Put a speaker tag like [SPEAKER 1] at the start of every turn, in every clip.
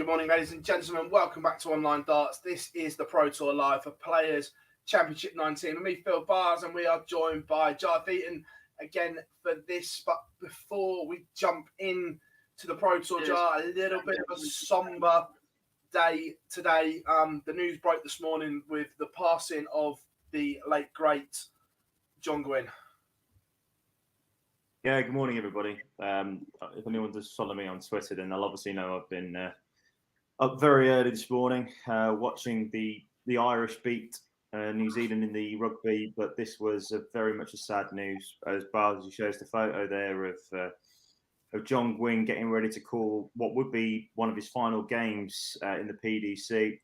[SPEAKER 1] Good morning, ladies and gentlemen. Welcome back to Online Darts. This is the Pro Tour Live for Players Championship 19. With me, Phil Bars, and we are joined by Jar Eaton again for this. But before we jump in to the Pro Tour, Jar, a little bit of a somber day today. The news broke this morning with the passing of the late, great John Gwynn.
[SPEAKER 2] Yeah, good morning, everybody. If anyone does follow me on Twitter, then they'll obviously know I've been up very early this morning watching the Irish beat New Zealand in the rugby. But this was very much a sad news, as Barsley shows the photo there of John Gwynn getting ready to call what would be one of his final games in the PDC.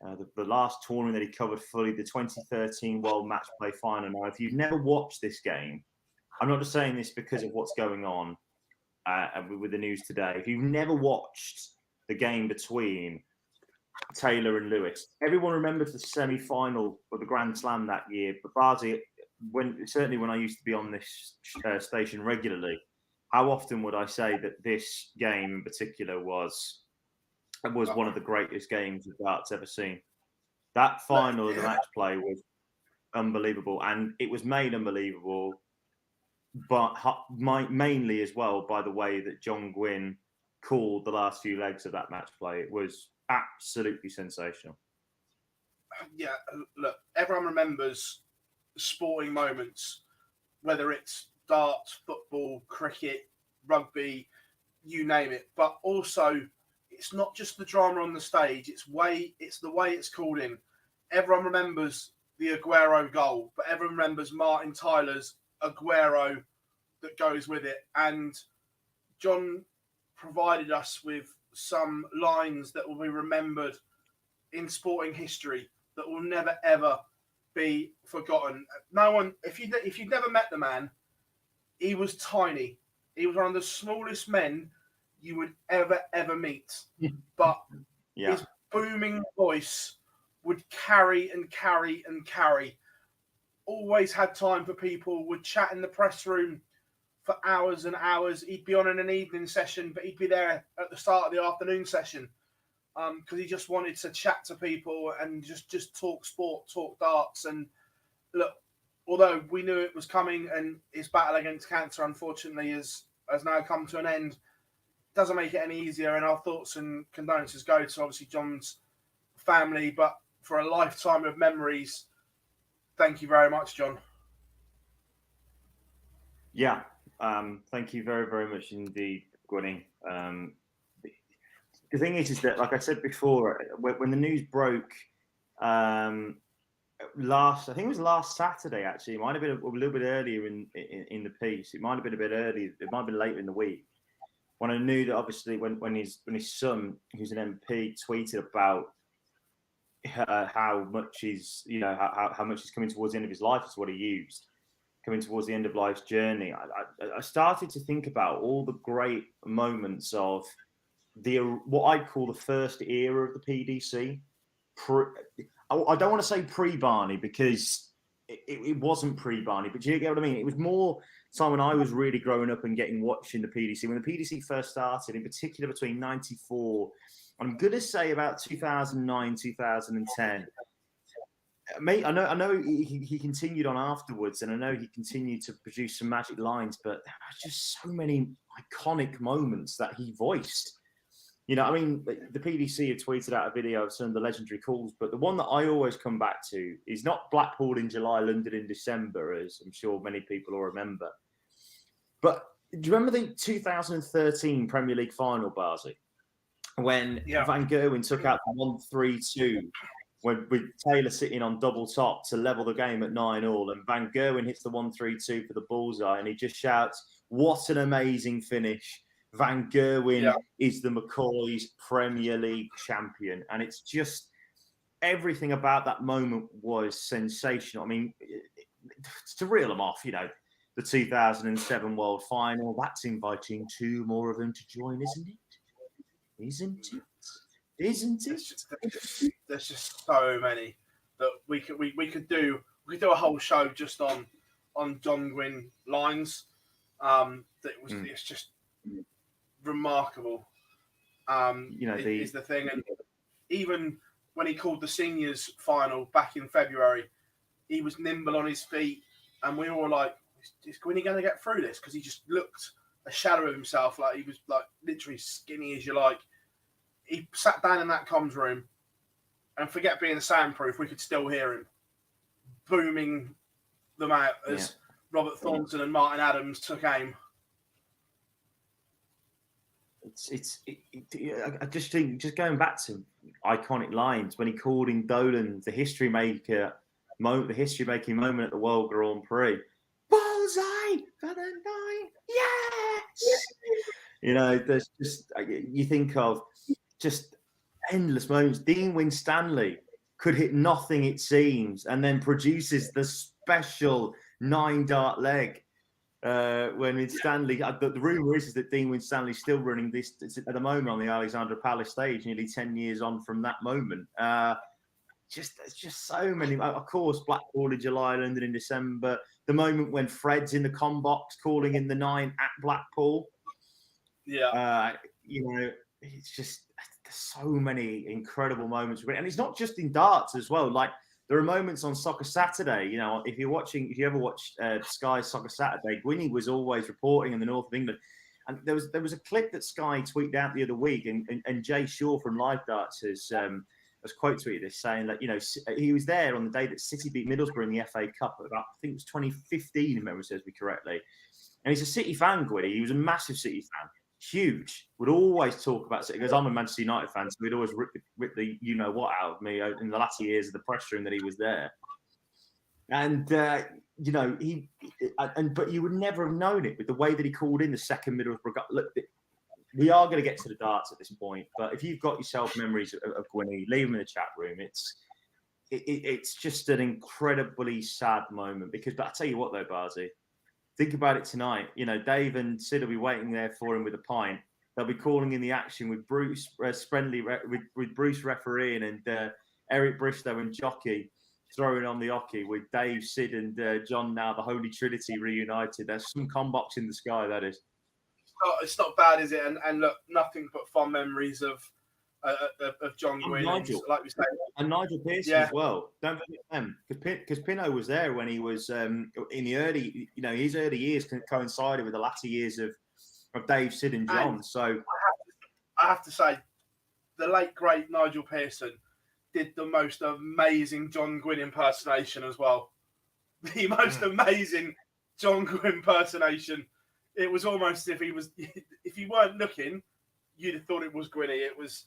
[SPEAKER 2] The last tournament that he covered fully, the 2013 World Match Play Final. Now, if you've never watched this game, I'm not just saying this because of what's going on with the news today. If you've never watched the game between Taylor and Lewis, everyone remembers the semi-final of the Grand Slam that year. But Barzi, certainly when I used to be on this station regularly, how often would I say that this game in particular was one of the greatest games that darts ever seen? That final of the match play was unbelievable, and it was made unbelievable, but mainly as well by the way that John Gwynn called the last few legs of that match play. It was absolutely sensational.
[SPEAKER 1] Yeah, look, everyone remembers sporting moments, whether it's darts, football, cricket, rugby, you name it. But also, it's not just the drama on the stage, it's the way it's called in. Everyone remembers the Aguero goal, but everyone remembers Martin Tyler's Aguero that goes with it. And John provided us with some lines that will be remembered in sporting history that will never ever be forgotten. No one, if you've never met the man, he was tiny. He was one of the smallest men you would ever meet. But his booming voice would carry and carry and carry. Always had time for people, would chat in the press room for hours and hours. He'd be on in an evening session, but he'd be there at the start of the afternoon session because he just wanted to chat to people and just talk sport, talk darts. And look, although we knew it was coming and his battle against cancer, unfortunately, has now come to an end, doesn't make it any easier. And our thoughts and condolences go to obviously John's family, but for a lifetime of memories, thank you very much, John.
[SPEAKER 2] Yeah, thank you very, very much indeed, Gwynny. The thing is that, like I said before, when the news broke I think it was last Saturday, actually. It might have been a little bit earlier in the piece. It might have been a bit early. It might have been later in the week. When I knew that, obviously, when his son, who's an MP, tweeted about how much he's coming towards the end of his life, is what he used, coming towards the end of life's journey, I started to think about all the great moments of what I'd call the first era of the PDC. I don't want to say pre-Barney because it wasn't pre-Barney, but do you get what I mean? It was more time when I was really growing up and watching the PDC. When the PDC first started, in particular between 94, I'm going to say about 2009, 2010. Mate, I know he continued on afterwards, and I know he continued to produce some magic lines, but there are just so many iconic moments that he voiced. You know, I mean, the PDC have tweeted out a video of some of the legendary calls, but the one that I always come back to is not Blackpool in July, London in December, as I'm sure many people will remember. But do you remember the 2013 Premier League final, Barzi? When Van Gerwen took out the 1-3-2, with Taylor sitting on double top to level the game at 9-9, and Van Gerwen hits the 1-3-2 for the bullseye, and he just shouts, "What an amazing finish. Van Gerwen is the McCoy's Premier League champion." And it's just, everything about that moment was sensational. I mean, to reel them off, you know, the 2007 World Final, that's inviting two more of them to join, isn't it? Isn't it?
[SPEAKER 1] There's just so many that we could do a whole show just on John Gwynn lines. It's just remarkable. is the thing. And even when he called the seniors final back in February, he was nimble on his feet, and we were all like, is Gwynny going to get through this? Because he just looked a shadow of himself, like he was like literally skinny as you like. He sat down in that comms room, and forget being soundproof, we could still hear him booming them out as Robert Thornton and Martin Adams took aim.
[SPEAKER 2] I just think, just going back to iconic lines when he called in Dolan the history making moment at the World Grand Prix. Bullseye for the 9, yes. You know, there's just, you think of just endless moments. Dean Winstanley could hit nothing, it seems, and then produces the special 9-dart leg. When Winstanley, the rumor is that Dean Winstanley's still running this at the moment on the Alexandra Palace stage, nearly 10 years on from that moment. There's just so many. Of course, Blackpool in July, London in December. The moment when Fred's in the com box calling in the 9 at Blackpool.
[SPEAKER 1] Yeah.
[SPEAKER 2] It's just there's so many incredible moments, and it's not just in darts as well. Like there are moments on Soccer Saturday. You know, if you ever watch Sky Soccer Saturday, Gwynny was always reporting in the north of England. And there was a clip that Sky tweeted out the other week, and Jay Shaw from Live Darts has quote tweeted this saying that, you know, he was there on the day that City beat Middlesbrough in the FA Cup about, I think it was 2015, if memory serves me correctly. And he's a City fan, Gwynny. He was a massive City fan, huge. Would always talk about City because I'm a Manchester United fan, so he'd always rip the you know what out of me in the latter years of the press room that he was there. And you know, but you would never have known it with the way that he called in the second Middlesbrough. Look, we are going to get to the darts at this point, but if you've got yourself memories of Gwynny, leave them in the chat room. It's just an incredibly sad moment but I tell you what though, Barzy, think about it tonight. You know, Dave and Sid will be waiting there for him with a pint. They'll be calling in the action with Bruce Sprendley, with Bruce refereeing, and Eric Bristow and Jockey throwing on the hockey with Dave, Sid, and John now, the Holy Trinity reunited. There's some combox in the sky, that is.
[SPEAKER 1] It's not bad, is it? And look, nothing but fond memories of John Gwynn,
[SPEAKER 2] Nigel,
[SPEAKER 1] like we say,
[SPEAKER 2] and Nigel Pearson as well. Don't forget them, because Pinot was there when he was in the early, you know, his early years coincided with the latter years of Dave, Sid, and John. And so
[SPEAKER 1] I have to say, the late great Nigel Pearson did the most amazing John Gwynn impersonation as well. The most amazing John Gwynn impersonation. It was almost as if you weren't looking, you'd have thought it was Gwynny. It was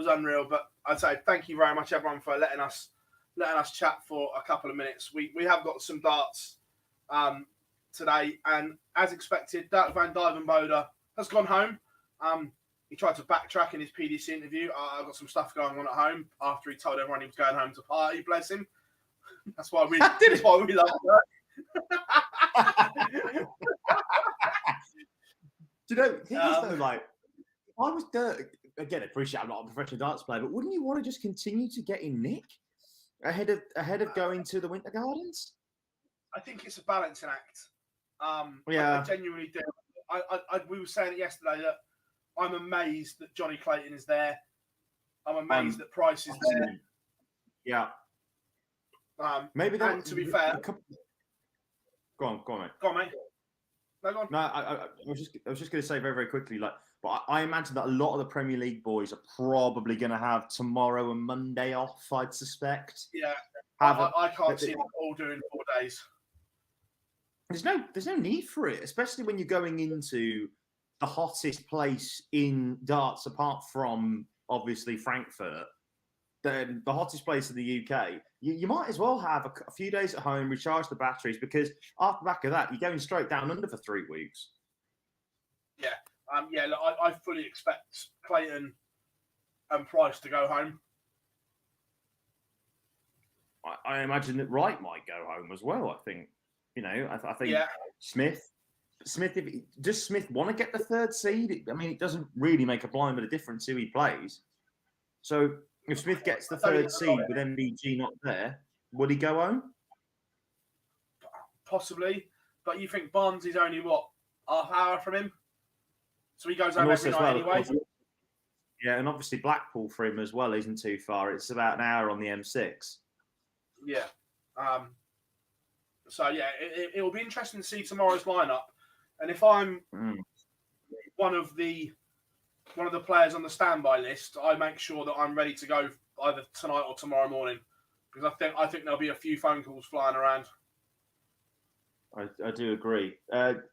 [SPEAKER 1] unreal. But I'd say thank you very much, everyone, for letting us chat for a couple of minutes. We have got some darts today, and as expected, Dirk van Dijvenbode has gone home. He tried to backtrack in his PDC interview. I've got some stuff going on at home after he told everyone he was going home to party. Bless him. That's why we love Dirk.
[SPEAKER 2] Do you know, though, like, if I was Dirk, again, I appreciate I'm not a professional darts player, but wouldn't you want to just continue to get in nick ahead of going to the Winter Gardens?
[SPEAKER 1] I think it's a balancing act.
[SPEAKER 2] Yeah.
[SPEAKER 1] I genuinely do. We were saying it yesterday that I'm amazed that Johnny Clayton is there. I'm amazed that Price is there.
[SPEAKER 2] Yeah. Maybe
[SPEAKER 1] and to be fair,
[SPEAKER 2] go on, mate.
[SPEAKER 1] Go on, mate. No, go on.
[SPEAKER 2] No, I was just going to say very, very quickly, like, but I imagine that a lot of the Premier League boys are probably going to have tomorrow and Monday off, I'd suspect.
[SPEAKER 1] Yeah. I can't see them all doing 4 days.
[SPEAKER 2] There's no need for it, especially when you're going into the hottest place in darts, apart from obviously Frankfurt, the hottest place in the UK. You might as well have a few days at home, recharge the batteries, because after the back of that, you're going straight down under for 3 weeks. Yeah.
[SPEAKER 1] Look, I fully expect Clayton and Price to go home.
[SPEAKER 2] I imagine that Wright might go home as well. I think, you know, I think Smith, does Smith want to get the third seed? I mean, it doesn't really make a blind bit of difference who he plays. So if Smith gets the third seed with MBG not there, would he go home?
[SPEAKER 1] Possibly, but you think Barnes is only half hour from him, so he goes home every night anyway.
[SPEAKER 2] Yeah, and obviously Blackpool for him as well isn't too far. It's about an hour on the M6.
[SPEAKER 1] Yeah. So yeah, it will be interesting to see tomorrow's lineup, and if I'm one of the players on the standby list, I make sure that I'm ready to go either tonight or tomorrow morning, because I think there'll be a few phone calls flying around.
[SPEAKER 2] I do agree.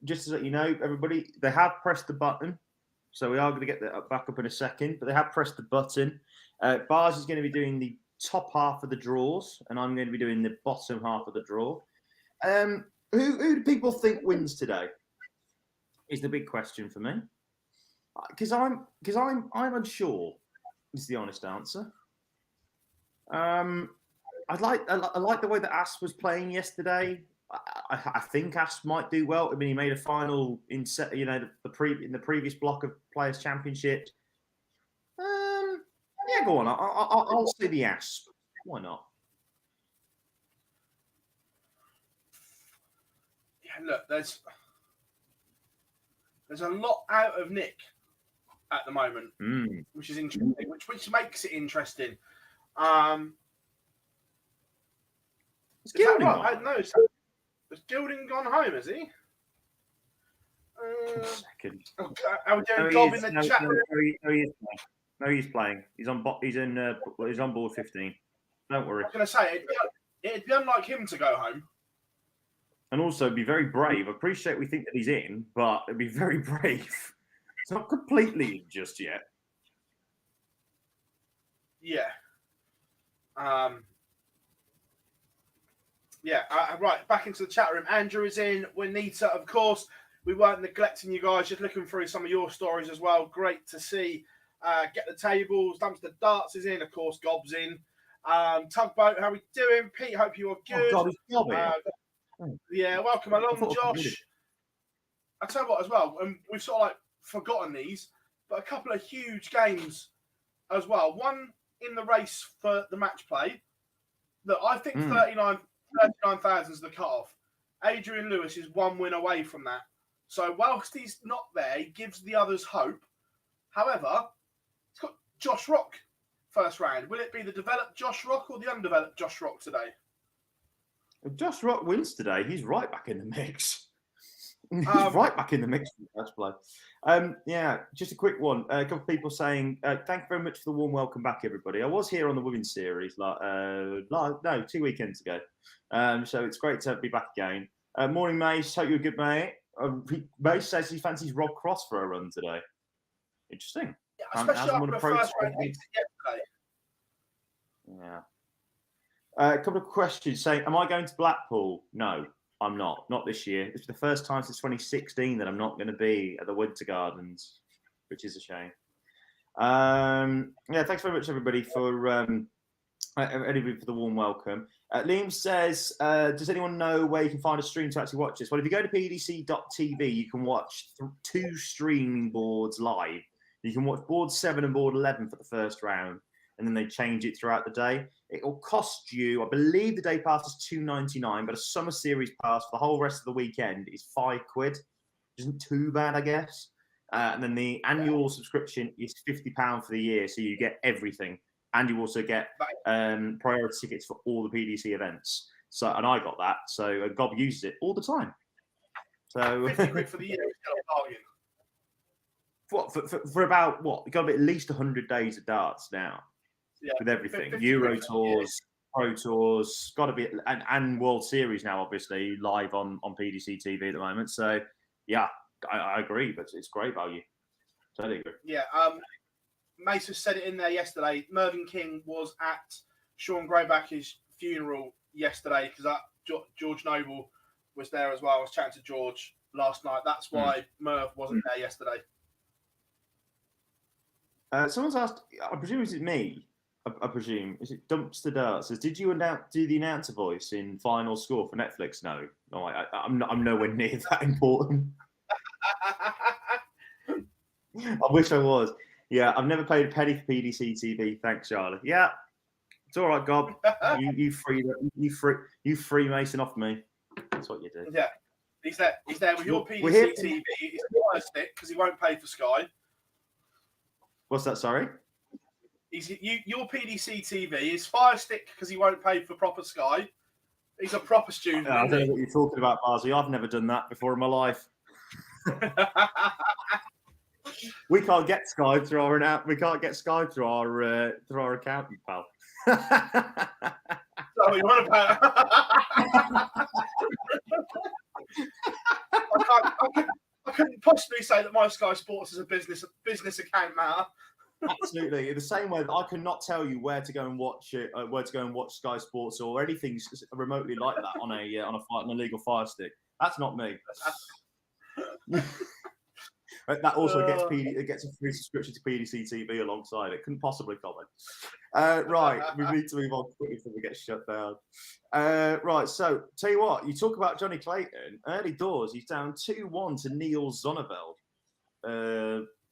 [SPEAKER 2] Just to let you know, everybody, they have pressed the button, so we are going to get that back up in a second. But they have pressed the button. Bars is going to be doing the top half of the draws, and I'm going to be doing the bottom half of the draw. Who do people think wins today? Is the big question for me. Because I'm unsure. Is the honest answer. I like the way that Ash was playing yesterday. I think Ash might do well. I mean, he made a final in in the previous block of Players Championship. Yeah, go on. I'll say the Ash. Why not?
[SPEAKER 1] Yeah, look, there's a lot out of Nick at the moment, which is interesting, which makes it interesting.
[SPEAKER 2] Is Gilding
[SPEAKER 1] right? I don't know. Has Gilding gone home? Has he?
[SPEAKER 2] Second.
[SPEAKER 1] Are we doing Gob in the chat?
[SPEAKER 2] No, he's playing. He's on board 15. Don't worry.
[SPEAKER 1] I was going to say it'd be unlike him to go home.
[SPEAKER 2] And also be very brave. I appreciate we think that he's in, but it'd be very brave. It's not completely in just yet.
[SPEAKER 1] Yeah. Right, back into the chat room. Andrew is in. Juanita, of course. We weren't neglecting you guys, just looking through some of your stories as well. Great to see. Get the tables. Dumpster Darts is in. Of course, Gob's in. Tugboat, how are we doing? Pete, hope you are good.
[SPEAKER 2] Oh, God,
[SPEAKER 1] yeah, welcome along, Josh. I tell you what, as well, we've sort of like forgotten these, but a couple of huge games as well. One in the race for the match play. Look, I think 39,000 is the cutoff. Adrian Lewis is one win away from that. So whilst he's not there, he gives the others hope. However, it's got Josh Rock first round. Will it be the developed Josh Rock or the undeveloped Josh Rock today?
[SPEAKER 2] If Josh Rock wins today, he's right back in the mix. He's right back in the mix for the first play. Yeah, just a quick one. A couple of people saying, thank you very much for the warm welcome back, everybody. I was here on the Women's Series 2 weekends ago. So it's great to be back again. Morning, Mace. Hope you're good, mate. Mace says he fancies Rob Cross for a run today. Interesting.
[SPEAKER 1] Yeah, especially after the first round exit yesterday.
[SPEAKER 2] Yeah. A couple of questions saying, am I going to Blackpool? No, I'm not. Not this year. It's the first time since 2016 that I'm not going to be at the Winter Gardens, which is a shame. Yeah, thanks very much, everybody, for the warm welcome. Liam says, does anyone know where you can find a stream to actually watch this? Well, if you go to pdc.tv, you can watch 2 streaming boards live. You can watch board 7 and board 11 for the first round, and then they change it throughout the day. It will cost you, I believe the day pass is $2.99, but a summer series pass for the whole rest of the weekend is £5. Isn't too bad, I guess. And then the annual subscription is £50 for the year, so you get everything. And you also get priority tickets for all the PDC events. So, and I got that. So Gob uses it all the time. So
[SPEAKER 1] £50 for the year is still a bargain.
[SPEAKER 2] For about what? You've got at least 100 days of darts now. Yeah, with everything. Euro Tours, Pro Tours, got to be, and World Series now, obviously, live on PDC TV at the moment. So, yeah, I agree, but it's great value. Totally agree.
[SPEAKER 1] Yeah, Mace said it in there yesterday. Mervyn King was at Sean Grayback's funeral yesterday because George Noble was there as well. I was chatting to George last night. That's why Merv wasn't there yesterday.
[SPEAKER 2] Someone's asked, I presume it's me. I presume is it Dumpster Darts? Says, did you do the announcer voice in Final Score for Netflix? No, I'm nowhere near that important. I wish I was. Yeah, I've never paid a penny for PDC TV. Thanks, Charlie. Yeah, it's all right, Gob. you Freemason off me. That's what you do.
[SPEAKER 1] Yeah, he's there with your PDC TV. He's a stick because he won't pay for Sky.
[SPEAKER 2] What's that? Sorry.
[SPEAKER 1] Your PDC TV is Fire Stick because he won't pay for proper Sky. He's a proper student.
[SPEAKER 2] I don't know what you're talking about, Barsley. I've never done that before in my life. We can't get Sky through our account. We can't get Sky through our accountant, pal.
[SPEAKER 1] So you want to I couldn't possibly say that my Sky Sports is a business account matter.
[SPEAKER 2] Absolutely, in the same way that I cannot tell you where to go and watch it, where to go and watch Sky Sports or anything remotely like that on a legal Fire Stick. That's not me. That also gets a free subscription to PDC TV alongside it. Couldn't possibly comment. Right, we need to move on quickly before we get shut down. Right, so tell you what, you talk about Johnny Clayton. Early doors, he's down 2-1 to Neil Zonneveld.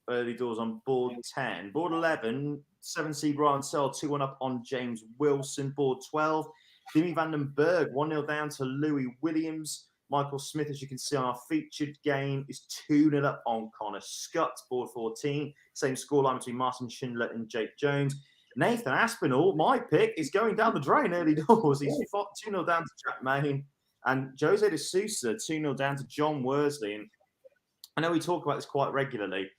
[SPEAKER 2] Early doors on board 10. Board 11, 7C Brian Searle, 2-1 up on James Wilson. Board 12, Dimi van den Berg, 1-0 down to Louis Williams. Michael Smith, as you can see on our featured game, is 2-0 up on Connor Scott. Board 14, same scoreline between Martin Schindler and Jake Jones. Nathan Aspinall, my pick, is going down the drain early doors. He's 2-0 down to Jack Main. And Jose de Sousa, 2-0 down to John Worsley. And I know we talk about this quite regularly,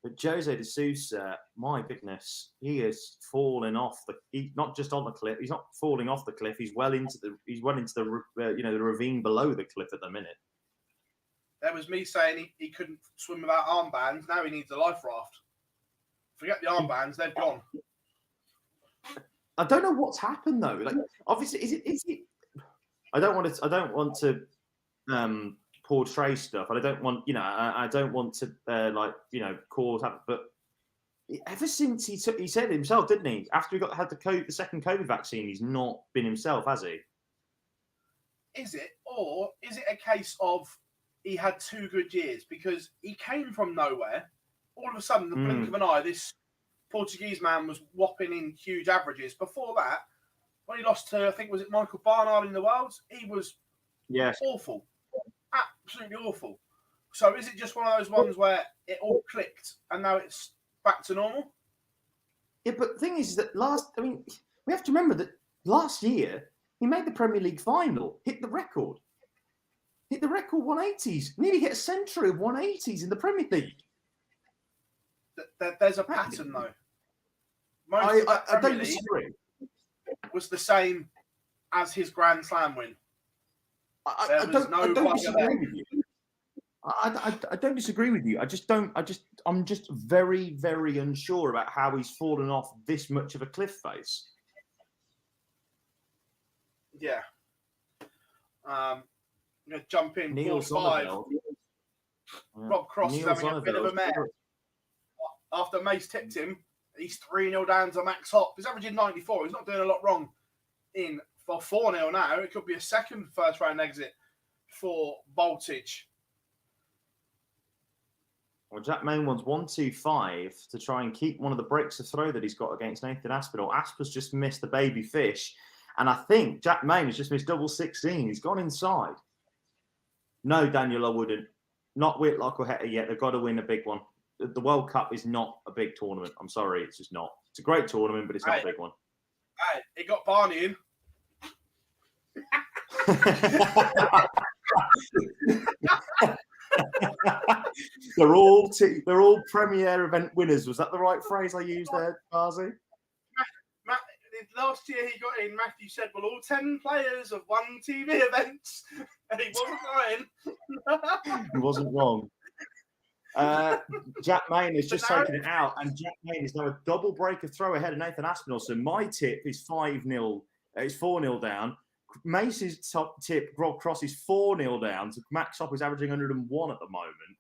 [SPEAKER 2] but Jose de Sousa, my goodness, he is falling off he's not just on the cliff. He's not falling off the cliff. He's well into the the ravine below the cliff at the minute.
[SPEAKER 1] That was me saying he couldn't swim without armbands. Now he needs a life raft. Forget the armbands; they've gone.
[SPEAKER 2] I don't know what's happened though. Like, obviously, is it? I don't want to portray stuff. I don't want, I don't want to cause havoc. But ever since he said it himself, didn't he? After he had the second COVID vaccine, he's not been himself, has he?
[SPEAKER 1] Is it, or is it a case of he had 2 good years because he came from nowhere? All of a sudden, the blink of an eye, this Portuguese man was whopping in huge averages. Before that, when he lost to, I think, was it Michael Barnard in the Worlds? He was awful. Absolutely awful. So is it just one of those ones where it all clicked and now it's back to normal?
[SPEAKER 2] Yeah, but the thing is that we have to remember that last year he made the Premier League final, hit the record 180s, nearly hit a century of 180s in the Premier League.
[SPEAKER 1] There's a pattern though.
[SPEAKER 2] I don't disagree.
[SPEAKER 1] Was the same as his Grand Slam win.
[SPEAKER 2] I don't disagree with you. I don't disagree with you. I'm just very, very unsure about how he's fallen off this much of a cliff face.
[SPEAKER 1] Yeah. I'm going to jump in.
[SPEAKER 2] Neil
[SPEAKER 1] Zonneveld. Rob Cross is having a bit of a mare. After Mace tipped him, he's 3-0 down to Max Hopp. He's averaging 94. He's not doing a lot wrong for 4-0 now. It could be a second first round exit for Voltage.
[SPEAKER 2] Well, Jack Main wants 1-2-5 to try and keep one of the breaks of throw that he's got against Nathan Aspinall. Asper's just missed the baby fish. And I think Jack Main has just missed double 16. He's gone inside. No, Daniel, I wouldn't. Not Whitlock or Heta yet. They've got to win a big one. The World Cup is not a big tournament. I'm sorry, it's just not. It's a great tournament, but it's not a big one.
[SPEAKER 1] Hey, it got Barney in.
[SPEAKER 2] They're all premier event winners. Was that the right phrase I used there, Barzi?
[SPEAKER 1] Last year he got in. Matthew said, "Well, all 10 players have won TV events," and he wasn't lying.
[SPEAKER 2] He wasn't wrong. Jack Main has just taken it out, and Jack Main is now a double break of throw ahead of Nathan Aspinall. So my tip is 5-0. It's 4-0 down. Mace's top tip, Rob Cross, is 4-0 down. So Max Hopp is averaging 101 at the moment.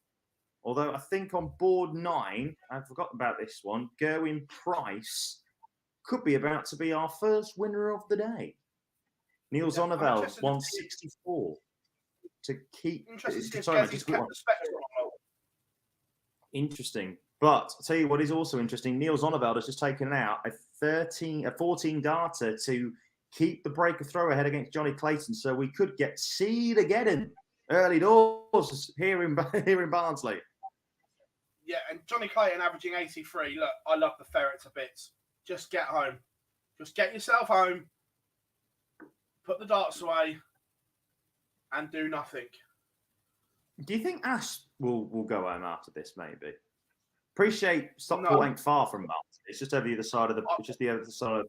[SPEAKER 2] Although I think on board 9, I've forgotten about this one, Gerwin Price could be about to be our first winner of the day. Neil Zonneveld, 164 to keep. Interesting. But I'll tell you what is also interesting. Neil Zonneveld has just taken out a 14 darter to keep the break of throw ahead against Johnny Clayton. So we could get seed again early doors here in Barnsley.
[SPEAKER 1] Yeah, and Johnny Clayton averaging 83. Look, I love the ferret to bits. Just get home. Just get yourself home, put the darts away, and do nothing.
[SPEAKER 2] Do you think Ash will go home after this? Maybe. Appreciate Stockport
[SPEAKER 1] No.
[SPEAKER 2] ain't far from Martin. It's just over the other side of the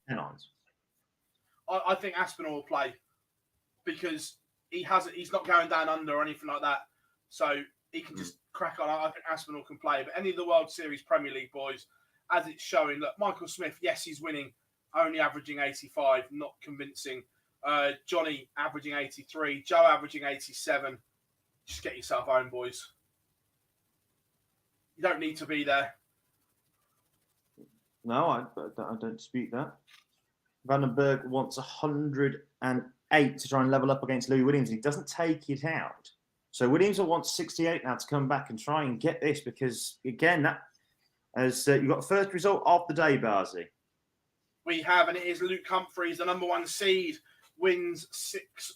[SPEAKER 2] Pennines.
[SPEAKER 1] I think Aspinall will play because he's not going down under or anything like that. So he can just crack on. I think Aspinall can play. But any of the World Series Premier League boys, as it's showing, look, Michael Smith, yes, he's winning, only averaging 85, not convincing. Johnny averaging 83, Joe averaging 87. Just get yourself home, boys. You don't need to be there.
[SPEAKER 2] No, I don't dispute that. Vandenberg wants 108 to try and level up against Louis Williams. He doesn't take it out. So Williams will want 68 now to come back and try and get this because, again, that as you've got the first result of the day, Barzi.
[SPEAKER 1] We have, and it is Luke Humphreys, the number 1 seed, wins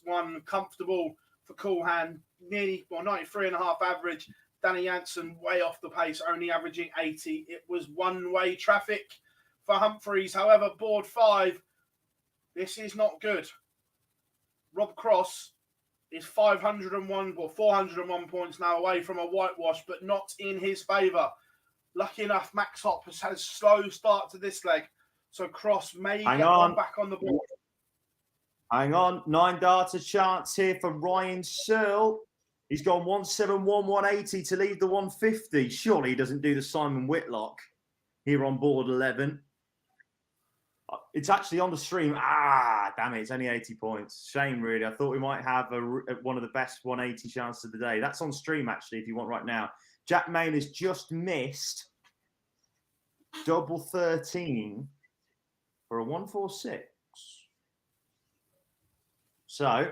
[SPEAKER 1] 6-1 comfortable for Coolhand, nearly 93.5 average. Danny Janssen way off the pace, only averaging 80. It was one-way traffic for Humphreys. However, board 5, this is not good. Rob Cross is 501 or 401 points now away from a whitewash, but not in his favour. Lucky enough, Max Hopp has had a slow start to this leg, so Cross may get one back on the board.
[SPEAKER 2] Hang on, 9 darts a chance here for Ryan Searle. He's gone 171, 180 to lead the 150. Surely he doesn't do the Simon Whitlock here on board 11. It's actually on the stream. Damn it. It's only 80 points. Shame, really. I thought we might have one of the best 180 chances of the day. That's on stream, actually, if you want right now. Jack Main has just missed double 13 for a 146. So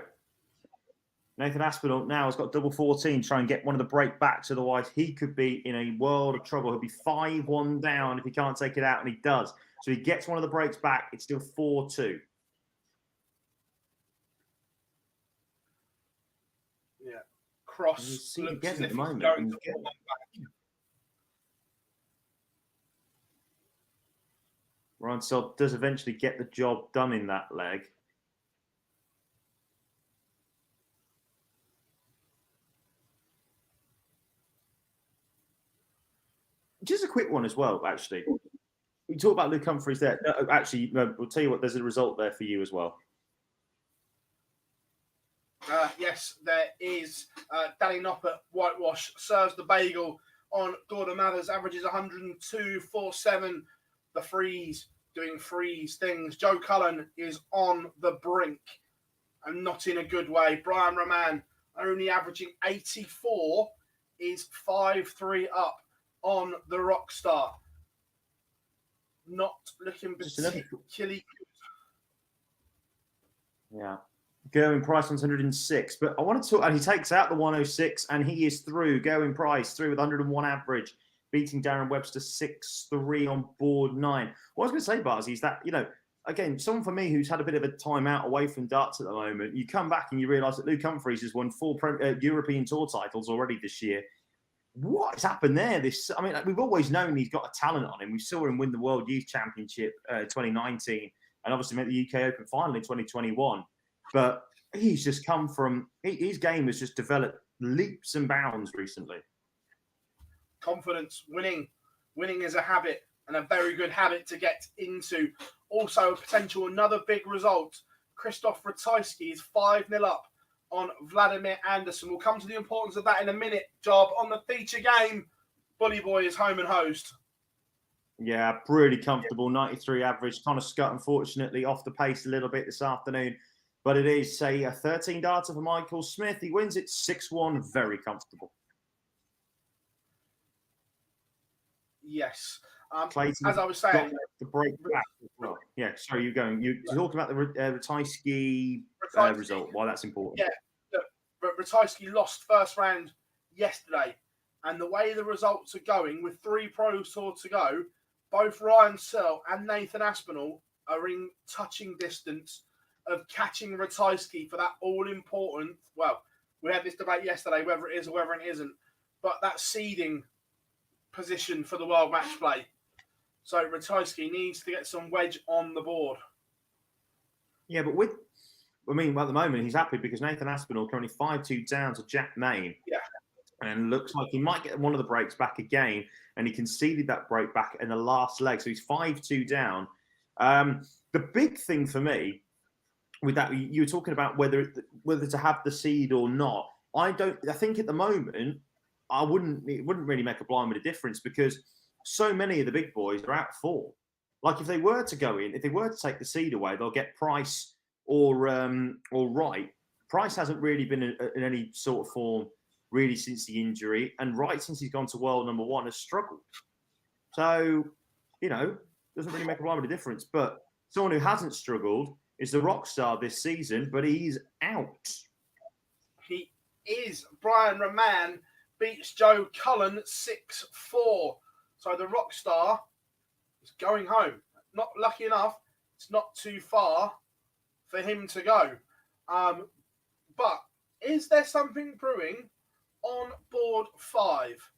[SPEAKER 2] Nathan Aspinall now has got double 14, try and get one of the break backs. Otherwise, he could be in a world of trouble. He'll be 5-1 down if he can't take it out, and he does. So he gets one of the breaks back. It's still 4-2.
[SPEAKER 1] Yeah. Cross.
[SPEAKER 2] You see it again at the moment. Ryan Searle does eventually get the job done in that leg. Just a quick one as well, actually. We talk about Luke Humphreys there. Actually, we'll tell you what, there's a result there for you as well.
[SPEAKER 1] Yes, there is. Danny Noppert, whitewash, serves the bagel on Gordon Mathers, averages 102.47. The freeze, doing freeze things. Joe Cullen is on the brink and not in a good way. Brian Roman, only averaging 84, is 5-3 up on the Rockstar. Not looking particularly good.
[SPEAKER 2] Yeah. Gerwin Price 106. But I want to talk, and he takes out the 106, and he is through. Gerwin Price through with 101 average, beating Darren Webster 6-3 on board 9. What I was going to say, Bars, is that, again, someone for me who's had a bit of a time out away from darts at the moment, you come back and you realise that Luke Humphreys has won 4 European Tour titles already this year. What has happened there? We've always known he's got a talent on him. We saw him win the World Youth Championship 2019 and obviously make the UK Open final in 2021. But he's just come from, his game has just developed leaps and bounds recently.
[SPEAKER 1] Confidence, winning is a habit and a very good habit to get into. Also, another big result. Christoph Ratajski is 5-0 up on Vladimir Anderson. We'll come to the importance of that in a minute. Job on the feature game. Bully Boy is home and host.
[SPEAKER 2] Yeah, pretty comfortable. 93 average. Connor Scott, unfortunately, off the pace a little bit this afternoon. But it is, say, a 13 darter for Michael Smith. He wins it 6-1. Very comfortable.
[SPEAKER 1] Yes.
[SPEAKER 2] Clayton,
[SPEAKER 1] as I was saying,
[SPEAKER 2] the break back as well. Yeah, sorry, you're going. You're talking about the Ratajski result. Why that's important?
[SPEAKER 1] Yeah, Ratajski lost first round yesterday, and the way the results are going, with 3 Pro Tour to go, both Ryan Searle and Nathan Aspinall are in touching distance of catching Ratajski for that all-important. Well, we had this debate yesterday whether it is or whether it isn't, but that seeding position for the world match play. So Ratajski needs to get some wedge on the board.
[SPEAKER 2] Yeah, but at the moment, he's happy because Nathan Aspinall currently 5-2 down to Jack Main.
[SPEAKER 1] Yeah.
[SPEAKER 2] And looks like he might get one of the breaks back again. And he conceded that break back in the last leg. So he's 5-2 down. The big thing for me with that, you were talking about whether to have the seed or not. I think at the moment, it wouldn't really make a blind bit of difference because so many of the big boys are out form. Like if they were to go in, if they were to take the seed away, they'll get Price or Wright. Price hasn't really been in any sort of form really since the injury, and Wright, since he's gone to world number 1, has struggled. So, doesn't really make a blind bit of difference. But someone who hasn't struggled is the rock star this season, but he's out.
[SPEAKER 1] He is. Brian Raman beats Joe Cullen 6-4. So the rock star is going home. Not lucky enough. It's not too far for him to go. But is there something brewing on board 5?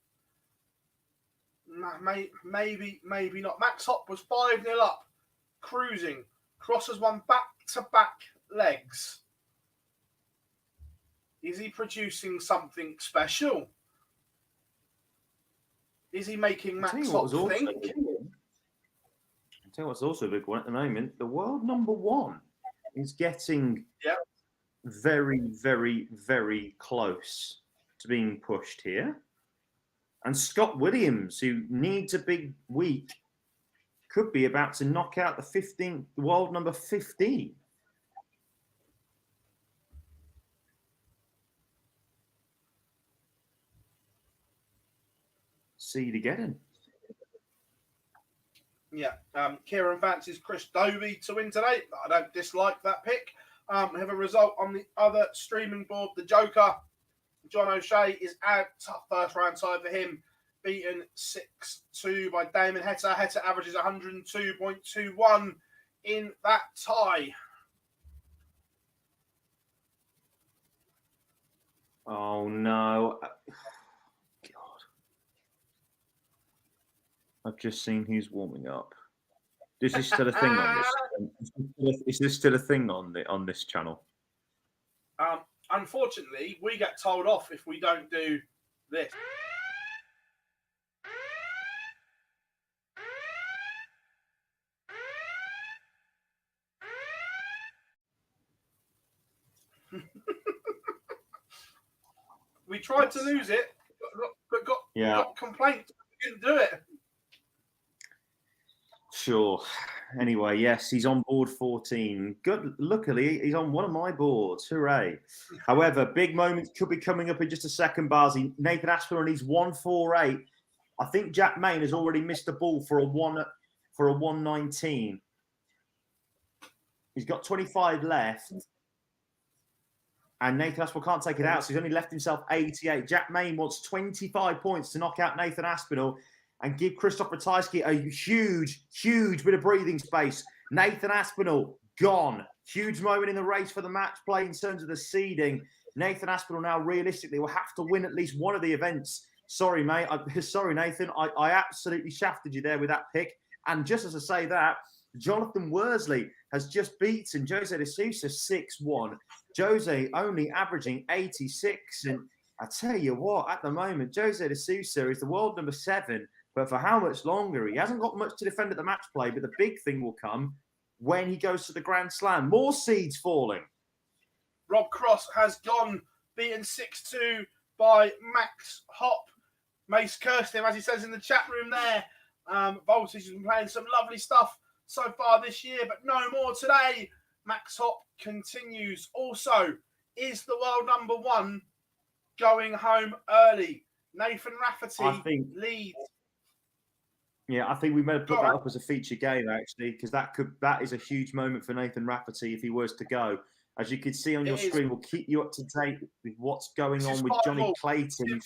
[SPEAKER 1] Maybe not. Max Hopp was 5-0 up, cruising. Cross has won back-to-back legs. Is he producing something special? Is he making Max Hopp think?
[SPEAKER 2] I'll tell you what's also a big one at the moment. The world number 1 is getting very, very, very close to being pushed here. And Scott Williams, who needs a big week, could be about to knock out the world number 15. See you again.
[SPEAKER 1] Yeah. Kieran fancies Chris Dovey to win today. I don't dislike that pick. Have a result on the other streaming board. The Joker, John O'Shea, is out. Tough first round tie for him. Beaten 6-2 by Damon Hetta. Hetta averages 102.21 in that tie.
[SPEAKER 2] Oh, no. God. I've just seen who's warming up. Is this still a thing on this? Is this still a thing on this channel?
[SPEAKER 1] Unfortunately, we get told off if we don't do this. We tried to lose it, but got complaints. We didn't do it.
[SPEAKER 2] Sure. Anyway, yes, he's on board 14. Good. Luckily, he's on one of my boards. Hooray. However, big moments could be coming up in just a second, Barzi. Nathan Aspinall needs 148. I think Jack Main has already missed the ball for a 119. He's got 25 left. And Nathan Aspinall can't take it out, so he's only left himself 88. Jack Main wants 25 points to knock out Nathan Aspinall and give Christoph Ratajski a huge, huge bit of breathing space. Nathan Aspinall, gone. Huge moment in the race for the match play in terms of the seeding. Nathan Aspinall now realistically will have to win at least one of the events. Sorry, mate. Sorry, Nathan. I absolutely shafted you there with that pick. And just as I say that, Jonathan Worsley has just beaten Jose de Sousa 6-1. Jose only averaging 86. And I tell you what, at the moment, Jose de Sousa is the world number 7. But for how much longer? He hasn't got much to defend at the match play. But the big thing will come when he goes to the Grand Slam. More seeds falling.
[SPEAKER 1] Rob Cross has gone, beaten 6-2 by Max Hopp. Mace cursed him, as he says in the chat room there. Voltage has been playing some lovely stuff so far this year, but no more today. Max Hopp continues. Also, is the world number 1 going home early? Nathan Rafferty leads.
[SPEAKER 2] Yeah, I think we better put that up as a feature game, actually, because that is a huge moment for Nathan Rafferty if he was to go. As you can see on your screen, we'll keep you up to date with what's going on with Johnny Clayton.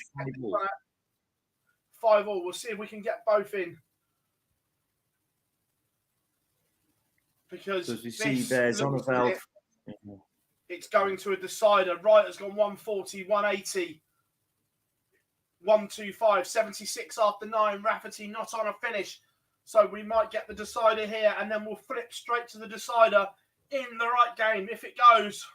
[SPEAKER 1] 5-5. We'll see if we can get both in. Because
[SPEAKER 2] as we see there, Zonneveldt.
[SPEAKER 1] It's going to a decider. Wright has gone 140, 180. 125, 76 after 9. Rafferty not on a finish. So we might get the decider here, and then we'll flip straight to the decider in the right game if it goes.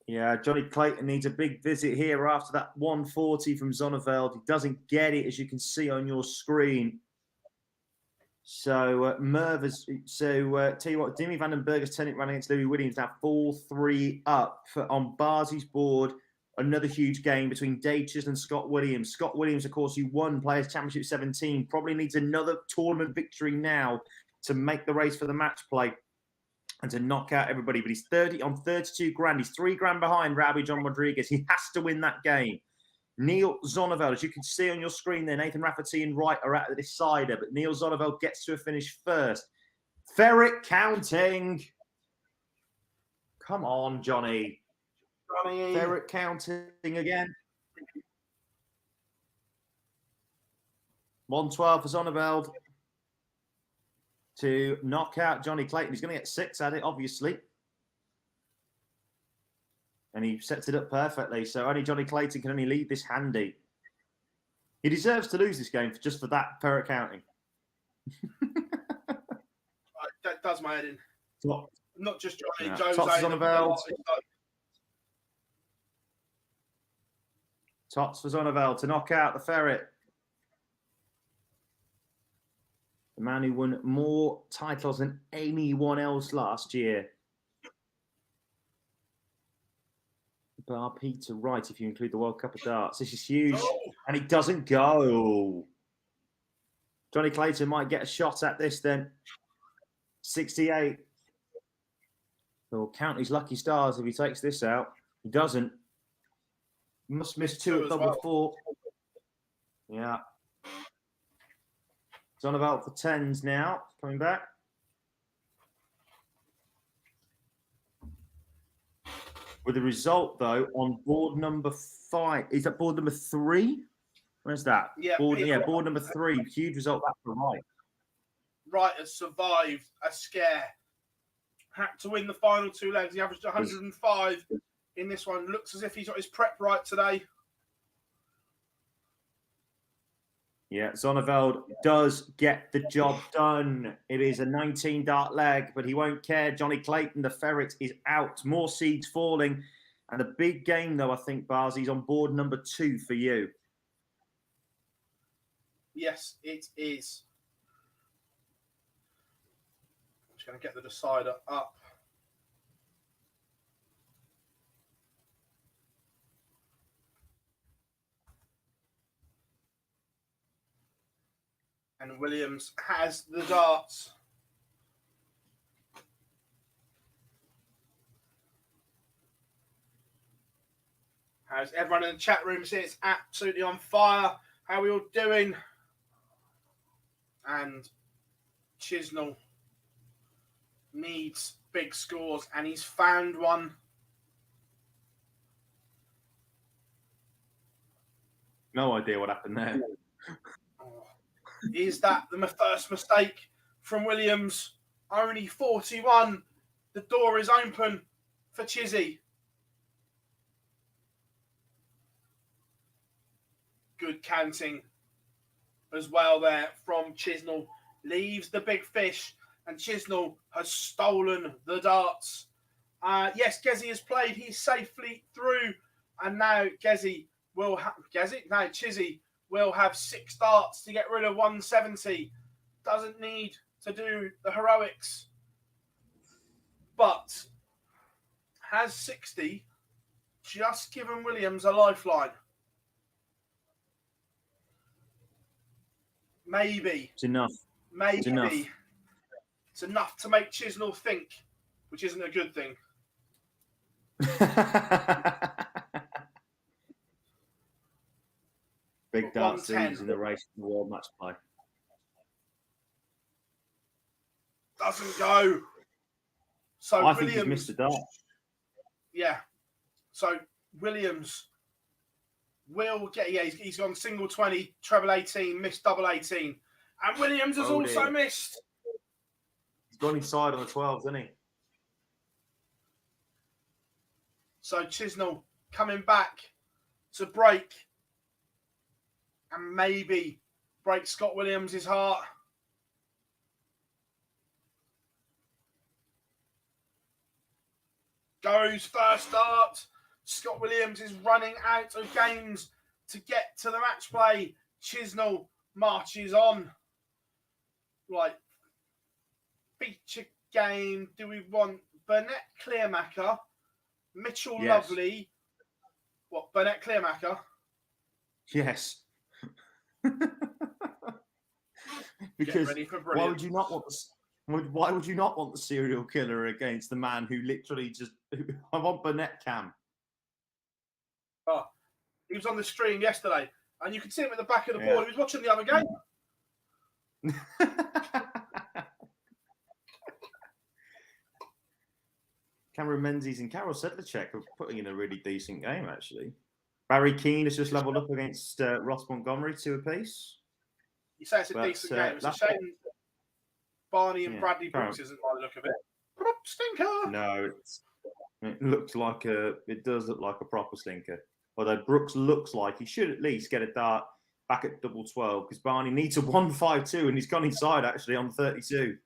[SPEAKER 2] Yeah, Johnny Clayton needs a big visit here after that 140 from Zonneveld. He doesn't get it, as you can see on your screen. So tell you what, Dimi Vandenberg's 10 run against Louis Williams now 4-3 up on Barzi's board. Another huge game between Dave Chisholm and Scott Williams. Scott Williams, of course, who won Players Championship 17, probably needs another tournament victory now to make the race for the match play and to knock out everybody. But he's 30 on 32 grand. He's 3 grand behind Robbie John Rodriguez. He has to win that game. Neil Zonneveld, as you can see on your screen there, Nathan Rafferty and Wright are at the decider, but Neil Zonneveld gets to a finish first. Ferret counting. Come on, Johnny. Ferret counting again. 112 for Zonneveld to knock out Johnny Clayton. He's going to get 6 at it, obviously. And he sets it up perfectly. So only Johnny Clayton can only lead this handy. He deserves to lose this game just for that ferret counting.
[SPEAKER 1] That does my head in.
[SPEAKER 2] Top.
[SPEAKER 1] Not just Johnny.
[SPEAKER 2] Yeah.
[SPEAKER 1] Jose.
[SPEAKER 2] Tots Zonneveld. Tots for Zonneveld to knock out the ferret. The man who won more titles than anyone else last year. Bar Peter Wright, if you include the World Cup of Darts. This is huge. Oh. And he doesn't go. Johnny Clayton might get a shot at this then. 68. He'll count his lucky stars if he takes this out. He doesn't. He must miss 2 at double 4. Yeah. Zonneveld for 10s now. Coming back. With the result, though, on board number 5. Is that board number 3? Where's that?
[SPEAKER 1] Yeah,
[SPEAKER 2] board number 3. Huge result back for Wright.
[SPEAKER 1] Wright has survived a scare. Had to win the final 2 legs. He averaged 105 in this one. Looks as if he's got his prep right today.
[SPEAKER 2] Yeah, Zonneveld does get the job done. It is a 19 dart leg, but he won't care. Johnny Clayton, the ferret, is out. More seeds falling. And the big game, though, I think, Barzi's on board number 2 for you.
[SPEAKER 1] Yes, it is. I'm just going to get the decider up. And Williams has the darts. How's everyone in the chat room say it's absolutely on fire? How are we all doing? And Chisnell needs big scores, and he's found one.
[SPEAKER 2] No idea what happened there.
[SPEAKER 1] Is that the first mistake from Williams? Only 41. The door is open for Chizzy. Good counting as well there from Chisnell. Leaves the big fish, and Chisnell has stolen the darts. Yes, Gezi has played. He's safely through, and now Chizzy will have 6 darts to get rid of 170. Doesn't need to do the heroics, but has 60 just given Williams a lifeline. Maybe.
[SPEAKER 2] It's enough.
[SPEAKER 1] Maybe.
[SPEAKER 2] It's enough.
[SPEAKER 1] It's enough to make Chisnell think, which isn't a good thing.
[SPEAKER 2] Big dart series in the race in the world match play.
[SPEAKER 1] Doesn't go. So
[SPEAKER 2] I think he's missed a dart.
[SPEAKER 1] Yeah. So Williams will get. Yeah, he's gone single 20, treble 18, missed double 18, and Williams has also missed.
[SPEAKER 2] He's gone inside on the 12s, hasn't he?
[SPEAKER 1] So Chisnell coming back to break and maybe break Scott Williams' heart. Goes first start. Scott Williams is running out of games to get to the match play. Chisnell marches on. Right. Feature game. Do we want Burnett Clearmaker, Mitchell Lovely? What, Burnett Clearmaker?
[SPEAKER 2] Yes. Because why would you not want this? Why would you not want the serial killer against the man who literally just? I want Burnett Cam.
[SPEAKER 1] Oh, he was on the stream yesterday, and you could see him at the back of the board. He was watching the other game.
[SPEAKER 2] Cameron Menzies and Carol Sedlacek are putting in a really decent game, actually. Barry Keane has just leveled up against Ross Montgomery 2 apiece.
[SPEAKER 1] You say it's a decent game. It's a shame Barney and Bradley Brooks isn't by the look of it. Prop stinker.
[SPEAKER 2] No, it does look like a proper stinker. Although Brooks looks like he should at least get a dart back at double 12 because Barney needs a 1-5-2 and he's gone inside actually on 32.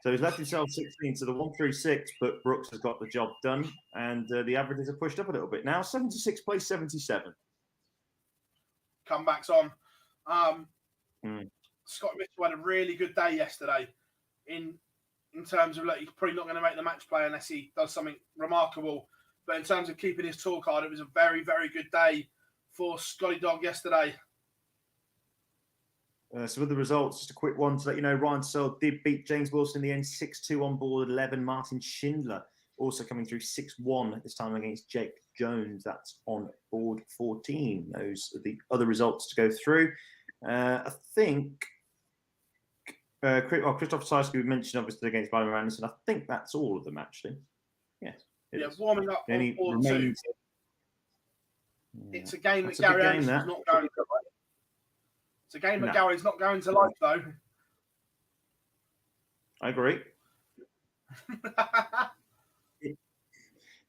[SPEAKER 2] So he's left himself 16 to the 1-3-6, but Brooks has got the job done, and the averages are pushed up a little bit now. 76 plays 77.
[SPEAKER 1] Comebacks on. Scott Mitchell had a really good day yesterday in terms of, he's probably not going to make the match play unless he does something remarkable. But in terms of keeping his tour card, it was a very, very good day for Scotty Dog yesterday.
[SPEAKER 2] So with the results, just a quick one to let you know, Ryan Searle did beat James Wilson in the end, 6-2 on board 11. Martin Schindler also coming through 6-1 this time against Jake Jones. That's on board 14. Those are the other results to go through. I think Christoph Saiski we mentioned obviously against Byron Anderson. I think that's all of them actually. Yes.
[SPEAKER 1] Warming up on board 2. It's a game that Gary Anderson's not going to like. It's a game that Gary's not going to like, though.
[SPEAKER 2] I agree.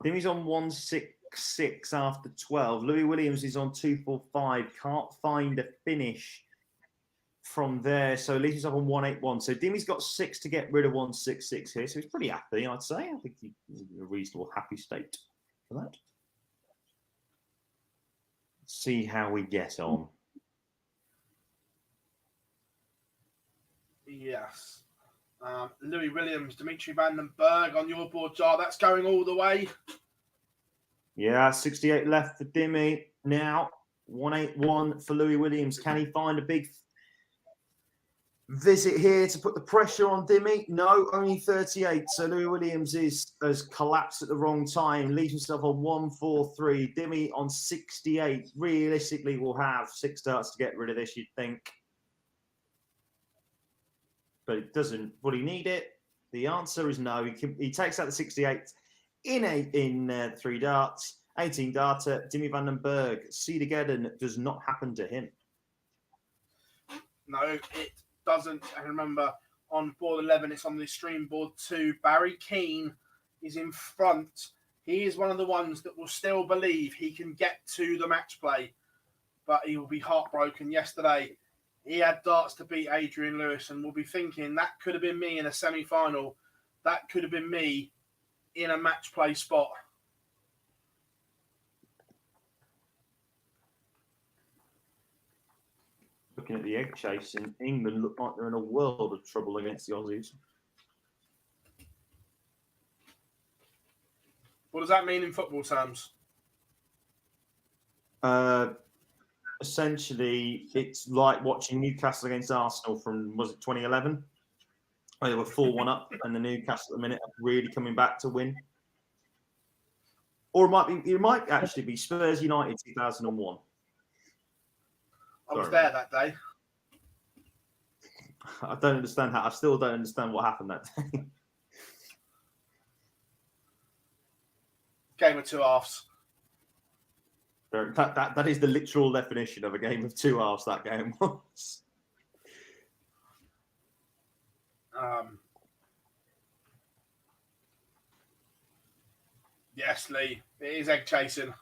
[SPEAKER 2] Timmy's on 166 after 12. Louis Williams is on 245. Can't find a finish from there. So leaves himself on 181. So Dimmy's got 6 to get rid of 166 here. So he's pretty happy, I'd say. I think he's in a reasonable, happy state for that. Let's see how we get on.
[SPEAKER 1] Yes. Louis Williams, Dimitri Vandenberg on your board, Jar. That's going all the way.
[SPEAKER 2] Yeah, 68 left for Dimmy. Now, 181 for Louis Williams. Can he find a big visit here to put the pressure on Dimmy? No, only 38. So Louis Williams has collapsed at the wrong time. Leaves himself on 143. Dimmy on 68. Realistically, will have 6 starts to get rid of this, you'd think. But it doesn't. Will he need it? The answer is no. He takes out the 68 in 3 darts. 18 darter. Dimmy Vandenberg. Cedergeddon does not happen to him.
[SPEAKER 1] No, it doesn't. And remember, on board 11, it's on the stream board 2. Barry Keane is in front. He is one of the ones that will still believe he can get to the match play, but he will be heartbroken. Yesterday, he had darts to beat Adrian Lewis and will be thinking, that could have been me in a semi-final. That could have been me in a match play spot.
[SPEAKER 2] Looking at the egg chase in England, look like they're in a world of trouble against the Aussies.
[SPEAKER 1] What does that mean in football terms?
[SPEAKER 2] Essentially, it's like watching Newcastle against Arsenal from, was it 2011? Where they were 4-1 up and the Newcastle at the minute are really coming back to win. Or it might actually be Spurs United 2001.
[SPEAKER 1] I was there that day.
[SPEAKER 2] I don't understand how. I still don't understand what happened that day.
[SPEAKER 1] Game of 2 halves.
[SPEAKER 2] That is the literal definition of a game of 2 halves. That game was.
[SPEAKER 1] Yes, Lee. It is egg chasing.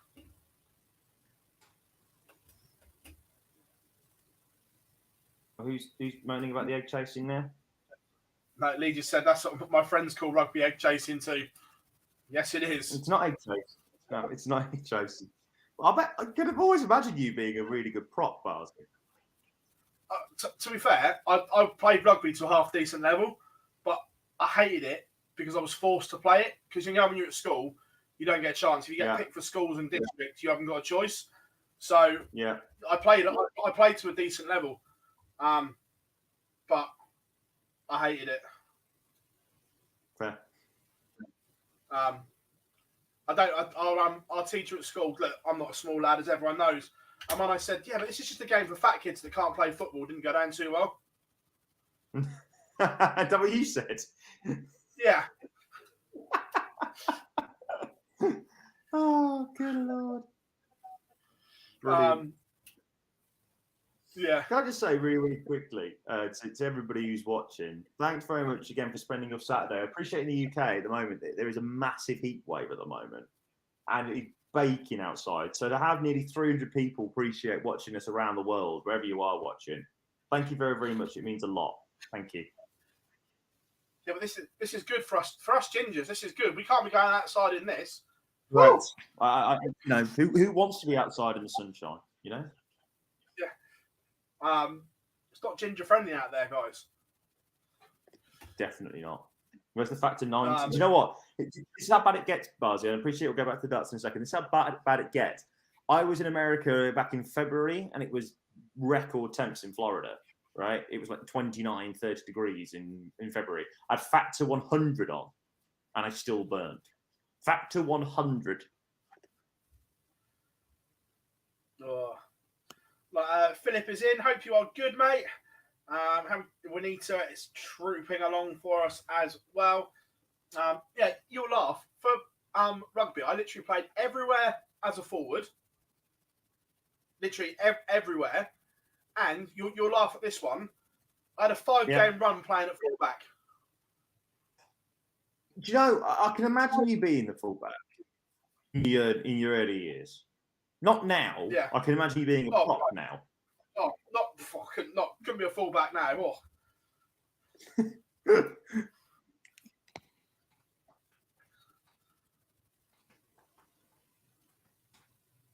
[SPEAKER 2] Who's moaning about the egg chasing there?
[SPEAKER 1] No, Lee just said that's what my friends call rugby egg chasing too. Yes, it is.
[SPEAKER 2] It's not egg chasing. No, it's not egg chasing. I could have always imagined you being a really good prop, Barsley.
[SPEAKER 1] To be fair, I played rugby to a half decent level, but I hated it because I was forced to play it. Because when you're at school, you don't get a chance. If you get picked for schools and districts, you haven't got a choice. So I played to a decent level, but I hated it.
[SPEAKER 2] Fair.
[SPEAKER 1] Our teacher at school, look, I'm not a small lad, as everyone knows. And when I said, yeah, but this is just a game for fat kids that can't play football, didn't go down too well.
[SPEAKER 2] Is that what you said?
[SPEAKER 1] Yeah.
[SPEAKER 2] Oh, good Lord.
[SPEAKER 1] Yeah.
[SPEAKER 2] Can I just say really, really quickly to everybody who's watching, thanks very much again for spending your Saturday. I appreciate in the UK at the moment, there is a massive heat wave at the moment and it's baking outside. So to have nearly 300 people appreciate watching us around the world, wherever you are watching, thank you very, very much. It means a lot. Thank you.
[SPEAKER 1] Yeah, but this is good for us gingers. This is good. We can't be going outside in this.
[SPEAKER 2] Right. Who wants to be outside in the sunshine, you know?
[SPEAKER 1] Yeah. It's not ginger friendly out there, guys.
[SPEAKER 2] Definitely not. Where's the factor 90? Do you know what? This is how bad it gets, Barzy. I appreciate we'll go back to the darts in a second. This is how bad it gets. I was in America back in February and it was record temps in Florida, right? It was like 29, 30 degrees in February. I had factor 100 on and I still burned. Factor 100.
[SPEAKER 1] Philip is in. Hope you are good, mate. Juanita is trooping along for us as well. Yeah, you'll laugh. For rugby, I literally played everywhere as a forward. Literally everywhere. And you'll laugh at this one. I had a 5-game run playing at fullback.
[SPEAKER 2] Do you know, I can imagine you being the fullback in your early years. Not now. Yeah. I can imagine you being a prop now.
[SPEAKER 1] Oh, couldn't be a fullback now.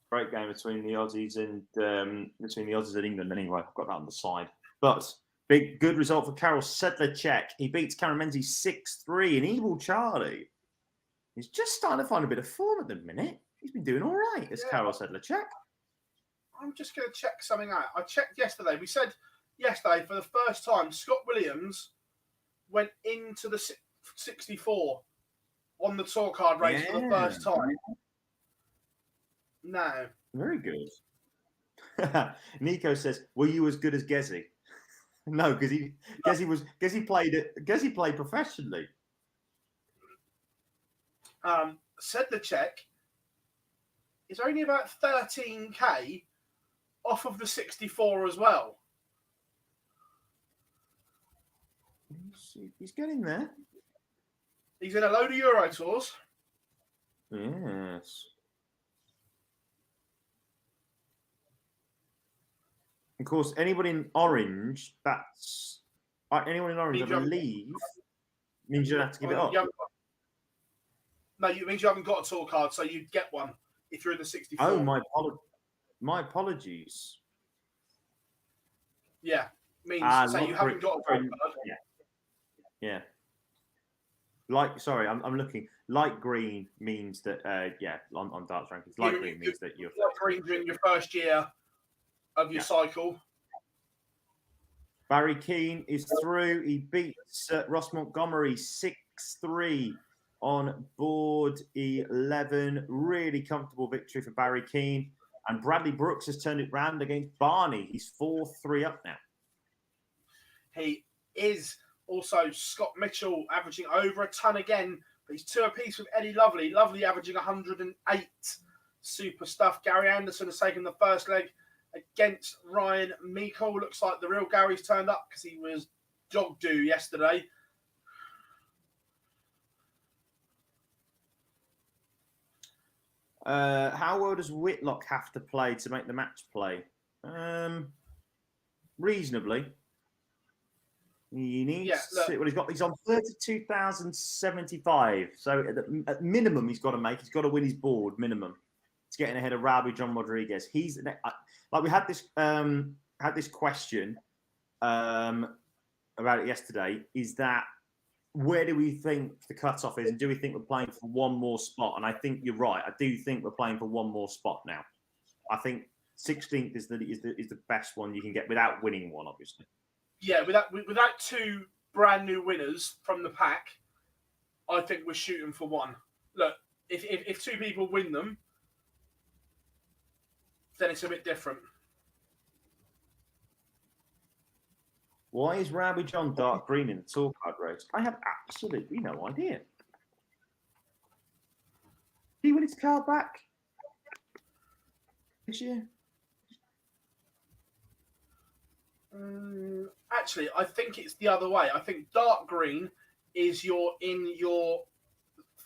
[SPEAKER 2] Great game between the Aussies and England. Anyway, I've got that on the side. But good result for Karel Sedlacek. He beats Karen Menzies 6-3 in Evil Charlie. He's just starting to find a bit of form at the minute. He's been doing all right as Karel Sedlacek.
[SPEAKER 1] I'm just going to check something out. I checked yesterday. We said yesterday for the first time, Scott Williams went into the 64 on the tour card race for the first time. No.
[SPEAKER 2] Very good. Nico says, "Were you as good as Gezi?" No, because Gezi played professionally.
[SPEAKER 1] Sedlacek is only about 13k off of the 64 as well.
[SPEAKER 2] He's getting there.
[SPEAKER 1] He's in a load of Euro tours.
[SPEAKER 2] Yes. Of course, anyone in orange, I believe, means you don't have to give it up.
[SPEAKER 1] No, it means you haven't got a tour card, so you'd get one if you're in the 64.
[SPEAKER 2] Oh, my apologies.
[SPEAKER 1] Yeah, means you haven't got a tour card.
[SPEAKER 2] Yeah. I'm looking. Light green means that, on darts rankings, light green means that you're...
[SPEAKER 1] Light green during your first year of your cycle.
[SPEAKER 2] Barry Keane is through. He beats Ross Montgomery 6-3 on board 11. Really comfortable victory for Barry Keane. And Bradley Brooks has turned it round against Barney. He's 4-3 up now.
[SPEAKER 1] He is also Scott Mitchell averaging over a ton again. But he's 2 apiece with Eddie Lovely. Lovely averaging 108. Super stuff. Gary Anderson has taken the first leg against Ryan Meikle. Looks like the real Gary's turned up because he was dog do yesterday.
[SPEAKER 2] How well does Whitlock have to play to make the match play? Reasonably. He needs
[SPEAKER 1] Yeah, look.
[SPEAKER 2] he's on 32,075. So at minimum, he's got to win his board minimum. It's getting ahead of Rabi John Rodriguez. He's like we had this question about it yesterday. Is that where do we think the cutoff is, and do we think we're playing for one more spot? And I think you're right. I do think we're playing for one more spot now. I think 16th is the best one you can get without winning one, obviously.
[SPEAKER 1] Yeah, without two brand new winners from the pack, I think we're shooting for one. Look, if two people win them, then it's a bit different.
[SPEAKER 2] Why is Rabi John dark green in the tour card race? I have absolutely no idea. Did he win his card back this year?
[SPEAKER 1] Actually, I think it's the other way. I think dark green is in your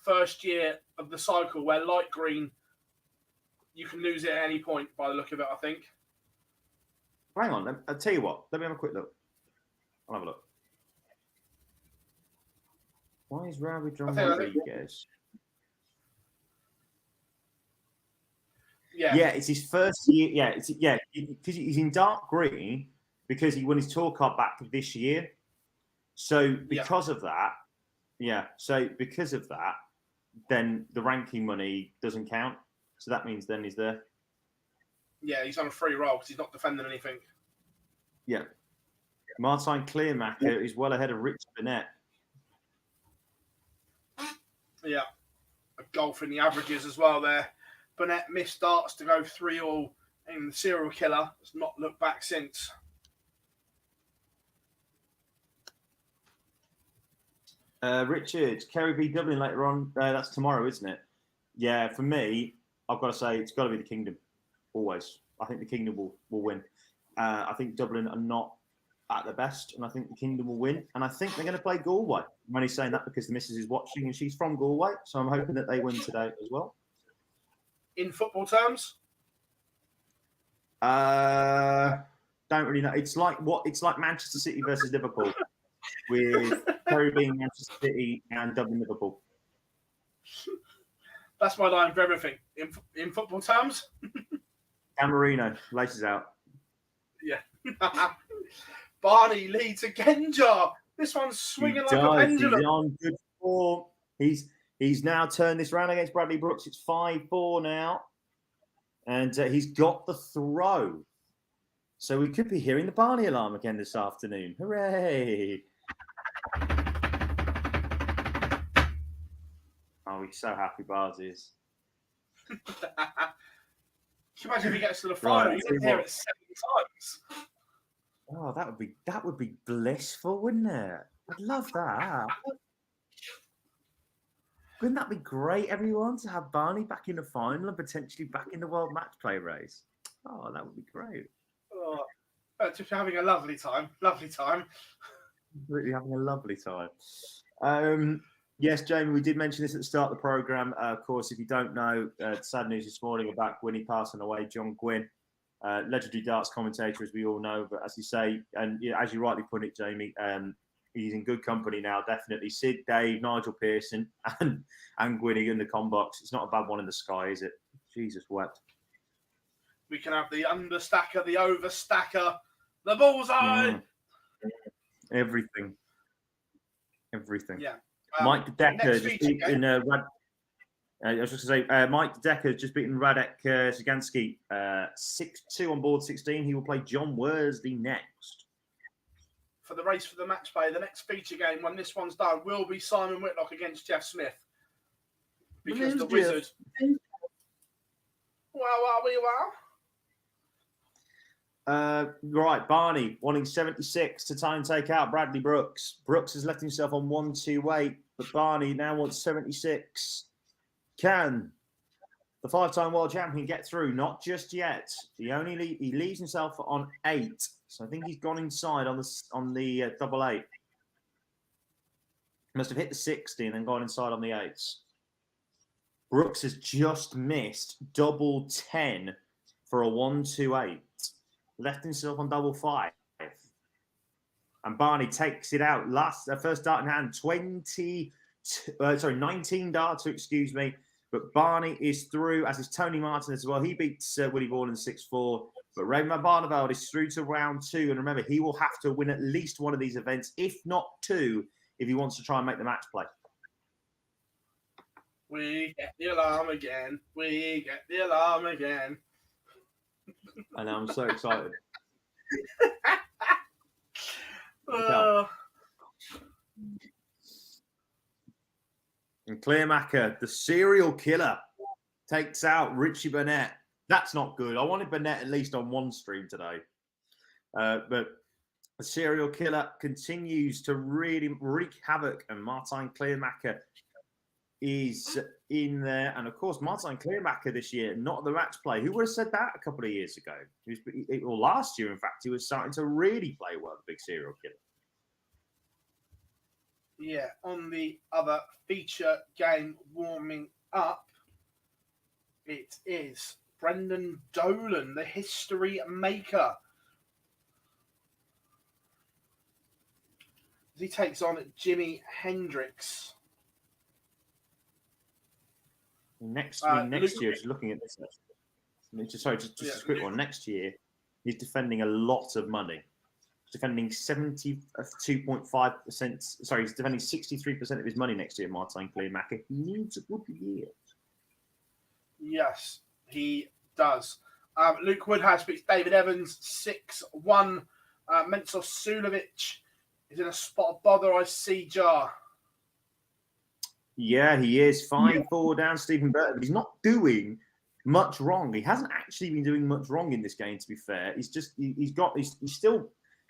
[SPEAKER 1] first year of the cycle, where light green, you can lose it at any point by the look of it, I think.
[SPEAKER 2] Hang on, I'll tell you what. Let me have a quick look. I'll have a look. Why is Rabi John Rodriguez?
[SPEAKER 1] Yeah,
[SPEAKER 2] it's his first year. Because he's in dark green because he won his tour card back this year. So because of that, then the ranking money doesn't count. So that means then he's there.
[SPEAKER 1] Yeah, he's on a free roll because he's not defending anything.
[SPEAKER 2] Yeah. Martijn Kleermaker is well ahead of Rich Burnett.
[SPEAKER 1] Yeah, a golf in the averages as well there. Burnett missed starts to go 3-all, and the serial killer has not looked back since.
[SPEAKER 2] Richard, Kerry v Dublin later on. That's tomorrow, isn't it? Yeah, for me, I've got to say it's got to be the Kingdom. Always. I think the Kingdom will win. I think Dublin are not at their best, and I think the Kingdom will win. And I think they're going to play Galway. I'm only saying that because the missus is watching and she's from Galway, so I'm hoping that they win today as well.
[SPEAKER 1] In football terms?
[SPEAKER 2] Don't really know. It's like Manchester City versus Liverpool, with Kerry being Manchester City and Dublin Liverpool.
[SPEAKER 1] That's my line for everything. In football terms?
[SPEAKER 2] Dan Marino laces out.
[SPEAKER 1] Yeah. Barney leads again, Jar. This one's swinging like a pendulum.
[SPEAKER 2] He's on good form. He's now turned this round against Bradley Brooks. It's 5-4 now. And he's got the throw. So we could be hearing the Barney alarm again this afternoon. Hooray! Oh, he's so happy, Bars is.
[SPEAKER 1] Can you imagine if he gets to the final? You can hear it 7 times.
[SPEAKER 2] Oh, that would be blissful, wouldn't it? I'd love that. Wouldn't that be great, everyone, to have Barney back in the final and potentially back in the World Match Play race? Oh, that would be great.
[SPEAKER 1] Oh, just having a lovely time. Lovely time.
[SPEAKER 2] Really having a lovely time. Yes, Jamie, we did mention this at the start of the programme. Of course, if you don't know, sad news this morning about Gwynn passing away, John Gwynn. Legendary darts commentator, as we all know, but as you say, and as you rightly put it, Jamie, he's in good company now, definitely. Sid, Dave, Nigel Pearson, and Gwynny in the combox. It's not a bad one in the sky, is it? Jesus wept.
[SPEAKER 1] We can have the understacker, the overstacker, the bullseye.
[SPEAKER 2] Everything.
[SPEAKER 1] Yeah.
[SPEAKER 2] Mike Decker just beaten I was just going to say, Mike Decker just beaten Radek Ziganski 6-2 on board 16. He will play John Worsley next.
[SPEAKER 1] For the race for the match play, the next feature game, when this one's done, will be Simon Whitlock against Jeff Smith. Because the Wizard.
[SPEAKER 2] Right, Barney wanting 76 to try and take out Bradley Brooks. Brooks has left himself on 128, but Barney now wants 76. Can the 5-time world champion get through? Not just yet. He leaves himself on 8, so I think he's gone inside on the double 8. He must have hit the 60 and then gone inside on the 8s. Brooks has just missed double 10 for a 128. Left himself on double 5. And Barney takes it out. First dart in hand, 19 darts, excuse me. But Barney is through, as is Tony Martin as well. He beats Willie Borland 6-4. But Raymond Barneveld is through to round 2. And remember, he will have to win at least one of these events, if not 2, if he wants to try and make the match play.
[SPEAKER 1] We get the alarm again. We get the alarm again.
[SPEAKER 2] I know, I'm so excited. And Clearmacher, the serial killer, takes out Richie Burnett. That's not good. I wanted Burnett at least on one stream today. But the serial killer continues to really wreak havoc, and Martijn Clearmacher is in there. And of course, Martijn Clearmacher this year, not the match play. Who would have said that a couple of years ago? Or last year, in fact, he was starting to really play well, the big serial killer.
[SPEAKER 1] Yeah, on the other feature game warming up, it is Brendan Dolan, the history maker. He takes on Jimi Hendrix.
[SPEAKER 2] Next year, just looking at this. Just a quick one. Next year, he's defending a lot of money. He's defending 72.5%. Sorry, he's defending 63% of his money next year, Martijn Clearmacher. He needs a good year.
[SPEAKER 1] Yes, he does. Luke Woodhouse beats David Evans 6-1. Mensur Suljovic is in a spot of bother. I see Jar.
[SPEAKER 2] Yeah, he is 5-4 down Stephen Burton, but he's not doing much wrong. He hasn't actually been doing much wrong in this game, to be fair. He's still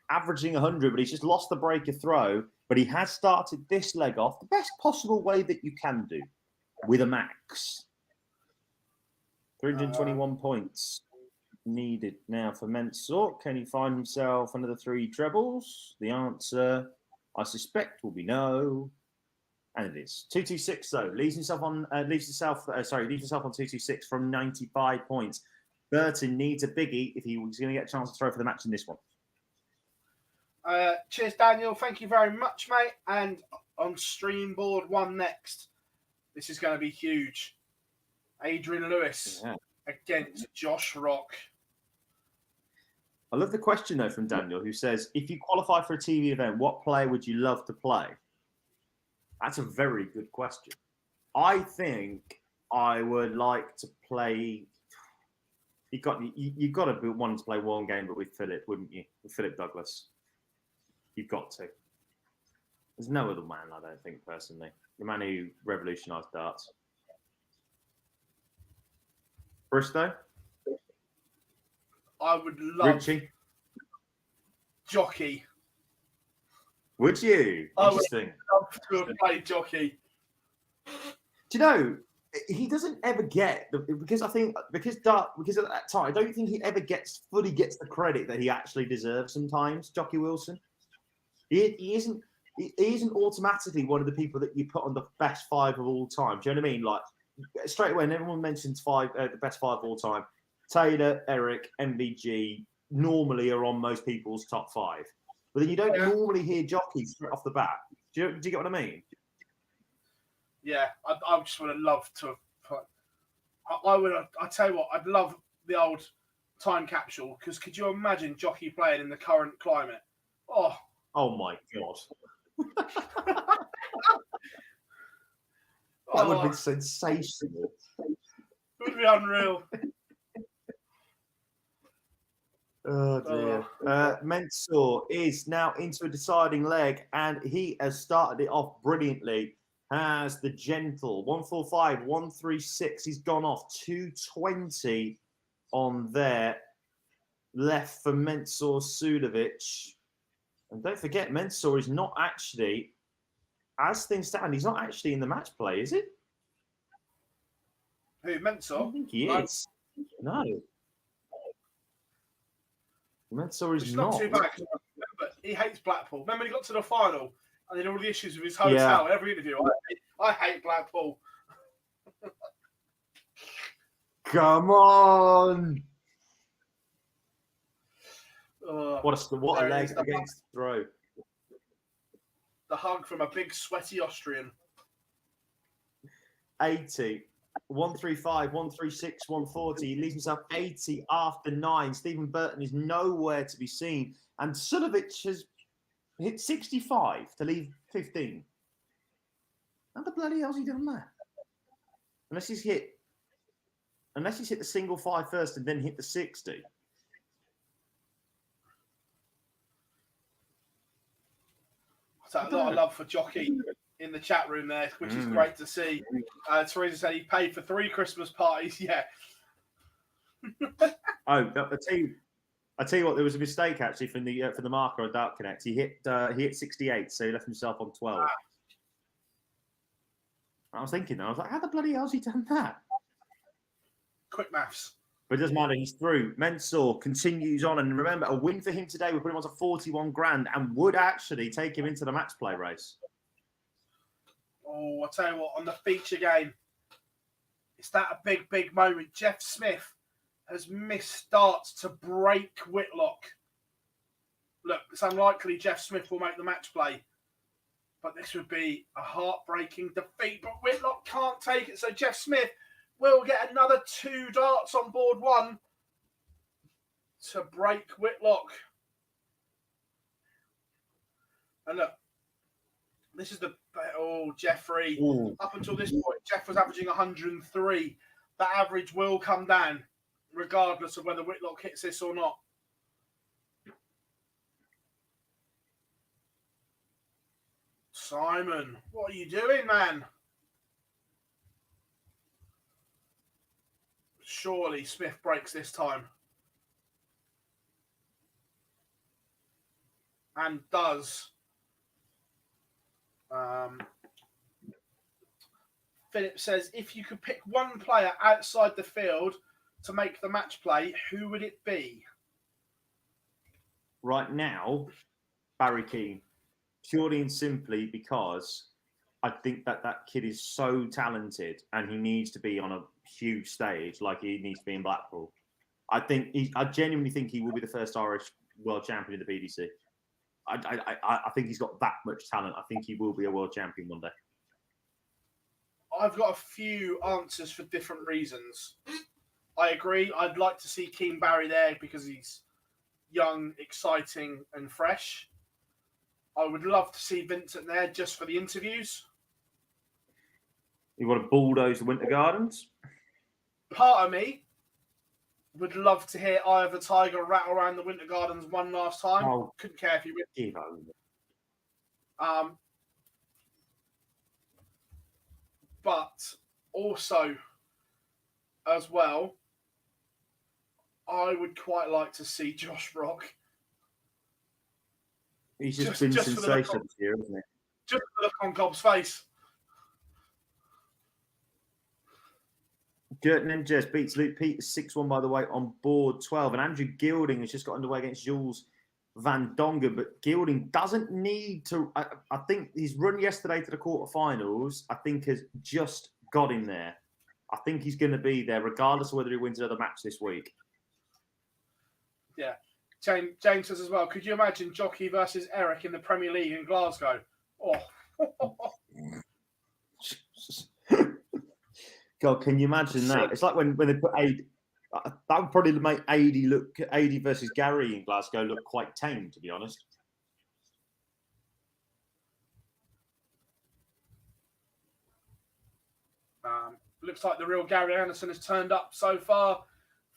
[SPEAKER 2] averaging 100, but he's just lost the breaker throw. But he has started this leg off the best possible way that you can do, with a max. 321 points needed now for Mensur. Can he find himself another 3 trebles? The answer, I suspect, will be no. And it is 226 though. Leaves himself on 226 from 95 points. Burton needs a biggie if he was going to get a chance to throw for the match in this one.
[SPEAKER 1] Cheers, Daniel. Thank you very much, mate. And on stream board 1 next. This is going to be huge. Adrian Lewis against Josh Rock.
[SPEAKER 2] I love the question though from Daniel, who says, "If you qualify for a TV event, what player would you love to play?" That's a very good question. I think I would like to play. You've got to be wanting to play one game, but with Philip, wouldn't you? With Philip Douglas, you've got to. There's no other man, I don't think, personally. The man who revolutionised darts. Bristow.
[SPEAKER 1] I would love
[SPEAKER 2] Richie.
[SPEAKER 1] Jockey.
[SPEAKER 2] Would you? Interesting.
[SPEAKER 1] I would love to play Jockey.
[SPEAKER 2] Do you know, he doesn't ever get because at that time, I don't think he ever fully gets the credit that he actually deserves sometimes, Jockey Wilson. He isn't automatically one of the people that you put on the best 5 of all time. Do you know what I mean? Like straight away, when everyone mentions the best 5 of all time, Taylor, Eric, MVG normally are on most people's top 5. But then you don't normally hear Jockey straight off the bat. Do you get what I mean?
[SPEAKER 1] Yeah, I just would have loved to. I tell you what, I'd love the old time capsule, because could you imagine Jockey playing in the current climate?
[SPEAKER 2] Oh my God. That would be sensational.
[SPEAKER 1] It would be unreal.
[SPEAKER 2] Oh dear. Mensur is now into a deciding leg, and he has started it off brilliantly. Has the gentle 145, 136. He's gone off 220 on there. Left for Mensur Suljovic. And don't forget, Mensur is not actually, as things stand, he's not actually in the match play, is it?
[SPEAKER 1] Who, Mensur?
[SPEAKER 2] I think he is. No. Mensur is not.
[SPEAKER 1] Too bad. Remember, he hates Blackpool. Remember, he got to the final and then all the issues with his hotel. Every interview, I hate Blackpool.
[SPEAKER 2] Come on! What a leg against throw.
[SPEAKER 1] the hug from a big sweaty Austrian.
[SPEAKER 2] 80, 135, 136, 140. He leaves himself 80 after 9. Stephen Burton is nowhere to be seen. And Sulovic has hit 65 to leave 15. How the bloody hell's he done that? Unless he's hit the single 5 first and then hit the 60.
[SPEAKER 1] So a lot of love for Jockey in the chat room there, which is great to see. Teresa said he paid for 3 Christmas parties. Yeah.
[SPEAKER 2] I tell you what, there was a mistake actually for the marker on Dark Connect. He hit 68, so he left himself on 12. I was thinking, I was like, how the bloody hell's he done that?
[SPEAKER 1] Quick maths.
[SPEAKER 2] But it doesn't matter, he's through. Mensah continues on, and remember, a win for him today would put him on to 41 grand and would actually take him into the match play race.
[SPEAKER 1] Oh, I'll tell you what, on the feature game, it's that a big, big moment. Jeff Smith has missed starts to break Whitlock. Look, it's unlikely Jeff Smith will make the match play, but this would be a heartbreaking defeat. But Whitlock can't take it, so Jeff Smith will get another 2 darts on board 1 to break Whitlock. And look, this is Jeffrey.
[SPEAKER 2] Ooh.
[SPEAKER 1] Up until this point, Jeff was averaging 103. That average will come down, regardless of whether Whitlock hits this or not. Simon, what are you doing, man? Surely Smith breaks this time. And does. Philip says, if you could pick one player outside the field to make the match play, who would it be?
[SPEAKER 2] Right now, Barry Keane. Purely and simply because I think that kid is so talented and he needs to be on a huge stage like he needs to be in Blackpool. I genuinely think he will be the first Irish world champion in the PDC. I think he's got that much talent. I think he will be a world champion one day.
[SPEAKER 1] I've got a few answers for different reasons. I agree. I'd like to see Keane Barry there because he's young, exciting and fresh. I would love to see Vincent there just for the interviews.
[SPEAKER 2] You want to bulldoze the Winter Gardens?
[SPEAKER 1] Part of me would love to hear Eye of the Tiger rattle around the Winter Gardens one last time.
[SPEAKER 2] Oh,
[SPEAKER 1] couldn't care if he wins.
[SPEAKER 2] Give
[SPEAKER 1] But also, as well, I would quite like to see Josh Rock.
[SPEAKER 2] He's just been sensational this year, hasn't he?
[SPEAKER 1] Just the look on Cobb's face.
[SPEAKER 2] Gert Ninjas beats Luke Peters 6-1, by the way, on board 12. And Andrew Gilding has just got underway against Jules Van Dongen. But Gilding doesn't need to... I think his run yesterday to the quarterfinals, I think, has just got him there. I think he's going to be there, regardless of whether he wins another match this week.
[SPEAKER 1] Yeah. James says as well, could you imagine Jockey versus Eric in the Premier League in Glasgow? Oh.
[SPEAKER 2] God, can you imagine that? It's like when they put AD. That would probably make AD versus Gary in Glasgow look quite tame, to be honest.
[SPEAKER 1] Looks like the real Gary Anderson has turned up so far.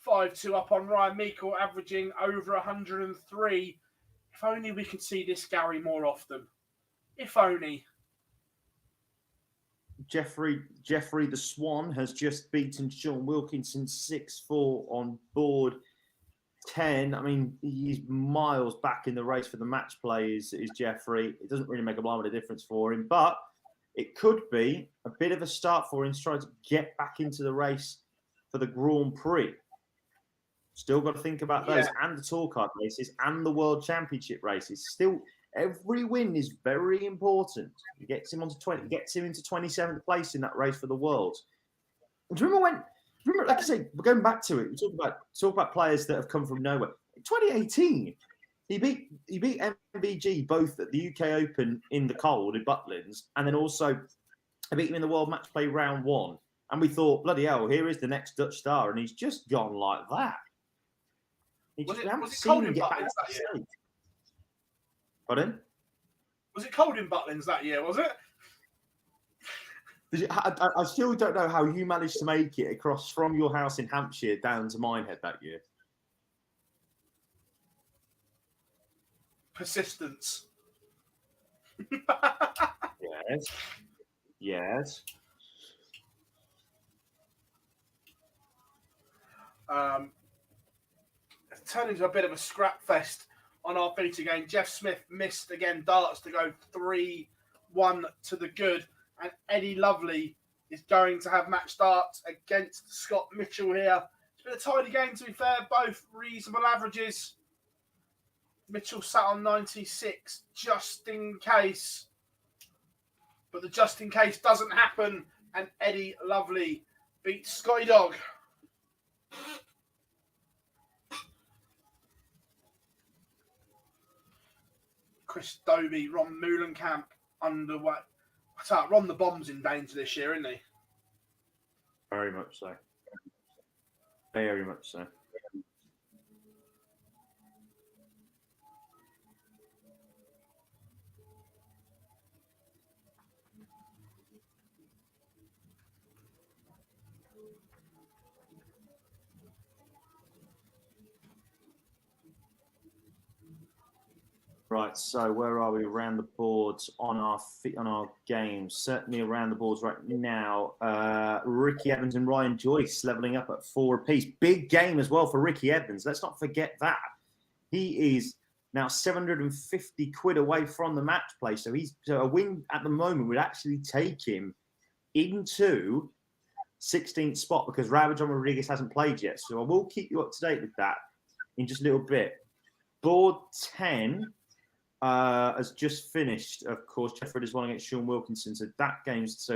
[SPEAKER 1] 5-2 up on Ryan Meikle, averaging over 103. If only we could see this Gary more often. If only.
[SPEAKER 2] Jeffrey the Swan has just beaten Sean Wilkinson 6-4 on board 10. I mean, he's miles back in the race for the match play, is Jeffrey. It doesn't really make a blind bit of difference for him, but it could be a bit of a start for him to try to get back into the race for the Grand Prix. Still got to think about those and the tour card races and the World Championship races. Still, every win is very important. It gets him onto 20, gets him into 27th place in that race for the World. And do you remember, like I say, we're going back to it. We talk about players that have come from nowhere. In 2018, He beat MVG both at the UK Open in the cold in Butlins, and then also beat him in the World Match Play round 1. And we thought, bloody hell, here is the next Dutch star, and he's just gone like that. We haven't seen him get back to the stage. Pardon?
[SPEAKER 1] Was it cold in Butlins that year, was it?
[SPEAKER 2] I still don't know how you managed to make it across from your house in Hampshire down to Minehead that year.
[SPEAKER 1] Persistence.
[SPEAKER 2] Yes. Yes.
[SPEAKER 1] Turned into a bit of a scrap fest on our feet again. Jeff Smith missed again darts to go 3-1 to the good. And Eddie Lovely is going to have match darts against Scott Mitchell here. It's been a tidy game, to be fair. Both reasonable averages. Mitchell sat on 96 just in case. But the just in case doesn't happen. And Eddie Lovely beats Scotty Dog. Chris Dobie, Ron Moulenkamp underway. Ron the Bomb's in danger this year, isn't he?
[SPEAKER 2] Very much so. Very much so. Right, so where are we around the boards on our games? Certainly around the boards right now. Ricky Evans and Ryan Joyce leveling up at 4 apiece. Big game as well for Ricky Evans. Let's not forget that. He is now 750 quid away from the match play. So a win at the moment would actually take him into 16th spot because John Rodriguez hasn't played yet. So I will keep you up to date with that in just a little bit. Board 10 has just finished, of course. Jeffrey has won against Sean Wilkinson. So that game's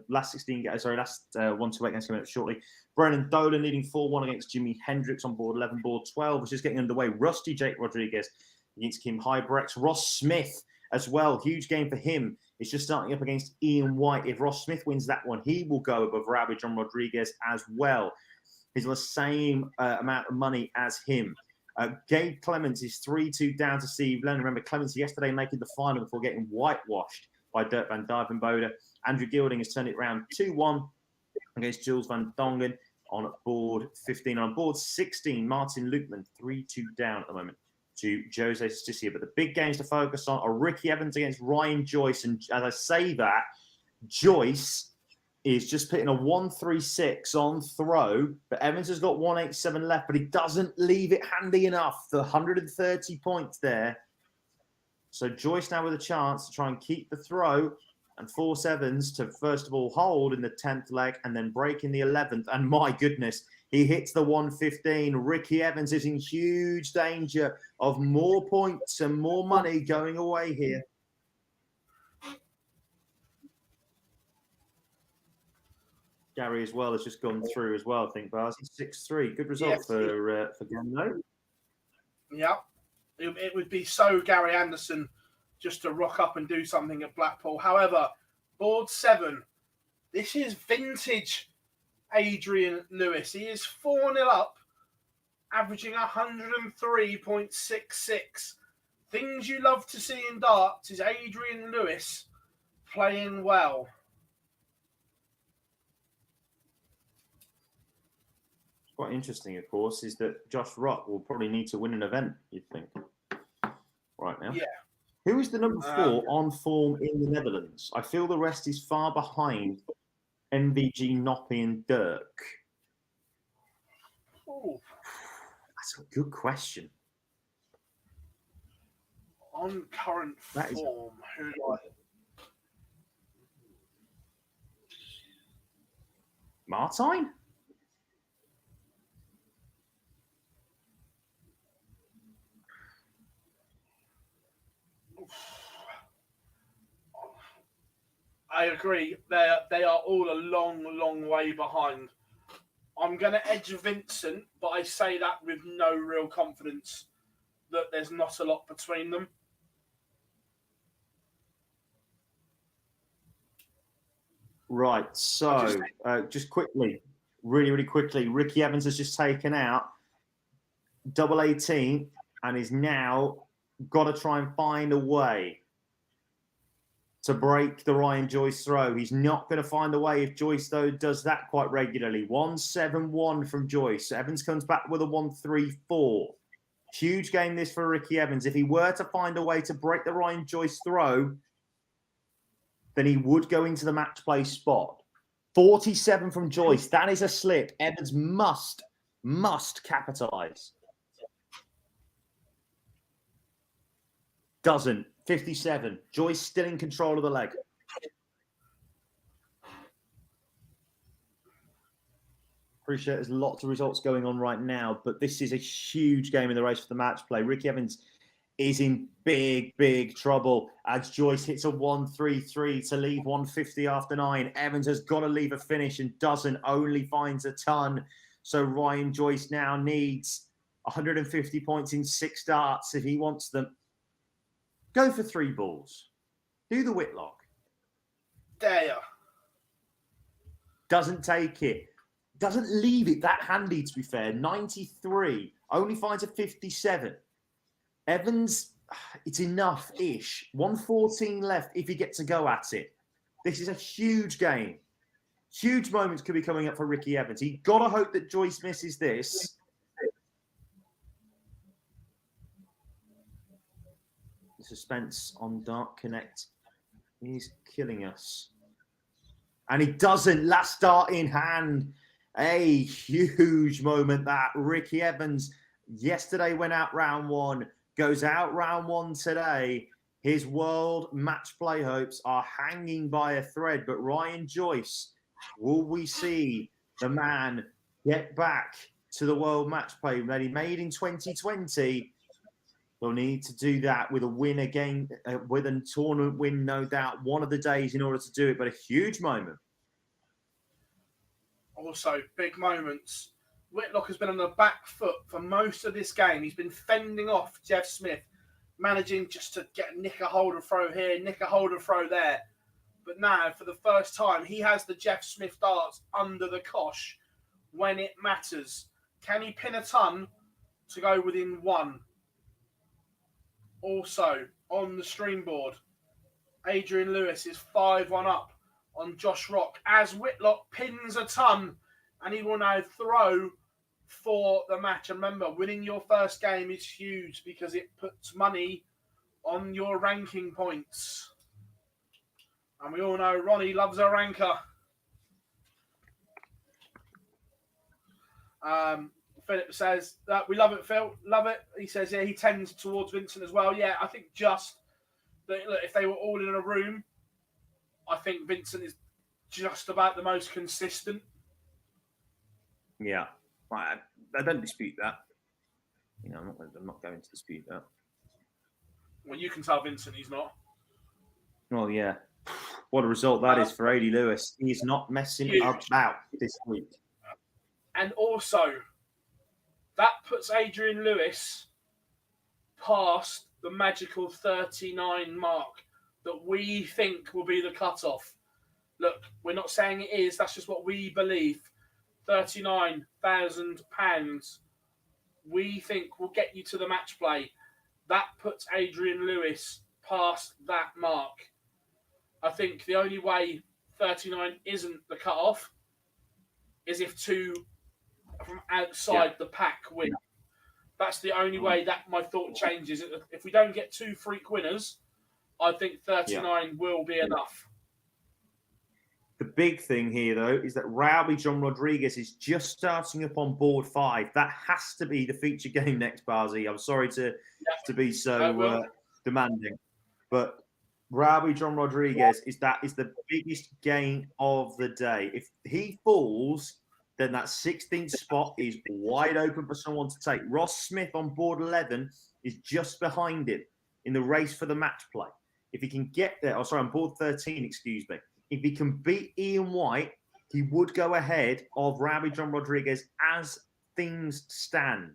[SPEAKER 2] last 1-8 games coming up shortly. Brennan Dolan leading 4-1 against Jimi Hendrix on board 11. Board 12 was just getting underway. Rusty Jake Rodriguez against Kim Hybrex. Ross Smith as well. Huge game for him. It's just starting up against Ian White. If Ross Smith wins that one, he will go above John Rodriguez as well. He's on the same amount of money as him. Gabe Clements is 3-2 down to Steve Lennon. Remember, Clements yesterday making the final before getting whitewashed by Dirk van Dijvenbode. Andrew Gilding has turned it around 2-1 against Jules van Dongen on board 15. On board 16, Martin Lukeman, 3-2 down at the moment to Jose Sticia. But the big games to focus on are Ricky Evans against Ryan Joyce. And as I say that, Joyce is just putting a 136 on throw, but Evans has got 187 left, but he doesn't leave it handy enough. The 130 points there. So Joyce now with a chance to try and keep the throw and force Evans to, first of all, hold in the 10th leg and then break in the 11th. And my goodness, he hits the 115. Ricky Evans is in huge danger of more points and more money going away here. Gary as well has just gone through as well, I think, Bars. 6-3. Good result for Gano.
[SPEAKER 1] Yeah. It would be so Gary Anderson just to rock up and do something at Blackpool. However, board 7, this is vintage Adrian Lewis. He is 4-0 up, averaging 103.66. Things you love to see in darts is Adrian Lewis playing well.
[SPEAKER 2] Quite interesting, of course, is that Josh Rock will probably need to win an event, you'd think, right now.
[SPEAKER 1] Yeah.
[SPEAKER 2] Who is the number 4 on form in the Netherlands? I feel the rest is far behind MVG, Noppy and Dirk.
[SPEAKER 1] Ooh.
[SPEAKER 2] That's a good question.
[SPEAKER 1] On current form, who do I...
[SPEAKER 2] Martine?
[SPEAKER 1] I agree. They are all a long way behind. I'm going to edge Vincent, but I say that with no real confidence. that there's not a lot between them.
[SPEAKER 2] Right, so just quickly, really quickly, Ricky Evans has just taken out double 18 and is now got to try and find a way to break the Ryan Joyce throw. He's not going to find a way if Joyce, though, does that quite regularly. 1-7-1 from Joyce. Evans comes back with a 1-3-4. Huge game this for Ricky Evans. If he were to find a way to break the Ryan Joyce throw, then he would go into the match play spot. 47 from Joyce. That is a slip. Evans must capitalize. Doesn't. 57. Joyce still in control of the leg. Appreciate there's lots of results going on right now, but this is a huge game in the race for the match play. Ricky Evans is in big trouble as Joyce hits a 1-3-3 to leave 150 after 9. Evans has got to leave a finish and doesn't, only finds a ton. So Ryan Joyce now needs 150 points in 6 darts if he wants them. Go for 3 balls. Do the Whitlock.
[SPEAKER 1] Dare ya.
[SPEAKER 2] Doesn't take it. Doesn't leave it that handy, to be fair. 93. Only finds a 57. Evans, it's enough-ish. 114 left if he gets to go at it. This is a huge game. Huge moments could be coming up for Ricky Evans. He got to hope that Joyce misses this. The suspense on Dart Connect is killing us. And he doesn't. Last dart in hand. A huge moment that Ricky Evans yesterday went out round 1, goes out round 1 today. His world match play hopes are hanging by a thread. But Ryan Joyce, will we see the man get back to the world match play that he made in 2020? We'll need to do that with a win again, with a tournament win, no doubt, one of the days in order to do it. But a huge moment.
[SPEAKER 1] Also, big moments. Whitlock has been on the back foot for most of this game. He's been fending off Jeff Smith, managing just to nick a holder throw here, nick a holder throw there. But now, for the first time, he has the Jeff Smith darts under the cosh when it matters. Can he pin a ton to go within 1? Also, on the stream board, Adrian Lewis is 5-1 up on Josh Rock as Whitlock pins a ton, and he will now throw for the match. And remember, winning your first game is huge because it puts money on your ranking points. And we all know Ronnie loves a ranker. Philip says that we love it, Phil. Love it. He says, yeah, he tends towards Vincent as well. Yeah, I think just that, look, if they were all in a room, I think Vincent is just about the most consistent.
[SPEAKER 2] Yeah, I don't dispute that. You know, I'm not going to dispute that.
[SPEAKER 1] Well, you can tell Vincent he's not.
[SPEAKER 2] Oh, yeah. What a result that is for AD Lewis. He's not messing about this week.
[SPEAKER 1] And also, that puts Adrian Lewis past the magical 39 mark that we think will be the cutoff. Look, we're not saying it is. That's just what we believe. £39,000 we think will get you to the match play. That puts Adrian Lewis past that mark. I think the only way 39 isn't the cutoff is if 2 from outside the pack win. That's the only way that my thought changes. If we don't get 2 freak winners, I think 39 will be enough.
[SPEAKER 2] The big thing here, though, is that Rowby John Rodriguez is just starting up on board 5. That has to be the feature game next, Barzy. I'm sorry to be so demanding, but Rowby John Rodriguez is the biggest game of the day. If he falls, then that 16th spot is wide open for someone to take. Ross Smith on board 11 is just behind him in the race for the match play. If he can get there, on board 13, excuse me. If he can beat Ian White, he would go ahead of Rowby John Rodriguez as things stand.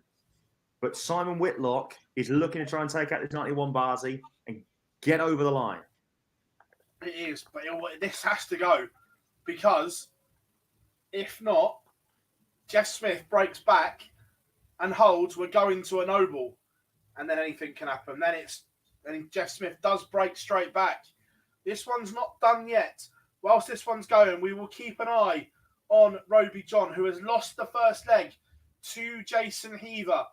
[SPEAKER 2] But Simon Whitlock is looking to try and take out this 91 Barzi and get over the line.
[SPEAKER 1] It is, but this has to go, because if not, Jeff Smith breaks back and holds. We're going to a noble, and then anything can happen. Then Jeff Smith does break straight back. This one's not done yet. Whilst this one's going, we will keep an eye on Roby John, who has lost the first leg to Jason Heaver.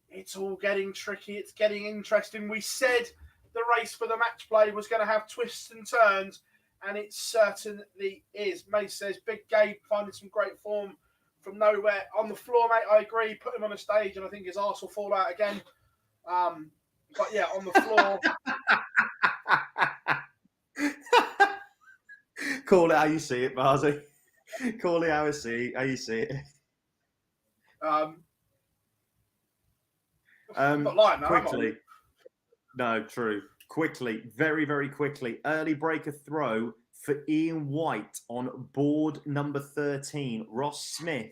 [SPEAKER 1] It's all getting tricky. It's getting interesting. We said the race for the match play was going to have twists and turns, and it certainly is. Mace says, Big Gabe finding some great form from nowhere. On the floor, mate, I agree. Put him on a stage, and I think his arse will fall out again. But yeah, on the floor.
[SPEAKER 2] Call it how you see it, Barzi. Call it how you see it.
[SPEAKER 1] Not lying now,
[SPEAKER 2] quickly. No, true. Quickly, very, very quickly. Early breaker throw for Ian White on board number 13. Ross Smith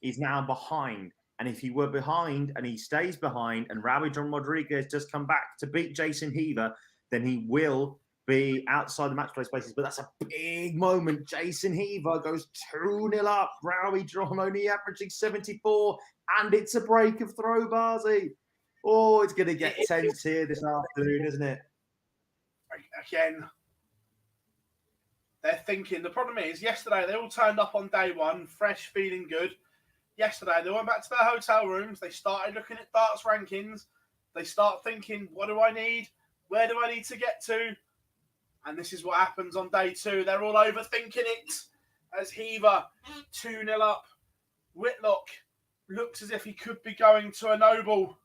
[SPEAKER 2] is now behind. And if he were behind and he stays behind and Raul John Rodriguez just come back to beat Jason Heaver, then he will be outside the match play spaces. But that's a big moment. Jason Heaver goes 2-0 up. Raul John only averaging 74. And it's a break of throw, Barzi. Oh, it's going to get tense here this afternoon, isn't it?
[SPEAKER 1] Again, they're thinking. The problem is, yesterday they all turned up on day one, fresh, feeling good. Yesterday, they went back to their hotel rooms. They started looking at darts rankings. They start thinking, what do I need? Where do I need to get to? And this is what happens on day two. They're all overthinking it as Heaver 2-0 up. Whitlock looks as if he could be going to a noble.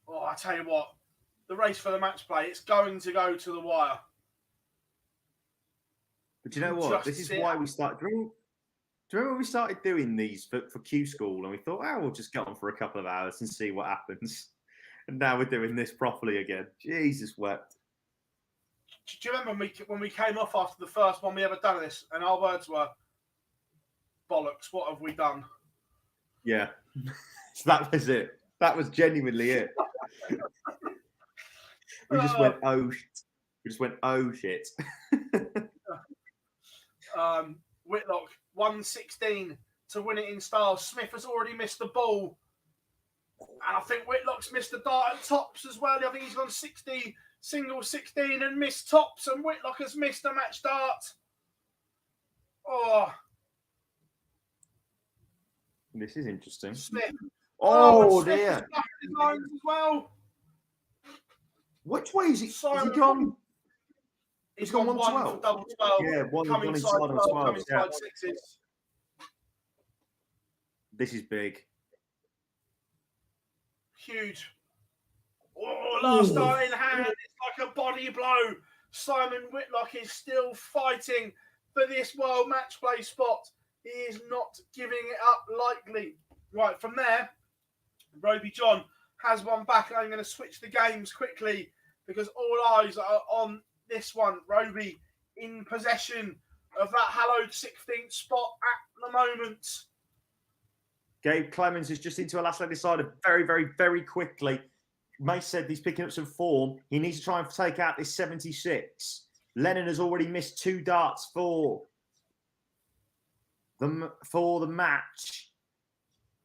[SPEAKER 1] Oh, I tell you what, the race for the match play, it's going to go to the wire.
[SPEAKER 2] But you know what? This is why we started. Do you remember when we started doing these for Q School and we thought, we'll just get on for a couple of hours and see what happens. And now we're doing this properly again. Jesus wept.
[SPEAKER 1] Do you remember when we came off after the first one we ever done this and our words were, bollocks, what have we done?
[SPEAKER 2] Yeah, so that was it. That was genuinely it. We just went, oh shit. We just went, oh shit.
[SPEAKER 1] Whitlock 116 to win it in style. Smith has already missed the ball. And I think Whitlock's missed the dart at tops as well. I think he's gone 60, single 16 and missed tops. And Whitlock has missed a match dart. Oh.
[SPEAKER 2] This is interesting.
[SPEAKER 1] Smith.
[SPEAKER 2] Oh,
[SPEAKER 1] Smith
[SPEAKER 2] dear.
[SPEAKER 1] has backed his lines as well.
[SPEAKER 2] Which way is he? Has he gone? He's gone 112.
[SPEAKER 1] Double 12.
[SPEAKER 2] Yeah, one inside on 12. Yeah.
[SPEAKER 1] Sixes.
[SPEAKER 2] This is big.
[SPEAKER 1] Huge. Oh, last dart in hand. It's like a body blow. Simon Whitlock is still fighting for this world match play spot. He is not giving it up lightly. Right, from there, Roby John has one back, and I'm going to switch the games quickly because all eyes are on this one. Roby in possession of that hallowed 16th spot at the moment.
[SPEAKER 2] Gabe Clemens is just into a last leg decided very, very, very quickly. Mace said he's picking up some form. He needs to try and take out this 76. Lennon has already missed 2 darts for the match.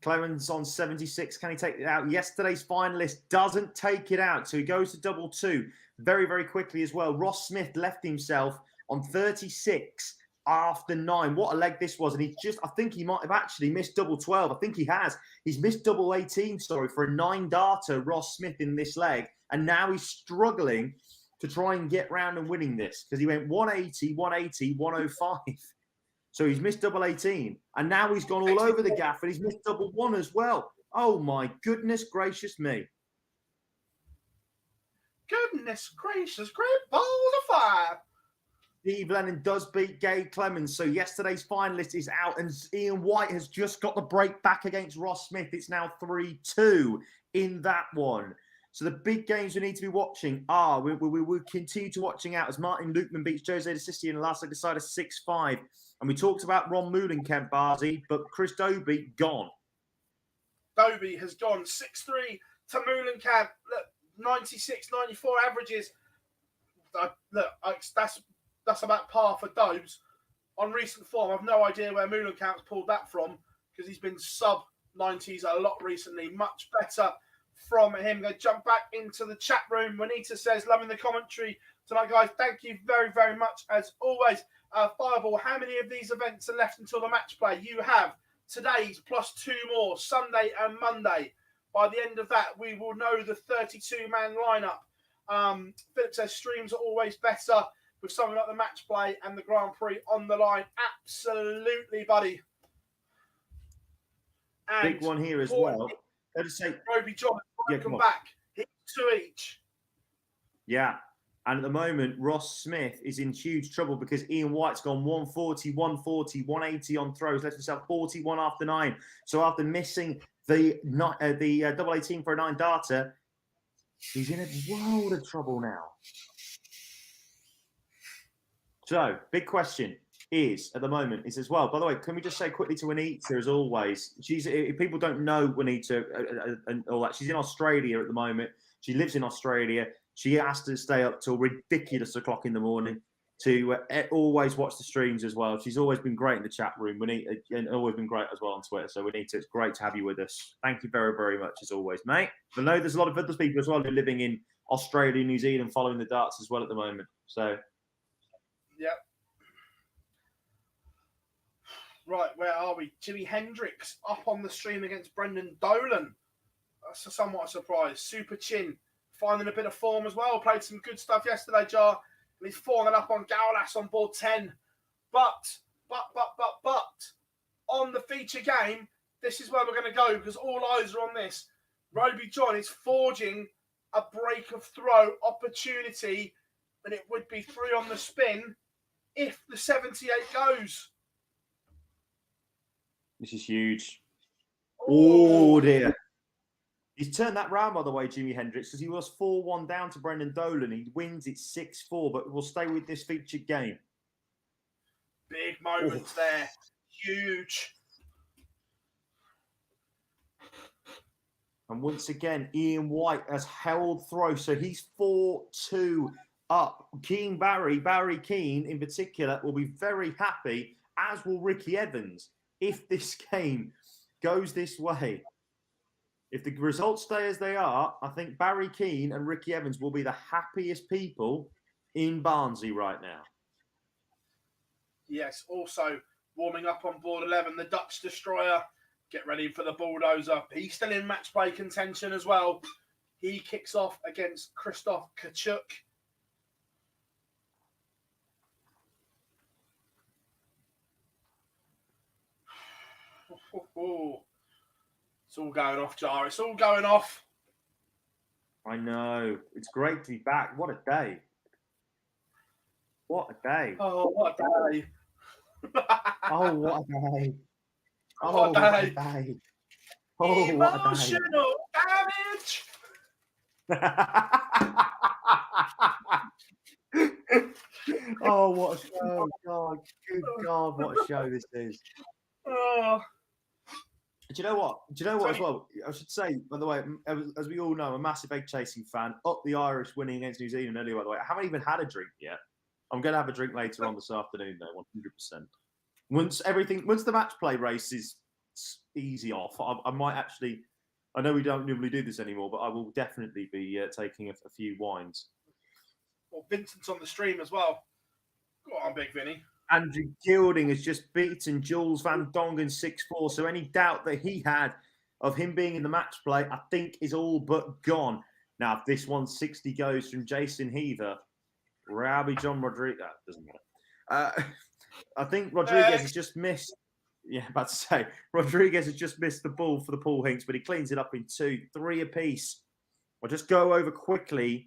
[SPEAKER 2] Clemens on 76. Can he take it out? Yesterday's finalist doesn't take it out, so he goes to double 2 very, very quickly as well. Ross Smith left himself on 36 after 9. What a leg this was. And I think he might have actually missed double 12. I think he has. He's missed double 18, for a 9-darter, Ross Smith in this leg. And now he's struggling to try and get round and winning this because he went 180, 180, 105. So he's missed double 18. And now he's gone all over the gaff and he's missed double 1 as well. Oh, my goodness gracious me.
[SPEAKER 1] Goodness gracious, great balls of fire.
[SPEAKER 2] Steve Lennon does beat Gabe Clemens. So yesterday's finalist is out and Ian White has just got the break back against Ross Smith. It's now 3-2 in that one. So the big games we need to be watching are, we will continue to watching out as Martin Lukeman beats Jose De Sisti in the last leg decider 6-5. And we talked about Ron Moolenkamp, Barzi, but Chris Dobie, gone.
[SPEAKER 1] Dobie has gone 6-3 to Moolenkamp. Look, 96, 94 averages. Look, that's about par for Dobes. On recent form, I've no idea where Moolenkamp's pulled that from because he's been sub 90s a lot recently. Much better from him. Going to jump back into the chat room. Juanita says, loving the commentary tonight, guys. Thank you very, very much as always. Fireball, how many of these events are left until the match play? You have today's plus 2 more, Sunday and Monday. By the end of that, we will know the 32-man lineup. Philip says, streams are always better with something like the match play and the Grand Prix on the line. Absolutely, buddy. And
[SPEAKER 2] big one here as well. Let's say
[SPEAKER 1] Roby John, welcome back. Hit 2 each.
[SPEAKER 2] Yeah. And at the moment, Ross Smith is in huge trouble because Ian White's gone 140, 140, 180 on throws, left himself 41 after 9. So after missing the double 18 for a 9 darter, he's in a world of trouble now. So, big question is, at the moment, is as well, by the way, can we just say quickly to Anita, as always, if people don't know Anita and all that, she's in Australia at the moment. She lives in Australia. She has to stay up till ridiculous o'clock in the morning to always watch the streams as well. She's always been great in the chat room, and always been great as well on Twitter. So, Anita, it's great to have you with us. Thank you very, very much, as always, mate. I know there's a lot of other people as well who are living in Australia, New Zealand, following the darts as well at the moment. So,
[SPEAKER 1] yep. Right, where are we? Jimi Hendrix up on the stream against Brendan Dolan. That's somewhat a surprise. Super Chin finding a bit of form as well. Played some good stuff yesterday, Jar. And he's falling up on Gaulas on board 10. But, on the feature game, this is where we're going to go because all eyes are on this. Roby John is forging a break of throw opportunity, and it would be 3 on the spin if the 78 goes.
[SPEAKER 2] this is huge. Oh, dear. He's turned that round, by the way, Jimi Hendrix, because he was 4-1 down to Brendan Dolan. He wins it 6-4, but we'll stay with this featured game.
[SPEAKER 1] Big moments there. Huge.
[SPEAKER 2] And once again, Ian White has held throw. So he's 4-2 up. Barry Keane in particular, will be very happy, as will Ricky Evans, if this game goes this way. If the results stay as they are, I think Barry Keane and Ricky Evans will be the happiest people in Barnsley right now.
[SPEAKER 1] Yes, also warming up on board 11, the Dutch Destroyer. Get ready for the Bulldozer. He's still in match play contention as well. He kicks off against Krzysztof Kachuk. It's all going off, Jar. It's all going off.
[SPEAKER 2] I know. It's great to be back. What a day. What a day.
[SPEAKER 1] Oh, what a day.
[SPEAKER 2] Oh, what a day. Oh,
[SPEAKER 1] what a day.
[SPEAKER 2] Oh,
[SPEAKER 1] emotional damage.
[SPEAKER 2] Oh, what a show. God, good God, what a show this is.
[SPEAKER 1] Oh.
[SPEAKER 2] Do you know what as well? I should say, by the way, as we all know, I'm a massive egg chasing fan. Up the Irish winning against New Zealand earlier, by the way. I haven't even had a drink yet. I'm going to have a drink later on this afternoon, though, 100%. Once the match play race is easy off, I might actually, I know we don't normally do this anymore, but I will definitely be taking a few wines.
[SPEAKER 1] Well, Vincent's on the stream as well. Go on, Big Vinny.
[SPEAKER 2] Andrew Gilding has just beaten Jules Van Dongen 6-4. So any doubt that he had of him being in the match play, I think is all but gone. Now, if this 160 goes from Jason Heaver, Robbie John Rodriguez, doesn't matter. I think Rodriguez has just missed. Yeah, about to say Rodriguez has just missed the ball for the Paul Hinks, but he cleans it up in 2-3 apiece. I'll just go over quickly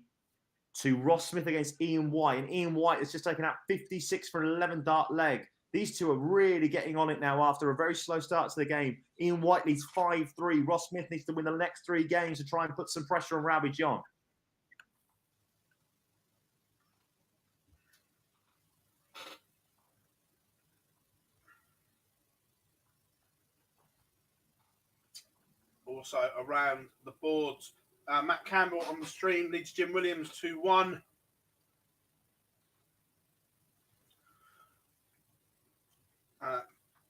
[SPEAKER 2] to Ross Smith against Ian White. And Ian White has just taken out 56 for an 11 dart leg. These two are really getting on it now after a very slow start to the game. Ian White leads 5-3. Ross Smith needs to win the next 3 games to try and put some pressure on Robbie John.
[SPEAKER 1] also around the boards. Matt Campbell on the stream leads Jim Williams 2-1.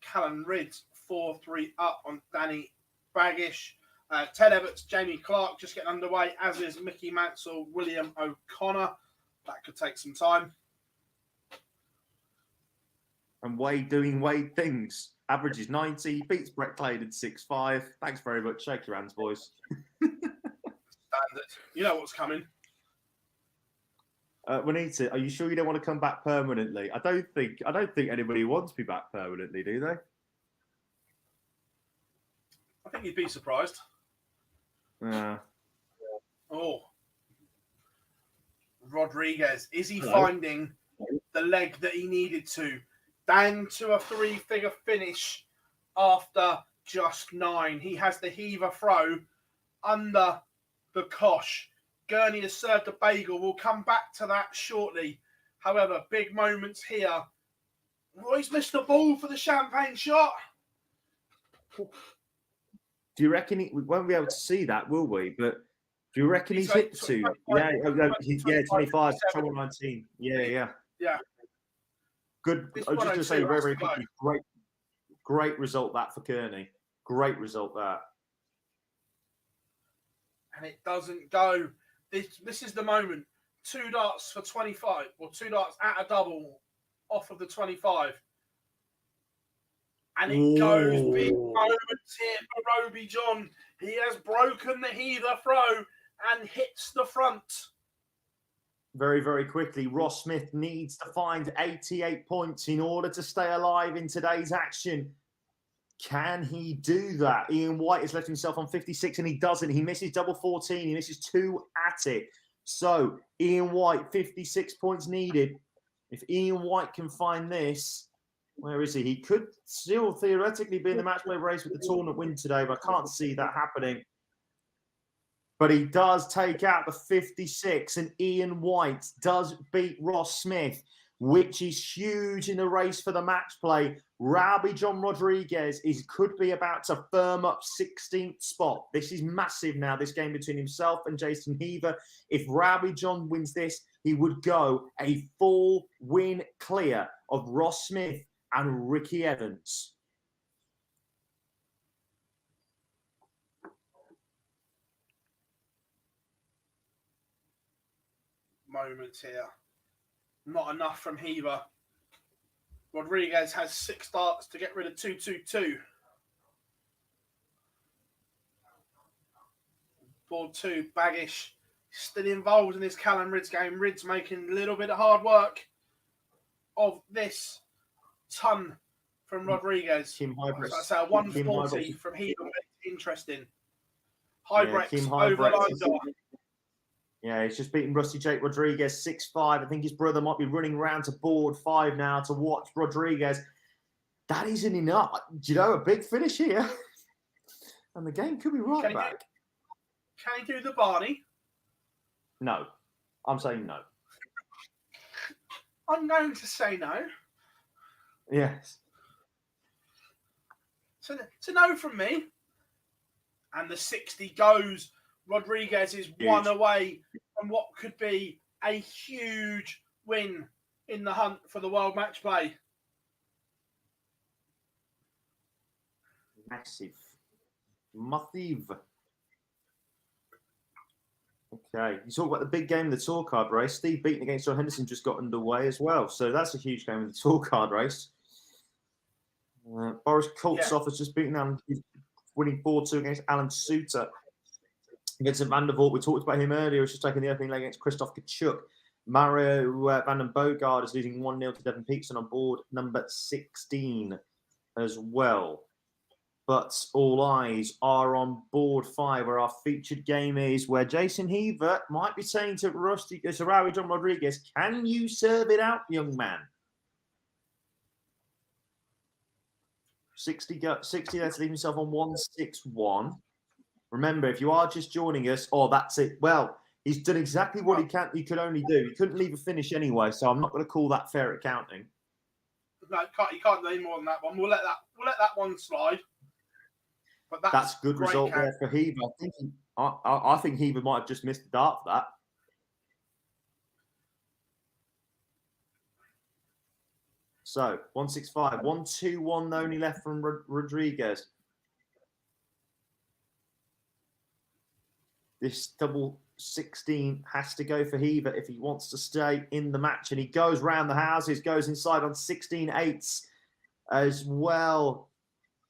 [SPEAKER 1] Callan Ridds 4-3 up on Danny Baggish. Ted Everts, Jamie Clark just getting underway, as is Mickey Mansell, William O'Connor. That could take some time.
[SPEAKER 2] And Wade doing Wade things. Averages 90, beats Brett Claydon 6-5. Thanks very much. Shake your hands, boys.
[SPEAKER 1] Standard. You know what's coming.
[SPEAKER 2] Juanita, are you sure you don't want to come back permanently? I don't think anybody wants me back permanently, do they?
[SPEAKER 1] I think you'd be surprised.
[SPEAKER 2] Yeah.
[SPEAKER 1] Oh. Rodriguez. Is he
[SPEAKER 2] Hello.
[SPEAKER 1] finding the leg that he needed to? Down to a 3-figure finish after just 9. He has the heaver throw under the cosh. Gurney has served a bagel. We'll come back to that shortly. However, big moments here. Roy's missed the ball for the champagne shot.
[SPEAKER 2] Do you reckon we won't be able to see that, will we? But do you reckon he's hit two? Yeah, 25, 19. Yeah. Good. I was just going to say very, very quickly, great result that for Kearney. Great result that.
[SPEAKER 1] And it doesn't go. This is the moment. 2 darts for 25, or 2 darts at a double off of the 25. And it goes. Big moments here for Roby John. He has broken the heaver throw and hits the front.
[SPEAKER 2] Very, very quickly, Ross Smith needs to find 88 points in order to stay alive in today's action. Can he do that? Ian White has left himself on 56 and he doesn't. He misses double 14. He misses 2 at it. So Ian White, 56 points needed. If Ian White can find this, where is he? He could still theoretically be in the match play race with the tournament win today, but I can't see that happening. But he does take out the 56, and Ian White does beat Ross Smith, which is huge in the race for the match play. Roby John Rodriguez could be about to firm up 16th spot. This is massive now, this game between himself and Jason Heaver. If Roby John wins this, he would go a full win clear of Ross Smith and Ricky Evans.
[SPEAKER 1] Moments here. Not enough from Heaver. Rodriguez has 6 darts to get rid of 2-2-2. Board 2, Baggish still involved in this Callan Ridds game. Ridds making a little bit of hard work of this ton from Rodriguez.
[SPEAKER 2] Kim Hybrex.
[SPEAKER 1] So I say 140 from Heaver. Interesting. Hybrex over Linder.
[SPEAKER 2] Yeah, he's just beaten Rusty Jake Rodriguez 6-5. I think his brother might be running around to board 5 now to watch Rodriguez. That isn't enough. Do you know, a big finish here. And the game could be right back.
[SPEAKER 1] Can he do the Barney?
[SPEAKER 2] No. I'm saying no.
[SPEAKER 1] I'm going to say no.
[SPEAKER 2] Yes.
[SPEAKER 1] So no from me. And the 60 goes. Rodriguez is huge. 1 away from what could be a huge win in the hunt for the World Match Play.
[SPEAKER 2] Massive. Okay. You talk about the big game in the tour card race. Steve Beaton against John Henderson just got underway as well. So that's a huge game in the tour card race. Boris Koltsov has just beaten him. He's winning 4-2 against Alan Suter. Vincent van der Voort, we talked about him earlier. He's just taking the opening leg against Christoph Kachuk. Mario van den Boogaard is losing 1-0 to Devon Peakson on board number 16 as well. But all eyes are on board 5, where our featured game is, where Jason Heaver might be saying to Roby John Rodriguez, can you serve it out, young man? 60 there to leave himself on 161. Remember, if you are just joining us, that's it. Well, he's done exactly what he could only do. He couldn't leave a finish anyway, so I'm not going to call that fair at counting.
[SPEAKER 1] No, you can't do any more than that one. We'll let that one slide. But
[SPEAKER 2] that's good
[SPEAKER 1] great
[SPEAKER 2] result there for Heaver. I think Heaver might have just missed the dart for that. So 165, 121 only left from Rodriguez. This double 16 has to go for Heaver if he wants to stay in the match. And he goes round the houses, goes inside on 16-8s as well.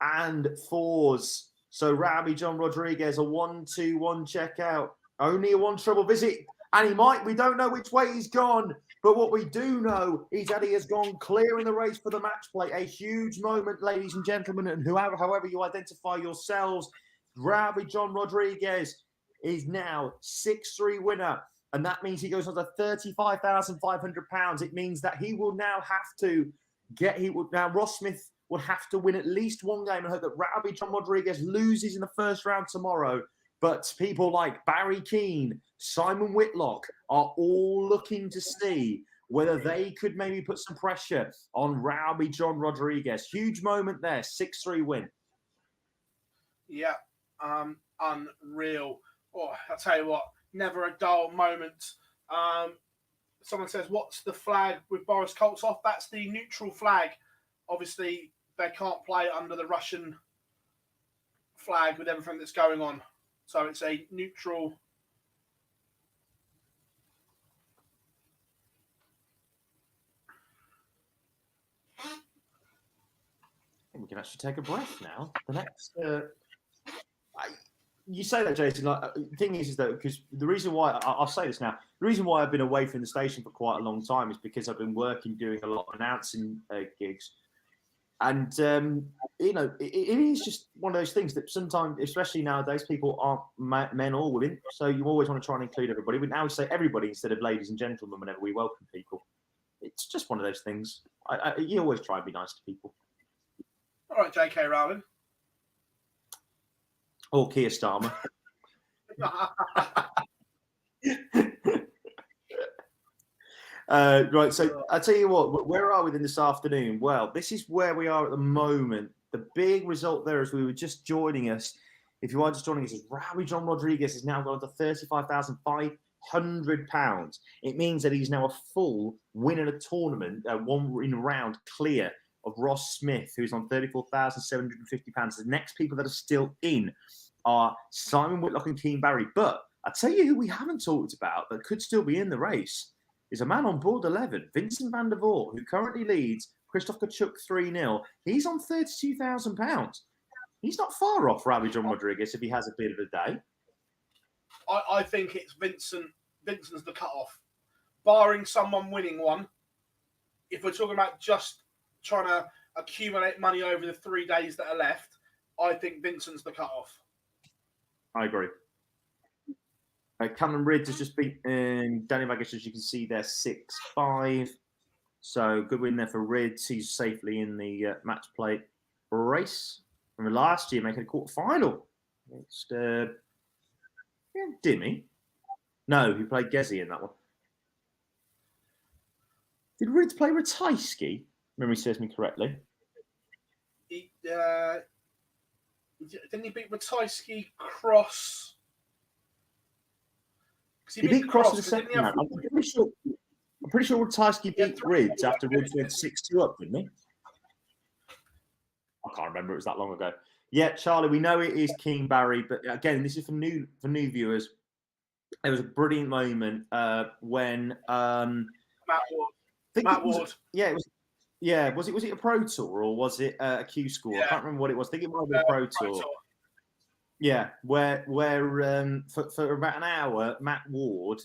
[SPEAKER 2] And 4s. So Robbie John Rodriguez, a 1-2-1 checkout. Only a 1 treble visit. And we don't know which way he's gone. But what we do know is that he has gone clear in the race for the match play. A huge moment, ladies and gentlemen. And however you identify yourselves, Robbie John Rodriguez is now 6-3 winner. And that means he goes on to £35,500. It means that he will now have to Ross Smith will have to win at least one game and hope that Robbie John Rodriguez loses in the first round tomorrow. But people like Barry Keane, Simon Whitlock are all looking to see whether they could maybe put some pressure on Robbie John Rodriguez. Huge moment there, 6-3 win.
[SPEAKER 1] Yeah, unreal. Oh, I'll tell you what, never a dull moment. Someone says, what's the flag with Boris Koltsov? That's the neutral flag. Obviously, they can't play under the Russian flag with everything that's going on. So it's a neutral.
[SPEAKER 2] We can actually take a breath now. The next, you say that, Jason. Like, the thing is that because the reason why I'll say this now, the reason why I've been away from the station for quite a long time is because I've been working, doing a lot of announcing gigs, and it is just one of those things that sometimes, especially nowadays, people aren't men or women, so you always want to try and include everybody. We now say everybody instead of ladies and gentlemen whenever we welcome people. It's just one of those things. You always try and be nice to people.
[SPEAKER 1] All right, J.K. Rowling.
[SPEAKER 2] Or Keir Starmer. Right, so I'll tell you what, where are we then this afternoon? Well, this is where we are at the moment. The big result there is we were just joining us. If you are just joining us, is Robbie John Rodriguez has now gone to £35,500. It means that he's now a full win in a tournament, one in round clear of Ross Smith, who's on £34,750. The next people that are still in are Simon Whitlock and Keane Barry. But I'll tell you who we haven't talked about that could still be in the race is a man on board 11, Vincent van der Voort, who currently leads Christoph Kachuk 3-0. He's on £32,000. He's not far off Robbie John Rodriguez if he has a bit of a day.
[SPEAKER 1] I think it's Vincent. Vincent's the cut-off. Barring someone winning one, if we're talking about just trying to accumulate money over the 3 days that are left, I think Vincent's the cut-off.
[SPEAKER 2] I agree. Cameron Ridge has just beaten Danny Baggage, as you can see there, 6-5. So good win there for Ridge. He's safely in the match play race. From last year, making a quarter-final against Dimmy. No, he played Gezi in that one. Did Ridge play Ratajski? Memory serves me correctly.
[SPEAKER 1] Didn't he beat Ratajski Cross?
[SPEAKER 2] He beat Cross in the second round. I'm pretty sure Ratajski beat Ridge after Ridge went 6-2 up, didn't he? I can't remember. It was that long ago. Yeah, Charlie, we know it is King Barry, but again, this is for new viewers. There was a brilliant moment when
[SPEAKER 1] Matt Ward.
[SPEAKER 2] Yeah, it was. Yeah, was it a Pro Tour or was it a Q School? Yeah. I can't remember what it was. I think it might have been a Pro Tour. Yeah, where for about an hour, Matt Ward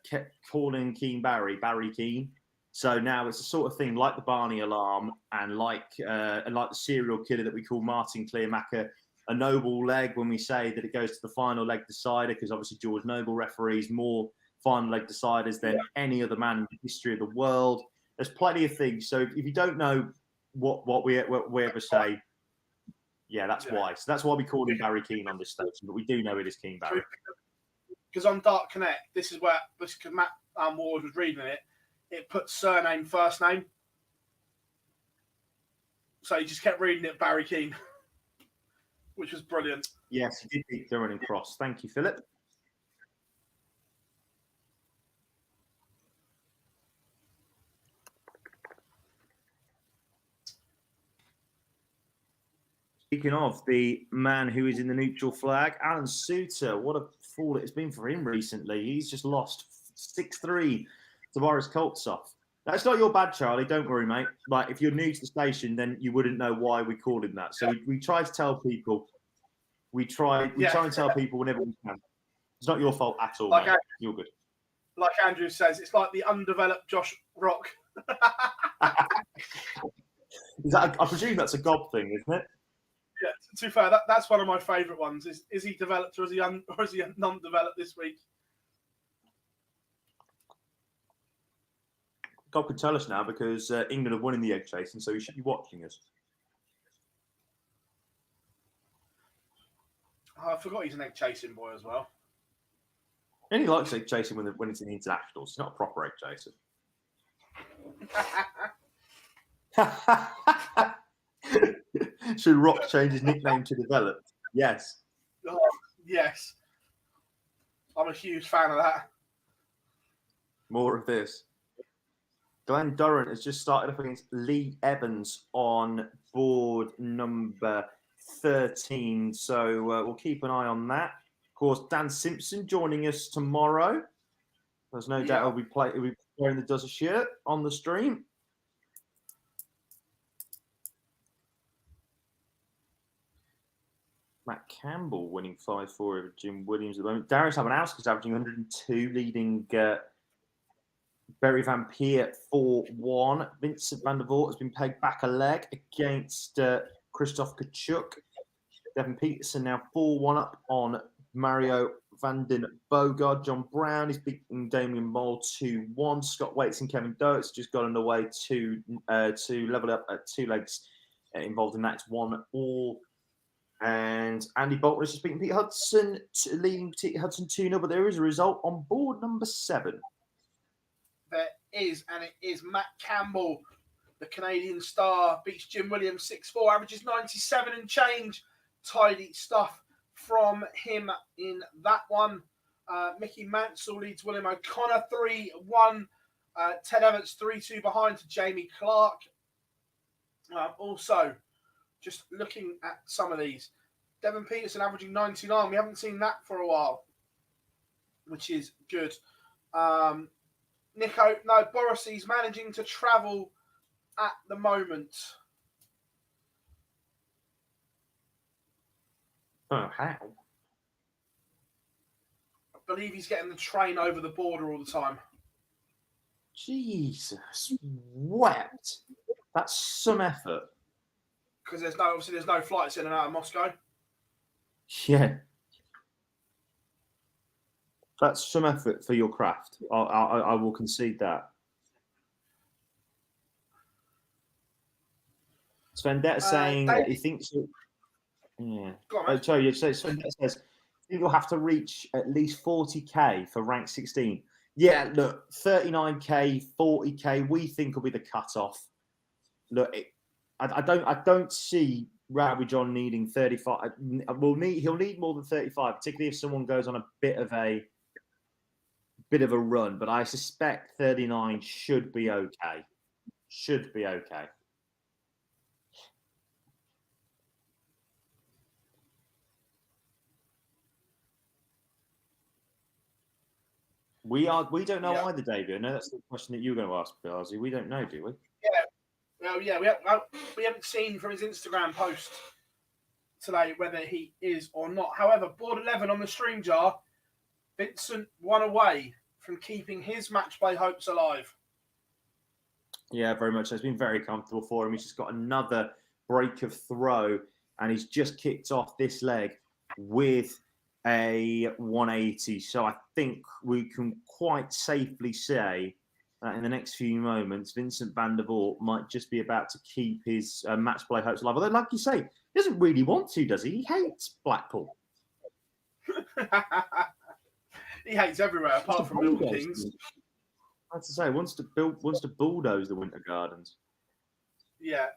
[SPEAKER 2] kept calling Keane Barry Keane. So now it's a sort of thing like the Barney alarm and like the serial killer that we call Martin Clearmacher, a noble leg when we say that it goes to the final leg decider, because obviously George Noble referees more final leg deciders than any other man in the history of the world. There's plenty of things. So if you don't know what we ever say, yeah, that's why. So that's why we call him Barry Keane on this station, but we do know it is Keane Barry.
[SPEAKER 1] Because on Dark Connect, this is because Matt Ward was reading it. It puts surname first name, so he just kept reading it Barry Keane. which was brilliant.
[SPEAKER 2] Yes, he did beat Durham and Cross. Thank you, Philip. Speaking of the man who is in the neutral flag, Alan Suter, what a fall it's been for him recently. He's just lost 6-3 to Boris Koltsov. That's not your bad, Charlie. Don't worry, mate. Like, if you're new to the station, then you wouldn't know why we called him that. So we try to tell people. We try and tell people whenever we can. It's not your fault at all,
[SPEAKER 1] Like
[SPEAKER 2] mate. You're good.
[SPEAKER 1] Like Andrew says, it's like the undeveloped Josh Rock.
[SPEAKER 2] Is that I presume that's a gob thing, isn't it?
[SPEAKER 1] Yeah, to be fair, that's one of my favourite ones. Is he developed or is he non-developed this week?
[SPEAKER 2] God could tell us now because England have won in the egg chasing, so he should be watching us.
[SPEAKER 1] Oh, I forgot he's an egg chasing boy as well.
[SPEAKER 2] And he likes egg chasing when it's in the internationals. He's not a proper egg chaser. Should Rock change his nickname to Developed? Yes.
[SPEAKER 1] Oh, yes. I'm a huge fan of that.
[SPEAKER 2] More of this. Glenn Durrant has just started up against Lee Evans on board number 13. So we'll keep an eye on that. Of course, Dan Simpson joining us tomorrow. There's no doubt he'll be wearing the Dozer shirt on the stream. Matt Campbell winning 5-4 over Jim Williams at the moment. Darius Abanowski is averaging 102, leading Berry Van Peer 4-1. Vincent van der Voort has been pegged back a leg against Christoph Kachuk. Devin Peterson now 4-1 up on Mario van den Bogard. John Brown is beating Damien Moll 2-1. Scott Waits and Kevin Doet's just got underway to level up at 2 legs involved in that. It's 1-1. And Andy Bolton is just beating Pete Hudson, leading Pete Hudson 2-0. But there is a result on board number 7.
[SPEAKER 1] There is, and it is Matt Campbell, the Canadian star, beats Jim Williams 6-4, averages 97 and change. Tidy stuff from him in that one. Mickey Mansell leads William O'Connor 3-1. Ted Evans 3-2 behind to Jamie Clark. Also, just looking at some of these, Devin Peterson averaging 99. We haven't seen that for a while, which is good. Boris is managing to travel at the moment.
[SPEAKER 2] Oh, how?
[SPEAKER 1] I believe he's getting the train over the border all the time.
[SPEAKER 2] Jesus wept. That's some effort.
[SPEAKER 1] Because there's no flights in and out of Moscow.
[SPEAKER 2] Yeah. That's some effort for your craft. I will concede that. Svendetta saying that he thinks... Yeah. Sorry, Svendetta says, I think you'll have to reach at least 40k for rank 16. Yeah, look, 39k, 40k, we think will be the cutoff. Look, I don't see Rowdy John needing 35. He'll need more than 35, particularly if someone goes on a bit of a run. But I suspect 39 should be okay. Should be okay. We don't know either, David. I know that's the question that you're going to ask, Bilazi. We don't know, do we?
[SPEAKER 1] Yeah. Well, yeah, we haven't seen from his Instagram post today whether he is or not. However, board 11 on the stream jar, Vincent 1 away from keeping his match play hopes alive. Yeah,
[SPEAKER 2] very much so. It's been very comfortable for him. He's just got another break of throw, and he's just kicked off this leg with a 180. So I think we can quite safely say that in the next few moments, Vincent van der Voort might just be about to keep his match play hopes alive. Although, like you say, he doesn't really want to, does he? He hates Blackpool.
[SPEAKER 1] He hates everywhere apart from Milton Keynes.
[SPEAKER 2] I have to say, wants to bulldoze the Winter Gardens.
[SPEAKER 1] Yeah.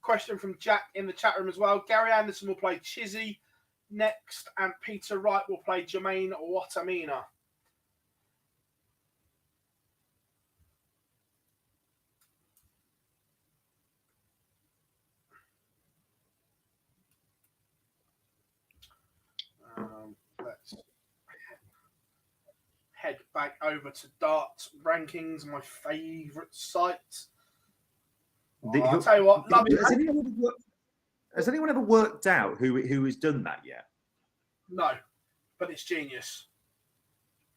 [SPEAKER 1] question from Jack in the chat room as well. Gary Anderson will play Chizzy next, and Peter Wright will play Jermaine Watamina. Let's head back over to Darts Rankings, my favourite site. I'll tell you what, love it.
[SPEAKER 2] Has anyone ever worked out who has done that yet?
[SPEAKER 1] No, but it's genius.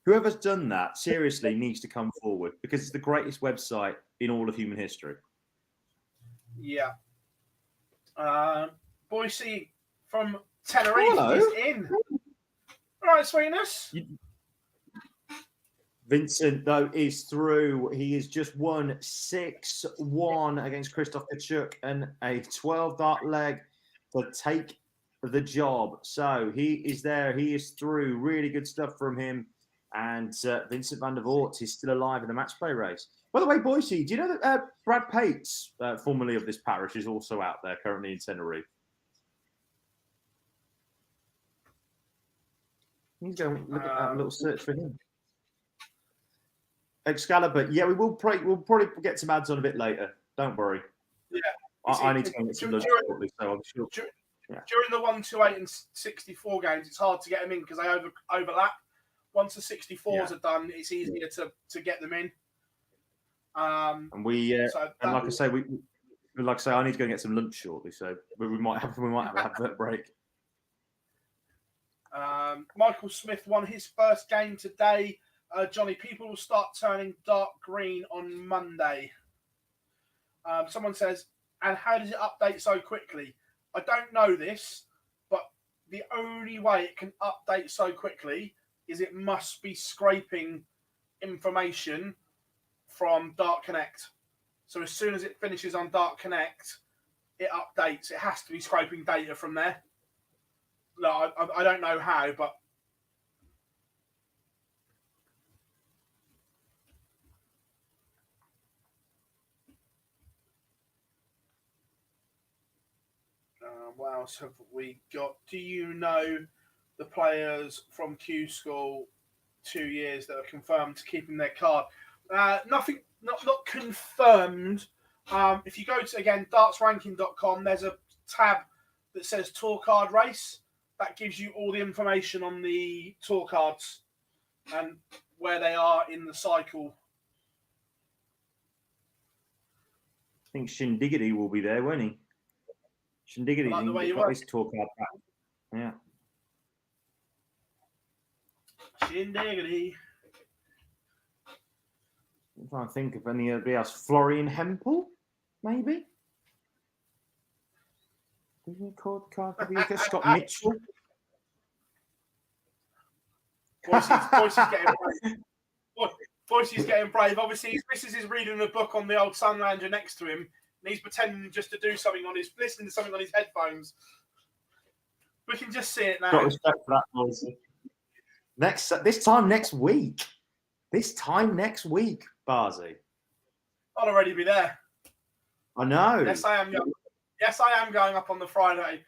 [SPEAKER 2] Whoever's done that seriously needs to come forward because it's the greatest website in all of human history.
[SPEAKER 1] Yeah. Boise from Tenerife is in. All right, Sweetness.
[SPEAKER 2] Vincent, though, is through. He has just won 6-1 against Christoph Kachuk and a 12-dart leg to take the job. So he is there. He is through. Really good stuff from him. And Vincent van der Voort is still alive in the match play race. By the way, Boise, do you know that Brad Pates, formerly of this parish, is also out there currently in Tenerife? He's going to look at a little search for him. Excalibur, yeah, we'll probably get some ads on a bit later. Don't worry.
[SPEAKER 1] Yeah,
[SPEAKER 2] I need to go and get some lunch shortly, so I'm sure.
[SPEAKER 1] During the 128 and 64 games, it's hard to get them in because they overlap. Once the 64s are done, it's easier to get them in.
[SPEAKER 2] And like I say, I need to go and get some lunch shortly, so we might have that break.
[SPEAKER 1] Michael Smith won his first game today. Johnny, people will start turning dark green on Monday. Someone says, and how does it update so quickly? I don't know this, but the only way it can update so quickly is it must be scraping information from Dark Connect. So as soon as it finishes on Dark Connect, it updates. It has to be scraping data from there. No, I don't know how, but what else have we got? Do you know the players from Q School 2 years that are confirmed to keeping their card? Nothing, not confirmed. If you go to, again, dartsranking.com, there's a tab that says tour card race. That gives you all the information on the tour cards and where they are in the cycle.
[SPEAKER 2] I think Shindiggity will be there, won't he? Shindiggity got his tour card back. Yeah.
[SPEAKER 1] Shindiggity.
[SPEAKER 2] I'm trying to think of anybody else. Florian Hempel, maybe? Scott Mitchell.
[SPEAKER 1] Boise's getting brave. Obviously, his missus is reading a book on the old Sunlander next to him, and he's pretending just to do something listening to something on his headphones. We can just see it now.
[SPEAKER 2] Got respect for that, Boise. This time next week, Barzi.
[SPEAKER 1] I'll already be there.
[SPEAKER 2] I know.
[SPEAKER 1] Yes, I am. Yes, I am going up on the Friday.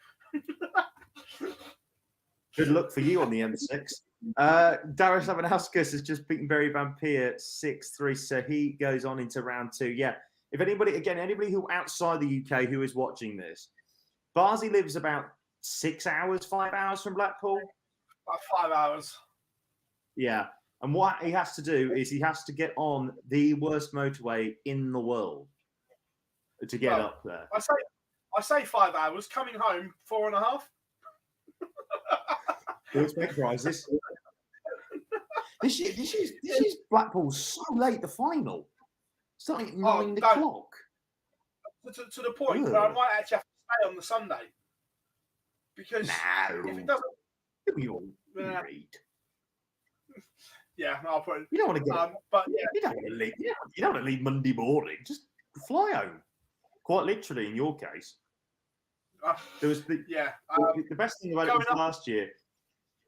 [SPEAKER 2] Good luck for you on the M6. Darius Lavanauskas has just beaten Barry Van Peer 6-3, so he goes on into round 2. Yeah, if anybody who outside the UK who is watching this, Barzi lives about 5 hours from Blackpool.
[SPEAKER 1] About 5 hours.
[SPEAKER 2] Yeah, and what he has to do is he has to get on the worst motorway in the world to get up there.
[SPEAKER 1] I say 5 hours. Coming home 4.5.
[SPEAKER 2] Let's make prizes. This year's Blackpool's so late. The final starting at 9 o'clock.
[SPEAKER 1] To the point where I might actually have to stay on the Sunday because if it doesn't, I'll put it.
[SPEAKER 2] You don't want to get, but you don't want to leave. You don't want to leave Monday morning. Just fly home. Quite literally, in your case. There was the best thing about it was last year.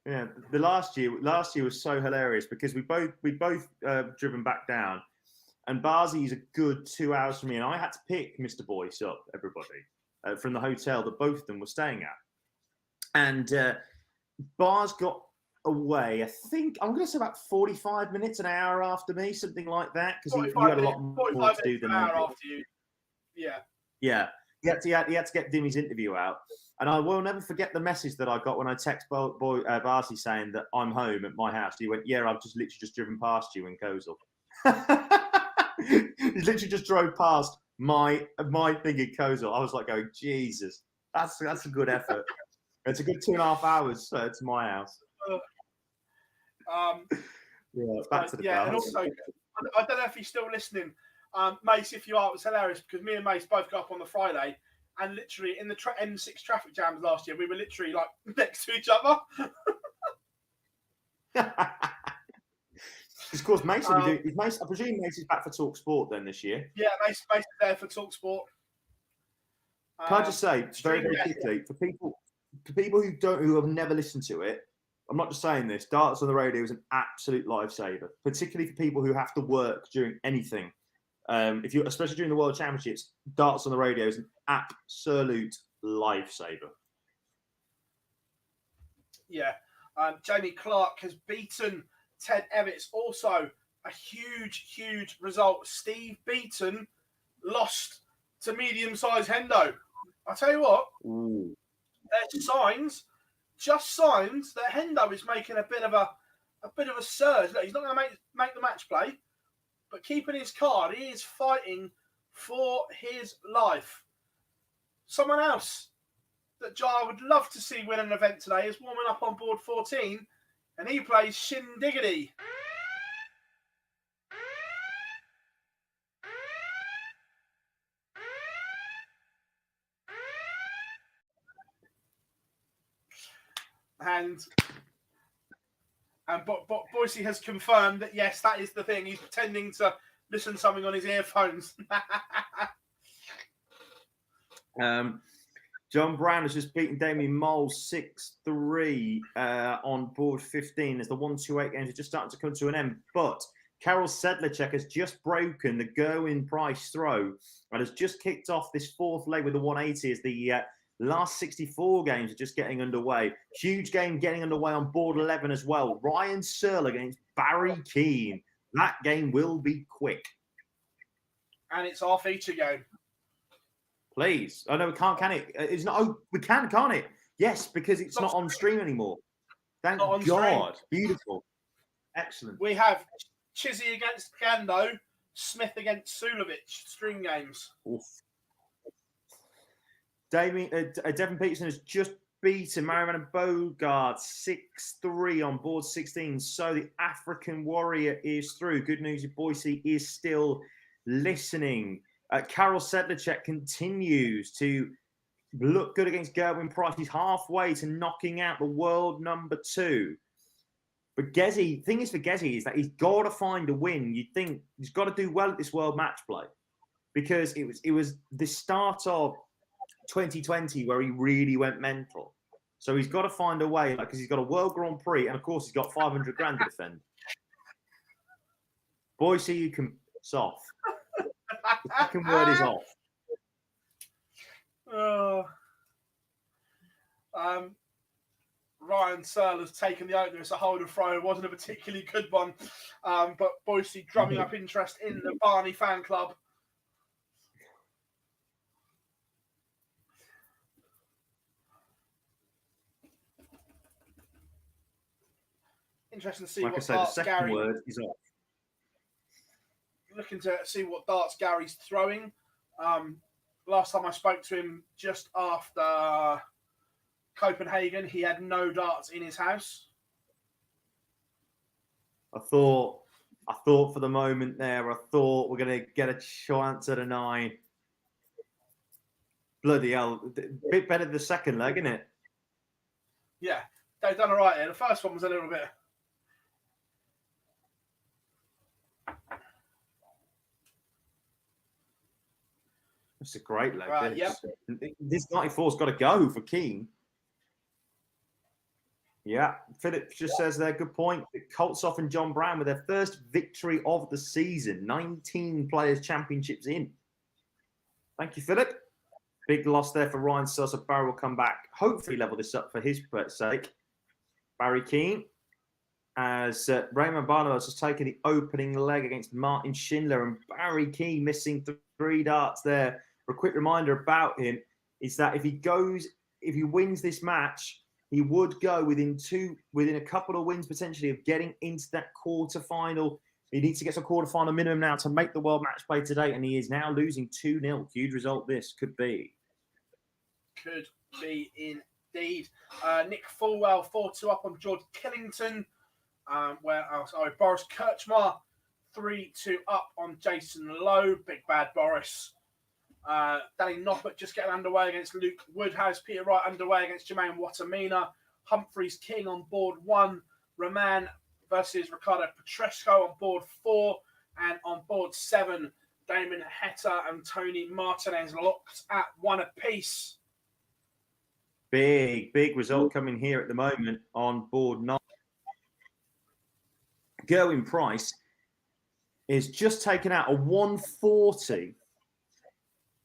[SPEAKER 2] Yeah, the last year was so hilarious because we both driven back down, and Barzi is a good 2 hours from me, and I had to pick Mr. Boyce up, everybody, from the hotel that both of them were staying at. And Bars got away, I think, I'm going to say about 45 minutes, an hour after me, something like that, because he had a lot more to do than
[SPEAKER 1] an hour after you. Yeah.
[SPEAKER 2] Yeah. He had to get Dimmy's interview out. And I will never forget the message that I got when I text Barsy saying that I'm home at my house. He went, yeah, I've literally just driven past you in Kozel. He literally just drove past my thing in Kozel. I was like going, Jesus, that's a good effort. It's a good 2.5 hours to my house. Back to the
[SPEAKER 1] yeah, and also, I don't know if he's still listening. Mace, if you are, it was hilarious because me and Mace both got up on the Friday and literally in the M6 traffic jams last year, we were literally like next to each other.
[SPEAKER 2] Of course, Mace will be doing. I presume Mace is back for Talk Sport then this year.
[SPEAKER 1] Yeah, Mace is there for Talk Sport.
[SPEAKER 2] Can I just say very, very quickly for people who have never listened to it? I'm not just saying this. Darts on the radio is an absolute lifesaver, particularly for people who have to work during anything. Especially during the World Championships, Darts on the radio is an absolute lifesaver.
[SPEAKER 1] Yeah, Jamie Clark has beaten Ted Evans. Also, a huge result. Steve Beaton lost to medium-sized Hendo. I tell you what, there's signs that Hendo is making a bit of a surge. Look, he's not going to make the match play, but keeping his card, he is fighting for his life. Someone else that Jai would love to see win an event today is warming up on board 14, and he plays Shindiggity. And Boise has confirmed that yes, that is the thing. He's pretending to listen to something on his earphones.
[SPEAKER 2] John Brown has just beaten Damien Mole 6-3 on board 15 as the 128 games are just starting to come to an end. But Karol Sedlacek has just broken the Gwynn Price throw and has just kicked off this fourth leg with the 180 as the last 64 games are just getting underway. Huge game getting underway on board 11 as well. Ryan Searle against Barry Keane. That game will be quick.
[SPEAKER 1] And it's our feature game.
[SPEAKER 2] Please. Oh, no, we can't, can it? It's not. Oh, we can, can't it? Yes, because it's not on stream anymore. Thank God. Stream. Beautiful. Excellent.
[SPEAKER 1] We have Chizzy against Gando, Smith against Sulovic, string games.
[SPEAKER 2] Oof. Devin Peterson has just beaten Merriman and Bogart 6-3 on board 16. So the African Warrior is through. Good news, Boise is still listening. Karol Sedlacek continues to look good against Gwynn Price. He's halfway to knocking out the world number 2. But Gezi, thing is for Gezi is that he's got to find a win. You'd think he's got to do well at this world match play because it was the start of 2020 where he really went mental. So he's got to find a way, because he's got a World Grand Prix and of course he's got 500 grand to defend. Boise, you can soft. The second word is off.
[SPEAKER 1] Ryan Searle has taken the opener. It's a hold and throw. It wasn't a particularly good one. But Boise drumming up interest in the Barney fan club. Interesting to see what darts
[SPEAKER 2] the second word is off.
[SPEAKER 1] Looking to see what darts Gary's throwing. Last time I spoke to him just after Copenhagen, he had no darts in his house.
[SPEAKER 2] I thought for the moment there, I thought we're going to get a chance at a 9. Bloody hell. A bit better the second leg, isn't it?
[SPEAKER 1] Yeah, they've done all right here. The first one was a little bit...
[SPEAKER 2] It's a great leg. Right, yep. This 94's got to go for Keane. Yeah, Philip just says there, good point. Koltsov and John Brown with their first victory of the season. 19 Players' Championships in. Thank you, Philip. Big loss there for Ryan Searle. Barry will come back, hopefully level this up for his sake. Barry Keane, as Raymond Barnabas has taken the opening leg against Martin Schindler, and Barry Keane missing 3 darts there. A quick reminder about him is that if he wins this match, he would go within a couple of wins potentially of getting into that quarter-final. He needs to get to a quarter-final minimum now to make the world match play today, and he is now losing 2-0. Huge result this could be.
[SPEAKER 1] Could be indeed. Nick Fulwell 4-2 up on George Killington. Boris Kirchmar 3-2 up on Jason Lowe. Big bad Boris. Danny Noppert just getting underway against Luke Woodhouse. Peter Wright underway against Jermaine Watamina. Humphreys King on board 1. Roman versus Ricardo Petresco on board 4. And on board 7, Damon Heta and Tony Martinez locked at 1 apiece.
[SPEAKER 2] Big result coming here at the moment on board 9. Gerwyn Price is just taken out a 140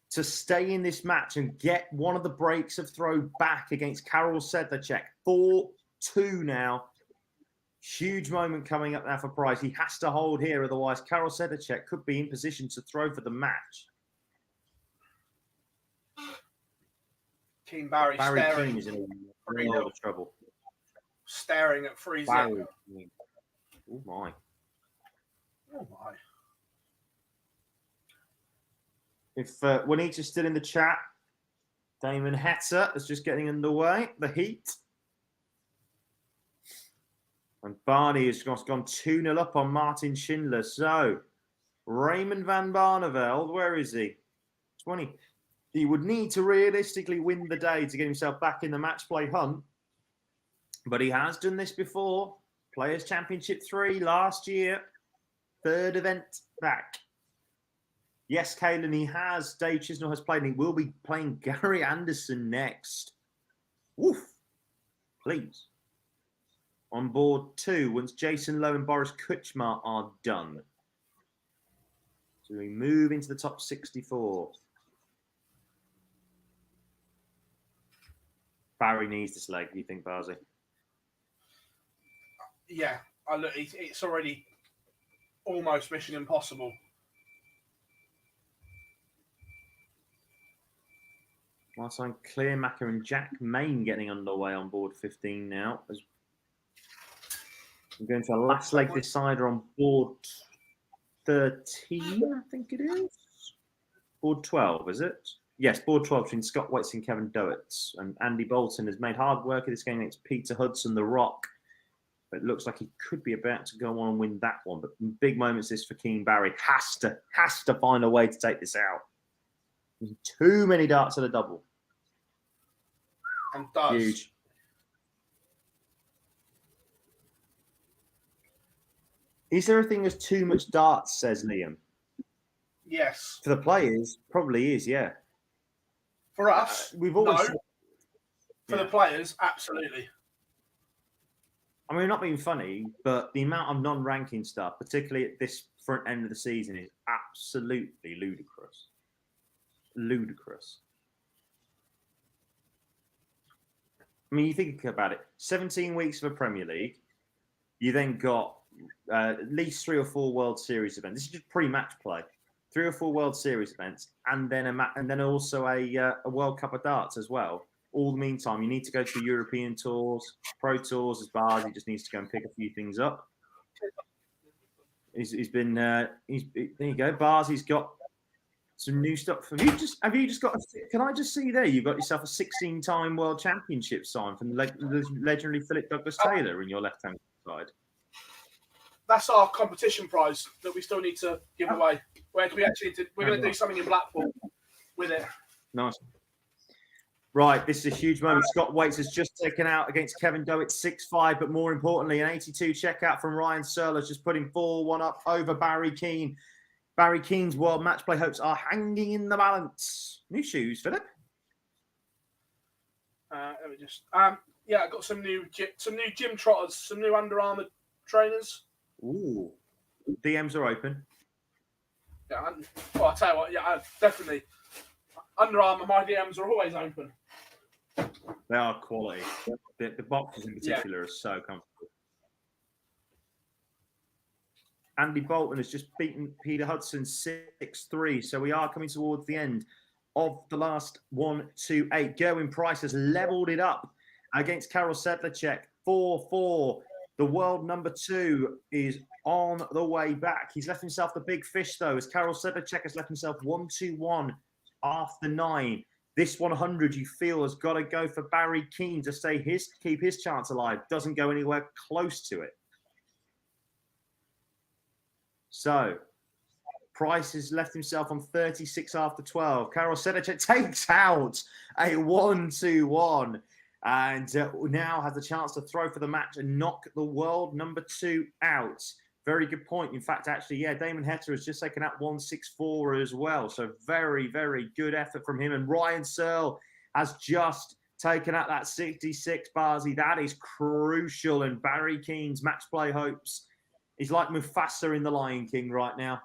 [SPEAKER 2] to stay in this match and get one of the breaks of throw back against Karol Sedlacek. 4-2 now. Huge moment coming up now for Price. He has to hold here, otherwise Karol Sedlacek could be in position to throw for the match.
[SPEAKER 1] King Barry staring.
[SPEAKER 2] King is in a lot of trouble.
[SPEAKER 1] Staring at 3-0.
[SPEAKER 2] Oh my.
[SPEAKER 1] Oh my.
[SPEAKER 2] If Juanita's is still in the chat, Damon Heta is just getting underway. The heat. And Barney has gone 2-0 up on Martin Schindler. So, Raymond van Barneveld, where is he? 20. He would need to realistically win the day to get himself back in the match play hunt. But he has done this before. Players' Championship 3 last year. 3rd event back. Yes, Caelan, he has. Dave Chisnell has played, and he will be playing Gary Anderson next. Woof. Please. On board 2, once Jason Lowe and Boris Kuchma are done. So we move into the top 64. Barry needs this leg, do you think, Barzy?
[SPEAKER 1] Yeah, look, it's already almost mission impossible.
[SPEAKER 2] Whilst I'm Clearmacker and Jack Main getting underway on board 15 now. As we're going to a last leg decider on board 13, I think it is. Board 12, is it? Yes, board 12 between Scott Waits and Kevin Doetz. And Andy Bolton has made hard work of this game against Peter Hudson, The Rock. But it looks like he could be about to go on and win that one. But big moments this for King Barry. Has to find a way to take this out. There's too many darts at a double.
[SPEAKER 1] And does.
[SPEAKER 2] Huge. Is there a thing as too much darts, says Liam?
[SPEAKER 1] Yes.
[SPEAKER 2] For the players, probably is, yeah.
[SPEAKER 1] For us,
[SPEAKER 2] we've always
[SPEAKER 1] no. For the players, absolutely.
[SPEAKER 2] I mean, we're not being funny, but the amount of non-ranking stuff, particularly at this front end of the season, is absolutely ludicrous. Ludicrous. I mean, you think about it. 17 weeks of a Premier League. You then got at least 3 or 4 World Series events. This is just pre-match play. 3 or 4 World Series events, and then also a World Cup of Darts as well. All the meantime, you need to go to European tours, Pro Tours as bars. He just needs to go and pick a few things up. He's been there you go, bars. He's got some new stuff. Have you just got? Can I just see there? You've got yourself a 16-time World Championship sign from the legendary Philip Douglas Taylor in your left-hand side.
[SPEAKER 1] That's our competition prize that we still need to give away. We're going to do something in Blackpool with it.
[SPEAKER 2] Nice. Right, this is a huge moment. Scott Waits has just taken out against Kevin Doetz 6-5, but more importantly, an 82 checkout from Ryan Searle has just put him 4-1 up over Barry Keane. Barry Keane's world match play hopes are hanging in the balance. New shoes, Philip.
[SPEAKER 1] Let me just. I got some new gym trotters, some new Under Armour trainers.
[SPEAKER 2] Ooh, DMs are open.
[SPEAKER 1] Yeah, I'll tell you what. Yeah, definitely. Under Armour, my DMs are always open.
[SPEAKER 2] They are quality. The boxes in particular are so comfortable. Andy Bolton has just beaten Peter Hudson 6-3. So we are coming towards the end of the last 1-2-8. Gerwin Price has leveled it up against Karol Sedlacek 4-4. The world number 2 is on the way back. He's left himself the big fish, though, as Karol Sedlacek has left himself 1-2-1 after 9. This 100 you feel has got to go for Barry Keane to keep his chance alive. Doesn't go anywhere close to it. So Price has left himself on 36 after 12. Karol Sedlacek takes out a 1-2-1 and now has the chance to throw for the match and knock the world number 2 out. Very good point. In fact, actually, yeah, Damon Heta has just taken out 1-6-4 as well. So very, very good effort from him. And Ryan Searle has just taken out that 66, Barzi. That is crucial. And Barry Keane's match play hopes. He's like Mufasa in The Lion King right now.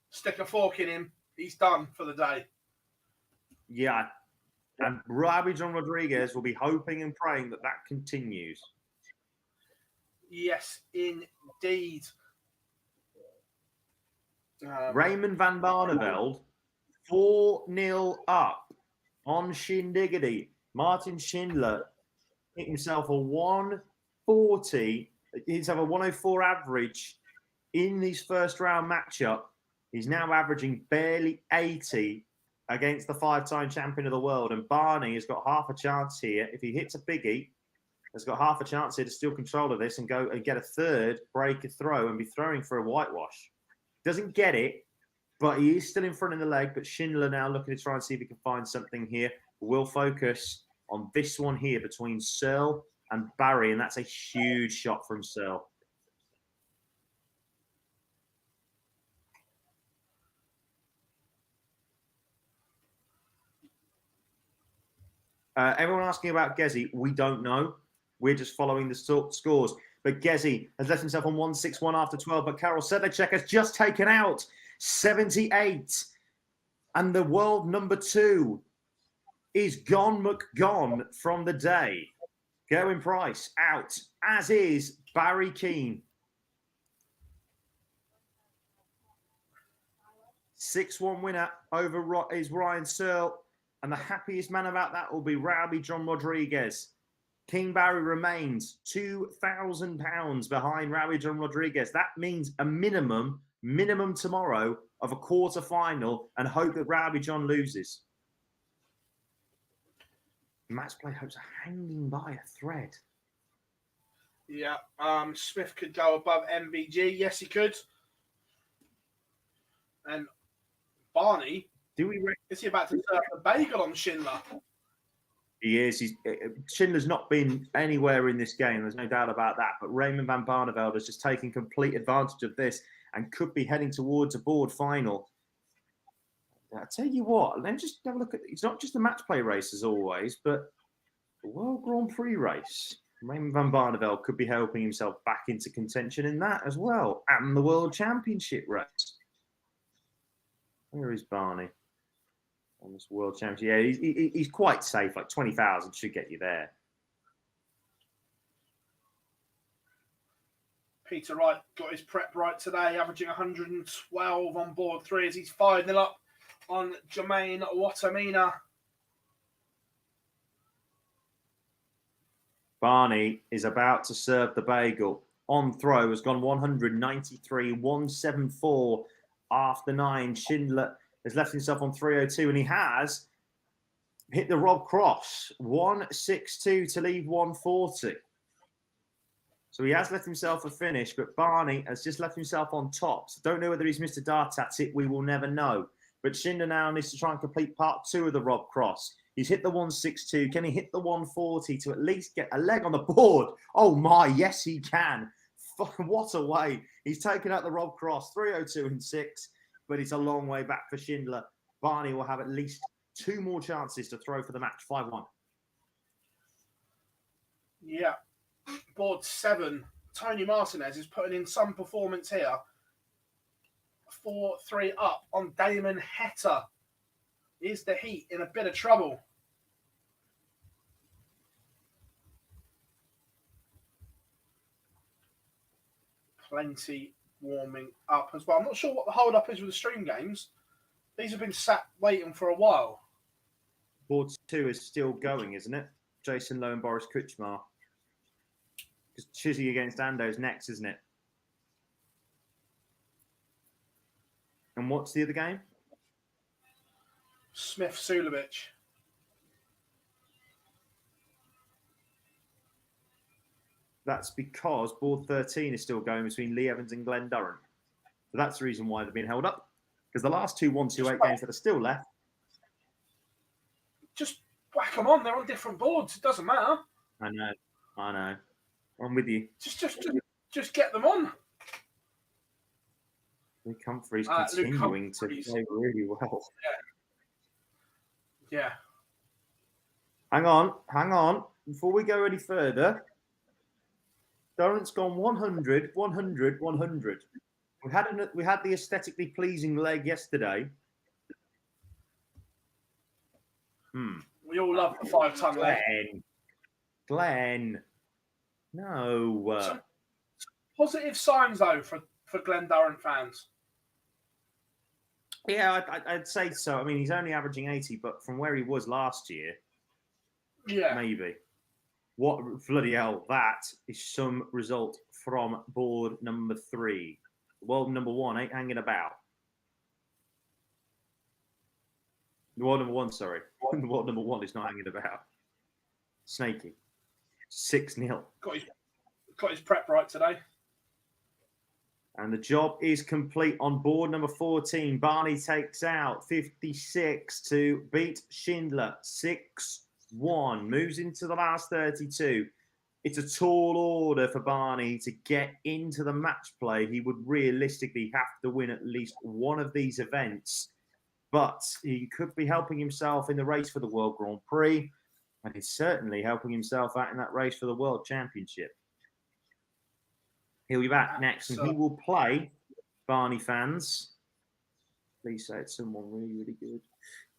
[SPEAKER 1] Stick a fork in him. He's done for the day.
[SPEAKER 2] Yeah. And Robbie John Rodriguez will be hoping and praying that that continues.
[SPEAKER 1] Yes, indeed.
[SPEAKER 2] Raymond van Barneveld, 4-0 up on Shindiggity. Martin Schindler hit himself a 140. He's have a 104 average in his first round matchup. He's now averaging barely 80 against the 5-time champion of the world. And Barney has got half a chance here. If he hits a biggie, has got half a chance here to steal control of this and go and get a third, break a throw, and be throwing for a whitewash. Doesn't get it, but he is still in front of the leg. But Schindler now looking to try and see if he can find something here. We'll focus on this one here between Searle and Barry, and that's a huge shot from Searle. Everyone asking about Gezi, we don't know. We're just following the scores. But Gezi has left himself on 1-6-1 after 12, but Karol Sedlacek has just taken out 78. And the world number 2 is gone McGone from the day. Gerwin Price out, as is Barry Keane. 6-1 winner over is Ryan Searle. And the happiest man about that will be Rowdy John Rodriguez. King Barry remains £2,000 behind Rowdy John Rodriguez. That means a minimum tomorrow of a quarter final and hope that Rowdy John loses. Match play hopes are hanging by a thread.
[SPEAKER 1] Yeah, Smith could go above MVG. Yes, he could. And Barney, is he about to serve a bagel on Schindler?
[SPEAKER 2] He is. Schindler's not been anywhere in this game. There's no doubt about that. But Raymond van Barneveld has just taken complete advantage of this and could be heading towards a board final. I tell you what, let me just have a look at. It's not just the match play race as always, but the World Grand Prix race. Raymond van Barneveld could be helping himself back into contention in that as well, and the World Championship race. Where is Barney on this World Championship? Yeah, he's quite safe. Like 20,000 should get you there.
[SPEAKER 1] Peter Wright got his prep right today, averaging 112 on board 3 as he's 5-0 up on Jermaine Watamina.
[SPEAKER 2] Barney is about to serve the bagel. On throw has gone 193, 174 after 9. Schindler has left himself on 302 and he has hit the Rob Cross. 162 to leave 140. So he has left himself a finish, but Barney has just left himself on top. So don't know whether he's Mr. Dartats it. We will never know. But Schindler now needs to try and complete part 2 of the Rob Cross. He's hit the 162. Can he hit the 140 to at least get a leg on the board? Oh my, yes he can. What a way. He's taken out the Rob Cross, 302 and 6, but it's a long way back for Schindler. Barney will have at least 2 more chances to throw for the match, 5-1.
[SPEAKER 1] Yeah. Board 7, Tony Martinez is putting in some performance here. 4-3 up on Damon Heta. Is the Heat in a bit of trouble? Plenty warming up as well. I'm not sure what the hold up is with the stream games. These have been sat waiting for a while.
[SPEAKER 2] Board 2 is still going, isn't it? Jason Lowe and Boris Kuchmar. Because Chizzy against Ando's next, isn't it? And what's the other game?
[SPEAKER 1] Smith Sulovic.
[SPEAKER 2] That's because board 13 is still going between Lee Evans and Glenn Durrant. So that's the reason why they've been held up. Because the last 2 1-2-8 games that are still left.
[SPEAKER 1] Just whack them on. They're on different boards. It doesn't matter.
[SPEAKER 2] I know. I'm with you.
[SPEAKER 1] Just get them on.
[SPEAKER 2] Luke Humphries continuing to play really well.
[SPEAKER 1] Yeah.
[SPEAKER 2] Hang on. Before we go any further, Durrant's gone 100, 100, 100. We had the aesthetically pleasing leg yesterday.
[SPEAKER 1] We all love the 5-ton leg.
[SPEAKER 2] Glenn. No.
[SPEAKER 1] Some positive signs, though, for Glenn Durrant fans.
[SPEAKER 2] Yeah, I'd say so. I mean, he's only averaging 80, but from where he was last year,
[SPEAKER 1] yeah,
[SPEAKER 2] maybe. What bloody hell? That is some result from board number 3. World number 1 ain't hanging about. World number 1, sorry. World number 1 is not hanging about. Snaky. 6-0.
[SPEAKER 1] Got his prep right today.
[SPEAKER 2] And the job is complete on board number 14. Barney takes out 56 to beat Schindler 6-1. Moves into the last 32. It's a tall order for Barney to get into the match play. He would realistically have to win at least one of these events. But he could be helping himself in the race for the World Grand Prix. And he's certainly helping himself out in that race for the World Championship. He'll be back next, and he will play, Barney fans. Please say it's someone really, really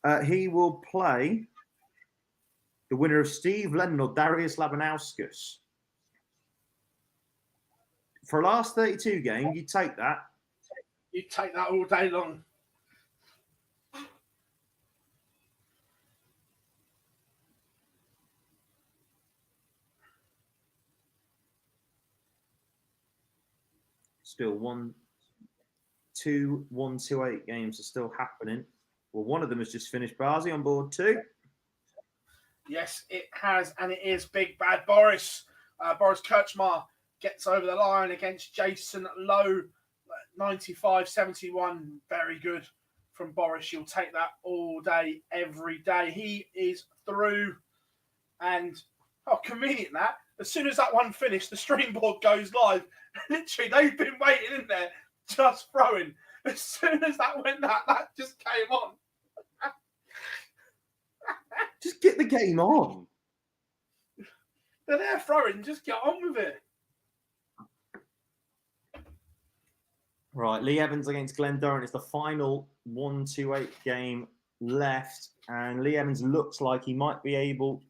[SPEAKER 2] good. He will play the winner of Steve Lennon or Darius Labanauskas. For a last 32 game, you'd take that.
[SPEAKER 1] You'd take that all day long.
[SPEAKER 2] Still 2 1-2-8 games are still happening. Well, one of them has just finished. Barzi on board 2.
[SPEAKER 1] Yes, it has, and it is Big Bad Boris. Boris Kirchmar gets over the line against Jason Lowe, 95-71. Very good from Boris. You'll take that all day, every day. He is through, and convenient that. As soon as that one finished, the stream board goes live. Literally, they've been waiting in there, just throwing. As soon as that went, that just came on.
[SPEAKER 2] Just get the game on.
[SPEAKER 1] They're there throwing. Just get on with it.
[SPEAKER 2] Right, Lee Evans against Glenn Durrant is the final 1-2-8 game left, and Lee Evans looks like he might be able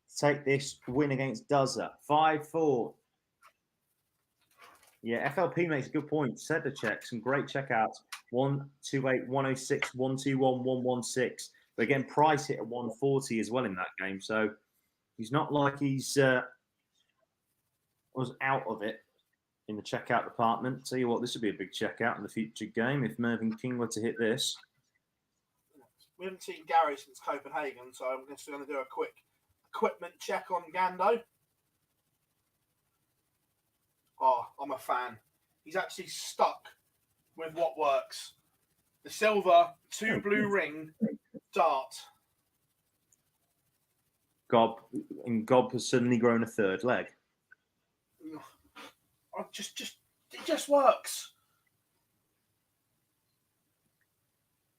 [SPEAKER 2] to take this win against Duzza. 5-4. Yeah, FLP makes a good point. Set the check, some great checkouts. 1-2-8, 106, 121, 116. But again, Price hit at 140 as well in that game. So he's not like he's was out of it in the checkout department. Tell you what, this would be a big checkout in the future game if Mervyn King were to hit this.
[SPEAKER 1] We haven't seen Gary since Copenhagen, so I'm just going to do a quick equipment check on Gando. Oh, I'm a fan. He's actually stuck with what works. The silver 2 blue ring dart.
[SPEAKER 2] Gob has suddenly grown a third leg.
[SPEAKER 1] It just works.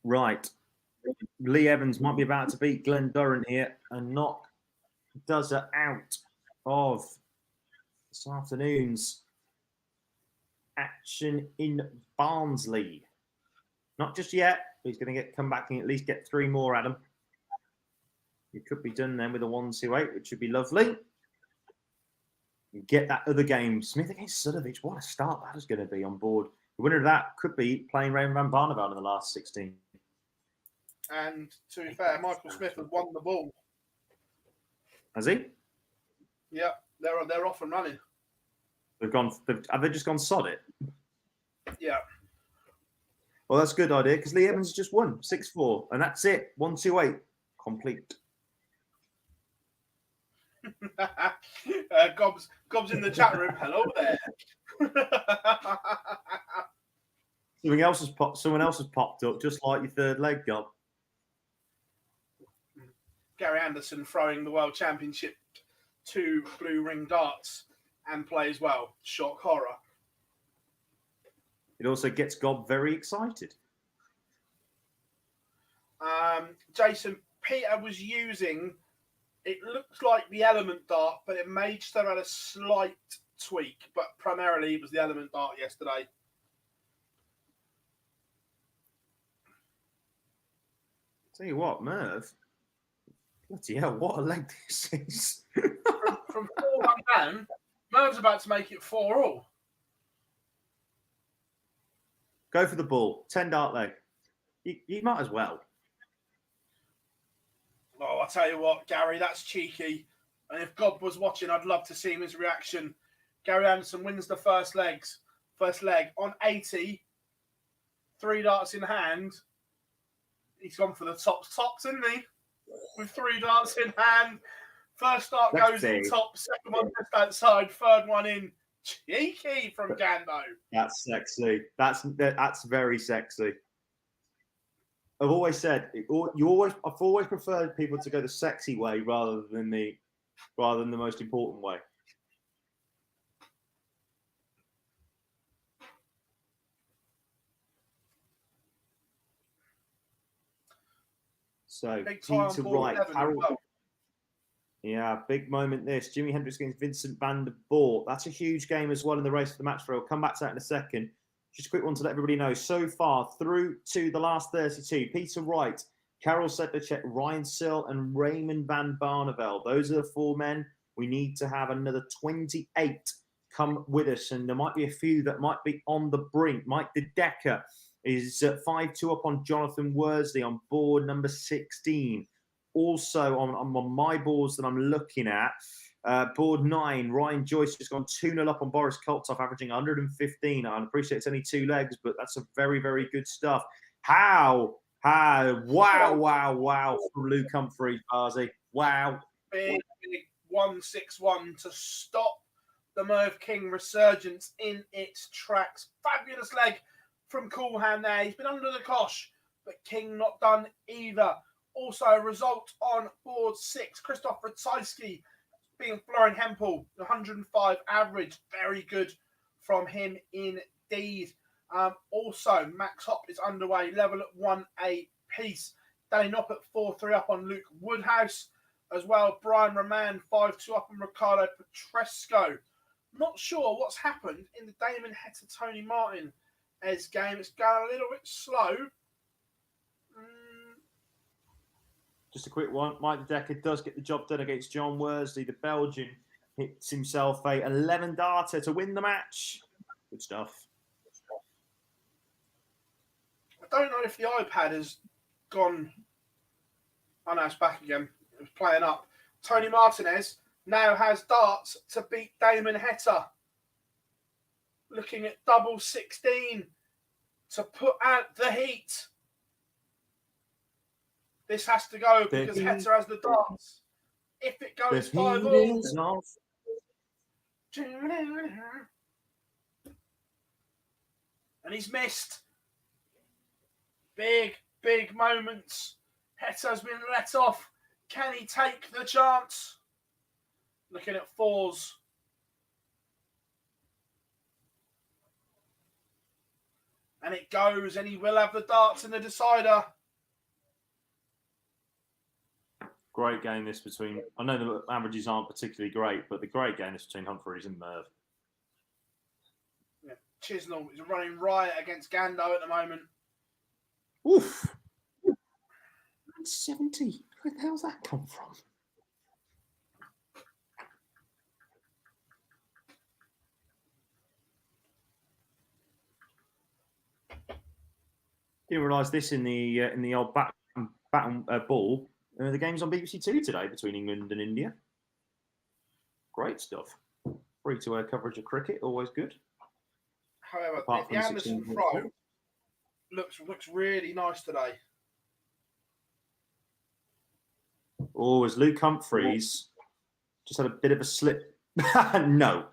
[SPEAKER 2] Right. Lee Evans might be about to beat Glenn Durrant here and knock Duzza out of this afternoon's action in Barnsley. Not just yet, but he's going to come back and at least get 3 more at him. It could be done then with a 1-2-8, which would be lovely. Get that other game, Smith against Sudovic. What a start that is going to be on board. The winner of that could be playing Raymond van Barneveld in the last 16.
[SPEAKER 1] And to be fair, Michael Smith has won the ball.
[SPEAKER 2] Has he?
[SPEAKER 1] Yeah, they're off and running.
[SPEAKER 2] Have they just gone sod it?
[SPEAKER 1] Yeah.
[SPEAKER 2] Well, that's a good idea because Lee Evans just won 6-4, and that's it. 1-2-8 complete.
[SPEAKER 1] Gob's in the chat room. Hello there.
[SPEAKER 2] Someone else has popped up, just like your third leg, Gob.
[SPEAKER 1] Gary Anderson throwing the World Championship 2 blue ring darts and plays well. Shock horror.
[SPEAKER 2] It also gets Gob very excited.
[SPEAKER 1] Jason, Peter was using, it looks like the element dart, but it may just have had a slight tweak, but primarily it was the element dart yesterday.
[SPEAKER 2] Tell you what, Merv. Bloody hell, what a leg this is.
[SPEAKER 1] From 4-1 down, Merv's about to make it 4-all.
[SPEAKER 2] Go for the ball. 10 dart leg. You might as well.
[SPEAKER 1] Oh, I tell you what, Gary, that's cheeky. And if Gob was watching, I'd love to see his reaction. Gary Anderson wins the first leg on 80. 3 darts in hand. He's gone for the tops, isn't he? With 3 darts in hand. First dart goes in top, second one just outside, third one in. Cheeky from Gando.
[SPEAKER 2] That's sexy. That's very sexy. I've always said I've always preferred people to go the sexy way rather than the most important way. So Peter Wright, yeah, big moment this. Jimi Hendrix against Vincent van der Voort. That's a huge game as well in the race for the match. We'll come back to that in a second. Just a quick one to let everybody know. So far, through to the last 32, Peter Wright, Karel Sedlacek, Ryan Sill, and Raymond van Barneveld. Those are the 4 men. We need to have another 28 come with us. And there might be a few that might be on the brink. Mike De Decker is 5-2 up on Jonathan Worsley on board number 16. Also on my boards that I'm looking at, board 9, Ryan Joyce has gone 2-0 up on Boris Koltsov, averaging 115. I appreciate it's only 2 legs, but that's a very, very good stuff. Wow, from Luke Humphreys, Barzy. Wow.
[SPEAKER 1] Big 161 to stop the Merv King resurgence in its tracks. Fabulous leg from Coolhand there. He's been under the cosh, but King not done either. Also, a result on board 6, Christoph Ratajski being Florian Hempel, 105 average. Very good from him indeed. Also, Max Hopp is underway, level at 1 apiece. Danny Knopp at 4-3 up on Luke Woodhouse. As well, Brian Roman, 5-2 up on Ricardo Petresco. Not sure what's happened in the Damon Heta Tony Martin as game. It's going a little bit slow.
[SPEAKER 2] Just a quick one. Mike De Decker does get the job done against John Worsley. The Belgian hits himself a 11 darter to win the match. Good stuff.
[SPEAKER 1] I don't know if the iPad has gone. Oh no, it's back again. It was playing up. Tony Martinez now has darts to beat Damon Heta. Looking at double 16 to put out the heat. This has to go because Heta has the darts. If it goes 5-all. And he's missed. Big moments. Heta's been let off. Can he take the chance? Looking at 4s. And it goes, and he will have the darts in the decider.
[SPEAKER 2] Great game this between. I know the averages aren't particularly great, but the great game is between Humphreys and Merv.
[SPEAKER 1] Yeah, Chisnell is running riot against Gando at the moment.
[SPEAKER 2] Oof. 70. Where the hell's that come from? Didn't realise this in the old ball. The game's on BBC Two today between England and India. Great stuff. Free-to-air coverage of cricket, always good.
[SPEAKER 1] However,
[SPEAKER 2] Apart
[SPEAKER 1] the
[SPEAKER 2] from
[SPEAKER 1] Anderson
[SPEAKER 2] 16
[SPEAKER 1] throw looks really nice today.
[SPEAKER 2] Oh, as Luke Humphries just had a bit of a slip. No.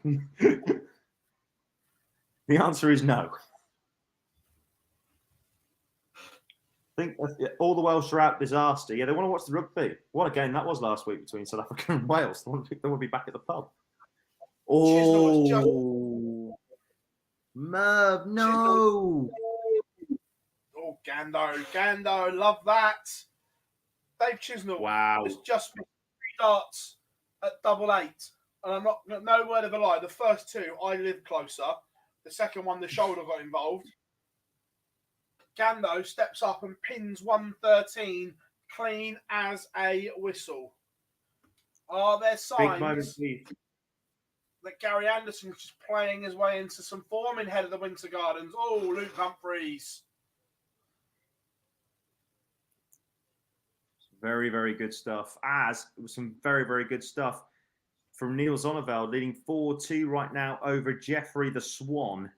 [SPEAKER 2] The answer is no. I think all the Welsh are out disaster. Yeah, they want to watch the rugby. What a game that was last week between South Africa and Wales. They want to be back at the pub. Oh, Merv, no.
[SPEAKER 1] Oh, Gando, love that. Dave Chisnell has just missed 3 darts at 88. And I'm not, no word of a lie, the first 2, I lived closer. The second one, the shoulder got involved. Gando steps up and pins 113 clean as a whistle. Are there signs that Gary Anderson is just playing his way into some form in head of the Winter Gardens? Oh, Luke Humphries.
[SPEAKER 2] Very, very good stuff. As some very, very good stuff from Neil Zonneveld, leading 4-2 right now over Jeffrey the Swan.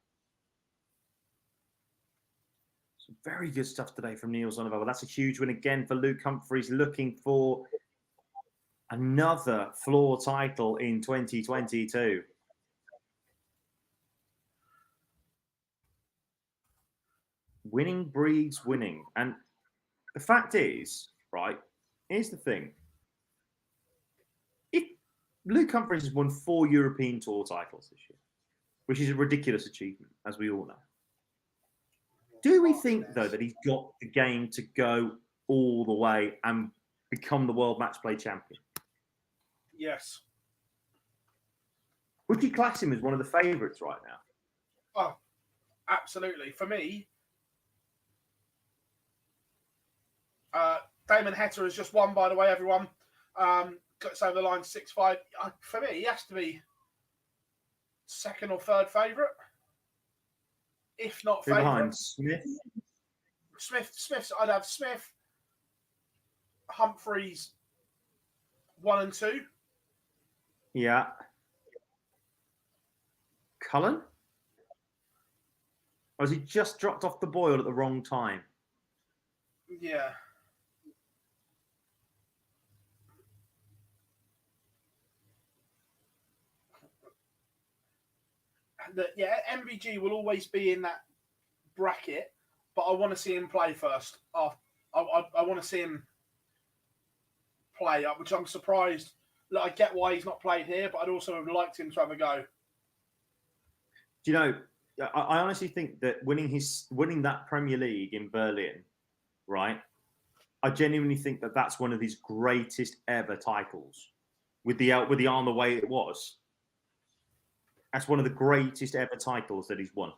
[SPEAKER 2] Some very good stuff today from Neil Zonneveld. That's a huge win again for Luke Humphries, looking for another floor title in 2022. Winning breeds winning. And the fact is, right, here's the thing. If Luke Humphries has won 4 European Tour titles this year, which is a ridiculous achievement, as we all know. Do we think, though, that he's got the game to go all the way and become the world match play champion?
[SPEAKER 1] Yes.
[SPEAKER 2] Would you class him as one of the favourites right now?
[SPEAKER 1] Oh, absolutely. For me, Damon Heta has just won, by the way, everyone. Got us over the line 6-5. For me, he has to be second or third favourite, if not favourite.
[SPEAKER 2] Behind Smith?
[SPEAKER 1] Smith's. I'd have Smith, Humphries, 1 and 2.
[SPEAKER 2] Yeah. Cullen? Or has he just dropped off the boil at the wrong time?
[SPEAKER 1] Yeah. MVG will always be in that bracket, but I want to see him play first. I want to see him play, which I'm surprised. Look, I get why he's not played here, but I'd also have liked him to have a go.
[SPEAKER 2] Do you know, I honestly think that winning that Premier League in Berlin, right? I genuinely think that that's one of his greatest ever titles. With the arm the way it was, that's one of the greatest ever titles that he's won.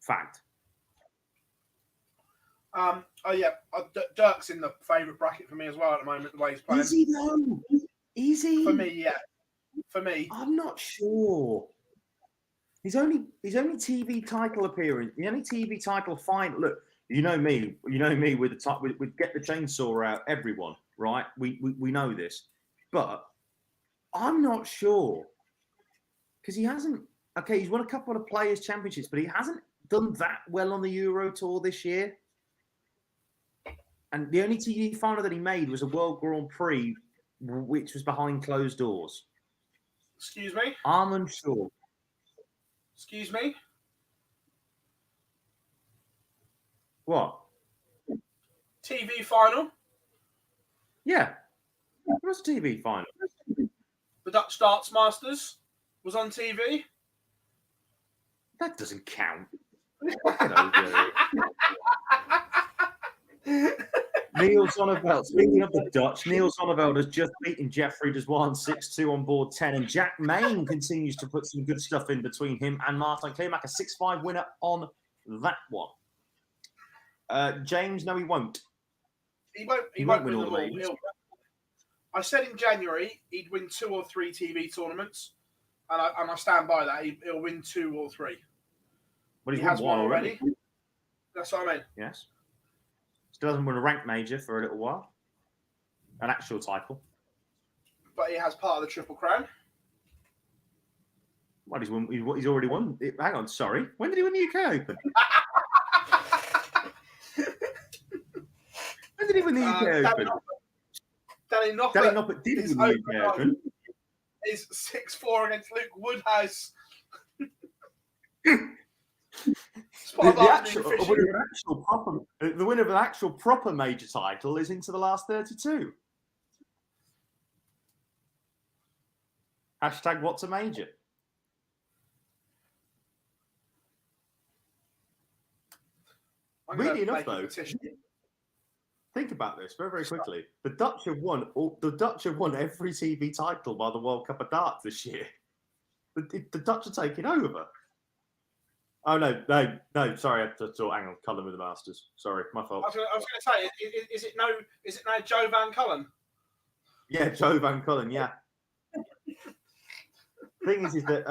[SPEAKER 2] Fact.
[SPEAKER 1] Dirk's in the favourite bracket for me as well at the moment. The way he's playing.
[SPEAKER 2] Is he though? Is he?
[SPEAKER 1] For me, yeah. For me,
[SPEAKER 2] I'm not sure. His only TV title appearance, the only TV title fight. Look, you know me with the top. With get the chainsaw out, everyone, right? We know this, but I'm not sure because he hasn't. Okay, he's won a couple of Players' Championships, but he hasn't done that well on the Euro Tour this year. And the only TV final that he made was a World Grand Prix, which was behind closed doors.
[SPEAKER 1] Excuse me?
[SPEAKER 2] I'm unsure.
[SPEAKER 1] Excuse me?
[SPEAKER 2] What?
[SPEAKER 1] TV final?
[SPEAKER 2] Yeah. It was a TV final.
[SPEAKER 1] The Dutch Darts Masters was on TV.
[SPEAKER 2] That doesn't count. Neil Zonneveld, speaking of the Dutch, Neil Zonneveld has just beaten Jeffrey Deswan 6-2 on board 10, and Jack Main continues to put some good stuff in between him and Martin Klimak, a 6-5 winner on that one. James, no, he won't.
[SPEAKER 1] He won't win all the majors. I said in January he'd win 2 or 3 TV tournaments, and I stand by that. He'll win 2 or 3.
[SPEAKER 2] Well,
[SPEAKER 1] he has won already. That's what I mean.
[SPEAKER 2] Yes. Still hasn't won a ranked major for a little while. An actual title.
[SPEAKER 3] But he has part of the Triple Crown.
[SPEAKER 2] Well, he's already won. Hang on, sorry. When did he win the UK Open? When did he win the UK Open?
[SPEAKER 3] Danny
[SPEAKER 2] Noppert did win the UK Open.
[SPEAKER 3] Is 6-4 against Luke Woodhouse.
[SPEAKER 2] The winner of an actual proper major title is into the last 32. Hashtag what's a major? Weirdly enough, though, think about this very, very quickly. The Dutch have won every TV title by the World Cup of Darts this year. The Dutch are taking over. Oh no! Sorry, I thought. Hang on, Cullen with the Masters. Sorry, my fault.
[SPEAKER 3] I was going to say, is it now Joe Van Cullen?
[SPEAKER 2] Yeah, Joe Van Cullen. Yeah. Thing is that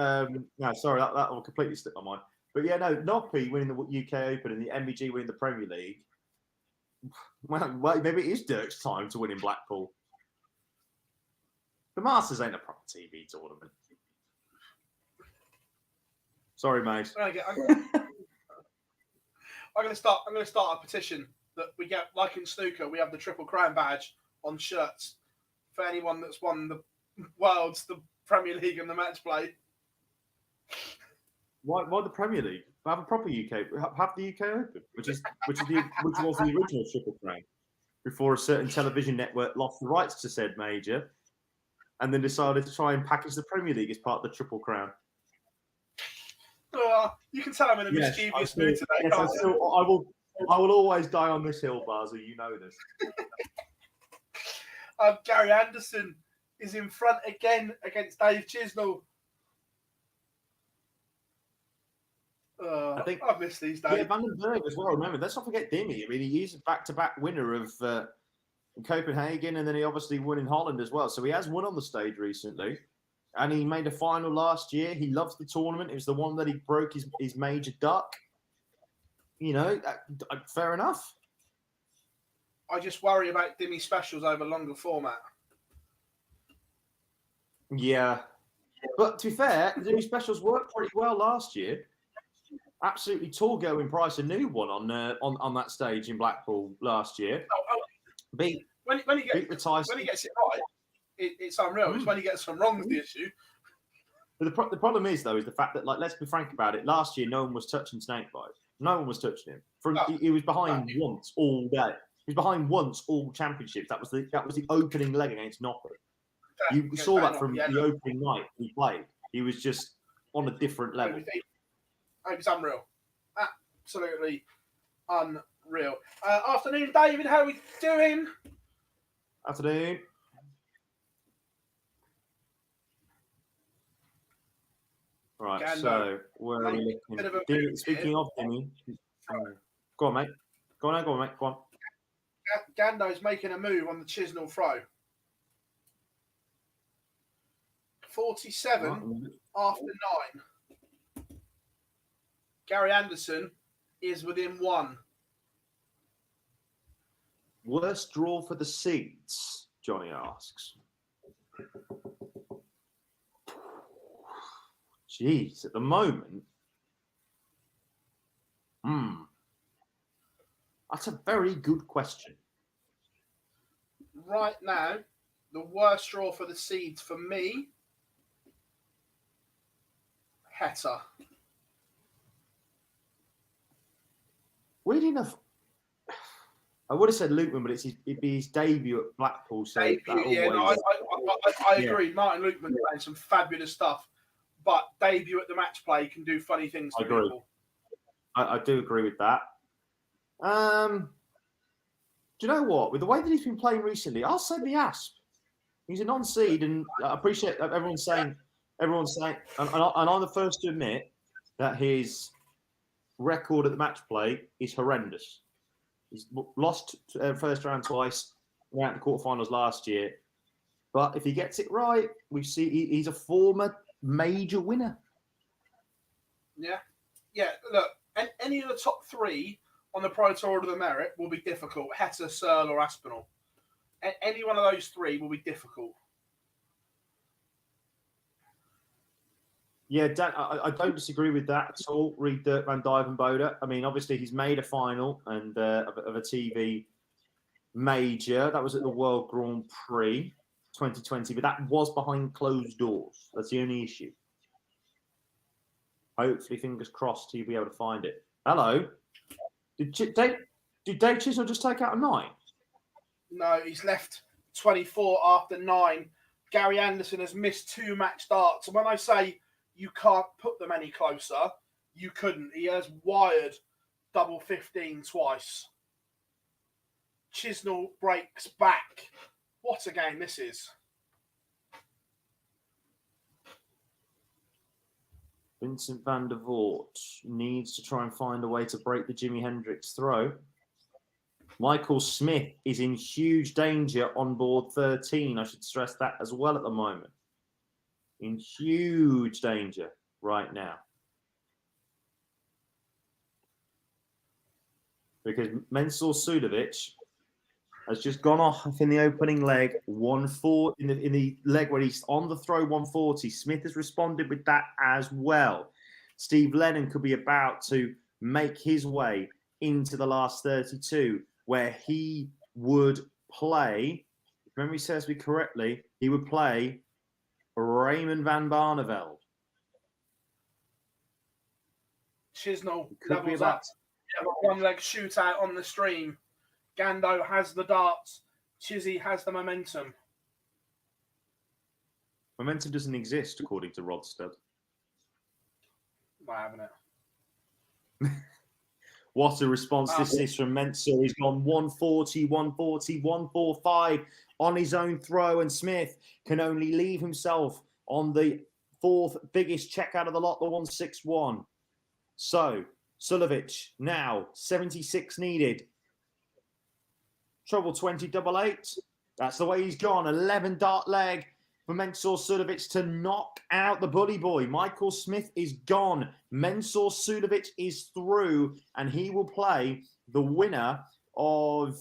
[SPEAKER 2] no, sorry, that will completely slip my mind. But yeah, no, Noppy winning the UK Open and the MVG winning the Premier League. Well, maybe it is Dirk's time to win in Blackpool. The Masters ain't a proper TV tournament. Sorry, mate.
[SPEAKER 3] I'm going to start a petition that we get, like in snooker, we have the Triple Crown badge on shirts for anyone that's won the Worlds, the Premier League, and the match play.
[SPEAKER 2] Why the Premier League? Have a proper UK. Have the UK Open, which was the original Triple Crown, before a certain television network lost the rights to said major, and then decided to try and package the Premier League as part of the Triple Crown.
[SPEAKER 3] You can tell I'm in a mischievous mood today.
[SPEAKER 2] Yes, I will always die on this hill, Barza. You know this.
[SPEAKER 3] Gary Anderson is in front again against Dave Chisnell. I miss these days.
[SPEAKER 2] Yeah, Vandenberg as well. Remember, let's not forget Dimmy. I mean, he's a back-to-back winner of Copenhagen, and then he obviously won in Holland as well. So he has won on the stage recently. And he made a final last year. He loves the tournament. It was the one that he broke his major duck. You know, fair enough.
[SPEAKER 3] I just worry about Dimmy specials over longer format.
[SPEAKER 2] Yeah. But to be fair, the Dimmy specials worked pretty well last year. Absolutely tall-going Price, a new one on that stage in Blackpool last year.
[SPEAKER 3] When he gets it right, it's unreal. It's when he gets them wrong is the issue.
[SPEAKER 2] But the problem is, though, is the fact that, like, let's be frank about it. Last year, no one was touching Snakebite. No one was touching him. He was behind once all day. He was behind once all championships. That was the opening leg against Noppert. You saw that from the opening night he played. He was just on a different level.
[SPEAKER 3] It was unreal. Absolutely unreal. Afternoon, David. How are we doing?
[SPEAKER 2] Afternoon. Right, Gando. So where are we looking? Speaking of Dimmy, go on, mate. Go on.
[SPEAKER 3] Gando's making a move on the Chisnell throw. 47 after 9. Gary Anderson is within 1.
[SPEAKER 2] Worst draw for the seeds, Johnny asks. Jeez, at the moment, that's a very good question.
[SPEAKER 3] Right now, the worst draw for the seeds for me, Heta.
[SPEAKER 2] Weird enough, I would have said Lukeman, but it'd be his debut at Blackpool. So
[SPEAKER 3] I agree. Martin Lukeman playing some fabulous stuff. But debut at the match play can do funny things to people.
[SPEAKER 2] I do agree with that. Do you know what? With the way that he's been playing recently, I'll say the Asp. He's a non-seed, and I appreciate that everyone's saying, and I'm the first to admit that his record at the match play is horrendous. He's lost first round twice, went out in the quarterfinals last year. But if he gets it right, we see he's a former major winner.
[SPEAKER 3] Yeah. Look, any of the top 3 on the Pro Tour of the Merit will be difficult. Heta, Searle, or Aspinall. Any one of those 3 will be difficult.
[SPEAKER 2] Yeah, Dan, I don't disagree with that at all. Reed Dirk van Dijvenbode. I mean, obviously he's made a final and of a TV major. That was at the World Grand Prix 2020, but that was behind closed doors. That's the only issue. Hopefully, fingers crossed, he'll be able to find it. Hello. Did Dave Chisnell just take out a 9?
[SPEAKER 3] No, he's left 24 after 9. Gary Anderson has missed 2 match darts. And when I say you can't put them any closer, you couldn't. He has wired double 15 twice. Chisnell breaks back. What a game this is.
[SPEAKER 2] Vincent van der Voort needs to try and find a way to break the Jimi Hendrix throw. Michael Smith is in huge danger on board 13. I should stress that as well at the moment. In huge danger right now. Because Mensur Suljovic has just gone off in the opening leg, 140 in the leg where he's on the throw 140. Smith has responded with that as well. Steve Lennon could be about to make his way into the last 32, where he would play, if memory serves me correctly, he would play Raymond van Barneveld.
[SPEAKER 3] Chisnell levels up. Yeah, one leg shootout on the stream. Gando has the darts. Chizzy has the momentum.
[SPEAKER 2] Momentum doesn't exist, according to Rod Studd.
[SPEAKER 3] Why haven't it?
[SPEAKER 2] What a response this is from Mensur. He's gone 140, 140, 145 on his own throw, and Smith can only leave himself on the 4th biggest check out of the lot, the 161. So, Suljovic now 76 needed. Trouble 20, double 8. That's the way he's gone. 11 dart leg for Mensur Suljovic to knock out the bully boy. Michael Smith is gone. Mensur Suljovic is through, and he will play the winner of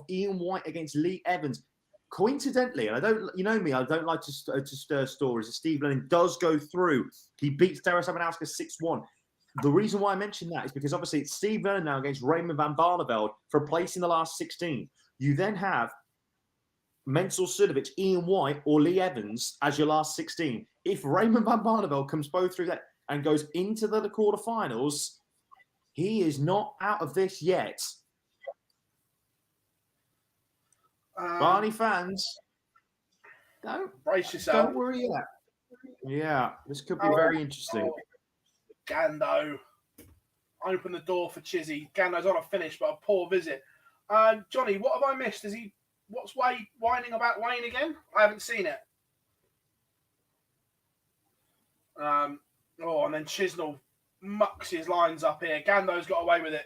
[SPEAKER 2] Ian White against Lee Evans. Coincidentally, and I don't, you know me, I don't like to stir stories. As Steve Lennon does go through, he beats Darius Abanauskas 6-1. The reason why I mention that is because obviously it's Steve Lennon now against Raymond van Barneveld for a place in the last 16. You then have Mensur Suljovic, Ian White, or Lee Evans as your last 16. If Raymond van Barneveld comes both through that and goes into the quarterfinals, he is not out of this yet. Barney fans, don't
[SPEAKER 3] brace yourself.
[SPEAKER 2] Don't worry yet. Yeah, this could be very interesting.
[SPEAKER 3] Gando, open the door for Chizzy. Gando's on a finish, but a poor visit. Johnny, what have I missed? What's whining about Wayne again? I haven't seen it. And then Chisnell mucks his lines up here. Gando's got away with it.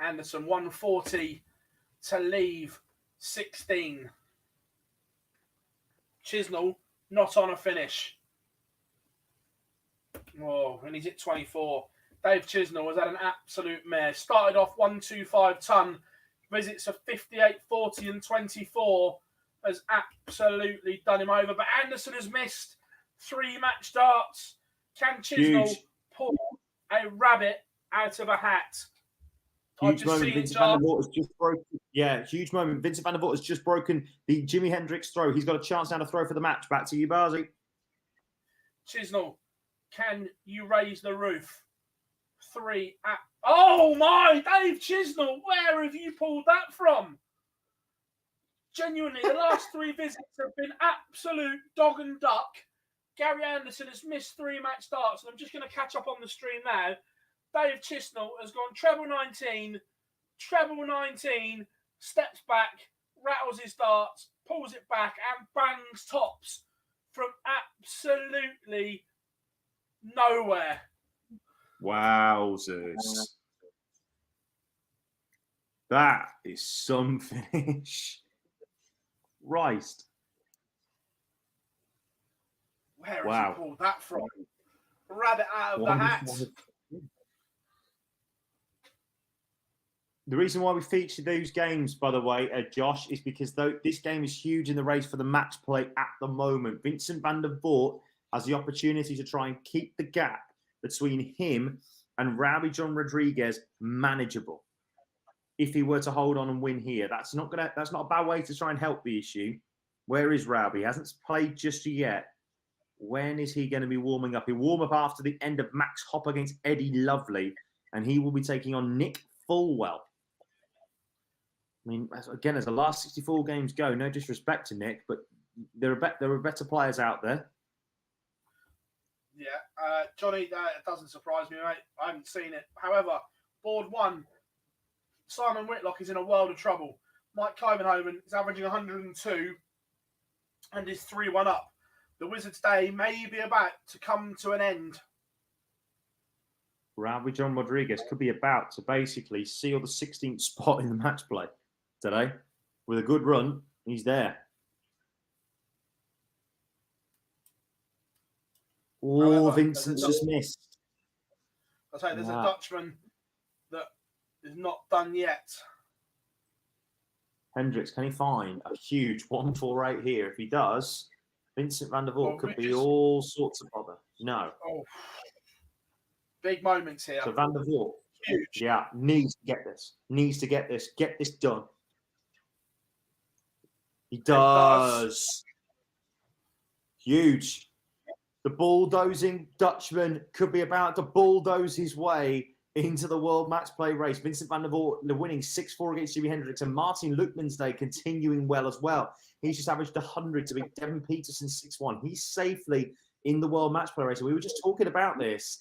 [SPEAKER 3] Anderson 140 to leave 16. Chisnell not on a finish. Oh, and he's at 24. Dave Chisnell has had an absolute mare. Started off 125 ton. Visits of 58, 40 and 24 has absolutely done him over. But Anderson has missed 3 match darts. Can Chisnell pull a rabbit out of a hat?
[SPEAKER 2] Huge moment. Vincent van der Voort has just broken. Yeah, huge moment. Vincent van der Voort has just broken the Jimi Hendrix throw. He's got a chance now to throw for the match. Back to you, Barzy.
[SPEAKER 3] Chisnell, can you raise the roof? 3. Oh my, Dave Chisnell, where have you pulled that from? Genuinely, the last 3 visits have been absolute dog and duck. Gary Anderson has missed 3 match starts, and I'm just going to catch up on the stream now. Dave Chisnell has gone treble 19, treble 19, steps back, rattles his darts, pulls it back, and bangs tops from absolutely nowhere.
[SPEAKER 2] Wowzers. That is some finish. Christ.
[SPEAKER 3] Where
[SPEAKER 2] Wow.
[SPEAKER 3] has he pulled that from? Rabbit out of the hat.
[SPEAKER 2] The reason why we feature those games, by the way, Josh, is because this game is huge in the race for the match play at the moment. Vincent van der Voort has the opportunity to try and keep the gap between him and Rowdy John Rodriguez manageable. If he were to hold on and win here, that's not a bad way to try and help the issue. Where is Rowdy? He hasn't played just yet. When is he going to be warming up? He'll warm up after the end of Max Hopp against Eddie Lovely, and he will be taking on Nick Fulwell. I mean, again, as the last 64 games go, no disrespect to Nick, but there are better players out there.
[SPEAKER 3] Yeah, Johnny, that doesn't surprise me, mate. I haven't seen it. However, board one, Simon Whitlock is in a world of trouble. Mike Klivenhoven is averaging 102 and is 3-1 up. The Wizards' day may be about to come to an end.
[SPEAKER 2] Rowdy John Rodriguez could be about to basically seal the 16th spot in the match play today. With a good run, he's there. Oh, Vincent's just missed.
[SPEAKER 3] I say there's a Dutchman that is not done yet.
[SPEAKER 2] Hendricks, can he find a huge 148 here? If he does, Vincent van der Voort could be all sorts of bother. No.
[SPEAKER 3] Oh. Big moments here.
[SPEAKER 2] So van der Voort, yeah, needs to get this. Get this done. He does. Huge. The bulldozing Dutchman could be about to bulldoze his way into the world match play race. Vincent van der Voort winning 6-4 against Jimi Hendricks, and Martin Luckman's day continuing well as well. He's just averaged 100 to beat Devin Peterson 6-1. He's safely in the world match play race. And we were just talking about this.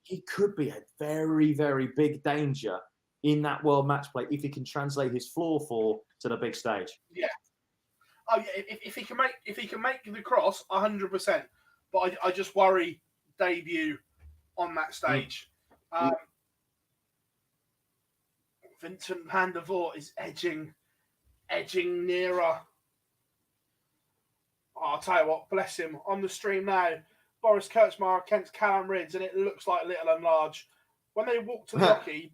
[SPEAKER 2] He could be a very, very big danger in that world match play if he can translate his floor four to the big stage.
[SPEAKER 3] Yeah. Oh yeah. If he can make the cross, 100%. But I just worry debut on that stage. Vincent van der Voort is edging nearer. Oh, I'll tell you what, bless him. On the stream now, Boris Kurtzmar against Callum Ridds, and it looks like little and large. When they walk to the jockey,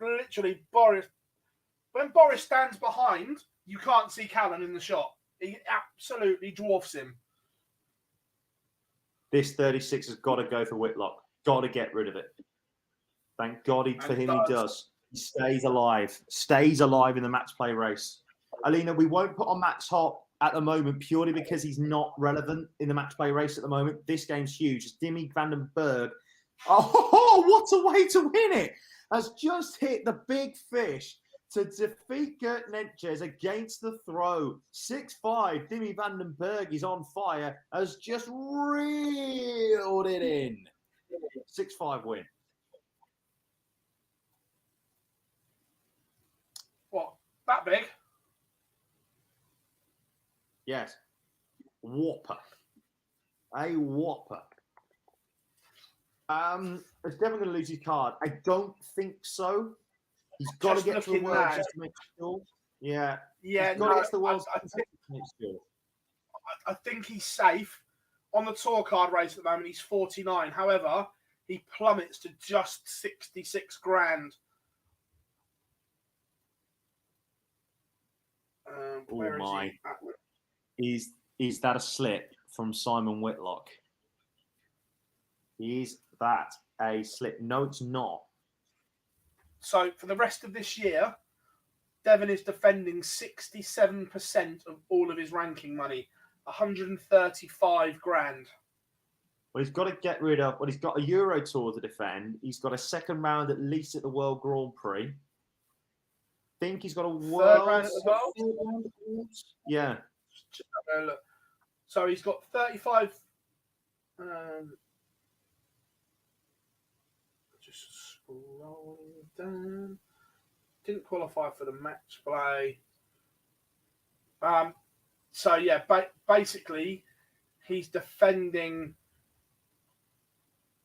[SPEAKER 3] literally when Boris stands behind, you can't see Callum in the shot. He absolutely dwarfs him.
[SPEAKER 2] This 36 has got to go for Whitlock. Got to get rid of it. Thank God he does. He stays alive in the match play race. Alina, we won't put on Max Hopp at the moment purely because he's not relevant in the match play race at the moment. This game's huge. It's Dimmy Vandenberg. Oh, what a way to win it! Has just hit the big fish to defeat Gert Netjes against the throw. 6-5. Dimmy Vandenberg is on fire. Has just reeled it in. 6-5 win.
[SPEAKER 3] What? That big?
[SPEAKER 2] Yes. Whopper. A whopper. Is Devon going to lose his card? I don't think so. He's got to get to the world just to make sure. Yeah.
[SPEAKER 3] Yeah,
[SPEAKER 2] he's got to get to the world
[SPEAKER 3] I
[SPEAKER 2] to make sure.
[SPEAKER 3] I think he's safe. On the tour card race at the moment, he's 49. However, he plummets to just 66 grand.
[SPEAKER 2] Oh my. Is that a slip from Simon Whitlock? Is that a slip? No, it's not.
[SPEAKER 3] So for the rest of this year, Devon is defending 67% of all of his ranking money, 135 grand.
[SPEAKER 2] Well, he's got to get rid of. Well, he's got a Euro Tour to defend. He's got a second round at least at the World Grand Prix. I think he's got a
[SPEAKER 3] third round at the World.
[SPEAKER 2] Yeah.
[SPEAKER 3] So he's got 35. Just scrolling down. didn't qualify for the match play. So yeah, basically, he's defending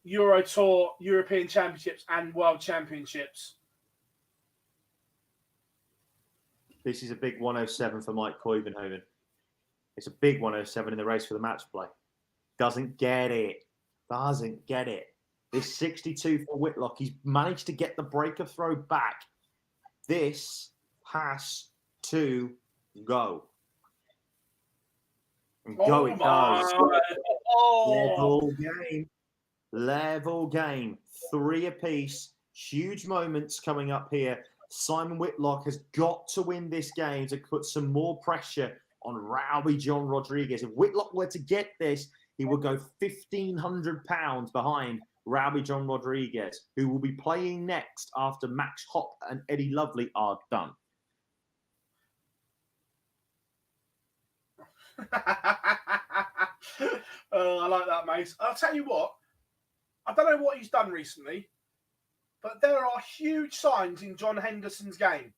[SPEAKER 3] Euro Tour, European Championships, and World Championships.
[SPEAKER 2] This is a big 107 for Mike Koivenhoven. It's a big 107 in the race for the match play. Doesn't get it. Doesn't get it. This 62 for Whitlock. He's managed to get the breaker throw back. This has to go. And go it does. Level game. Level game. 3 apiece. Huge moments coming up here. Simon Whitlock has got to win this game to put some more pressure on Rowby John Rodriguez. If Whitlock were to get this, he would go £1,500 behind Rowby John Rodriguez, who will be playing next after Max Hopp and Eddie Lovely are done.
[SPEAKER 3] I like that, Mace. I'll tell you what, I don't know what he's done recently, but there are huge signs in John Henderson's game.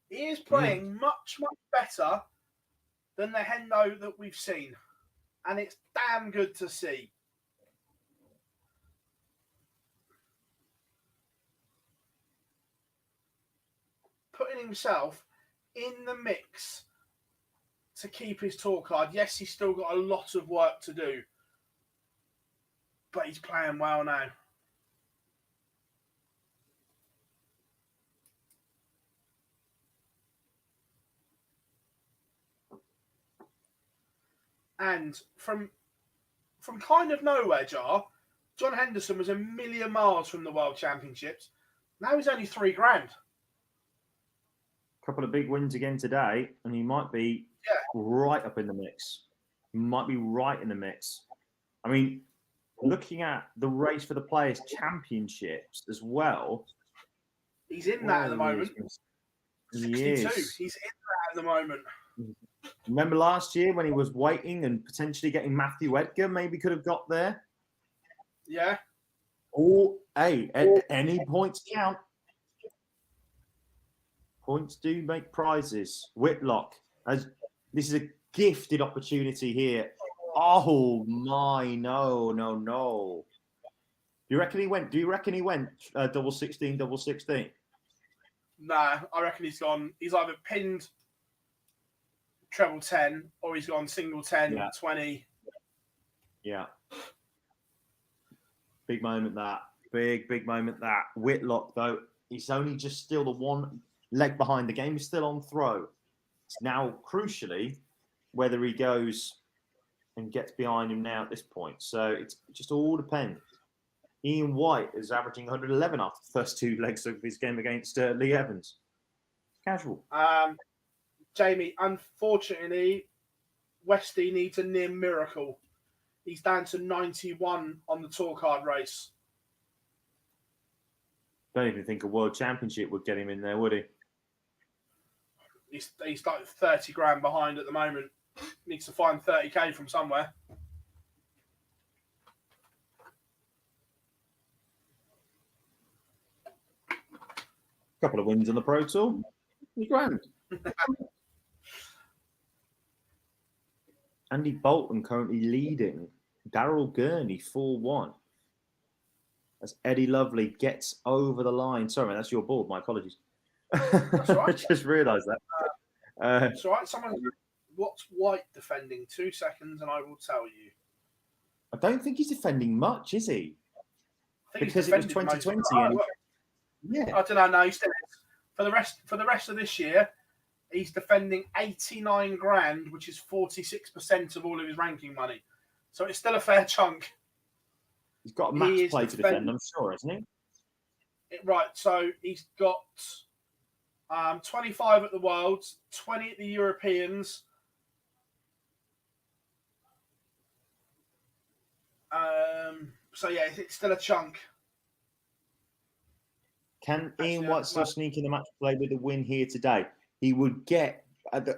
[SPEAKER 3] He is playing much, much better than the Hendo that we've seen. And it's damn good to see. Putting himself in the mix to keep his tour card. Yes, he's still got a lot of work to do. But he's playing well now. And from kind of nowhere, John Henderson was a million miles from the World Championships. Now he's only $3,000.
[SPEAKER 2] A couple of big wins again today, and he might be right up in the mix. He might be right in the mix. I mean, looking at the race for the Players' Championships as well.
[SPEAKER 3] He's in that at the moment. 62. He's in that at the moment.
[SPEAKER 2] Remember last year when he was waiting and potentially getting Matthew Edgar, maybe could have got there?
[SPEAKER 3] Yeah.
[SPEAKER 2] Or, hey, at any points count. Points do make prizes. Whitlock, this is a gifted opportunity here. Oh my, no. Do you reckon he went double 16, double 16?
[SPEAKER 3] Nah, I reckon he's gone. He's either pinned treble 10 or he's gone single 10, 20.
[SPEAKER 2] Yeah. Big moment that. Big moment that. Whitlock, though, he's only just still the one leg behind. The game is still on throw. It's now, crucially, whether he goes and gets behind him now at this point. So it just all depends. Ian White is averaging 111 after the first 2 legs of his game against Lee Evans. Casual.
[SPEAKER 3] Jamie, unfortunately, Westy needs a near miracle. He's down to 91 on the tour card race.
[SPEAKER 2] Don't even think a World Championship would get him in there, would he?
[SPEAKER 3] He's like $30,000 behind at the moment. Needs to find 30k from somewhere.
[SPEAKER 2] Couple of wins on the Pro Tour. $3,000. Andy Bolton currently leading. Daryl Gurney 4-1. As Eddie Lovely gets over the line. Sorry, that's your board. My apologies.
[SPEAKER 3] That's right.
[SPEAKER 2] I just realised that.
[SPEAKER 3] That's right. What's White defending? 2 seconds and I will tell you.
[SPEAKER 2] I don't think he's defending much, is he? Because it was 2020. Yeah.
[SPEAKER 3] I don't know. No, he still is. For the rest of this year, he's defending $89,000, which is 46% of all of his ranking money. So it's still a fair chunk.
[SPEAKER 2] He's got a match play to defend, I'm sure, isn't he?
[SPEAKER 3] Right. So he's got 25 at the Worlds, 20 at the Europeans. So yeah, it's still a chunk.
[SPEAKER 2] Can Ian White still sneak in the match play with a win here today? He would get,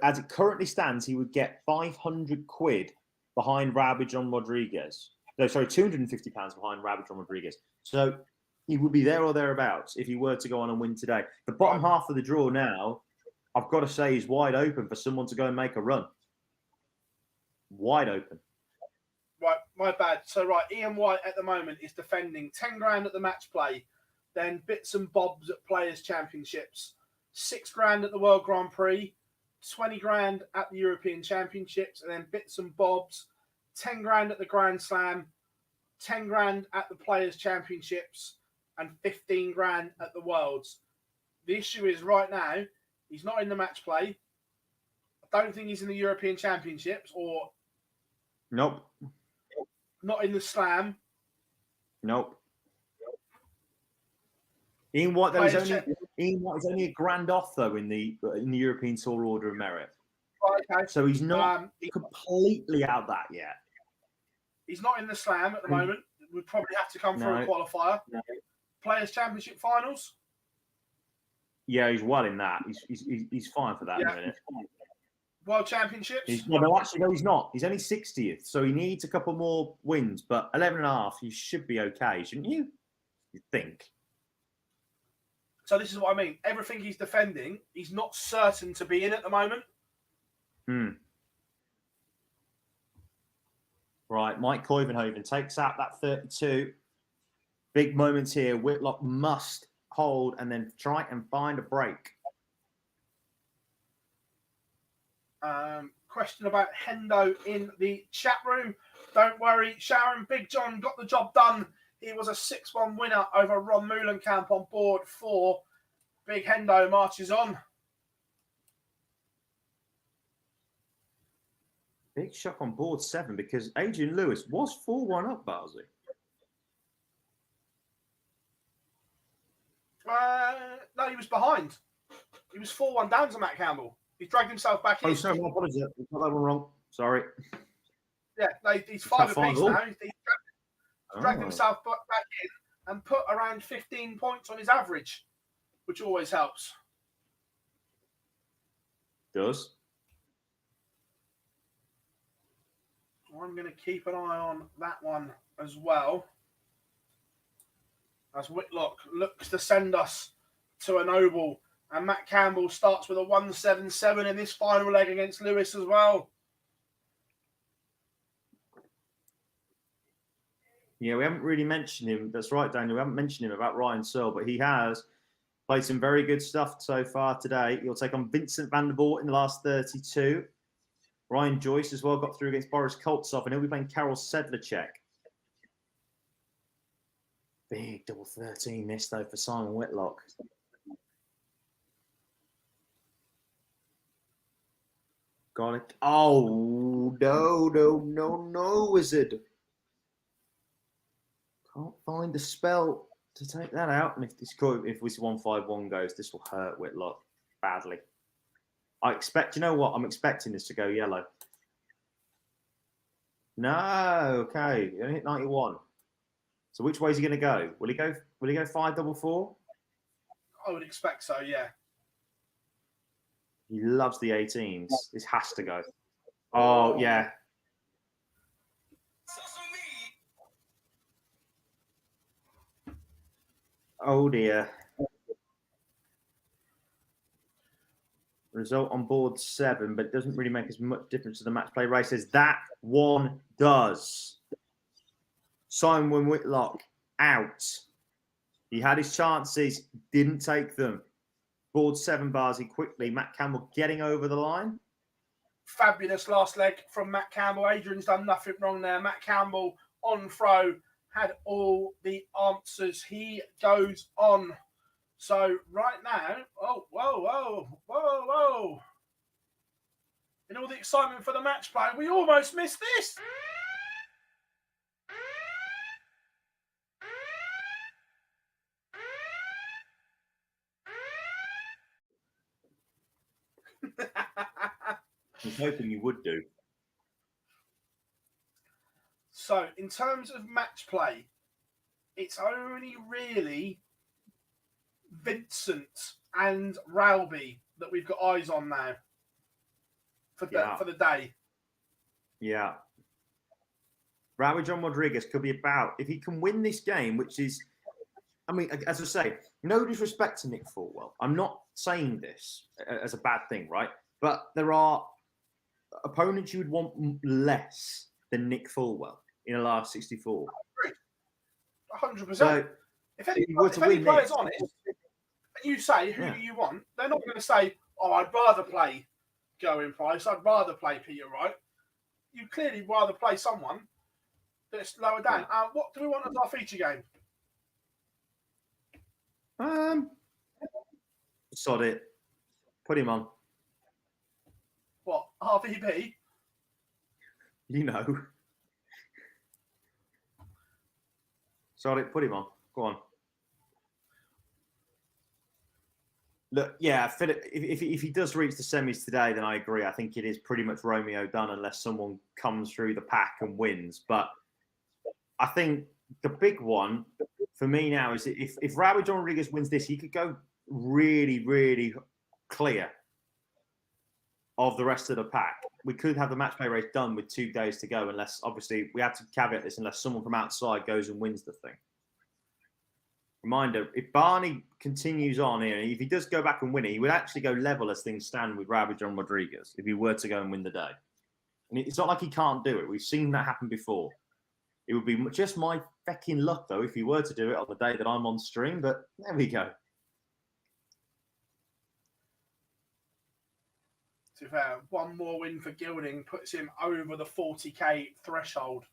[SPEAKER 2] as it currently stands, he would get 500 quid behind Rowby John Rodriguez. No, sorry, £250 behind Rowby John Rodriguez. So he would be there or thereabouts if he were to go on and win today. The bottom half of the draw now, I've got to say, is wide open for someone to go and make a run. Wide open.
[SPEAKER 3] Right, my bad. So, right, Ian White at the moment is defending 10 grand at the match play, then bits and bobs at Players' Championships, 6 grand at the World Grand Prix, 20 grand at the European Championships, and then bits and bobs, 10 grand at the Grand Slam, 10 grand at the Players' Championships, and 15 grand at the Worlds. The issue is right now, he's not in the match play. I don't think he's in the European Championships or
[SPEAKER 2] Nope.
[SPEAKER 3] not in the Slam.
[SPEAKER 2] Nope. Ian White is only a grand off though in the European Tour Order of Merit.
[SPEAKER 3] Okay.
[SPEAKER 2] So he's not completely out of that yet.
[SPEAKER 3] He's not in the Slam at the moment. We'd probably have to come through a qualifier. No. Players' Championship finals.
[SPEAKER 2] Yeah, he's well in that. He's fine for that in a minute.
[SPEAKER 3] World Championships?
[SPEAKER 2] No, he's not. He's only 60th, so he needs a couple more wins. But 11.5, you should be okay, shouldn't you? You think.
[SPEAKER 3] So this is what I mean. Everything he's defending, he's not certain to be in at the moment.
[SPEAKER 2] Right, Mike Koivenhoven takes out that 32. Big moments here. Whitlock must hold and then try and find a break.
[SPEAKER 3] Question about Hendo in the chat room. Don't worry, Sharon. Big John got the job done. He was a 6-1 winner over Ron Moulenkamp on board 4. Big Hendo marches on.
[SPEAKER 2] Big shock on board 7 because Adrian Lewis was 4-1 up, Barsley.
[SPEAKER 3] No, he was behind. He was 4-1 down to Matt Campbell. He dragged himself back in.
[SPEAKER 2] Oh, sorry, my apologies. I got that one wrong. Sorry.
[SPEAKER 3] Yeah, no, he's 5 apiece now. He dragged himself back in and put around 15 points on his average, which always helps.
[SPEAKER 2] Does.
[SPEAKER 3] I'm going to keep an eye on that one as well. As Whitlock looks to send us to a Noble. And Matt Campbell starts with a 177 in this final leg against Lewis as well.
[SPEAKER 2] Yeah, we haven't really mentioned him. That's right, Daniel. We haven't mentioned him about Ryan Searle, but he has played some very good stuff so far today. He'll take on Vincent van der Voort in the last 32. Ryan Joyce as well got through against Boris Koltsov, and he'll be playing Karol Sedlacek. Big double 13 miss, though, for Simon Whitlock. Got it. Oh, no, Wizard. Can't find the spell to take that out. And if this 151 goes, this will hurt Whitlock badly. You know what? I'm expecting this to go yellow. No, okay. You only hit 91. So which way is he going to go? Will he go 5-4-4?
[SPEAKER 3] I would expect so, yeah.
[SPEAKER 2] He loves the 18s. This has to go. Oh, yeah. Oh, dear. Result on board 7, but it doesn't really make as much difference to the match play races. That one does. Simon Whitlock out. He had his chances, didn't take them. Board 7 Barsley quickly. Matt Campbell getting over the line.
[SPEAKER 3] Fabulous last leg from Matt Campbell. Adrian's done nothing wrong there. Matt Campbell on throw had all the answers. He goes on. So right now, whoa. In all the excitement for the match play, we almost missed this.
[SPEAKER 2] I was hoping you would do.
[SPEAKER 3] So, in terms of match play, it's only really Vincent and Ralby that we've got eyes on now for the day.
[SPEAKER 2] Yeah. Raul John Rodriguez could be about, if he can win this game, which is I mean, as I say, no disrespect to Nick Fulwell. I'm not saying this as a bad thing, right? But there are opponents you would want less than Nick Fulwell in the last 64.
[SPEAKER 3] 100%.
[SPEAKER 2] So
[SPEAKER 3] if any player's honest, and you say who
[SPEAKER 2] Yeah.
[SPEAKER 3] do you want, they're not going to say, "Oh, I'd rather play Gerwyn Price. I'd rather play Peter Wright." You clearly rather play someone that's lower down. What do we want as our feature game?
[SPEAKER 2] Sod it. Put him on.
[SPEAKER 3] What, RVB?
[SPEAKER 2] You know. Sod it. Put him on. Go on. Look, yeah, if he does reach the semis today, then I agree. I think it is pretty much Romeo done unless someone comes through the pack and wins. But I think the big one for me now is if Raul John Rodriguez wins this, he could go really, really clear of the rest of the pack. We could have the match play race done with 2 days to go, unless, obviously, we have to caveat this, unless someone from outside goes and wins the thing. Reminder, if Barney continues on here, if he does go back and win it, he would actually go level as things stand with Raul John Rodriguez if he were to go and win the day. And it's not like he can't do it. We've seen that happen before. It would be just my fecking luck, though, if he were to do it on the day that I'm on stream, but there we go.
[SPEAKER 3] To be fair, one more win for Gilding puts him over the 40k threshold.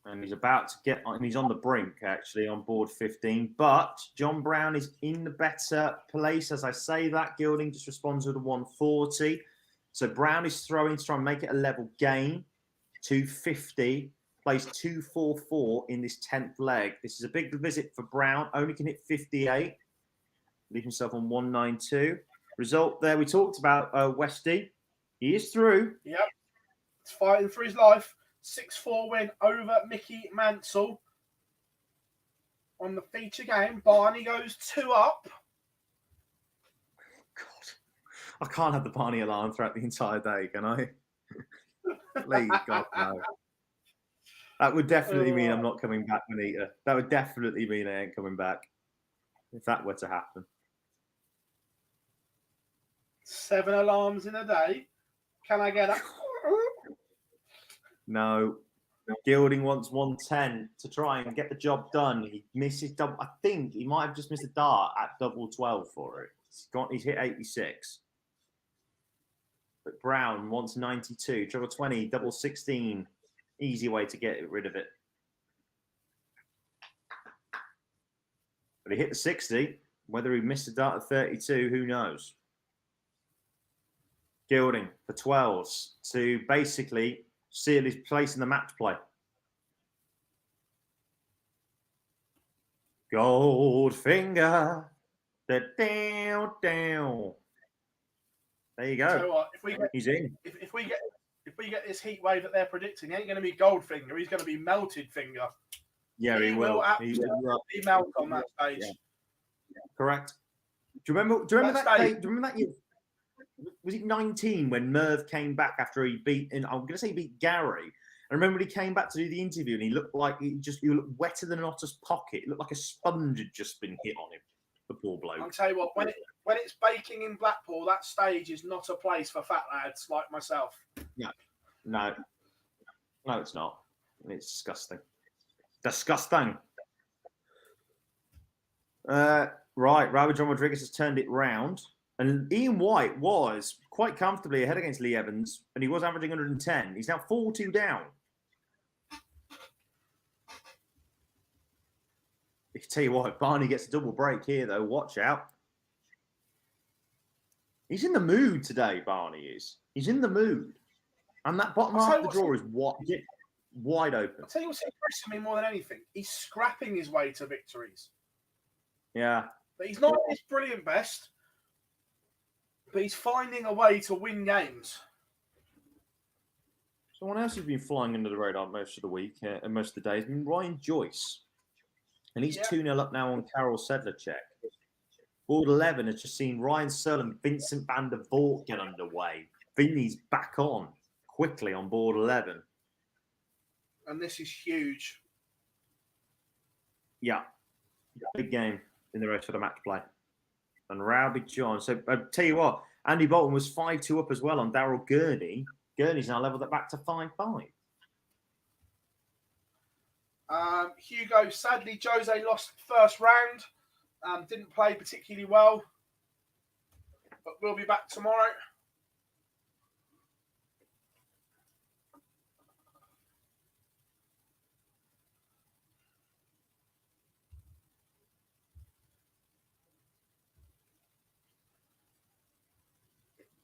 [SPEAKER 2] And he's about to get on, and he's on the brink, actually, on board 15. But John Brown is in the better place. As I say that, Gilding just responds with a 140. So Brown is throwing to try and make it a level game. 250, plays 244 in this 10th leg. This is a big visit for Brown. Only can hit 58. Leave himself on 192. Result there, we talked about Westy. He is through.
[SPEAKER 3] Yep. He's fighting for his life. 6-4 win over Mickey Mansell. On the feature game, Barney goes 2 up.
[SPEAKER 2] God, I can't have the Barney alarm throughout the entire day, can I? Please, God, no. That would definitely mean I'm not coming back, Manita. That would definitely mean I ain't coming back if that were to happen.
[SPEAKER 3] 7 alarms in a day. Can I get a...
[SPEAKER 2] No. Gilding wants 110 to try and get the job done. He misses double. I think he might have just missed a dart at double 12 for it. He's hit 86. But Brown wants 92. Treble 20, double 16. Easy way to get rid of it. But he hit the 60. Whether he missed a dart at 32, who knows? Gilding for 12s to basically seal his place in the match play. Goldfinger. Down. There you go.
[SPEAKER 3] So what,
[SPEAKER 2] he's in.
[SPEAKER 3] If we get this heat wave that they're predicting, he ain't going to be Goldfinger. He's going to be Melted Finger.
[SPEAKER 2] Yeah, he will.
[SPEAKER 3] Absolutely melt on that stage.
[SPEAKER 2] Yeah. Correct. Do you remember that day? Do you remember that year? Was it 19 when Merv came back after he beat, and I'm going to say he beat Gary. I remember when he came back to do the interview and he looked like he looked wetter than an otter's pocket. It looked like a sponge had just been hit on him. The poor bloke.
[SPEAKER 3] I'll tell you what, when it's baking in Blackpool, that stage is not a place for fat lads like myself.
[SPEAKER 2] No, it's not. It's disgusting. Disgusting. Right, Raul John Rodriguez has turned it round. And Ian White was quite comfortably ahead against Lee Evans, and he was averaging 110. He's now 4-2 down. I tell you what, Barney gets a double break here, though. Watch out. He's in the mood today, Barney is. He's in the mood. And that bottom half of the draw is wide open.
[SPEAKER 3] I'll tell you what's impressing me more than anything. He's scrapping his way to victories.
[SPEAKER 2] Yeah.
[SPEAKER 3] But he's not at his brilliant best. But he's finding a way to win games.
[SPEAKER 2] Someone else who's been flying under the radar most of the week and most of the day has been Ryan Joyce. And he's 2-0 up now on Karel Sedlacek. Board 11 has just seen Ryan Searle and Vincent van der Voort get underway. Vinny's back on quickly on board 11.
[SPEAKER 3] And this is huge.
[SPEAKER 2] Yeah. Big game in the rest of the match play. And Rowdy John. So I tell you what, Andy Bolton was 5-2 up as well on Daryl Gurney. Gurney's now leveled it back to 5-5.
[SPEAKER 3] Hugo, sadly, Jose lost first round. Didn't play particularly well, but we'll be back tomorrow.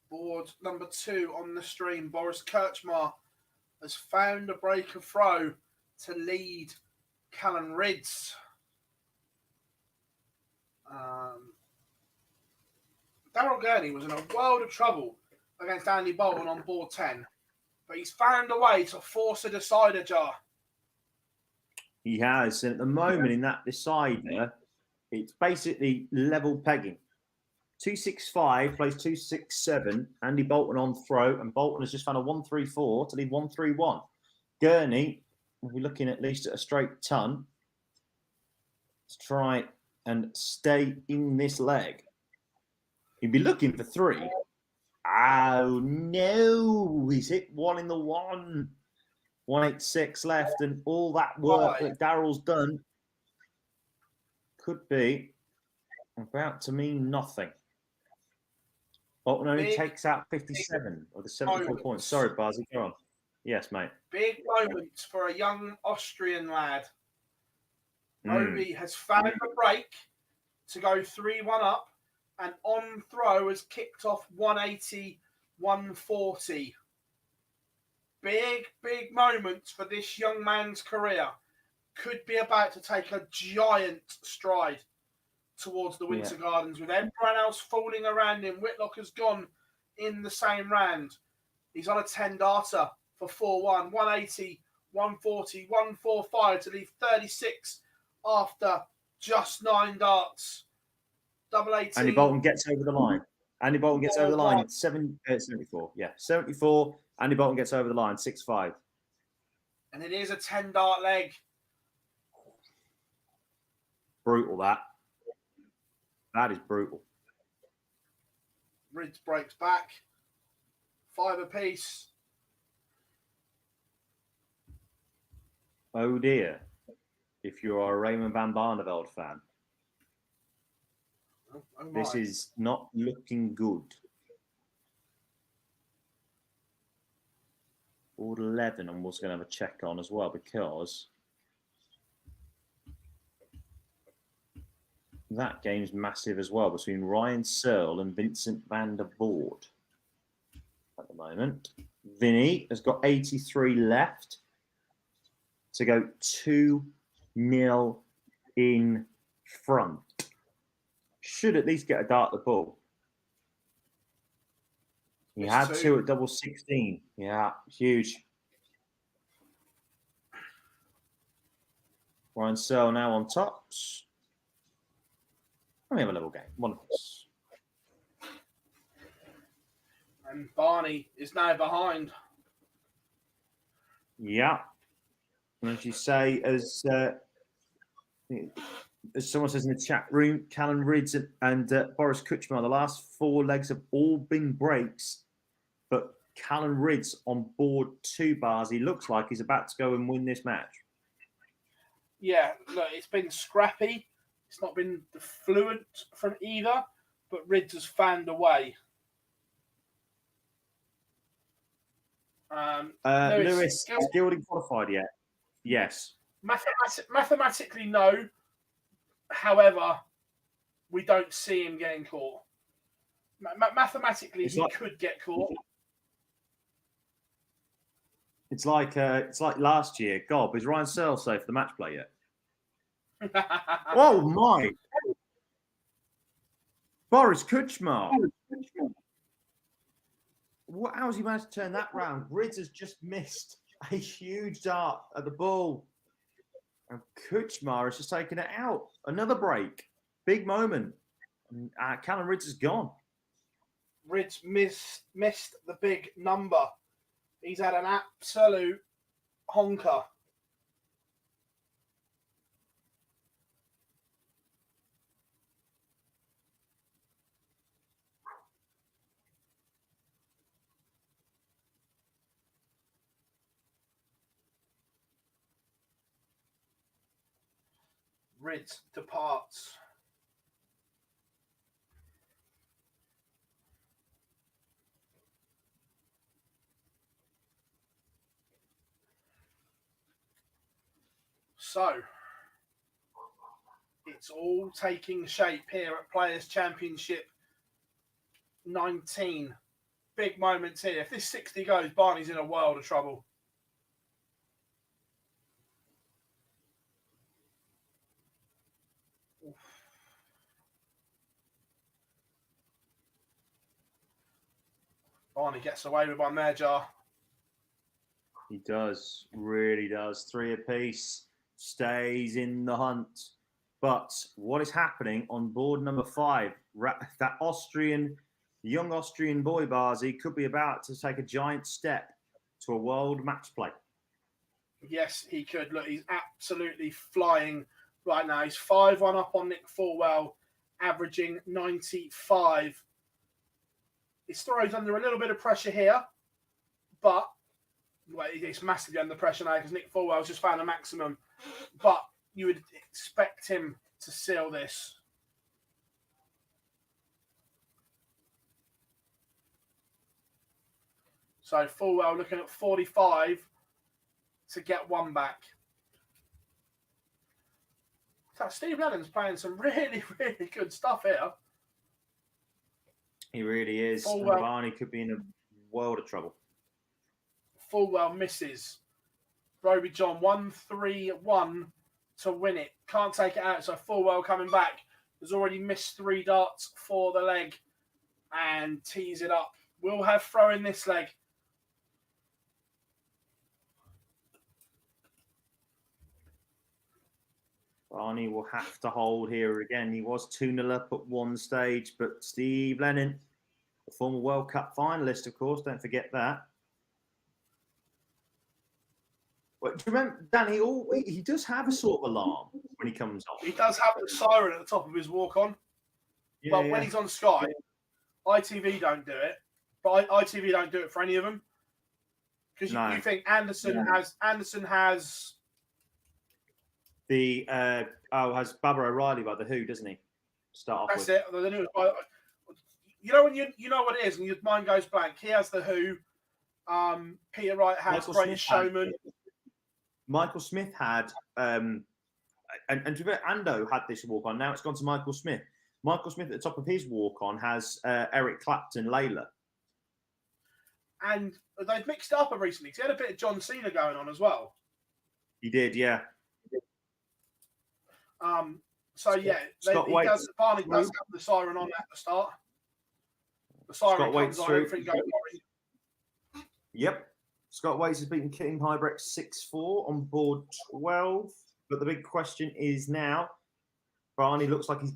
[SPEAKER 3] Board number 2 on the stream. Boris Kirchmar has found a breaker throw to lead Callan Rids. Daryl Gurney was in a world of trouble against Andy Bolton on board 10, but he's found a way to force a decider jar.
[SPEAKER 2] He has. And at the moment in that decider, it's basically level pegging. 265 plays 267. Andy Bolton on throw, and Bolton has just found a 134 to lead 131. Gurney will be looking at least at a straight ton to try and stay in this leg. He'd be looking for 3. Oh no! He's hit 1 in the 1. 186 left, and all that work that Daryl's done could be about to mean nothing. Bolton only takes out 57 of the 74 points. Sorry, Barzi, go on. Yes, mate.
[SPEAKER 3] Big moments for a young Austrian lad. Obi has found a break to go 3-1 up, and on throw has kicked off 180, 140. Big moments for this young man's career. Could be about to take a giant stride towards the Winter Gardens, with everyone else falling around him. Whitlock has gone in the same round. He's on a 10 darter for 4-1, 180, 140, 145 to leave 36 after just 9 darts. Double 18.
[SPEAKER 2] Andy Bolton gets over the line. Andy Bolton gets over the line. 74. Yeah, 74. Andy Bolton gets over the line. 6-5.
[SPEAKER 3] And it is a 10 dart leg.
[SPEAKER 2] Brutal, that. That is brutal.
[SPEAKER 3] Rids breaks back. 5 apiece.
[SPEAKER 2] Oh dear. If you are a Raymond van Barneveld fan, this is not looking good. Board 11, I'm also going to have a check on as well, because that game's massive as well, between Ryan Searle and Vincent van der Voort at the moment. Vinny has got 83 left to go 2-0 in front. Should at least get a dart at the ball. He had 2 at double 16. Yeah, huge. Ryan Searle now on tops. We have a level game. One of us.
[SPEAKER 3] And Barney is now behind.
[SPEAKER 2] Yeah. And as you say, as someone says in the chat room, Callan Rids and Boris Kuchma, the last 4 legs have all been breaks, but Callan Rids on board 2 bars. He looks like he's about to go and win this match.
[SPEAKER 3] Yeah, look, it's been scrappy. It's not been fluent from either, but Rids has found a way.
[SPEAKER 2] Lewis, is Gilding qualified yet? Yes.
[SPEAKER 3] Mathematically, no. However, we don't see him getting caught. Mathematically, he could get caught.
[SPEAKER 2] It's like last year. Gob, is Ryan Searle safe for the match play yet? Oh my! Boris Kuchma. How's he managed to turn that round? Rids has just missed a huge dart at the ball. And Kuchma has just taken it out. Another break. Big moment. Callan Rids is gone.
[SPEAKER 3] Rids missed the big number. He's had an absolute honker. Rid departs. So, it's all taking shape here at Players' Championship 19. Big moments here. If this 60 goes, Barney's in a world of trouble. Oof. Barney gets away with one there, Jar.
[SPEAKER 2] He does, really does. 3 apiece, stays in the hunt. But what is happening on board number 5? That young Austrian boy, Barzi, could be about to take a giant step to a world match play.
[SPEAKER 3] Yes, he could. Look, he's absolutely flying right now. He's 5-1 up on Nick Fulwell, averaging 95. His throw's under a little bit of pressure here, but well, it's massively under pressure now because Nick Fulwell's just found a maximum. But you would expect him to seal this. So Fulwell looking at 45 to get one back. So Steve Lennon's playing some really, really good stuff here.
[SPEAKER 2] He really is.
[SPEAKER 3] Fulwell,
[SPEAKER 2] and Barney could be in a world of trouble.
[SPEAKER 3] Fulwell misses. Roby John 1-3-1 to win it. Can't take it out. So Fulwell coming back. Has already missed 3 darts for the leg and tees it up. We'll have throw in this leg.
[SPEAKER 2] Barney will have to hold here again. He was 2-0 up at one stage, but Steve Lennon, the former World Cup finalist, of course, don't forget that. But do you remember, Danny, he does have a sort of alarm when he comes on.
[SPEAKER 3] He does have the siren at the top of his walk-on.
[SPEAKER 2] Yeah,
[SPEAKER 3] but when he's on Sky, ITV don't do it. But ITV don't do it for any of them. Because you think Anderson has
[SPEAKER 2] the has Baba O'Reilly by the Who, doesn't he? Start off
[SPEAKER 3] That's
[SPEAKER 2] with.
[SPEAKER 3] it. You know when you know what it is and your mind goes blank. He has the Who. Peter Wright has Greatest Showman.
[SPEAKER 2] Michael Smith had and Ando had this walk on. Now it's gone to Michael Smith. Michael Smith at the top of his walk on has Eric Clapton, Layla.
[SPEAKER 3] And they've mixed it up recently. He had a bit of John Cena going on as well.
[SPEAKER 2] He did, yeah.
[SPEAKER 3] So yeah, Barney does have the siren on at the start. The siren comes on, everything goes on.
[SPEAKER 2] Yep. Scott Waits has beaten King Hybrex 6-4 on board 12. But the big question is now, Barney looks like he's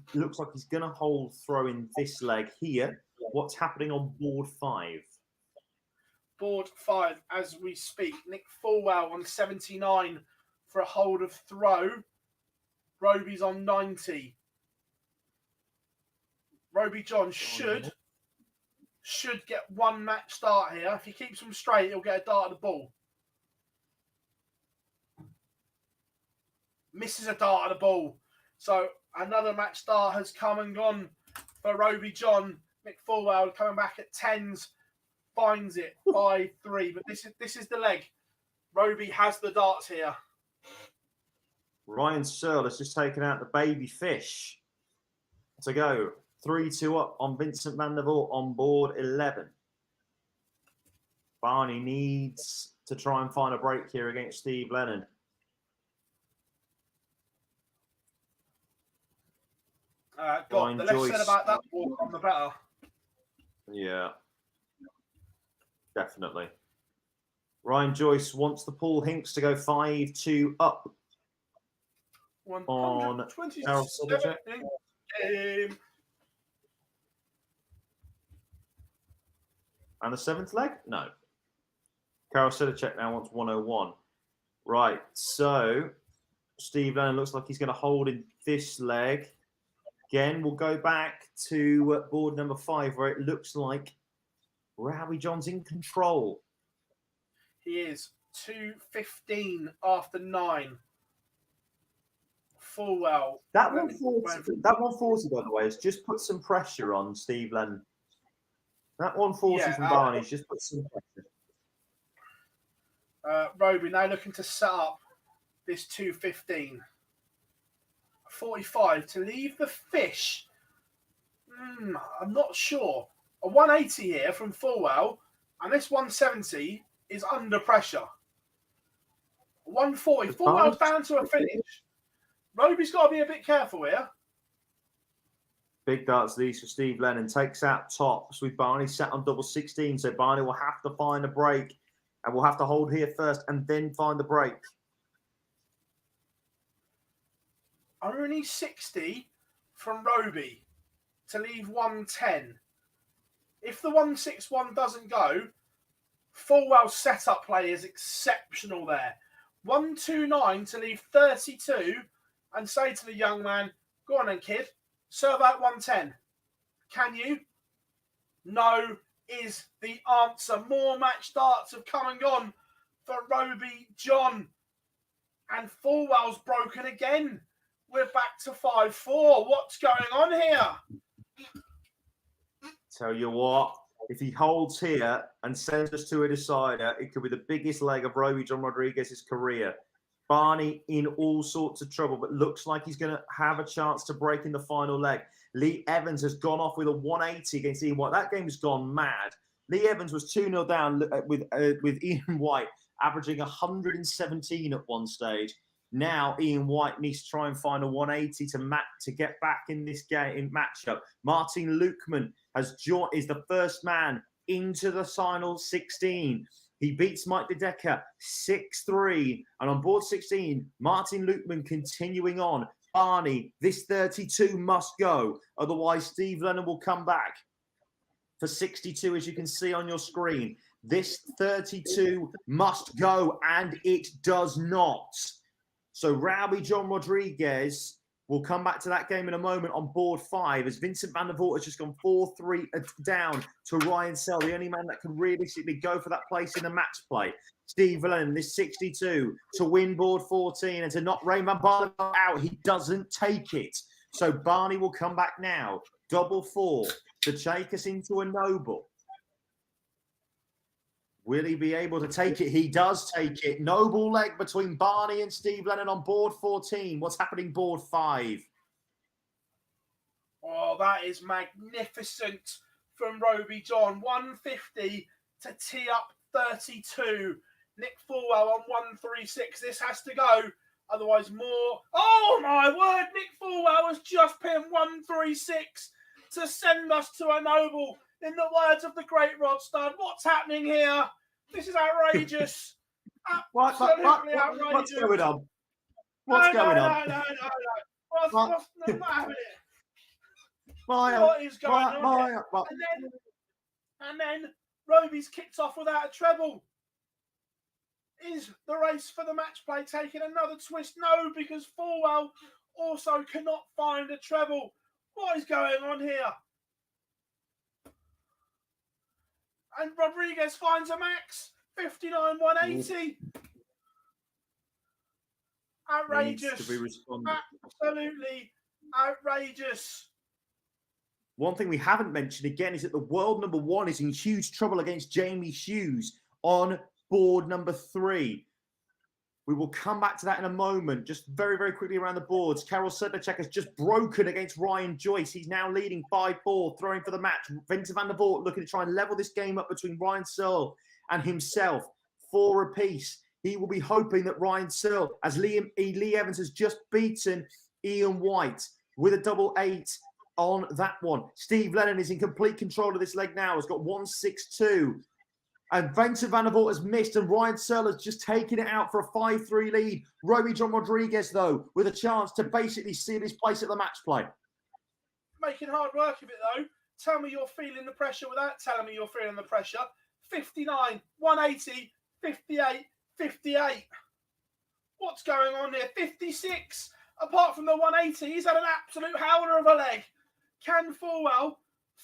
[SPEAKER 2] going to hold throw in this leg here. What's happening on board 5?
[SPEAKER 3] Board 5 as we speak. Nick Fulwell on 79 for a hold of throw. Roby's on 90. Roby John should get one match start here. If he keeps them straight, he'll get a dart at the ball. Misses a dart at the ball. So another match start has come and gone for Roby John. Nick Fulwell coming back at 10s. Finds it 5-3. But this is the leg. Roby has the darts here.
[SPEAKER 2] Ryan Searle has just taken out the baby fish to go 3-2 up on Vincent van der Voort on board 11. Barney needs to try and find a break here against Steve Lennon.
[SPEAKER 3] The less said about that walk on, the better.
[SPEAKER 2] Yeah, definitely. Ryan Joyce wants the Paul Hinks to go 5-2 up on Carol Sedgwick.
[SPEAKER 3] Game.
[SPEAKER 2] And the 7th leg? No. Carol Sedgwick now wants 101. Right, so Steve Lennon looks like he's going to hold in this leg. Again, we'll go back to board number 5, where it looks like Rowie John's in control.
[SPEAKER 3] He is 2:15 after 9. full well.
[SPEAKER 2] That 140, by the way, has just put some pressure on Steve Lennon. That 140 from Barney's just put some pressure.
[SPEAKER 3] Roby now looking to set up this 215. 45 to leave the fish. I'm not sure. A 180 here from Fullwell, and this 170 is under pressure. 140. Fullwell's down to a finish. Roby's got to be a bit careful here.
[SPEAKER 2] Big darts these for Steve Lennon. Takes out tops with Barney sat on double 16. So Barney will have to find a break and we'll have to hold here first and then find the break.
[SPEAKER 3] Only 60 from Roby to leave 110. If the 161 doesn't go, Fullwell's setup play is exceptional there. 129 to leave 32 and say to the young man, go on then, kid, serve out 110. Can you? No is the answer. More match darts have come and gone for Roby John. And Fullwell's broken again. We're back to 5-4. What's going on here?
[SPEAKER 2] Tell you what, if he holds here and sends us to a decider, it could be the biggest leg of Roby John Rodriguez's career. Barney in all sorts of trouble, but looks like he's going to have a chance to break in the final leg. Lee Evans has gone off with a 180 against Ian White. That game has gone mad. Lee Evans was 2-0 down with Ian White, averaging 117 at one stage. Now Ian White needs to try and find a 180 to get back in this game matchup. Martin Lukeman is the first man into the final 16. He beats Mike De Decker 6-3. And on board 16, Martin Lukeman continuing on. Barney, this 32 must go. Otherwise, Steve Lennon will come back for 62, as you can see on your screen. This 32 must go, and it does not. So Roby John Rodriguez will come back to that game in a moment on board 5 as Vincent van der Voort has just gone 4-3 down to Ryan Sell, the only man that can realistically go for that place in the match play. Steve Lennon, this 62 to win board 14 and to knock Ray Van Barneveld out. He doesn't take it. So Barney will come back now. Double 4 to take us into a noble. Will he be able to take it? He does take it. Noble leg between Barney and Steve Lennon on board 14. What's happening board 5?
[SPEAKER 3] Oh, that is magnificent from Roby John. 150 to tee up 32. Nick Fullwell on 136. This has to go. Otherwise more. Oh, my word. Nick Fullwell has just pinned 136 to send us to a noble. In the words of the great Rod Stud, what's happening here? This is outrageous. Absolutely outrageous.
[SPEAKER 2] What's going on? What's going on?
[SPEAKER 3] No. What's not happening?
[SPEAKER 2] What
[SPEAKER 3] is going on here? And then Roby's kicked off without a treble. Is the race for the match play taking another twist? No, because Fullwell also cannot find a treble. What is going on here? And Rodriguez finds a max. 59, 180. Outrageous.
[SPEAKER 2] Needs to be responded.
[SPEAKER 3] Absolutely outrageous.
[SPEAKER 2] One thing we haven't mentioned again is that the world number 1 is in huge trouble against Jamie Hughes on board number 3. We will come back to that in a moment. Just very, very quickly around the boards. Karel Sedlacek has just broken against Ryan Joyce. He's now leading 5-4, throwing for the match. Vincent van der Voort looking to try and level this game up between Ryan Searle and himself. 4 apiece. He will be hoping that Ryan Searle, as Lee Evans has just beaten Ian White with a double 8 on that one. Steve Lennon is in complete control of this leg now. Has got 1-6-2. And Vincent van der Voort has missed, and Ryan Searle has just taken it out for a 5-3 lead. Roby John Rodriguez, though, with a chance to basically seal his place at the match play.
[SPEAKER 3] Making hard work of it, though. Tell me you're feeling the pressure without telling me you're feeling the pressure. 59, 180, 58, 58. What's going on here? 56. Apart from the 180, he's had an absolute howler of a leg. Can Fullwell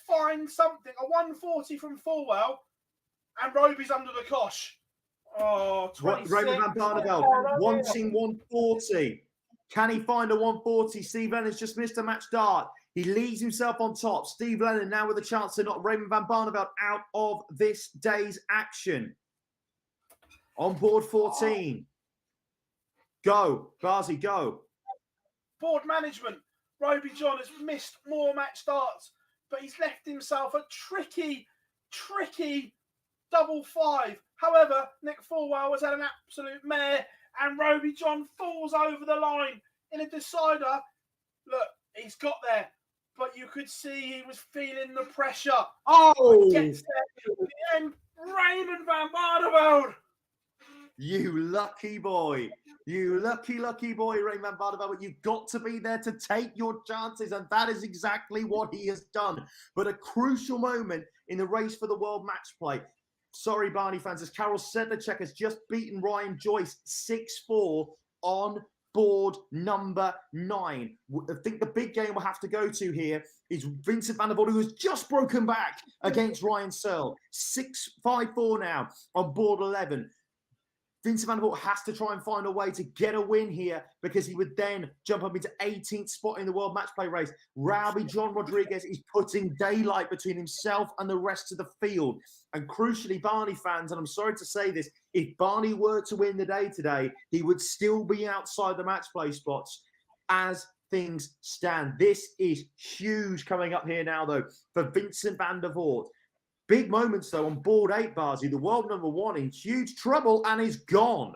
[SPEAKER 3] find something? A 140 from Fullwell. And Roby's under the cosh. Oh, 26.
[SPEAKER 2] Roby Van Barneveld wanting 140. Can he find a 140? Steve Lennon's just missed a match start. He leaves himself on top. Steve Lennon now with a chance to knock Raymond van Barneveld out of this day's action. On board 14. Go, Barzy, go.
[SPEAKER 3] Board management. Roby John has missed more match starts, but he's left himself a tricky double 5. However, Nick Fulwell has had an absolute mare, and Roby John falls over the line in a decider. Look, he's got there, but you could see he was feeling the pressure.
[SPEAKER 2] Oh!
[SPEAKER 3] Gets there in the end, Raymond van Barneveld.
[SPEAKER 2] You lucky boy. You lucky boy, Raymond van Barneveld. You've got to be there to take your chances, and that is exactly what he has done. But a crucial moment in the race for the World Match Play. Sorry, Barney fans, as Karel Sedlacek has just beaten Ryan Joyce 6-4 on board number 9. I think the big game we'll have to go to here is Vincent van der Voorde, who has just broken back against Ryan Searle. 6-5-4 now on board 11. Vincent van der Voorde has to try and find a way to get a win here, because he would then jump up into 18th spot in the World Match Play race. Rowby John Rodriguez is putting daylight between himself and the rest of the field. And crucially, Barney fans, and I'm sorry to say this, if Barney were to win the day today, he would still be outside the match play spots as things stand. This is huge coming up here now, though, for Vincent van der Voorde. Big moments, though, on board 8, Barzy. The world number 1 in huge trouble and is gone.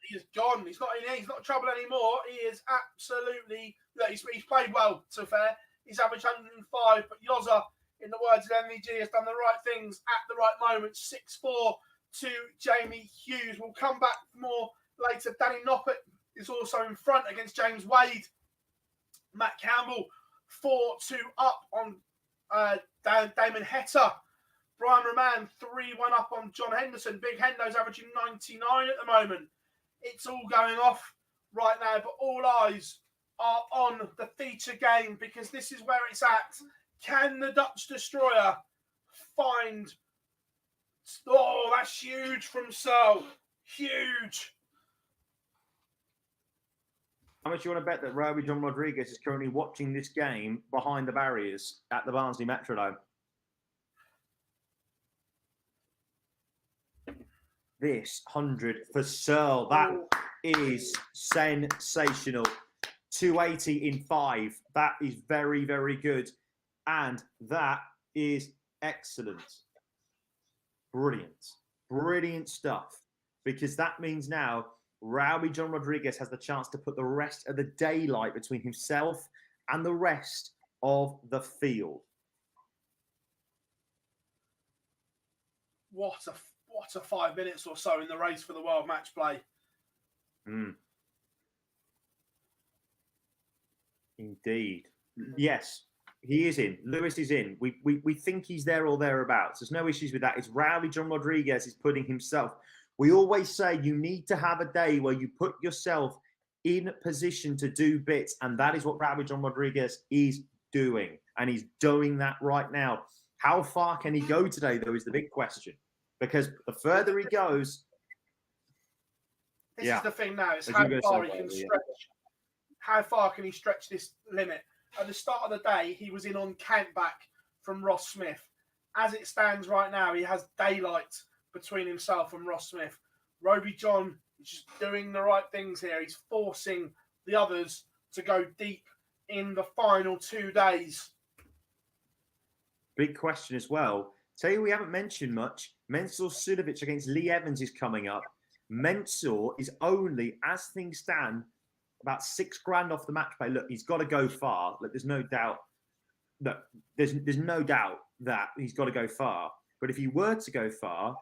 [SPEAKER 3] He is gone. He's not in trouble anymore. He is absolutely... Look, he's played well, to be fair. He's averaged 105, but Yoza, in the words of MVG, has done the right things at the right moment. 6-4 to Jamie Hughes. We'll come back more later. Danny Noppert is also in front against James Wade. Matt Campbell, 4-2 up on Damon Heta. Brian Roman, 3-1 up on John Henderson. Big Hendo's averaging 99 at the moment. It's all going off right now, but all eyes are on the feature game, because this is where it's at. Can the Dutch Destroyer find... Oh, that's huge from Searle. Huge.
[SPEAKER 2] How much do you want to bet that Rowby John Rodriguez is currently watching this game behind the barriers at the Barnsley Metrodome? This 100 for Searle. That is sensational. 280 in 5. That is very, very good. And that is excellent. Brilliant. Brilliant stuff. Because that means now Rowby John Rodriguez has the chance to put the rest of the daylight between himself and the rest of the field.
[SPEAKER 3] What a 5 minutes or so in the race for the World Match Play.
[SPEAKER 2] Indeed. Yes, he is in. Lewis is in. We think he's there or thereabouts. There's no issues with that. It's Rowby John Rodriguez is putting himself. We always say you need to have a day where you put yourself in position to do bits, and that is what Rowby John Rodriguez is doing, and he's doing that right now. How far can he go today, though, is the big question. Because the further he goes...
[SPEAKER 3] This is the thing now. It's how far he can stretch. How far can he stretch this limit? At the start of the day, he was in on countback from Ross Smith. As it stands right now, he has daylight between himself and Ross Smith. Roby John is just doing the right things here. He's forcing the others to go deep in the final 2 days.
[SPEAKER 2] Big question as well. Tell you we haven't mentioned much. Mensur Suljovic against Lee Evans is coming up. Mensur is only, as things stand, about $6,000 off the match play. Look, he's got to go far. Look, there's no doubt. Look, there's no doubt that he's got to go far. But if he were to go far,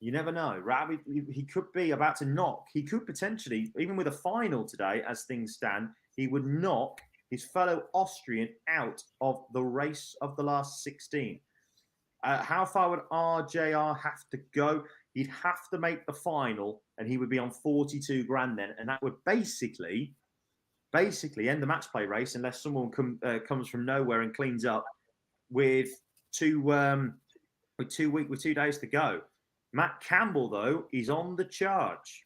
[SPEAKER 2] you never know. Rowby, he could be about to knock. He could potentially, even with a final today, as things stand, he would knock his fellow Austrian out of the race of the last 16. How far would RJR have to go? He'd have to make the final, and he would be on 42 grand then, and that would basically end the match play race unless someone comes from nowhere and cleans up with 2 days to go. Matt Campbell, though, is on the charge.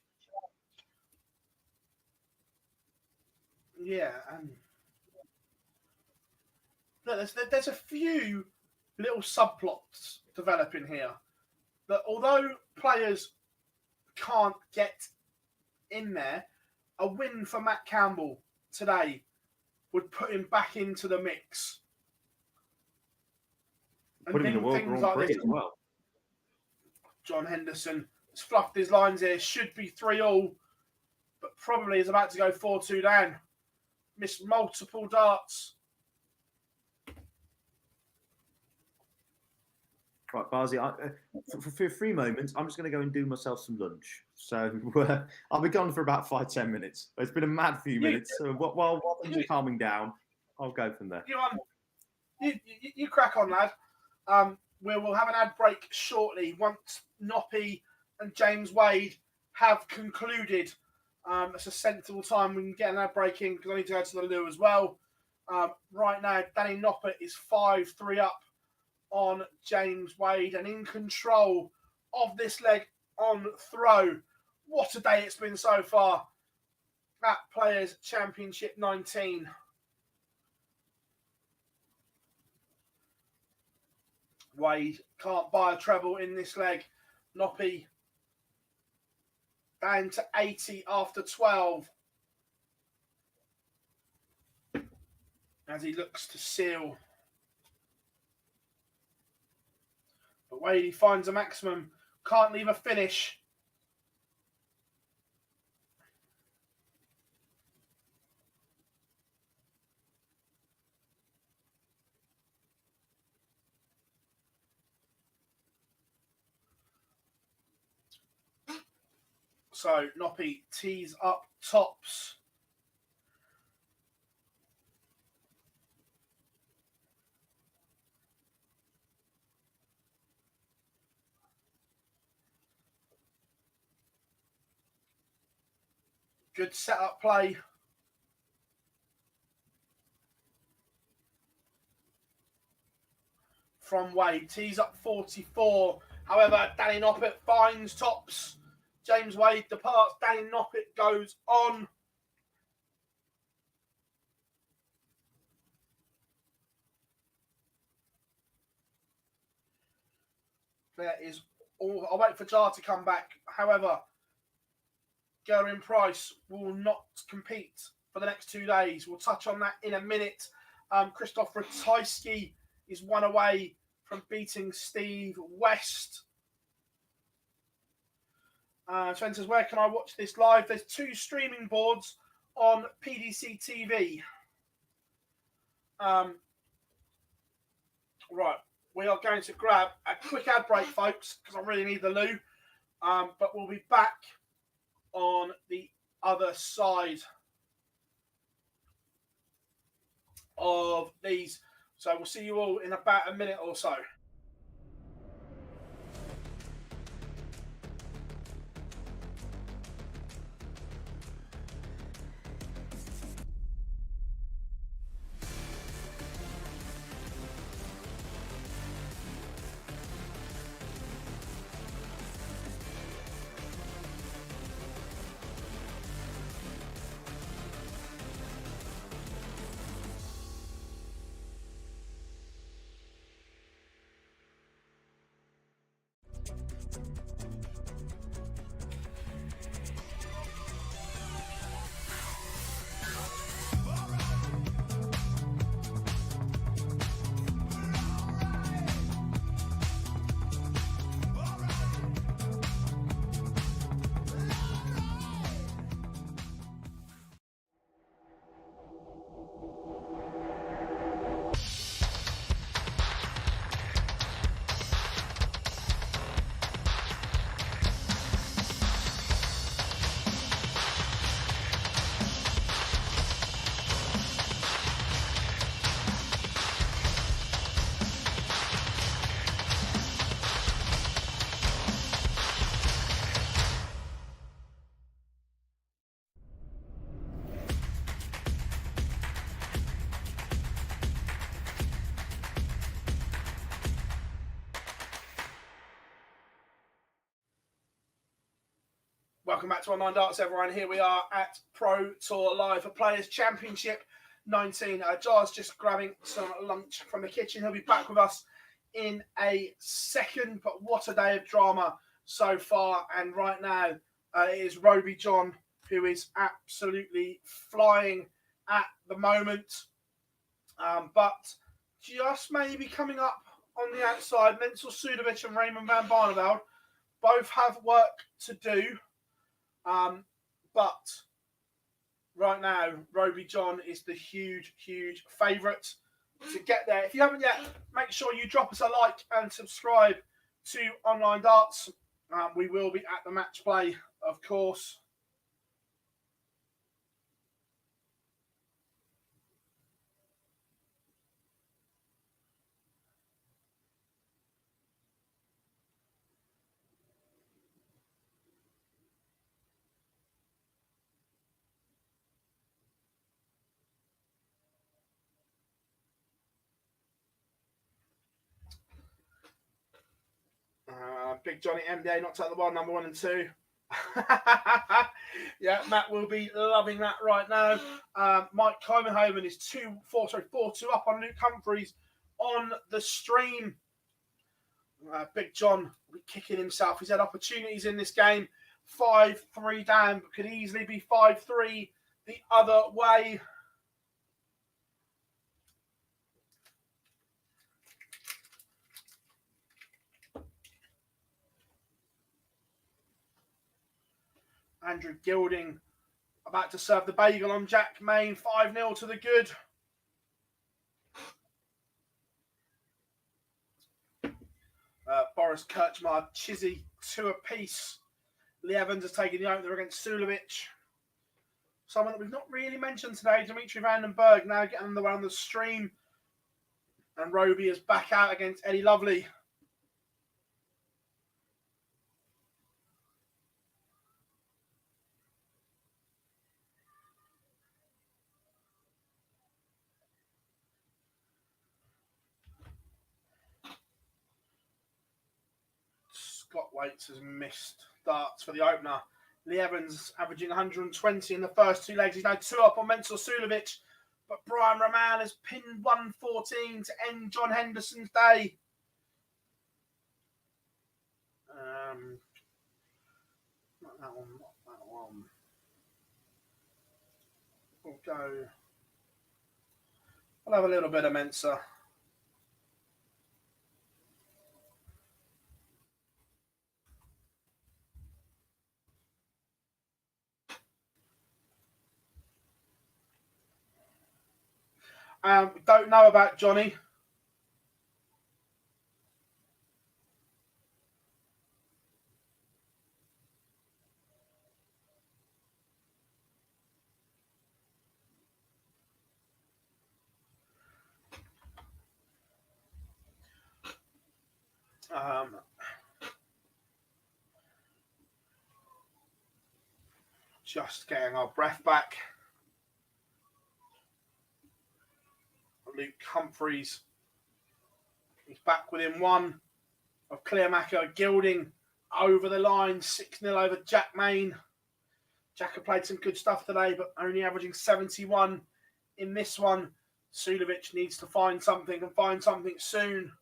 [SPEAKER 3] Yeah, and there's a few little subplots developing here. That although players can't get in there, a win for Matt Campbell today would put him back into the mix. And
[SPEAKER 2] Put him in the World Grand Prix as well.
[SPEAKER 3] John Henderson has fluffed his lines here. Should be 3-3, but probably is about to go 4-2 down. Missed multiple darts.
[SPEAKER 2] Right, Barzi, for 3 moments, I'm just going to go and do myself some lunch. So I'll be gone for about 5-10 minutes. It's been a mad few minutes. So while things are calming down, I'll go from there.
[SPEAKER 3] You crack on, lad. We will have an ad break shortly once Noppy and James Wade have concluded. It's a sensible time we can get an ad break in because I need to go to the loo as well. Right now, Danny Noppert is 5-3 up on James Wade and in control of this leg on throw. What a day it's been so far at Players Championship 19. Wade can't buy a treble in this leg. Noppy down to 80 after 12 as he looks to seal. But Wade, he finds a maximum, can't leave a finish. So Noppy tees up tops. Good setup play. From Wade. Tees up 44. However, Danny Noppert finds tops. James Wade departs. Danny Noppert goes on. There is all. I'll wait for Jar to come back. However, Gerwyn Price will not compete for the next 2 days. We'll touch on that in a minute. Christoph Ratajski is one away from beating Steve West. Sven says, where can I watch this live? There's 2 streaming boards on PDC TV. Right, we are going to grab a quick ad break, folks, because I really need the loo. But we'll be back on the other side of these. So we'll see you all in about a minute or so. Welcome back to Online Darts, everyone. Here we are at Pro Tour Live for Players Championship 19. Jar's just grabbing some lunch from the kitchen. He'll be back with us in a second. But what a day of drama so far. And right now, it is Roby John who is absolutely flying at the moment. But just maybe coming up on the outside, Mental Sudovic and Raymond van Barneveld both have work to do. But right now, Roby John is the huge favourite to get there. If you haven't yet, make sure you drop us a like and subscribe to Online Darts. We will be at the match play, of course. Big Johnny MDA knocked out the one, number 1 and 2. Yeah, Matt will be loving that right now. Mike Klimenhoven is 4-2 up on Luke Humphreys on the stream. Big John will be kicking himself. He's had opportunities in this game. 5-3 down, but could easily be 5-3 the other way. Andrew Gilding about to serve the bagel on Jack Main. 5-0 to the good. Boris Kirchmar, Chizzy 2 apiece. Lee Evans has taken the opener against Sulovic. Someone that we've not really mentioned today, Dimitri Vandenberg, now getting on the way on the stream. And Roby is back out against Eddie Lovely. Scott Waits has missed darts for the opener. Lee Evans averaging 120 in the first 2 legs. He's now 2 up on Mensur Sulovic. But Brian Roman has pinned 114 to end John Henderson's day. Not that one, not that one. We'll go. I'll have a little bit of Mensur. Don't know about Johnny. Just getting our breath back. Luke Humphreys. He's back within 1 of Clearmacher. Gilding over the line. 6-0 over Jack Main. Jack had played some good stuff today, but only averaging 71 in this one. Sulovic needs to find something and find something soon.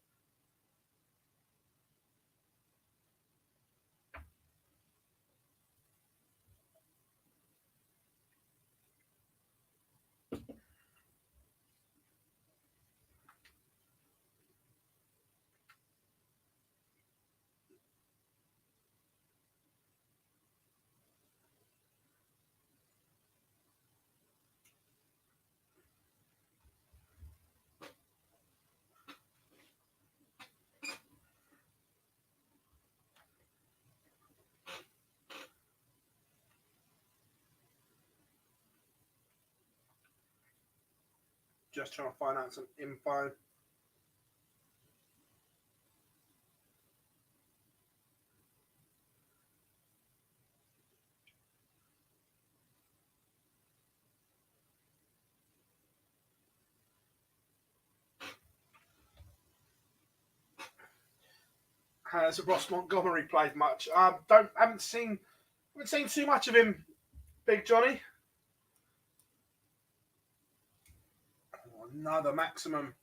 [SPEAKER 3] Just trying to find out some info. Has Ross Montgomery played much? Haven't seen Haven't seen too much of him, Big Johnny. Oh, another maximum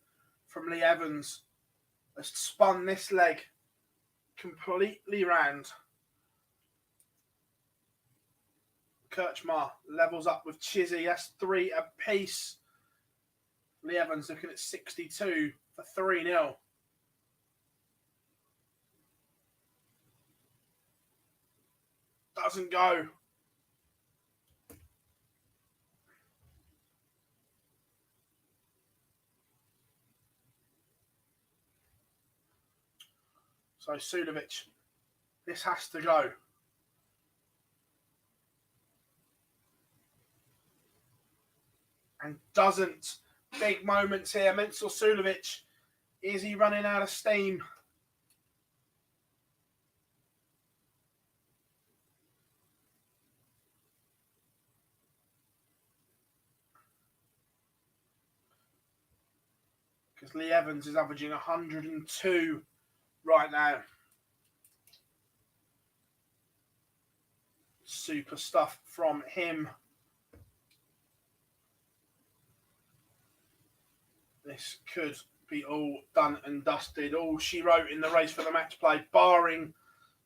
[SPEAKER 3] from Lee Evans. Has spun this leg completely round. Kirchmar levels up with Chizzy. That's 3 apiece. Lee Evans looking at 62 for 3-0. Doesn't go. So Sulovic, this has to go. And doesn't. Big moments here. Mensur Sulovic. Is he running out of steam? Because Lee Evans is averaging 102 right now. Super stuff from him. This could be all done and dusted. All she wrote in the race for the match play, barring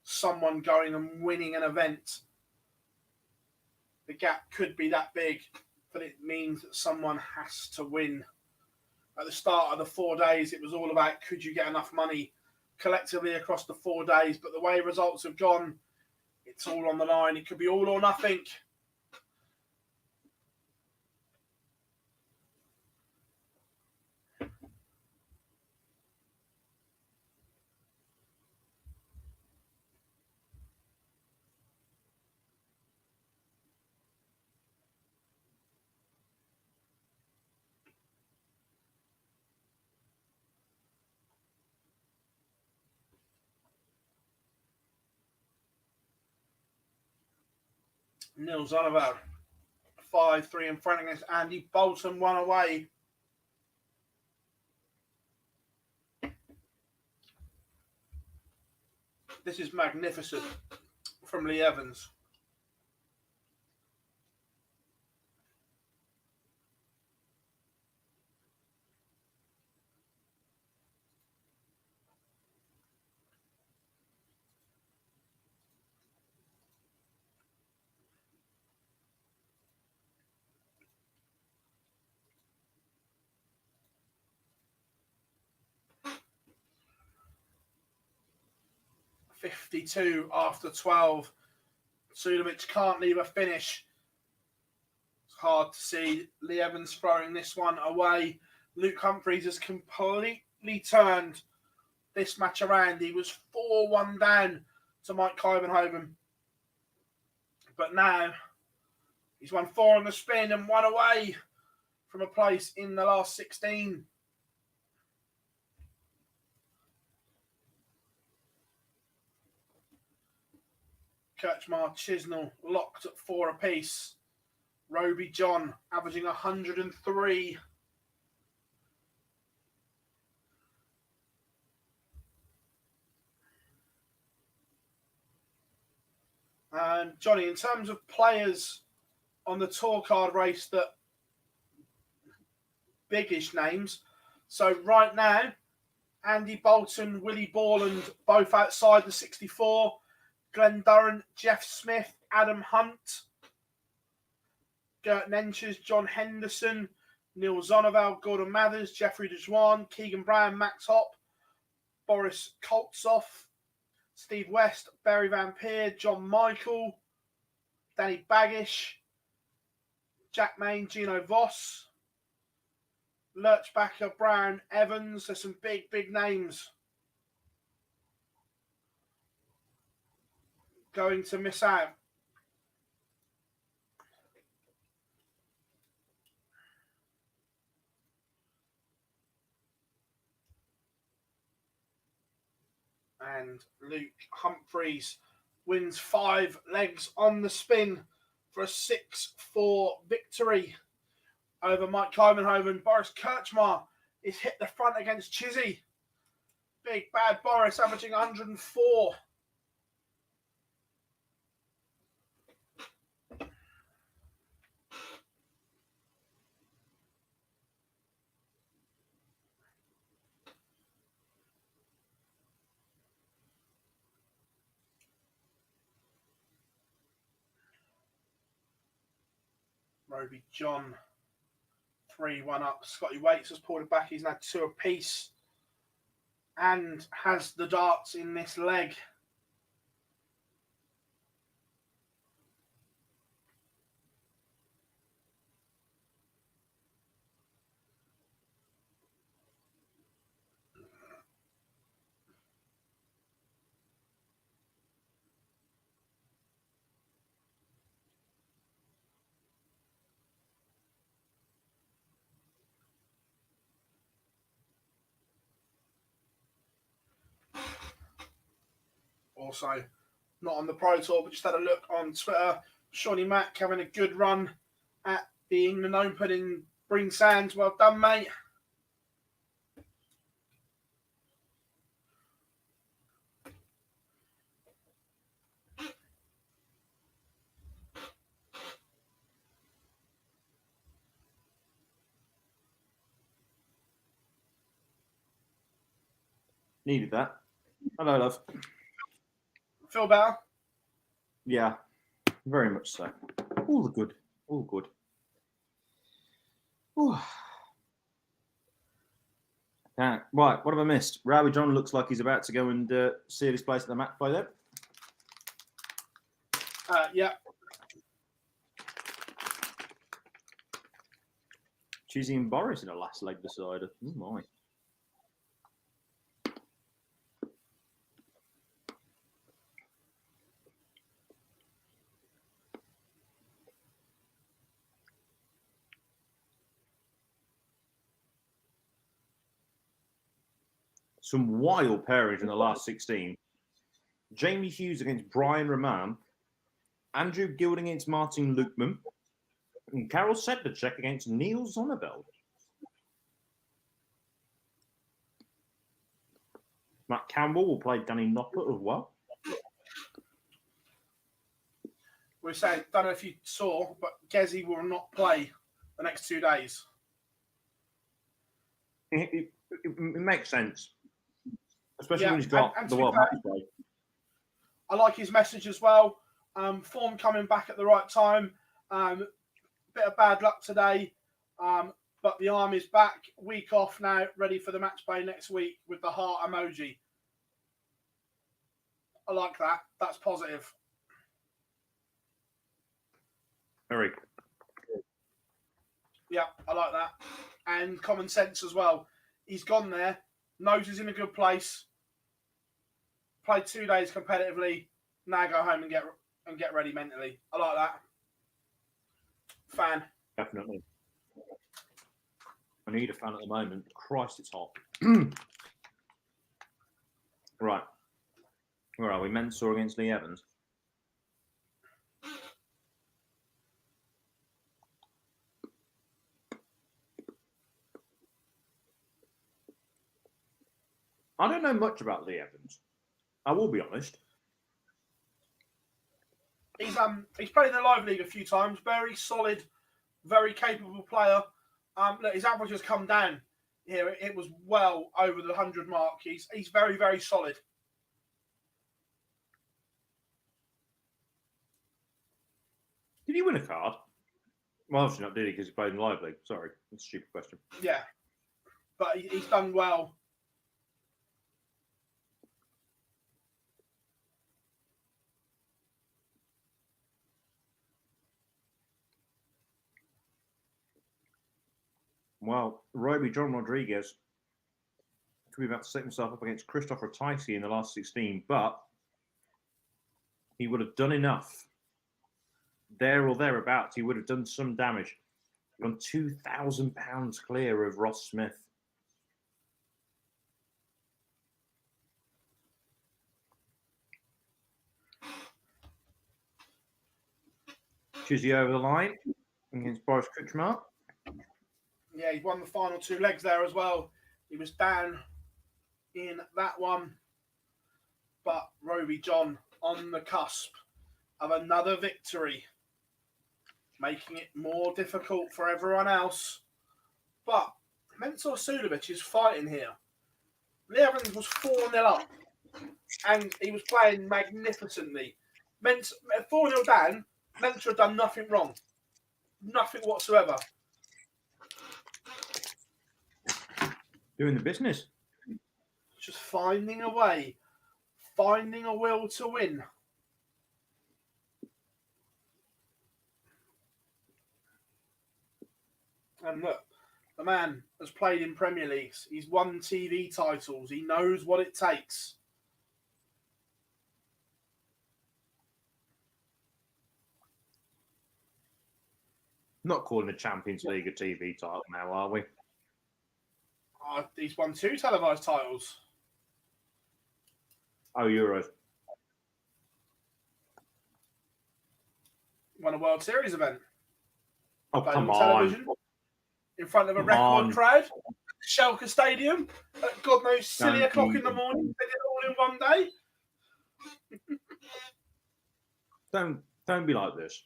[SPEAKER 3] someone going and winning an event. The gap could be that big, but it means that someone has to win. At the start of the 4 days, it was all about could you get enough money collectively across the 4 days. But the way results have gone, it's all on the line. It could be all or nothing. Nils Oliver, 5-3 in front against Andy Bolton, 1 away. This is magnificent from Lee Evans. $52 after 12. Sulovic can't leave a finish. It's hard to see Lee Evans throwing this one away. Luke Humphries has completely turned this match around. He was 4-1 down to Mike Kuyvenhoven. But now he's won 4 on the spin and 1 away from a place in the last 16. Kirchmar, Chisnell locked at 4 apiece. Roby John averaging 103. And Johnny, in terms of players on the tour card race that biggish names, so right now, Andy Bolton, Willie Borland, both outside the 64. Glenn Durrant, Jeff Smith, Adam Hunt, Gert Nenches, John Henderson, Neil Zonoval, Gordon Mathers, Jeffrey DeJuan, Keegan Brown, Max Hopp, Boris Koltsov, Steve West, Barry Van Peer, John Michael, Danny Baggish, Jack Main, Gino Voss, Lurchbacker, Brown, Evans. There's some big names going to miss out. And Luke Humphries wins 5 legs on the spin for a 6-4 victory over Mike Kuyvenhoven. Boris Kirchmar is hit the front against Chizzy. Big bad Boris averaging 104. Roby John 3-1 up. Scotty Waits has pulled it back. He's now 2 apiece and has the darts in this leg. Also, not on the Pro Tour, but just had a look on Twitter. Shawnee Mack having a good run at the England Open in Breen Sands. Well done, mate.
[SPEAKER 2] Needed that. Hello, love.
[SPEAKER 3] Feel better?
[SPEAKER 2] Yeah, very much so. All the good. All good. Ooh. Right, what have I missed? Rowie John looks like he's about to go and seal his place at the match play there.
[SPEAKER 3] Yeah.
[SPEAKER 2] Chizzy and Boris in the last leg decider. Oh my. Some wild pairings in the last 16. Jamie Hughes against Brian Rahman. Andrew Gilding against Martin Lukman. And Karel Sedlacek against Neil Zonneveld. Matt Campbell will play Danny Noppert as well.
[SPEAKER 3] We're saying, don't know if you saw, but Gezi will not play the next 2 days.
[SPEAKER 2] It makes sense. Especially when he's got
[SPEAKER 3] and
[SPEAKER 2] the World Match Play.
[SPEAKER 3] I like his message as well. Form coming back at the right time. Bit of bad luck today, but the arm is back. Week off now, ready for the match play next week with the heart emoji. I like that. That's positive.
[SPEAKER 2] Very.
[SPEAKER 3] Yeah, I like that. And common sense as well. He's gone there, knows he's in a good place. Played 2 days competitively. Now go home and get ready mentally. I like that. Fan.
[SPEAKER 2] Definitely. I need a fan at the moment. Christ, it's hot. Right. Where are we? Mensah against Lee Evans. I don't know much about Lee Evans. I will be honest.
[SPEAKER 3] He's played in the Live League a few times. Very solid, very capable player. Look, his average has come down here. It was well over the 100 mark. He's very, very solid.
[SPEAKER 2] Did he win a card? Well, obviously not, did he? Because he played in the Live League. Sorry, that's a stupid question.
[SPEAKER 3] Yeah, but he's done well.
[SPEAKER 2] Well, Roby John Rodriguez could be about to set himself up against Christoph Ratajski in the last 16, but he would have done enough. There or thereabouts, he would have done some damage. Gone £2,000 clear of Ross Smith. Chizzy over the line against Boris Kuchma.
[SPEAKER 3] Yeah, he won the final 2 legs there as well. He was down in that one. But Roby John on the cusp of another victory, making it more difficult for everyone else. But Mensah Suljovic is fighting here. Lee Evans was 4-0 up, and he was playing magnificently. 4-0 down, Mensah had done nothing wrong. Nothing whatsoever.
[SPEAKER 2] Doing the business.
[SPEAKER 3] Just finding a way, finding a will to win. And look, the man has played in Premier Leagues. He's won TV titles. He knows what it takes.
[SPEAKER 2] Not calling the Champions League a TV title now, are we?
[SPEAKER 3] He's won 2 televised titles.
[SPEAKER 2] Oh, Euros.
[SPEAKER 3] Won a World Series event.
[SPEAKER 2] Oh,
[SPEAKER 3] Played
[SPEAKER 2] come
[SPEAKER 3] on
[SPEAKER 2] on.
[SPEAKER 3] television in front of a record crowd. Schalke Stadium at God knows silly o'clock in the morning. They did it all in one day.
[SPEAKER 2] Don't be like this.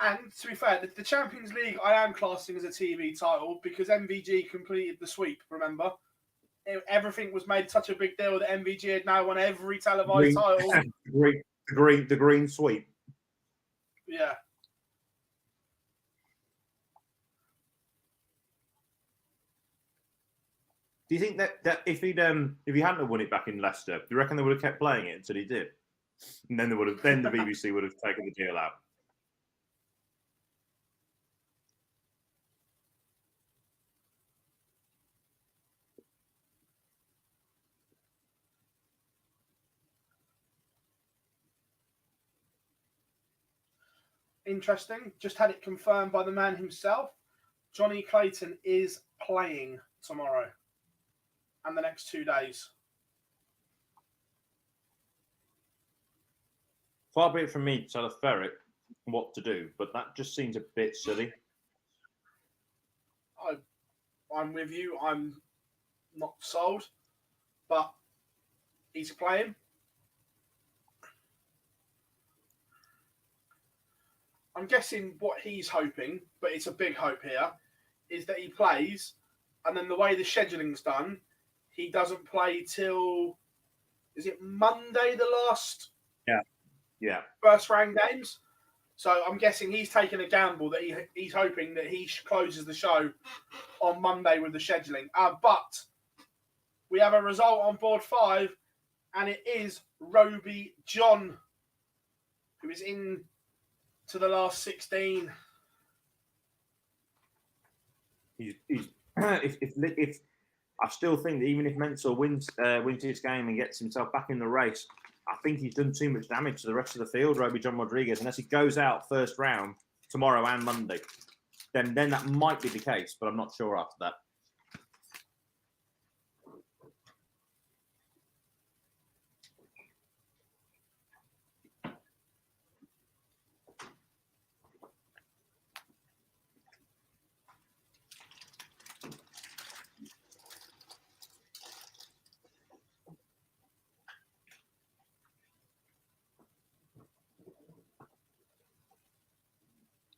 [SPEAKER 3] And to be fair, the Champions League I am classing as a TV title because MVG completed the sweep, remember? Everything was made such a big deal that MVG had now won every televised title.
[SPEAKER 2] The green sweep.
[SPEAKER 3] Yeah.
[SPEAKER 2] Do you think that if he hadn't have won it back in Leicester, do you reckon they would have kept playing it until he did? And then the BBC would have taken the deal out.
[SPEAKER 3] Interesting. Just had it confirmed by the man himself. Johnny Clayton is playing tomorrow and the next 2 days.
[SPEAKER 2] Far be it from me to tell a ferret what to do, but that just seems a bit silly.
[SPEAKER 3] I'm with you. I'm not sold, but he's playing. I'm guessing what he's hoping, but it's a big hope here, is that he plays, and then the way the scheduling's done, he doesn't play till, is it Monday, the last first round games? So I'm guessing he's taking a gamble that he's hoping that he closes the show on Monday with the scheduling. But we have a result on board 5, and it is Roby John, who is in to the last 16.
[SPEAKER 2] If I still think that even if Mensah wins this game and gets himself back in the race, I think he's done too much damage to the rest of the field, Roby John Rodriguez. Unless he goes out first round tomorrow and Monday, then that might be the case, but I'm not sure after that.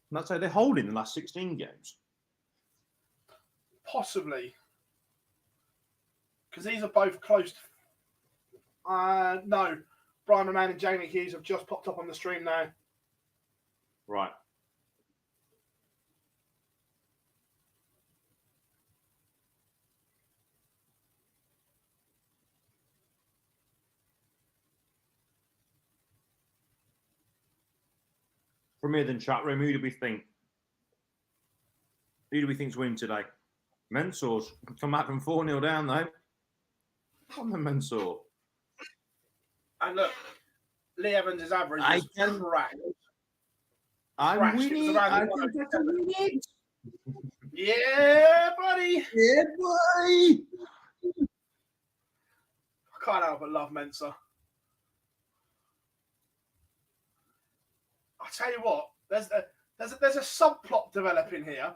[SPEAKER 2] And that's how they're holding the last 16 games.
[SPEAKER 3] Possibly. Because these are both close. No. Brian McMahon and Jamie Hughes have just popped up on the stream now.
[SPEAKER 2] Right. From here, then, chat room, who do we think? Who do we think's winning today? Mensah's come back from 4-0 down, though. On the Mensah.
[SPEAKER 3] And look, Lee Evans' average is crashed.
[SPEAKER 2] I'm winning. I think that's a win.
[SPEAKER 3] Yeah, buddy.
[SPEAKER 2] Yeah, boy.
[SPEAKER 3] I can't help but love Mensah. I'll tell you what, there's a subplot developing here,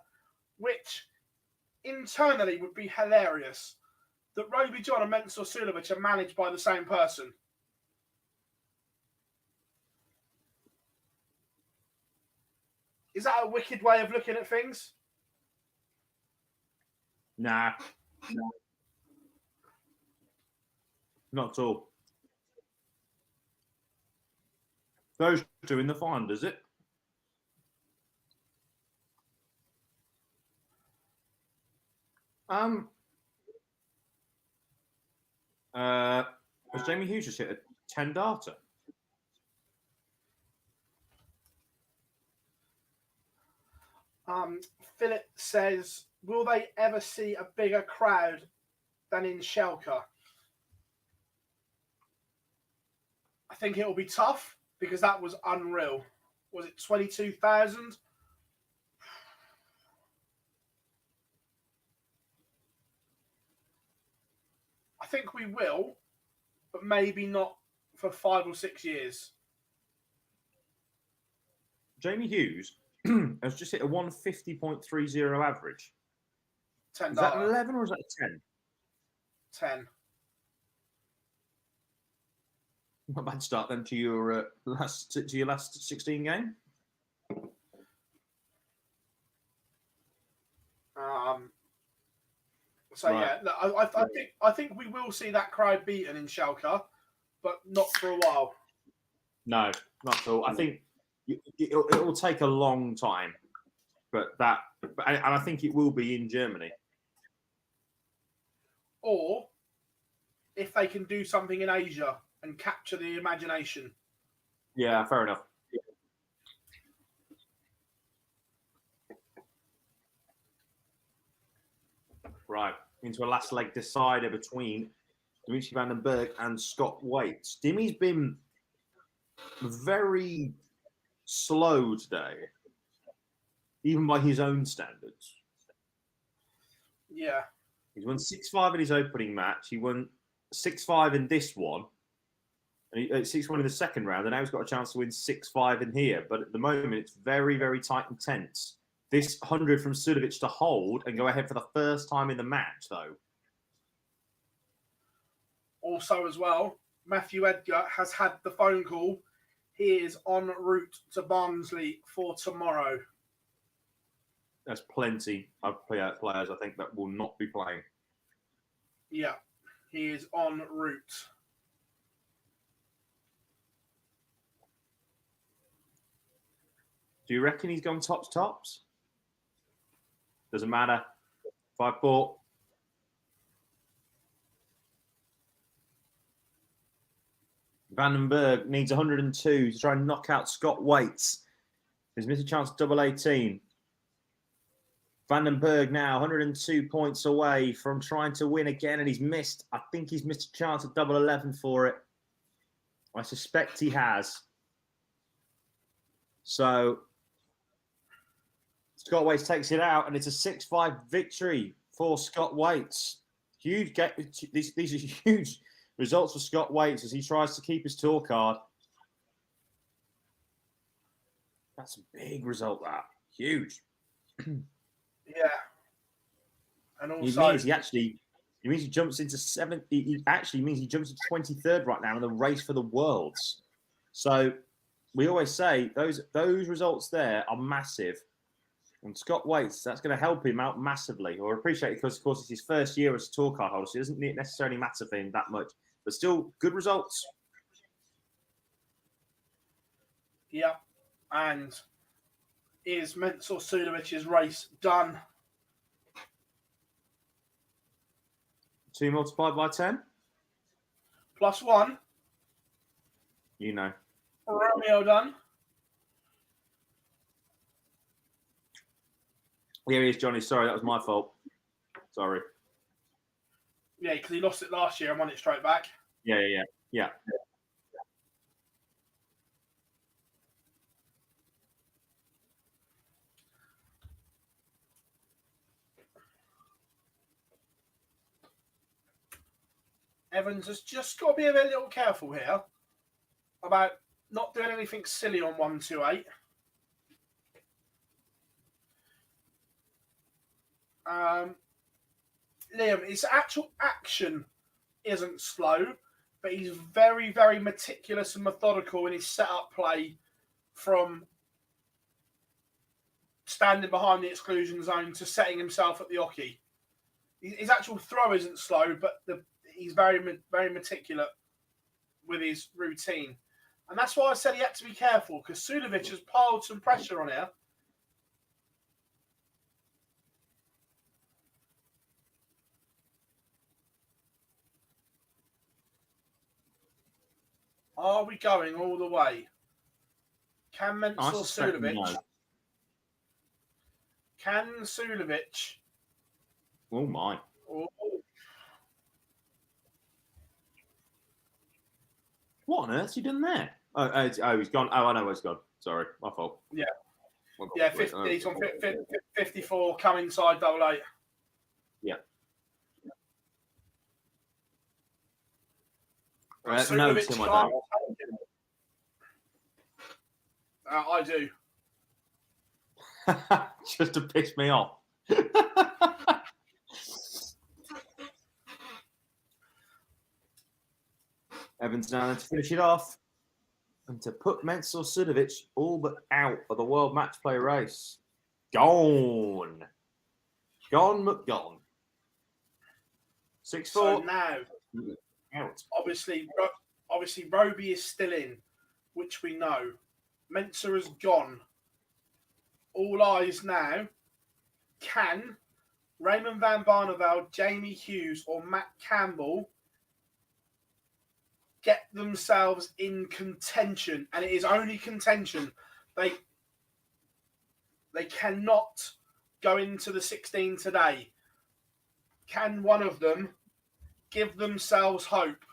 [SPEAKER 3] which internally would be hilarious. That Roby John and Mensah Suljovic are managed by the same person. Is that a wicked way of looking at things?
[SPEAKER 2] Nah. Not at all. Those two in the final, is it? Was Jamie Hughes just hit a 10 darter?
[SPEAKER 3] Philip says, will they ever see a bigger crowd than in Schalke? I think it will be tough because that was unreal. Was it 22,000? I think we will, but maybe not for 5 or 6 years.
[SPEAKER 2] Jamie Hughes has just hit a 150.30 average.
[SPEAKER 3] 10.
[SPEAKER 2] Is that an 11 or is that a 10?
[SPEAKER 3] 10.
[SPEAKER 2] Not bad start then to your last 16 game.
[SPEAKER 3] So
[SPEAKER 2] Right.
[SPEAKER 3] yeah, I think we will see that crowd beaten in Schalke, but not for a while.
[SPEAKER 2] No, not at all. I think it will take a long time, and I think it will be in Germany.
[SPEAKER 3] Or if they can do something in Asia and capture the imagination.
[SPEAKER 2] Yeah, fair enough. Right, into a last leg decider between Dimitri Van den Berg and Scott Waits. Dimmy's been very slow today, even by his own standards.
[SPEAKER 3] Yeah.
[SPEAKER 2] He's won 6-5 in his opening match. He won 6-5 in this one. And 6-1 in the second round. And now he's got a chance to win 6-5 in here. But at the moment, it's very, very tight and tense. This 100 from Sudovic to hold and go ahead for the first time in the match, though.
[SPEAKER 3] Also, as well, Matthew Edgar has had the phone call. He is en route to Barnsley for tomorrow.
[SPEAKER 2] There's plenty of players, I think, that will not be playing.
[SPEAKER 3] Yeah, he is en route.
[SPEAKER 2] Do you reckon he's gone tops? Doesn't matter. 5-4. Van den Berg needs 102 to try and knock out Scott Waits. He's missed a chance at double 18. Van den Berg now 102 points away from trying to win again, and he's missed. I think he's missed a chance at double 11 for it. I suspect he has. So Scott Waits takes it out, and it's a 6-5 victory for Scott Waits. Huge. These are huge results for Scott Waits as he tries to keep his tour card. That's a big result, that. Huge.
[SPEAKER 3] Yeah. And also...
[SPEAKER 2] It means he jumps into 7th. It actually means he jumps into 23rd right now in the race for the Worlds. So we always say those results there are massive. And Scott Waits, that's going to help him out massively. Or appreciate it because, of course, it's his first year as a tour card holder, so it doesn't necessarily matter for him that much. But still, good results.
[SPEAKER 3] Yeah. And is Mensur Sulejovic's race done?
[SPEAKER 2] 2 multiplied by 10?
[SPEAKER 3] +1.
[SPEAKER 2] You know.
[SPEAKER 3] Romeo done.
[SPEAKER 2] Here he is, Johnny. Sorry, that was my fault. Sorry.
[SPEAKER 3] Yeah, because he lost it last year and won it straight back.
[SPEAKER 2] Yeah.
[SPEAKER 3] Evans has just got to be a little careful here about not doing anything silly on 128. Liam, his actual action isn't slow, but he's very, very meticulous and methodical in his setup play from standing behind the exclusion zone to setting himself at the hockey. His actual throw isn't slow, but he's very, very meticulous with his routine. And that's why I said he had to be careful, because Sudovic has piled some pressure on here. Are we going all the way? Can
[SPEAKER 2] I
[SPEAKER 3] Mensur
[SPEAKER 2] suspect
[SPEAKER 3] Suljovic?
[SPEAKER 2] no.
[SPEAKER 3] Can Suljovic?
[SPEAKER 2] Oh my!
[SPEAKER 3] Oh,
[SPEAKER 2] What on earth's he done there? Oh, he's gone. Oh, I know where he's gone. Sorry, my fault.
[SPEAKER 3] yeah,
[SPEAKER 2] My fault.
[SPEAKER 3] yeah. 50, he's on 54. Come inside double eight.
[SPEAKER 2] Yeah. No
[SPEAKER 3] Suljovic
[SPEAKER 2] to my
[SPEAKER 3] can't.
[SPEAKER 2] dad.
[SPEAKER 3] I do.
[SPEAKER 2] Just to piss me off. Evans now to finish it off and to put Mensur Suljovic all but out of the World Match Play race. Gone. McGone. 6-4.
[SPEAKER 3] So now,
[SPEAKER 2] Out.
[SPEAKER 3] obviously, Roby is still in, which we know. Mensur has gone. All eyes now. Can Raymond van Barneveld, Jamie Hughes, or Matt Campbell get themselves in contention? And it is only contention. They cannot go into the 16 today. Can one of them give themselves hope?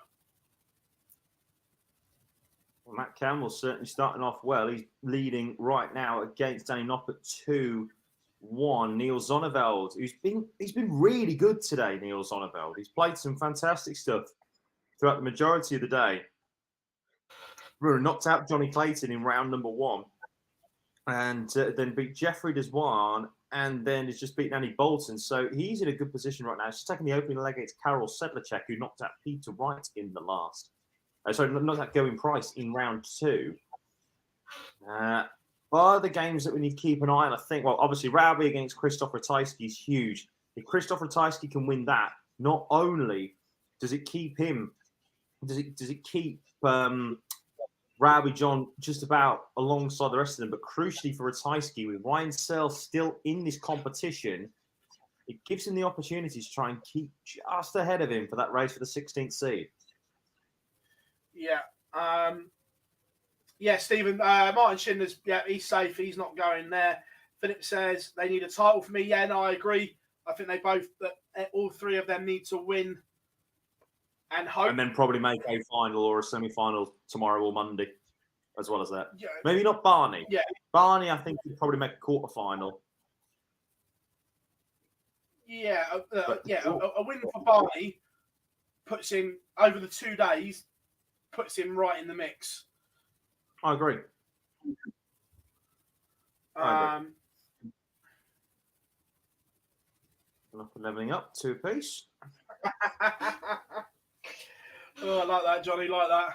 [SPEAKER 2] Well, Matt Campbell's certainly starting off well. He's leading right now against Danny Knopp at 2-1. Neil Zonneveld, he's been really good today, Neil Zonneveld. He's played some fantastic stuff throughout the majority of the day. Really knocked out Johnny Clayton in round number 1. And then beat Jeffrey Deswan, and then has just beaten Andy Bolton. So he's in a good position right now. He's taking the opening leg against Karol Sedlacek, who knocked out Peter Wright in the last. Not that going price in round 2. Other games that we need to keep an eye on, I think, well, obviously, Rowby against Krzysztof Ratajski is huge. If Krzysztof Ratajski can win that, not only does it keep him, does it keep Rowby John just about alongside the rest of them, but crucially for Ratajski, with Ryan Searle still in this competition, it gives him the opportunity to try and keep just ahead of him for that race for the 16th seed.
[SPEAKER 3] Yeah. Yeah, Stephen. Martin Schindler's, yeah, he's safe. He's not going there. Philip says they need a title for me. Yeah, no, I agree. I think they both, all three of them need to win and hope.
[SPEAKER 2] And then probably make a final or a semi-final tomorrow or Monday, as well as that.
[SPEAKER 3] Yeah.
[SPEAKER 2] Maybe not Barney.
[SPEAKER 3] Yeah.
[SPEAKER 2] Barney, I think, could probably make a quarter-final.
[SPEAKER 3] Yeah, a win for Barney puts him, over the 2 days, puts him right in the mix.
[SPEAKER 2] I agree. Leveling up 2 apiece.
[SPEAKER 3] Oh, I like that, Johnny. Like that.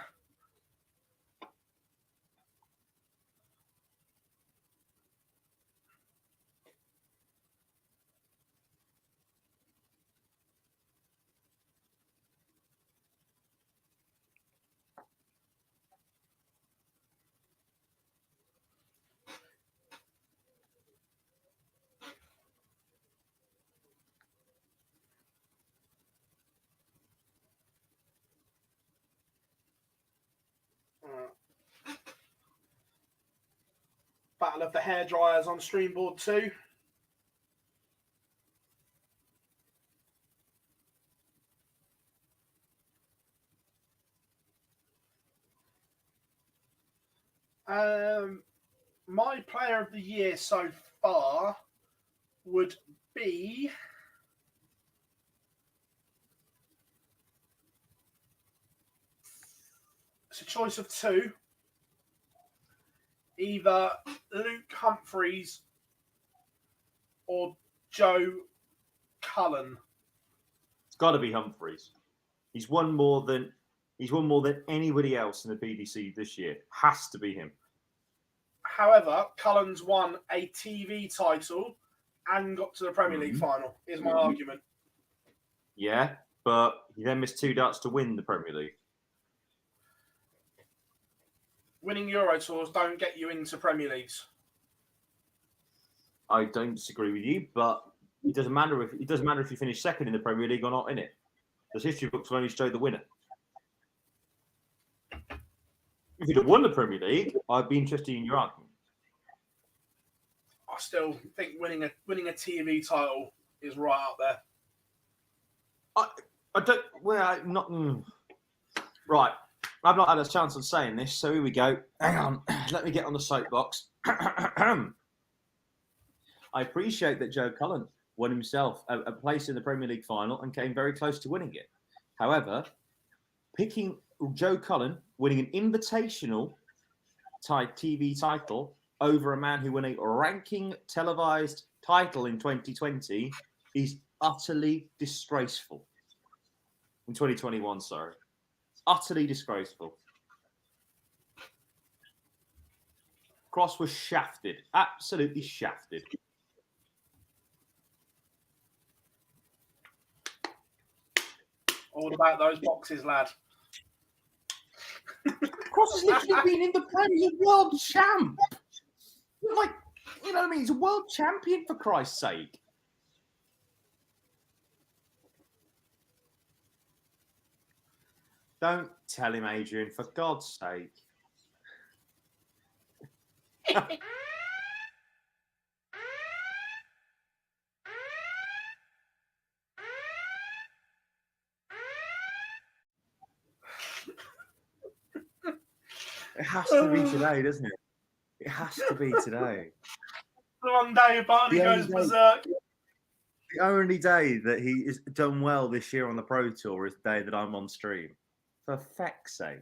[SPEAKER 3] Battle of the hairdryers on Streamboard 2. My player of the year so far would be it's a choice of 2. Either Luke Humphreys or Joe Cullen.
[SPEAKER 2] It's got to be Humphreys. He's won more than anybody else in the PDC this year. Has to be him.
[SPEAKER 3] However, Cullen's won a TV title and got to the Premier League final, is my argument.
[SPEAKER 2] Yeah, but he then missed 2 darts to win the Premier League.
[SPEAKER 3] Winning Euro Tours don't get you into Premier Leagues.
[SPEAKER 2] I don't disagree with you, but it doesn't matter if you finish second in the Premier League or not in it. The history books will only show the winner. If you'd have won the Premier League, I'd be interested in your argument.
[SPEAKER 3] I still think winning a TV title is right up there.
[SPEAKER 2] I don't. Well, I'm not. Right. I've not had a chance on saying this, so here we go. Hang on. Let me get on the soapbox. I appreciate that Joe Cullen won himself a place in the Premier League final and came very close to winning it. However, picking Joe Cullen winning an invitational TV title over a man who won a ranking televised title in 2020 is utterly disgraceful. In 2021, sorry. Utterly disgraceful. Cross was shafted. Absolutely shafted.
[SPEAKER 3] All about those boxes, lad.
[SPEAKER 2] Cross has literally been in the Premier. He's a world champ. Like, you know what I mean? He's a world champion, for Christ's sake. Don't tell him, Adrian, for God's sake. It has to be today, doesn't it? It has to be today.
[SPEAKER 3] The one day Barney goes berserk.
[SPEAKER 2] The only day that he is done well this year on the Pro Tour is the day that I'm on stream. For feck's sake.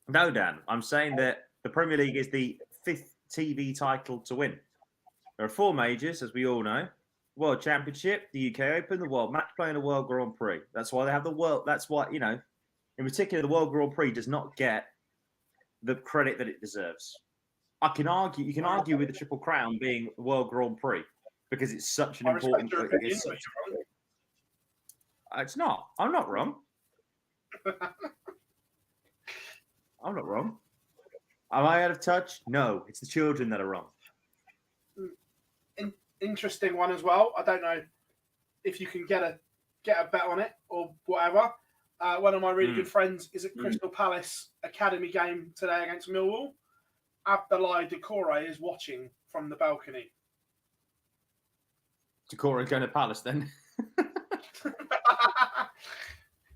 [SPEAKER 2] No, Dan, I'm saying that the Premier League is the 5th TV title to win. There are 4 majors, as we all know. World Championship, the UK Open, the World Match Play, and the World Grand Prix. That's why they have the World. That's why, you know, in particular, the World Grand Prix does not get the credit that it deserves. You can argue with the Triple Crown being the World Grand Prix because it's such an important. It's not. I'm not wrong. I'm not wrong. Am I out of touch? No, it's the children that are wrong.
[SPEAKER 3] Interesting one as well. I don't know if you can get a bet on it or whatever. One of my really good friends is at Crystal Palace Academy game today against Millwall. Abdoulaye Doucouré is watching from the balcony.
[SPEAKER 2] Doucouré going to Palace then?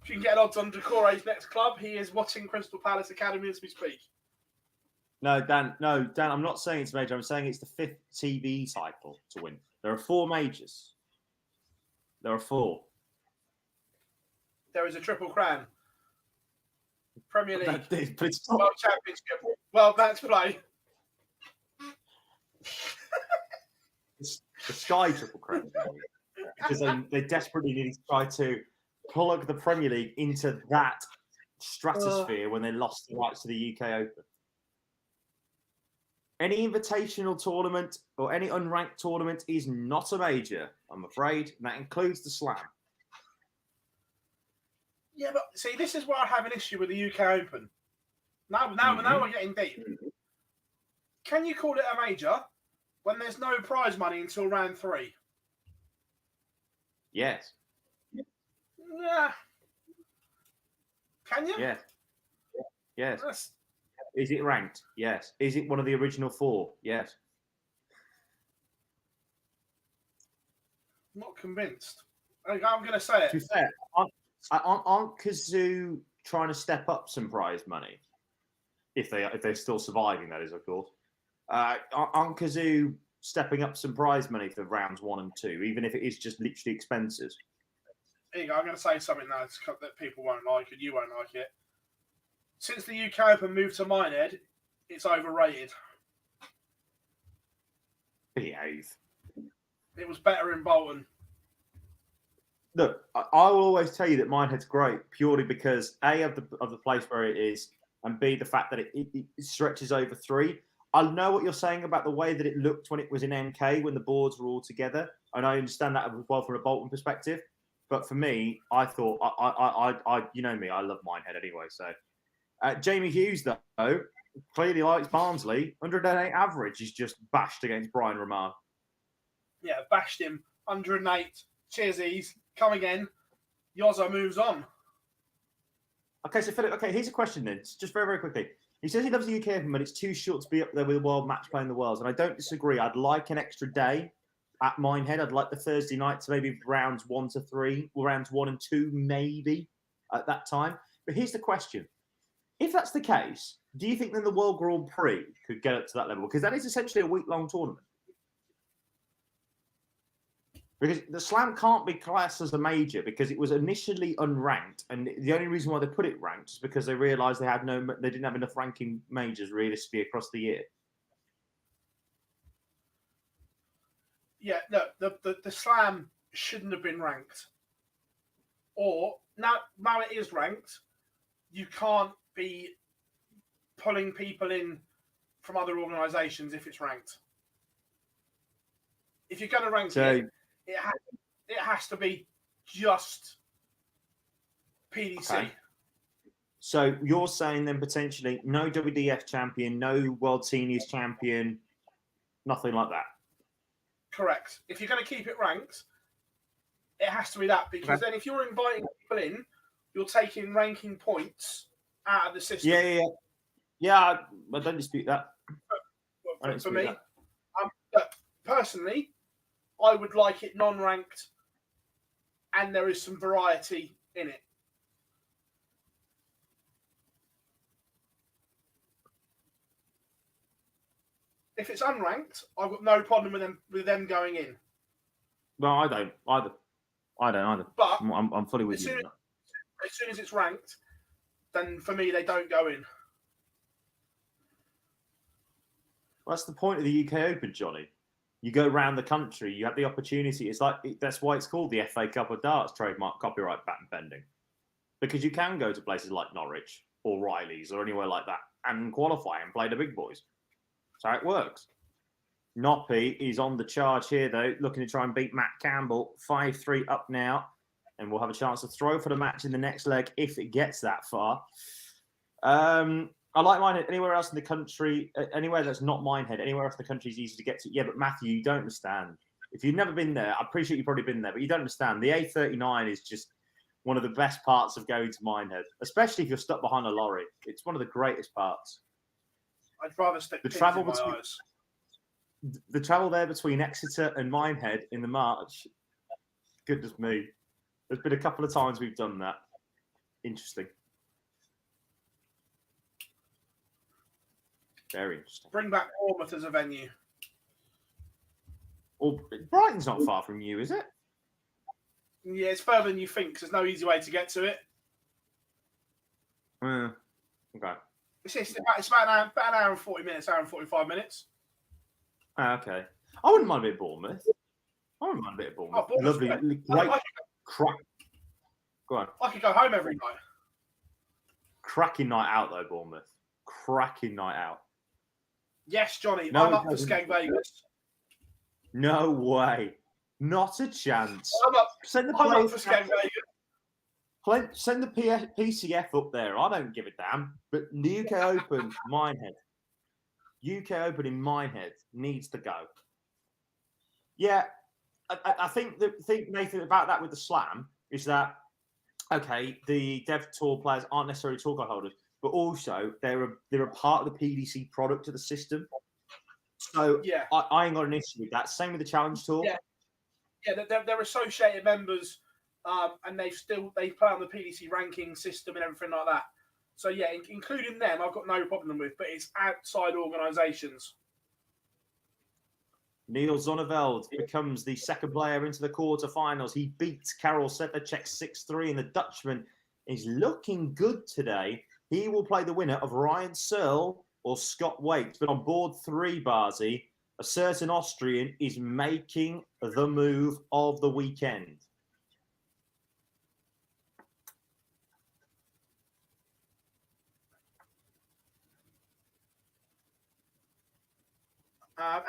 [SPEAKER 3] If you can get odds on Doucouré's next club, he is watching Crystal Palace Academy as we speak.
[SPEAKER 2] No, Dan, I'm not saying it's major. I'm saying it's the 5th TV title to win. There are 4 majors. There are 4.
[SPEAKER 3] There is a Triple Crown. Premier League.
[SPEAKER 2] But it's
[SPEAKER 3] World Championship. World Match Play.
[SPEAKER 2] It's the Sky Triple Crown. Because they desperately need to try to plug the Premier League into that stratosphere when they lost the rights to the UK Open. Any invitational tournament or any unranked tournament is not a major, I'm afraid. And that includes the Slam.
[SPEAKER 3] Yeah, but see, this is where I have an issue with the UK Open. Now we're getting deep. Can you call it a major when there's no prize money until round 3?
[SPEAKER 2] Yes.
[SPEAKER 3] Yeah. Can you?
[SPEAKER 2] Yes. Yes. Is it ranked? Yes. Is it one of the original 4? Yes.
[SPEAKER 3] I'm not convinced. I'm going to say it.
[SPEAKER 2] To be fair, aren't Kazoo trying to step up some prize money? If they're still surviving, that is, of course. Aren't Kazoo stepping up some prize money for rounds 1 and 2, even if it is just literally expenses?
[SPEAKER 3] Here you go. I'm going to say something now that people won't like and you won't like it. Since the UK Open moved to Minehead, it's overrated.
[SPEAKER 2] Behave.
[SPEAKER 3] It was better in Bolton.
[SPEAKER 2] Look, I will always tell you that Minehead's great purely because A, of the place where it is, and B, the fact that it stretches over 3. I know what you're saying about the way that it looked when it was in MK, when the boards were all together, and I understand that as well from a Bolton perspective. But for me, I thought, I you know me, I love Minehead anyway. So, Jamie Hughes, though, clearly likes Barnsley. 108 average is just bashed against Brian Ramar.
[SPEAKER 3] Yeah, bashed him. 108. Cheersies. Come again. Yoza moves on.
[SPEAKER 2] Okay, so Philip, here's a question then. Just very, very quickly. He says he loves the UK Open, but it's too short to be up there with a world match play in the Worlds. And I don't disagree. I'd like an extra day at Minehead. I'd like the Thursday night to maybe rounds 1 to 3, or rounds 1 and 2, maybe at that time. But here's the question. If that's the case, do you think then the World Grand Prix could get up to that level? Because that is essentially a week-long tournament. Because the Slam can't be classed as a major because it was initially unranked, and the only reason why they put it ranked is because they realised they didn't have enough ranking majors realistically across the year.
[SPEAKER 3] Yeah, look, the Slam shouldn't have been ranked. Or now it is ranked, you can't be pulling people in from other organisations if it's ranked. If you're going to rank it has to be just PDC.
[SPEAKER 2] Okay. So you're saying then potentially no WDF champion, no World Seniors champion, nothing like that?
[SPEAKER 3] Correct. If you're going to keep it ranked, it has to be that, because then if you're inviting people in, you're taking ranking points out of the system.
[SPEAKER 2] Yeah, I don't dispute that.
[SPEAKER 3] For me, personally, I would like it non-ranked, and there is some variety in it. If it's unranked, I've got no problem with them going in.
[SPEAKER 2] No, I don't either. But I'm fully with you.
[SPEAKER 3] As soon as it's ranked, then for me they don't go in.
[SPEAKER 2] Well, that's the point of the UK Open, Johnny. You go around the country, you have the opportunity. That's why it's called the FA Cup of Darts, trademark, copyright, patent pending. Because you can go to places like Norwich or Riley's or anywhere like that and qualify and play the big boys. That's how it works. Noppy is on the charge here, though, looking to try and beat Matt Campbell. 5-3 up now, and we'll have a chance to throw for the match in the next leg if it gets that far. I like Minehead. Anywhere else in the country, anywhere that's not Minehead, anywhere else in the country is easy to get to. Yeah, but Matthew, you don't understand. If you've never been there, I appreciate you've probably been there, but you don't understand. The A39 is just one of the best parts of going to Minehead, especially if you're stuck behind a lorry. It's one of the greatest parts.
[SPEAKER 3] I'd rather stick
[SPEAKER 2] the
[SPEAKER 3] pins
[SPEAKER 2] travel
[SPEAKER 3] in my
[SPEAKER 2] between
[SPEAKER 3] eyes.
[SPEAKER 2] the travel there between Exeter and Minehead in the March. Goodness me, there's been a couple of times we've done that. Interesting. Very interesting.
[SPEAKER 3] Bring back Bournemouth as a venue.
[SPEAKER 2] Well, Brighton's not far from you, is it?
[SPEAKER 3] Yeah, it's further than you think because there's no easy way to get to it.
[SPEAKER 2] Okay.
[SPEAKER 3] It's about an hour and 40 minutes, hour and 45 minutes.
[SPEAKER 2] Okay. I wouldn't mind a bit of Bournemouth.
[SPEAKER 3] Oh,
[SPEAKER 2] Lovely, great crack. Go on.
[SPEAKER 3] I could go home every night.
[SPEAKER 2] Cracking night out, though, Bournemouth. Cracking night out.
[SPEAKER 3] Yes, Johnny.
[SPEAKER 2] No,
[SPEAKER 3] I'm up for Skeg Vegas.
[SPEAKER 2] No way. Not a chance.
[SPEAKER 3] I'm up for
[SPEAKER 2] PCF
[SPEAKER 3] Skeg
[SPEAKER 2] up there. I don't give a damn. But the UK Open, Minehead. UK Open in Minehead needs to go. Yeah, I think the thing, Nathan, about that with the Slam is that, okay, the Dev Tour players aren't necessarily tour card holders, but also they're a part of the PDC product of the system. So
[SPEAKER 3] Yeah.
[SPEAKER 2] I ain't got an issue with that. Same with the Challenge Tour.
[SPEAKER 3] Yeah, they're associated members, and they play on the PDC ranking system and everything like that. So yeah, including them, I've got no problem with. But it's outside organisations.
[SPEAKER 2] Neil Zonneveld becomes the second player into the quarterfinals. He beats Karel Sedlacek 6-3, and the Dutchman is looking good today. He will play the winner of Ryan Searle or Scott Waite. But on board 3, Barzy, a certain Austrian is making the move of the weekend.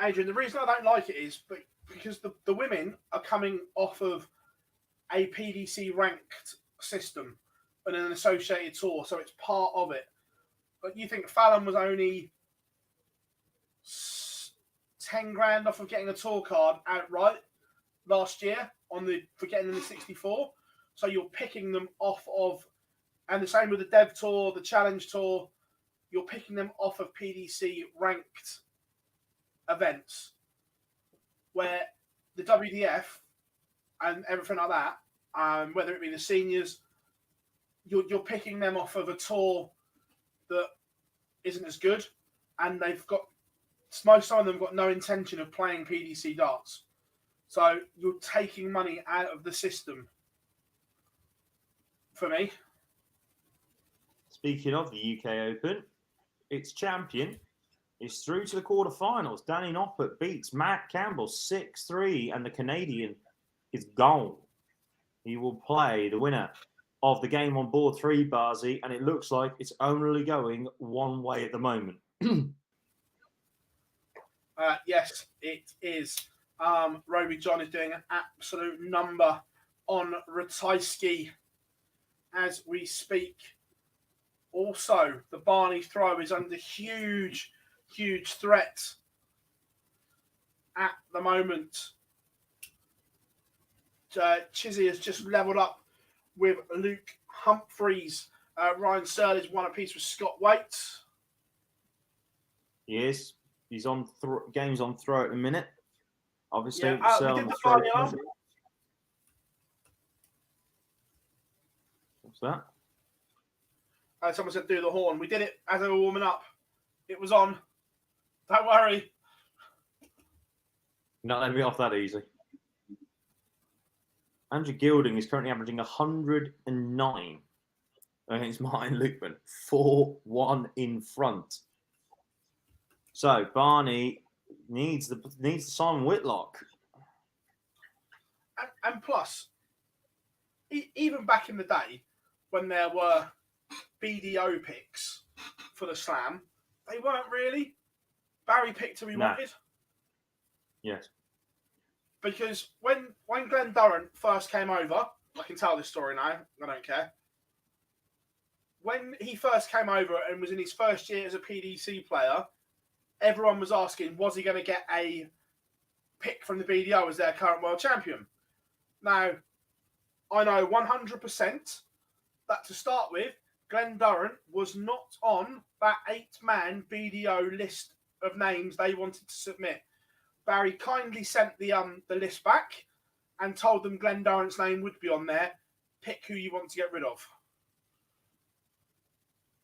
[SPEAKER 3] Adrian, the reason I don't like it is because the women are coming off of a PDC ranked system and an associated tour, so it's part of it. But you think Fallon was only 10 grand off of getting a tour card outright last year for getting them the 64, so you're picking them off of And the same with the Dev Tour, the Challenge Tour. You're picking them off of PDC ranked events, where the WDF and everything like that, whether it be the seniors, you're picking them off of a tour that isn't as good, and most of them got no intention of playing PDC darts. So you're taking money out of the system for me.
[SPEAKER 2] Speaking of the UK Open, its champion is through to the quarterfinals. Danny Noppert beats Matt Campbell 6-3, and the Canadian is gone. He will play the winner of the game on board 3, Barzy, and it looks like it's only going one way at the moment.
[SPEAKER 3] Yes, it is. Roby John is doing an absolute number on Ratajski as we speak. Also, the Barney throw is under huge threat at the moment. Chizzy has just leveled up with Luke Humphreys. Ryan Searle's one apiece with Scott Waite.
[SPEAKER 2] Yes, he's on game's on throw at the minute. Obviously,
[SPEAKER 3] we did the Barney arm.
[SPEAKER 2] What's that?
[SPEAKER 3] Someone said do the horn. We did it as they were warming up. It was on. Don't worry.
[SPEAKER 2] Not letting me off that easy. Andrew Gilding is currently averaging 109 against Martin Lukeman. 4-1 in front. So Barney needs the Simon Whitlock.
[SPEAKER 3] And plus, even back in the day when there were BDO picks for the Slam, they weren't really. Barry picked who he wanted.
[SPEAKER 2] Yes.
[SPEAKER 3] Because when Glenn Durrant first came over, I can tell this story now, I don't care. When he first came over and was in his first year as a PDC player, everyone was asking, was he going to get a pick from the BDO as their current world champion? Now, I know 100% that to start with, Glenn Durrant was not on that 8-man BDO list of names they wanted to submit. Barry kindly sent the list back and told them Glenn Durrant's name would be on there. Pick who you want to get rid of.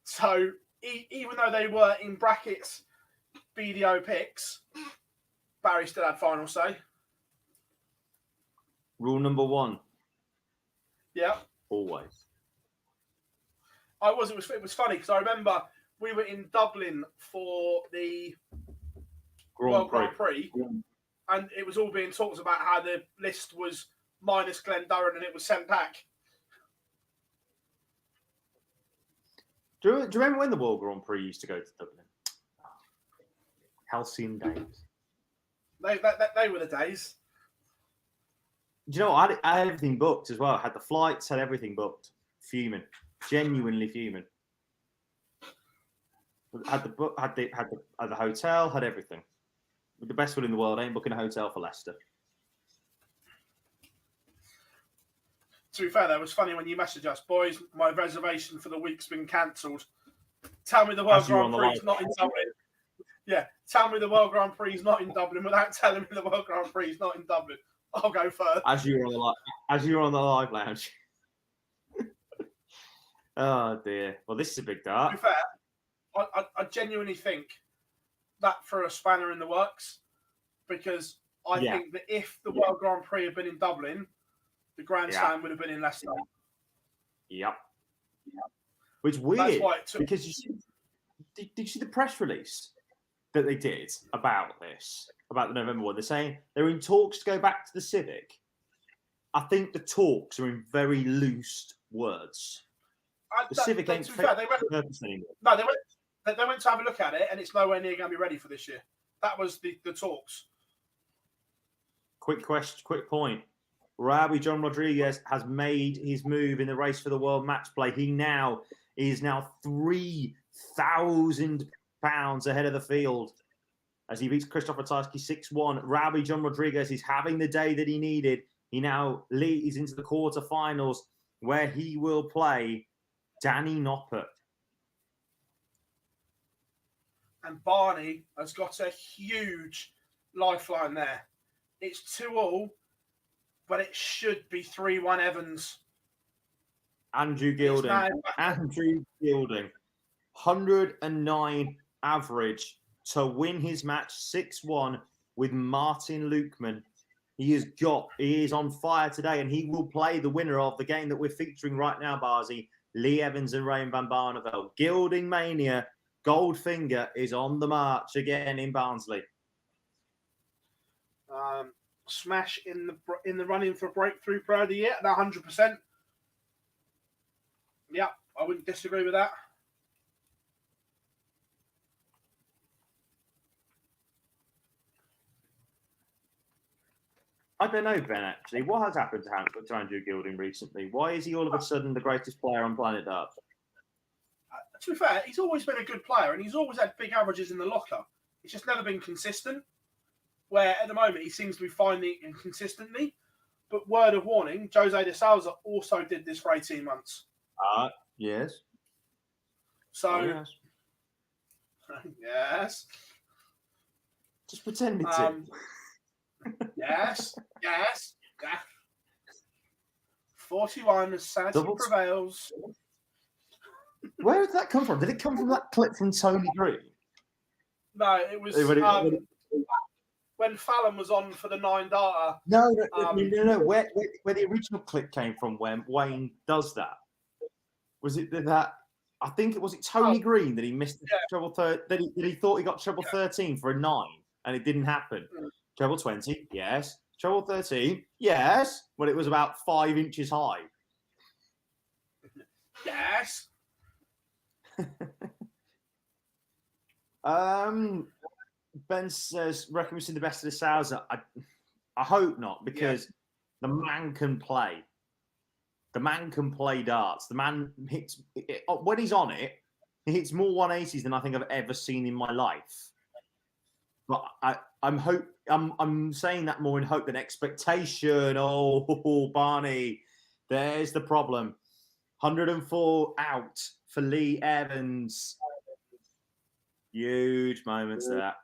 [SPEAKER 3] So even though they were in brackets BDO picks, Barry still had final say.
[SPEAKER 2] Rule number 1.
[SPEAKER 3] Yeah.
[SPEAKER 2] Always.
[SPEAKER 3] It was funny because I remember we were in Dublin for the World Grand Prix, and it was all being talked about how the list was minus Glenn Durrant and it was sent back.
[SPEAKER 2] Do you remember when the World Grand Prix used to go to Dublin? Halcyon days.
[SPEAKER 3] They were the days.
[SPEAKER 2] Do you know what? I had everything booked as well. I had the flights, had everything booked. Fuming. Genuinely fuming. Had the hotel, had everything. With the best will in the world, I ain't booking a hotel for Leicester.
[SPEAKER 3] To be fair, though, it was funny when you messaged us, boys, my reservation for the week's been cancelled. Tell me the World Grand Prix is not in Dublin. Yeah, tell me the World Grand Prix is not in Dublin without telling me the World Grand Prix is not in Dublin. I'll go first.
[SPEAKER 2] As you were on the live lounge. Oh dear. Well, this is a big dart.
[SPEAKER 3] To be fair, I genuinely think that threw a spanner in the works because I think that if the World Grand Prix had been in Dublin, the Grand Slam would have been in Leicester.
[SPEAKER 2] Yep. Which is weird because did you see the press release that they did about this, about the November one? They're saying they're in talks to go back to the Civic. I think the talks are in very loose words. The Civic ain't purpose anymore.
[SPEAKER 3] No, they went to have a look at it, and it's nowhere near going to be ready for this year. That was the talks.
[SPEAKER 2] Quick point. Robbie John Rodriguez has made his move in the race for the World Match Play. He is now £3,000 ahead of the field as he beats Christoph Ratajski 6-1. Robbie John Rodriguez is having the day that he needed. He now leads into the quarterfinals where he will play Danny Noppert.
[SPEAKER 3] And Barney has got a huge lifeline there. It's 2-2, but it should be 3-1 Evans.
[SPEAKER 2] Andrew Gilding. 109 average to win his match 6-1 with Martin Lukeman. He is on fire today, and he will play the winner of the game that we're featuring right now, Barzy. Lee Evans and Ryan van Barneveld. Gilding Mania, Goldfinger is on the march again in Barnsley.
[SPEAKER 3] Smash in the running for Breakthrough Pro of the Year at 100%. Yeah, I wouldn't disagree with that.
[SPEAKER 2] I don't know, Ben, actually. What has happened to Andrew Gilding recently? Why is he all of a sudden the greatest player on planet Earth?
[SPEAKER 3] To be fair, he's always been a good player and he's always had big averages in the locker. It's just never been consistent, where at the moment he seems to be finding it inconsistently. But word of warning, Jose de Souza also did this for 18 months.
[SPEAKER 2] Yes.
[SPEAKER 3] So,
[SPEAKER 2] yes.
[SPEAKER 3] Yes.
[SPEAKER 2] Just pretend it's it.
[SPEAKER 3] Yes. 41 as sanity prevails.
[SPEAKER 2] Where did that come from? Did it come from that clip from Tony Green?
[SPEAKER 3] No, it was when Fallon was on for the 9 data.
[SPEAKER 2] No. Where the original clip came from when Wayne does that? Was it that? I think it was Tony Green that he missed the treble that he thought he got treble 13 for a 9 and it didn't happen. Treble 20, yes. Treble 13, yes. But it was about 5 inches high.
[SPEAKER 3] Yes.
[SPEAKER 2] Ben says, reckon we've seen the best of the Souza. I hope not, because the man can play. The man can play darts. The man hits when he's on it. He hits more 180s than I think I've ever seen in my life. But I'm saying that more in hope than expectation. Oh, Barney, there's the problem. 104 out for Lee Evans. Huge moments there.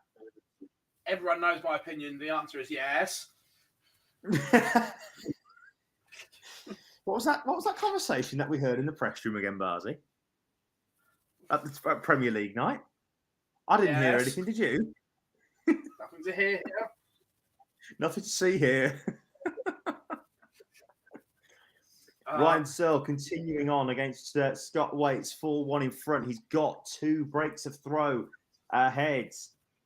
[SPEAKER 3] Everyone knows my opinion. The answer is yes.
[SPEAKER 2] What was that conversation that we heard in the press room again, Barzy? At the Premier League night? I didn't hear anything, did you?
[SPEAKER 3] Nothing to hear here.
[SPEAKER 2] Nothing to see here. Ryan Searle continuing on against Scott Waits, 4-1 in front. He's got 2 breaks of throw ahead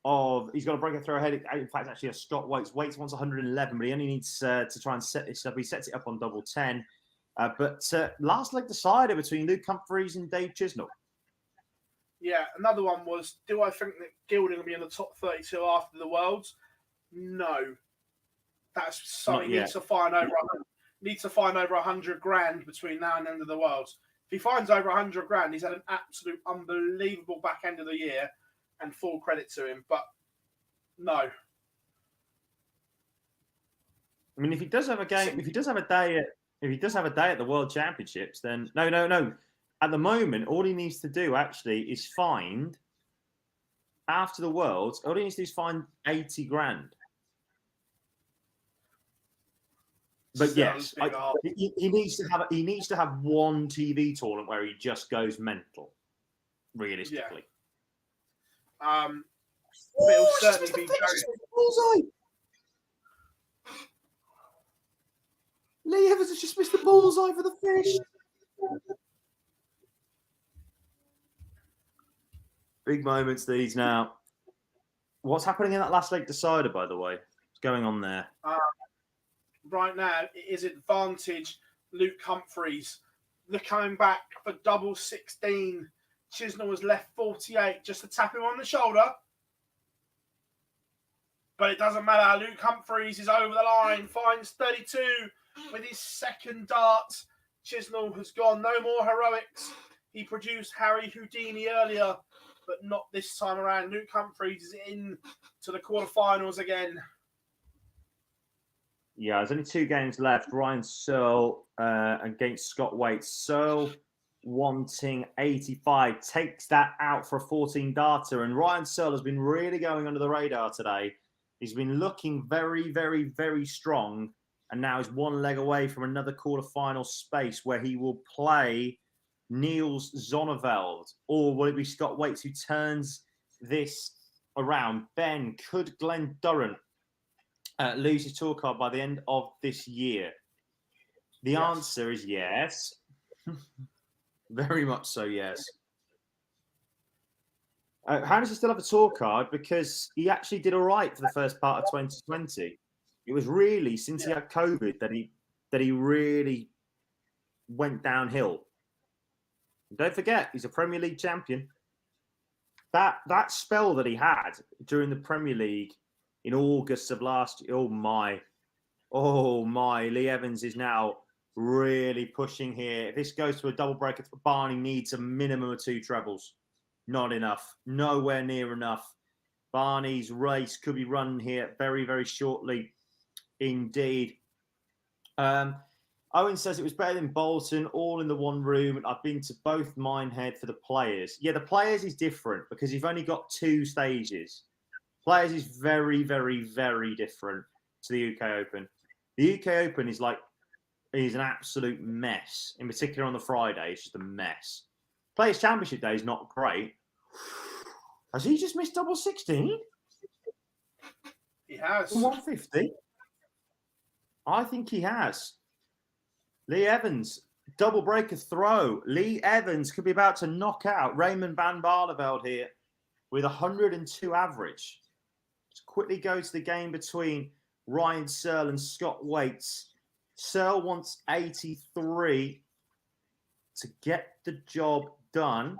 [SPEAKER 2] of. He's got a break of throw ahead. In fact, actually, a Scott Waits. Waits wants 111, but he only needs to try and set this up. He sets it up on double 10. But last leg decider between Luke Humphreys and Dave Chisnell.
[SPEAKER 3] Yeah, another one was, do I think that Gilding will be in the top 32 after the Worlds? No. That's something he needs to find over. Needs to find over 100 grand between now and the end of the Worlds. If he finds over 100 grand, he's had an absolute unbelievable back end of the year, and full credit to him. But no.
[SPEAKER 2] I mean, if he does have a game, if he does have a day at the World Championships, then no. At the moment, all he needs to do actually is find after the Worlds. All he needs to do is find 80 grand. But yes, he needs to have one TV tournament where he just goes mental, realistically.
[SPEAKER 3] Yeah. It'll certainly be
[SPEAKER 2] bullseye. Lee Evans has just missed the bullseye for the fish. Big moments these now. What's happening in that last leg decider, by the way? What's going on there?
[SPEAKER 3] Right now, it is advantage Luke Humphreys. They're coming back for double 16. Chisnell was left 48 just to tap him on the shoulder. But it doesn't matter. Luke Humphreys is over the line. Finds 32 with his second dart. Chisnell has gone. No more heroics. He produced Harry Houdini earlier, but not this time around. Luke Humphreys is in to the quarterfinals again.
[SPEAKER 2] Yeah, there's only 2 games left. Ryan Searle against Scott Waits. Searle wanting 85. Takes that out for a 14 darter. And Ryan Searle has been really going under the radar today. He's been looking very, very, very strong. And now he's one leg away from another quarterfinal space where he will play Niels Zonneveld. Or will it be Scott Waits who turns this around? Ben, could Glenn Durrant lose his tour card by the end of this year? The answer is yes. Very much so, yes. How does he still have a tour card? Because he actually did all right for the first part of 2020. It was really since he had COVID that he really went downhill. Don't forget, he's a Premier League champion. That spell that he had during the Premier League in August of last year, oh my, Lee Evans is now really pushing here. If this goes to a double breaker, Barney needs a minimum of 2 trebles. Not enough. Nowhere near enough. Barney's race could be run here very, very shortly indeed. Owen says it was better than Bolton, all in the one room. I've been to both Minehead for the players. Yeah, the players is different because you've only got 2 stages. Players is very, very, very different to the UK Open. The UK Open is an absolute mess. In particular on the Friday, it's just a mess. Players Championship Day is not great. Has he just missed double 16?
[SPEAKER 3] He has.
[SPEAKER 2] 150? I think he has. Lee Evans, double breaker throw. Lee Evans could be about to knock out Raymond van Barneveld here with 102 average. Let's quickly go to the game between Ryan Searle and Scott Waits. Searle wants 83 to get the job done.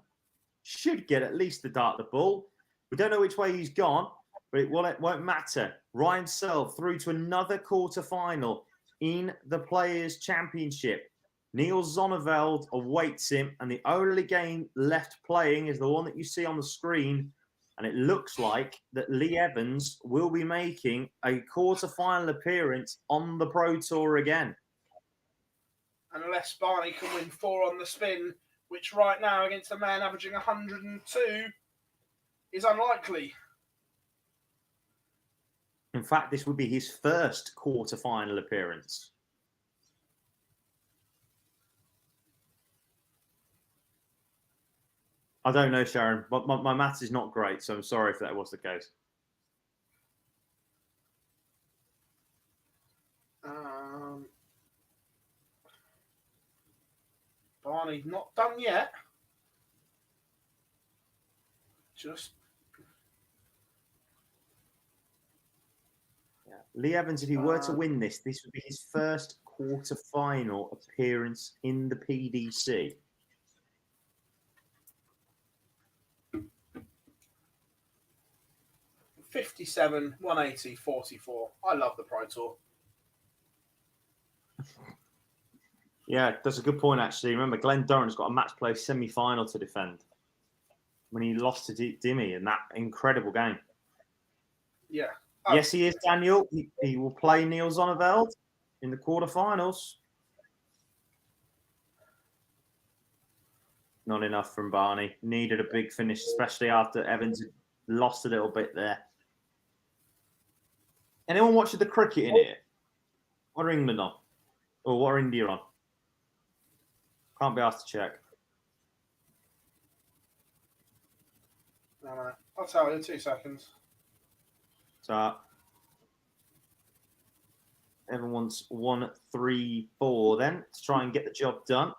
[SPEAKER 2] Should get at least the dart the ball. We don't know which way he's gone, but it won't matter. Ryan Searle through to another quarter-final in the Players' Championship. Niels Zonneveld awaits him, and the only game left playing is the one that you see on the screen, and it looks like that Lee Evans will be making a quarter-final appearance on the Pro Tour again.
[SPEAKER 3] Unless Barney can win 4 on the spin, which right now against a man averaging 102 is unlikely.
[SPEAKER 2] In fact, this would be his first quarter-final appearance. I don't know, Sharon. But my maths is not great, so I'm sorry if that was the case.
[SPEAKER 3] Barney's not done yet.
[SPEAKER 2] Lee Evans, if he were to win this would be his first quarter-final appearance in the PDC.
[SPEAKER 3] $57, 180, 44. I love the Pro Tour.
[SPEAKER 2] Yeah, that's a good point, actually. Remember, Glenn Durrant's got a match play semi-final to defend when he lost to Dimmy in that incredible game.
[SPEAKER 3] Yeah.
[SPEAKER 2] Yes, he is, Daniel. He will play Niels Zonneveld in the quarterfinals. Not enough from Barney. Needed a big finish, especially after Evans had lost a little bit there. Anyone watching the cricket in here? What are England on? Or what are India on? Can't be asked to check.
[SPEAKER 3] No. I'll tell you in 2 seconds.
[SPEAKER 2] So everyone wants 134 then to try and get the job done.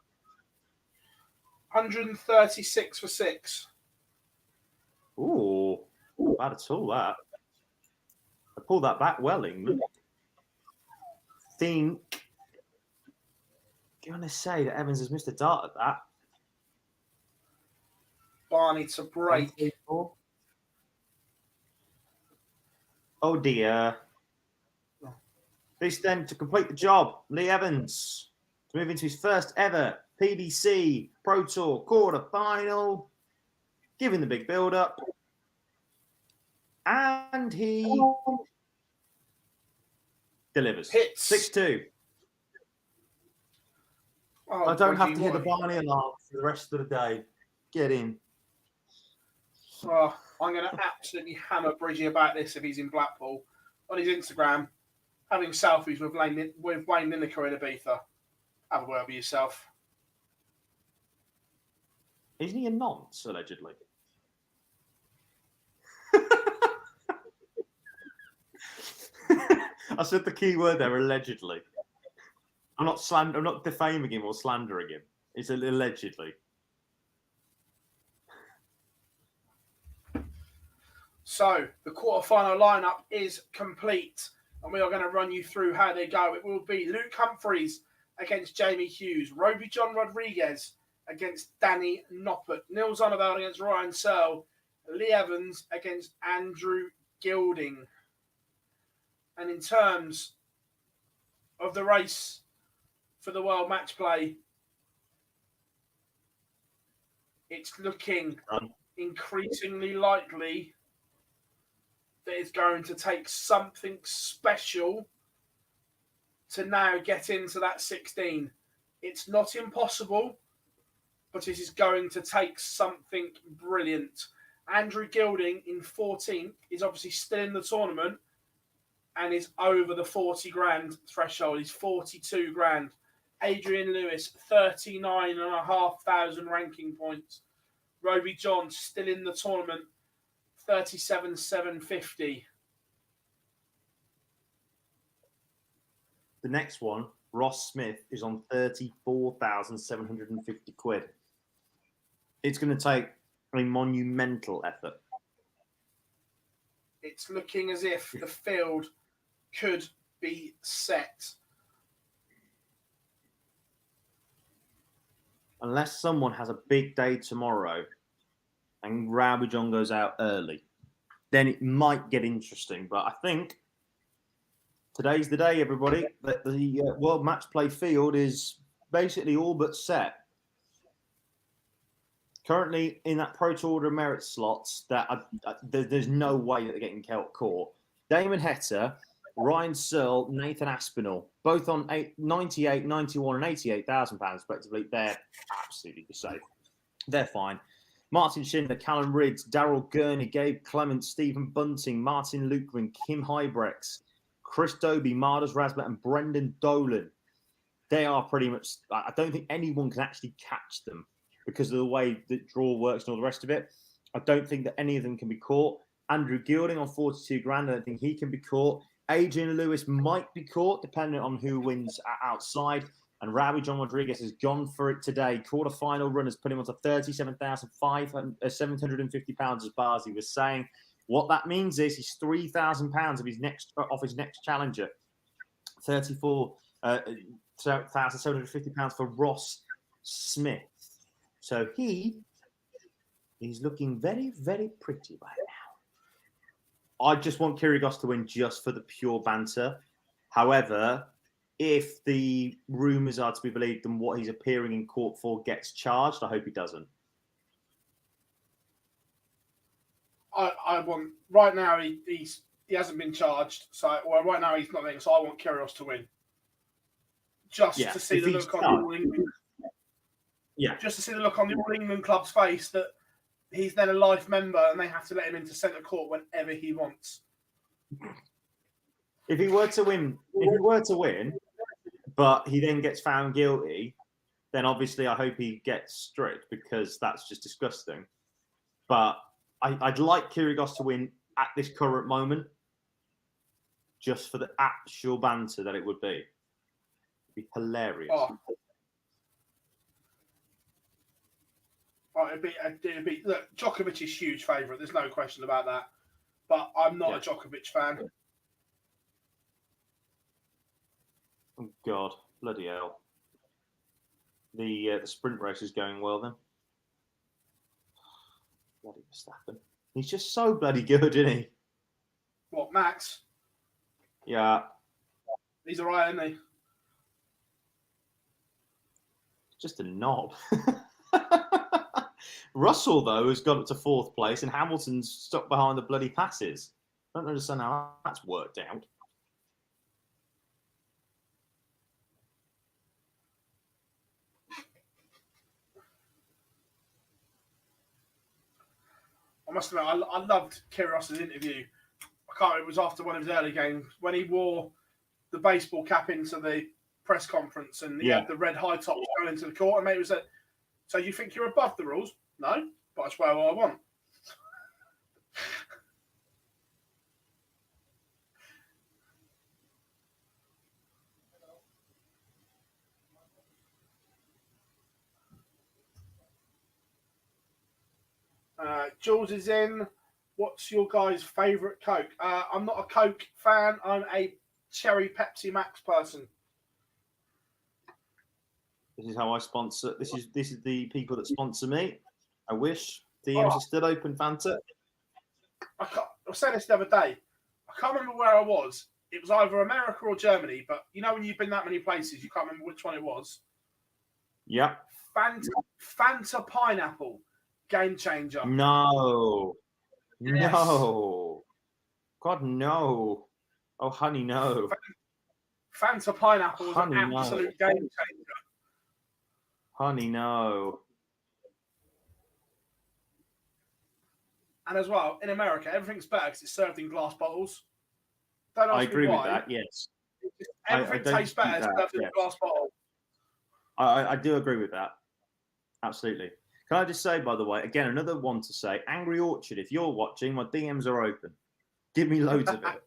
[SPEAKER 3] 136 for 6.
[SPEAKER 2] Ooh, not bad at all, that. I pulled that back well, England. Think. I'm going to say that Evans has missed a dart at that.
[SPEAKER 3] Barney to break.
[SPEAKER 2] Oh dear. This then to complete the job. Lee Evans to move into his first ever PDC Pro Tour quarter-final. Giving the big build-up. And he delivers.
[SPEAKER 3] Hits.
[SPEAKER 2] 6-2.
[SPEAKER 3] Oh,
[SPEAKER 2] I don't have to
[SPEAKER 3] Bridgie,
[SPEAKER 2] hear the
[SPEAKER 3] what
[SPEAKER 2] Barney alarm for the rest of the day. Get in.
[SPEAKER 3] Oh, I'm going to absolutely hammer Bridgie about this if he's in Blackpool on his Instagram, having selfies with Wayne Lineker in Ibiza. Have a word with yourself.
[SPEAKER 2] Isn't he a nonce, allegedly? I said the key word there, allegedly. I'm not defaming him or slandering him. It's allegedly.
[SPEAKER 3] So the quarterfinal lineup is complete, and we are going to run you through how they go. It will be Luke Humphreys against Jamie Hughes, Roby John Rodriguez against Danny Noppert, Neil Zonneveld against Ryan Searle, Lee Evans against Andrew Gilding. And in terms of the race for the World Match Play, it's looking increasingly likely that it's going to take something special to now get into that 16. It's not impossible, but it is going to take something brilliant. Andrew Gilding in 14th is obviously still in the tournament and is over the 40 grand threshold. He's 42 grand. Adrian Lewis, 39,500 ranking points. Roby John still in the tournament, 37,750.
[SPEAKER 2] The next one, Ross Smith, is on 34,750 quid. It's going to take a monumental effort.
[SPEAKER 3] It's looking as if the field could be set.
[SPEAKER 2] Unless someone has a big day tomorrow and Roby John goes out early, then it might get interesting. But I think today's the day, everybody, that the World Match Play field is basically all but set. Currently, in that Pro Tour Order of Merit slots, there's no way that they're getting caught. Damon Heta, Ryan Searle, Nathan Aspinall, both on 98, 91 and £88,000 respectively. They're absolutely safe. They're fine. Martin Schindler, Callum Ridds, Daryl Gurney, Gabe Clement, Stephen Bunting, Martin Lukman, Kim Hybrex, Chris Dobie, Mardus Rasbet and Brendan Dolan. They are pretty much, I don't think anyone can actually catch them because of the way the draw works and all the rest of it. I don't think that any of them can be caught. Andrew Gilding on 42 grand, I don't think he can be caught. Adrian Lewis might be caught, depending on who wins outside. And Roby John Rodriguez has gone for it today. Quarter-final runners put him onto £37,750, as Barzi was saying. What that means is he's £3,000 off his next challenger. £34,750 for Ross Smith. So he's looking very, very pretty right now. I just want Kyrgios to win just for the pure banter. However, if the rumours are to be believed and what he's appearing in court for gets charged, I hope he doesn't.
[SPEAKER 3] I want right now. He hasn't been charged, so right now he's not there. So I want Kyrgios to win, just to see the look on the All England.
[SPEAKER 2] Yeah,
[SPEAKER 3] just to see the look on the All England club's face that he's then a life member and they have to let him into centre court whenever he wants.
[SPEAKER 2] If he were to win, but he then gets found guilty, then obviously I hope he gets stripped because that's just disgusting. But I'd like Kyrgios to win at this current moment, just for the actual banter that it would be. It'd be hilarious.
[SPEAKER 3] Oh. It'd be look, Djokovic is huge favourite. There's no question about that. But I'm not a Djokovic fan.
[SPEAKER 2] Oh God, bloody hell! The sprint race is going well then. Bloody Verstappen. He's just so bloody good, isn't he?
[SPEAKER 3] What, Max?
[SPEAKER 2] Yeah.
[SPEAKER 3] He's all right, isn't he?
[SPEAKER 2] Just a knob. Russell, though, has got up to 4th place and Hamilton's stuck behind the bloody passes. I don't understand how that's worked out.
[SPEAKER 3] must admit, I loved Kyrgios's interview. I can't remember, it was after one of his early games when he wore the baseball cap into the press conference and he had the red high tops going into the court. And mate was like, so you think you're above the rules? No, but I swear what I want. Jules is in. What's your guys' favourite Coke? I'm not a Coke fan. I'm a cherry Pepsi Max person.
[SPEAKER 2] This is how I sponsor. This is the people that sponsor me. I wish DMs are still open, banter.
[SPEAKER 3] I was saying this the other day. I can't remember where I was. It was either America or Germany, but you know when you've been that many places, you can't remember which one it was.
[SPEAKER 2] Yeah.
[SPEAKER 3] Fanta pineapple, game changer.
[SPEAKER 2] No.
[SPEAKER 3] Yes.
[SPEAKER 2] No. God, no. Oh, honey, no.
[SPEAKER 3] Fanta pineapple was
[SPEAKER 2] Honey,
[SPEAKER 3] an absolute game changer.
[SPEAKER 2] Honey, no.
[SPEAKER 3] And as well, in America, everything's better because it's served in glass bottles. Don't ask
[SPEAKER 2] I agree
[SPEAKER 3] me
[SPEAKER 2] with
[SPEAKER 3] why.
[SPEAKER 2] that, yes.
[SPEAKER 3] Everything tastes better served in a glass bottle.
[SPEAKER 2] I do agree with that. Absolutely. Can I just say, by the way, again, another one to say, Angry Orchard, if you're watching, my DMs are open. Give me loads of it.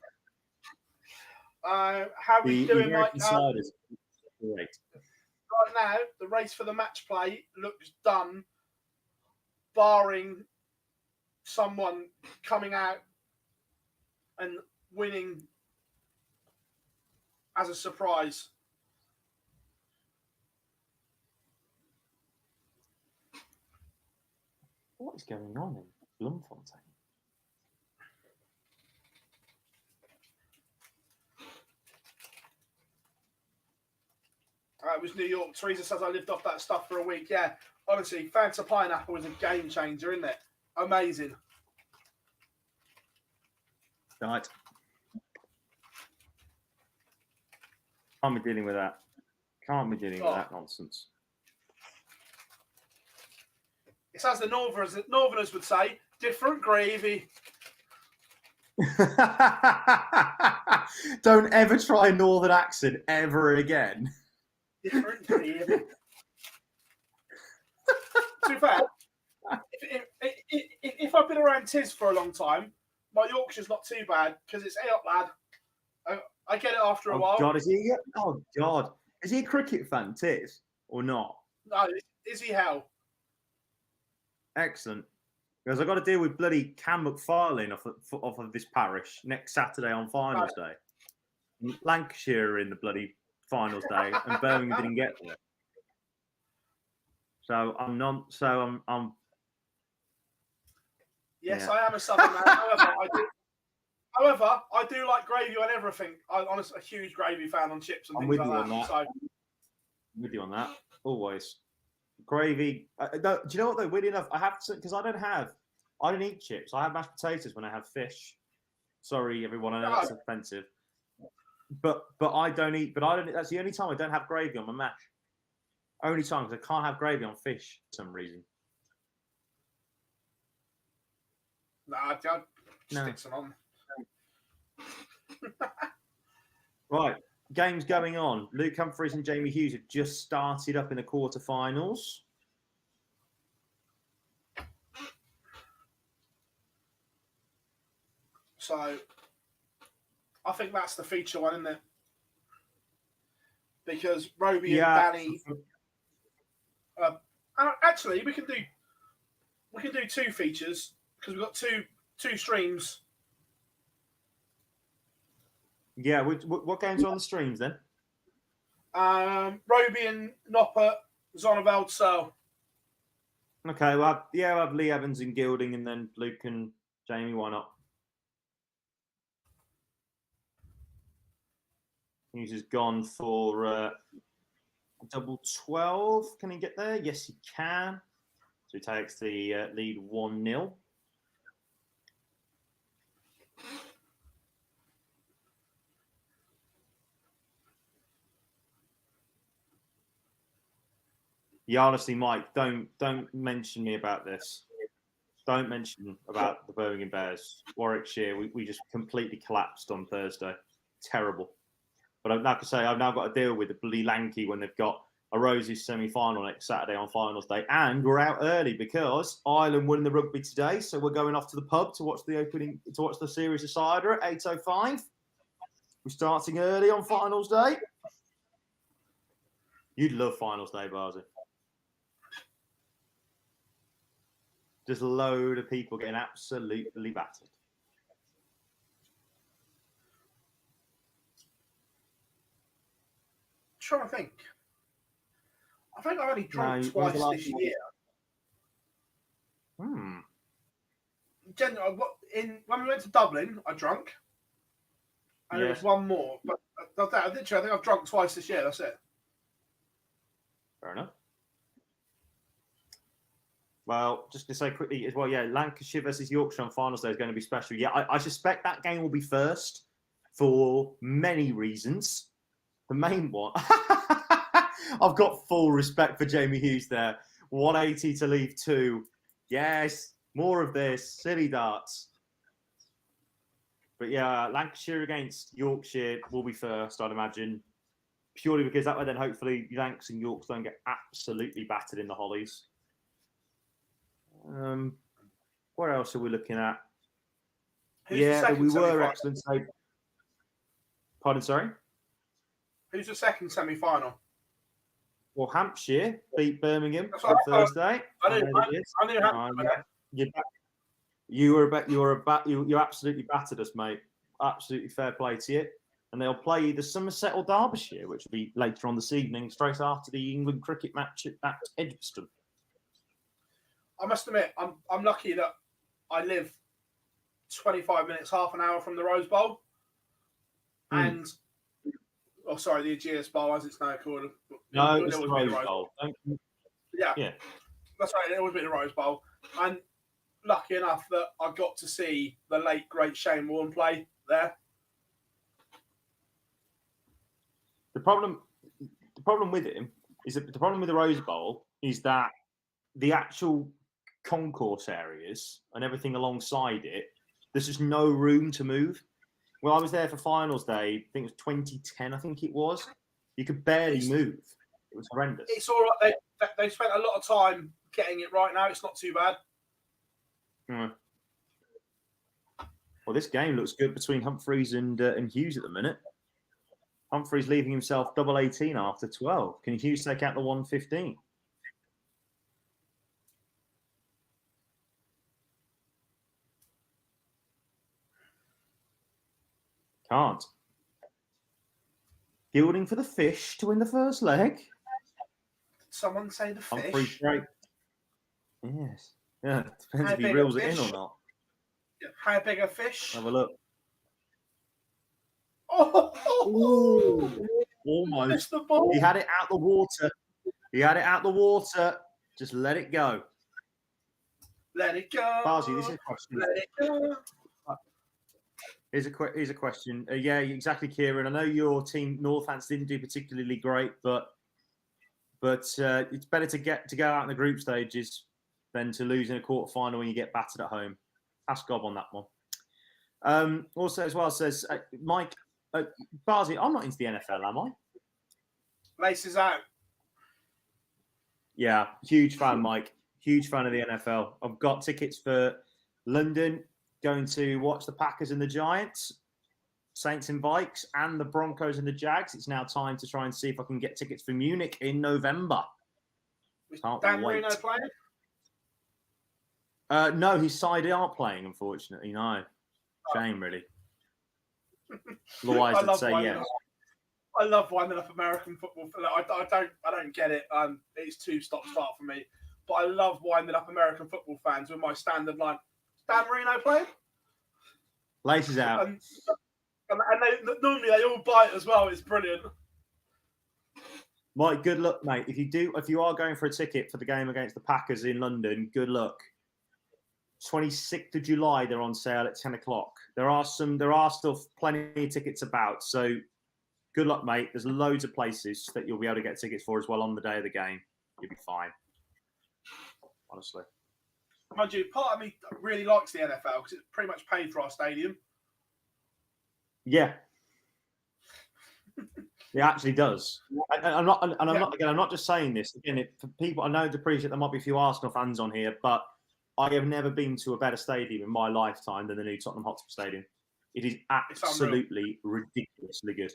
[SPEAKER 3] How are we doing, Mike?
[SPEAKER 2] Great.
[SPEAKER 3] Right now, the race for the match play looks done, barring someone coming out and winning as a surprise.
[SPEAKER 2] What is going on in Bloemfontein?
[SPEAKER 3] It was New York. Teresa says I lived off that stuff for a week. Yeah, honestly, Fanta pineapple is a game changer, isn't it? Amazing.
[SPEAKER 2] Right. Can't be dealing with that. Can't be dealing with that nonsense.
[SPEAKER 3] It's as the Northerners would say, different gravy.
[SPEAKER 2] Don't ever try a Northern accent ever again.
[SPEAKER 3] Different gravy. To be fair, if I've been around Tiz for a long time, my Yorkshire's not too bad because it's hey up, lad. I get it after a while.
[SPEAKER 2] God, is he? Oh God, is he a cricket fan, Tiz, or not?
[SPEAKER 3] No, is he hell?
[SPEAKER 2] Excellent. Because I've got to deal with bloody Cam McFarlane off of this parish next Saturday on finals day. Lancashire are in the bloody finals day, and Birmingham didn't get there. So I'm not. So I'm.
[SPEAKER 3] Yes,
[SPEAKER 2] yeah.
[SPEAKER 3] I am a Southern man. However, I do like gravy on everything. I'm honestly a huge gravy fan on chips and things like that. So.
[SPEAKER 2] I'm with you on that. Always. Gravy. Do you know what though? Weirdly enough, I have to because I don't eat chips. I have mashed potatoes when I have fish. Sorry, everyone. I know that's offensive. But I don't eat. But I don't. That's the only time I don't have gravy on my mash. Only time because I can't have gravy on fish for some reason.
[SPEAKER 3] Nah, I'd stick some on.
[SPEAKER 2] Right. Games going on. Luke Humphries and Jamie Hughes have just started up in the quarterfinals.
[SPEAKER 3] So, I think that's the feature one, isn't it? Because Roby and Danny. Actually, we can do two features because we've got two streams.
[SPEAKER 2] Yeah, what games are on the streams then?
[SPEAKER 3] Roby and Noppert, Zonneveld, so.
[SPEAKER 2] Okay, we'll have Lee Evans and Gilding, and then Luke and Jamie. Why not? Hughes has gone for double 12. Can he get there? Yes, he can. So he takes the lead 1-0. Yeah, honestly, Mike, don't mention me about this. don't mention about the Birmingham Bears. Warwickshire, we just completely collapsed on Thursday. Terrible. But like I say, I've now got to deal with the bloody Lanky when they've got a Roses semi-final next Saturday on finals day, and we're out early because Ireland won the rugby today, so we're going off to the pub to watch the series decider at 8:05. We're starting early on finals day. You'd love finals day, Barzy. Just a load of people getting absolutely battered.
[SPEAKER 3] Trying to think. I think I've only drunk twice this year. When we went to Dublin, I drank. And there was one more. But I think I've drunk twice this year. That's it.
[SPEAKER 2] Fair enough. Well, just to say quickly as well, Lancashire versus Yorkshire on finals day is going to be special. Yeah, I suspect that game will be first for many reasons. The main one, I've got full respect for Jamie Hughes there. 180 to leave 2. Yes, more of this. Silly darts. But yeah, Lancashire against Yorkshire will be first, I'd imagine. Purely because that way then hopefully Lancs and Yorks don't get absolutely battered in the Hollies. What else are we looking at?
[SPEAKER 3] We
[SPEAKER 2] were excellent. So, pardon, sorry? Who's
[SPEAKER 3] the second semi-final?
[SPEAKER 2] Well, Hampshire beat Birmingham on Thursday.
[SPEAKER 3] I knew Hampshire.
[SPEAKER 2] You absolutely battered us, mate. Absolutely fair play to you. And they'll play either Somerset or Derbyshire, which will be later on this evening, straight after the England cricket match at Edgbaston.
[SPEAKER 3] I must admit, I'm lucky that I live 25 minutes, half an hour from the Rose Bowl. And, the Ageas Bowl, as it's now called.
[SPEAKER 2] No, it's the Rose Bowl.
[SPEAKER 3] Yeah, that's right. It always been the Rose Bowl. And lucky enough that I got to see the late, great Shane Warne play there.
[SPEAKER 2] The problem with him is that the problem with the Rose Bowl is that the actual concourse areas and everything alongside it, there's just no room to move. Well, I was there for finals day. I think it was 2010. I think it was. You could barely move. It was horrendous.
[SPEAKER 3] It's all right. They spent a lot of time getting it right now. It's not too bad.
[SPEAKER 2] Well, this game looks good between Humphreys and Hughes at the minute. Humphreys leaving himself double 18 after 12. Can Hughes take out the 115? Can't. Gilding for the fish to win the first leg.
[SPEAKER 3] Did someone say the fish?
[SPEAKER 2] Humphreys break. Yes. Yeah, it depends if he reels it in or not.
[SPEAKER 3] How big a fish?
[SPEAKER 2] Have a look.
[SPEAKER 3] Oh,
[SPEAKER 2] almost. He had it out the water. Just let it go.
[SPEAKER 3] Let it go.
[SPEAKER 2] Barzy, this is a question.
[SPEAKER 3] Let it go.
[SPEAKER 2] Here's a question. Yeah, exactly, Kieran. I know your team, Northants, didn't do particularly great, but it's better to go out in the group stages than to lose in a quarter final when you get battered at home. Ask Gob on that one. Also, as well, says Mike, Barzy, I'm not into the NFL, am I?
[SPEAKER 3] Laces out.
[SPEAKER 2] Yeah, huge fan, Mike. Huge fan of the NFL. I've got tickets for London, going to watch the Packers and the Giants, Saints and Vikes, and the Broncos and the Jags. It's now time to try and see if I can get tickets for Munich in November.
[SPEAKER 3] Can't Dan Marino playing?
[SPEAKER 2] No, his side aren't playing, unfortunately. No. Shame, really. Otherwise, I'd say yes.
[SPEAKER 3] I love winding up American football. I don't get it. It's two stop-start for me. But I love winding up American football fans with my standard line. Dan Marino playing?
[SPEAKER 2] Laces out.
[SPEAKER 3] And normally they all bite as well. It's brilliant.
[SPEAKER 2] Mike, good luck, mate. If you are going for a ticket for the game against the Packers in London, good luck. 26th of July, they're on sale at 10 o'clock. There are still plenty of tickets about. So good luck, mate. There's loads of places that you'll be able to get tickets for as well on the day of the game. You'll be fine. Honestly.
[SPEAKER 3] Mind you, part of me really likes the NFL because it's pretty much paid for our stadium.
[SPEAKER 2] Yeah. It actually does. And I'm not just saying this. Again, for people, I know appreciate there might be a few Arsenal fans on here, but I have never been to a better stadium in my lifetime than the new Tottenham Hotspur Stadium. It is absolutely ridiculously good.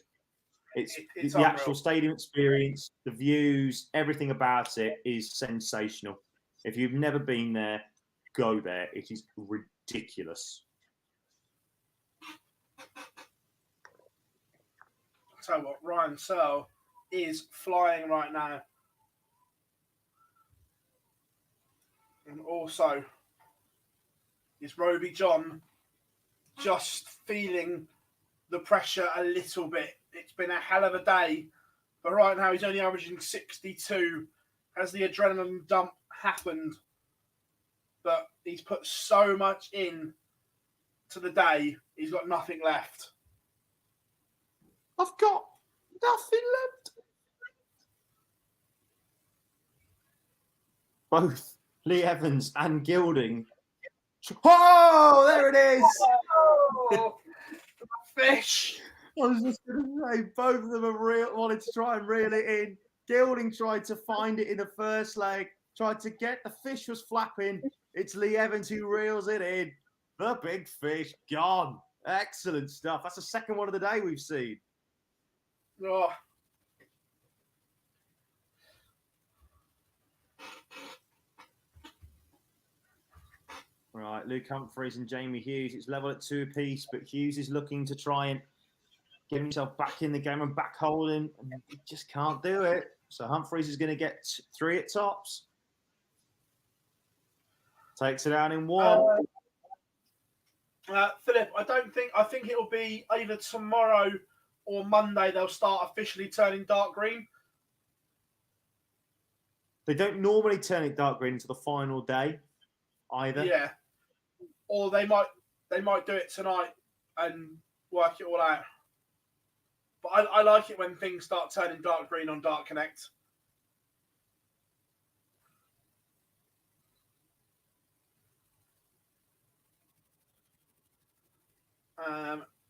[SPEAKER 2] It's the
[SPEAKER 3] unreal.
[SPEAKER 2] Actual stadium experience, the views, everything about it is sensational. If you've never been there, go there. It is ridiculous.
[SPEAKER 3] Tell you what, Ryan Searle is flying right now. And also, is Roby John just feeling the pressure a little bit? It's been a hell of a day, but right now he's only averaging 62. Has the adrenaline dump happened? But he's put so much in to the day, he's got nothing left.
[SPEAKER 2] I've got nothing left. Both Lee Evans and Gilding. Oh, there it is.
[SPEAKER 3] Oh, fish.
[SPEAKER 2] I was just going to say, both of them are wanted to try and reel it in. Gilding tried to find it in the first leg, tried to get the fish was flapping. It's Lee Evans who reels it in. The big fish gone. Excellent stuff. That's the second one of the day we've seen.
[SPEAKER 3] Oh.
[SPEAKER 2] Right, Luke Humphreys and Jamie Hughes. It's level at 2 apiece, but Hughes is looking to try and get himself back in the game and back holding. And he just can't do it. So Humphreys is going to get 3 at tops. Takes it down in 1.
[SPEAKER 3] Philip, I think it'll be either tomorrow or Monday they'll start officially turning dark green.
[SPEAKER 2] They don't normally turn it dark green until the final day either.
[SPEAKER 3] Yeah. Or they might do it tonight and work it all out. But I like it when things start turning dark green on Dark Connect.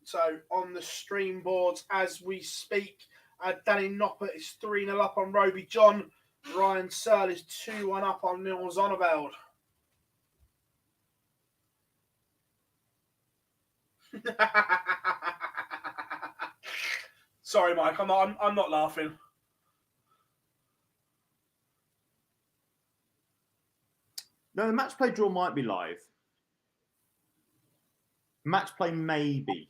[SPEAKER 3] So on the stream boards as we speak, Danny Noppert is 3-0 up on Roby John. Ryan Searle is 2-1 up on Neil Zonneveld. Sorry, Mike. I'm not laughing.
[SPEAKER 2] No, the match play draw might be live. Match play maybe.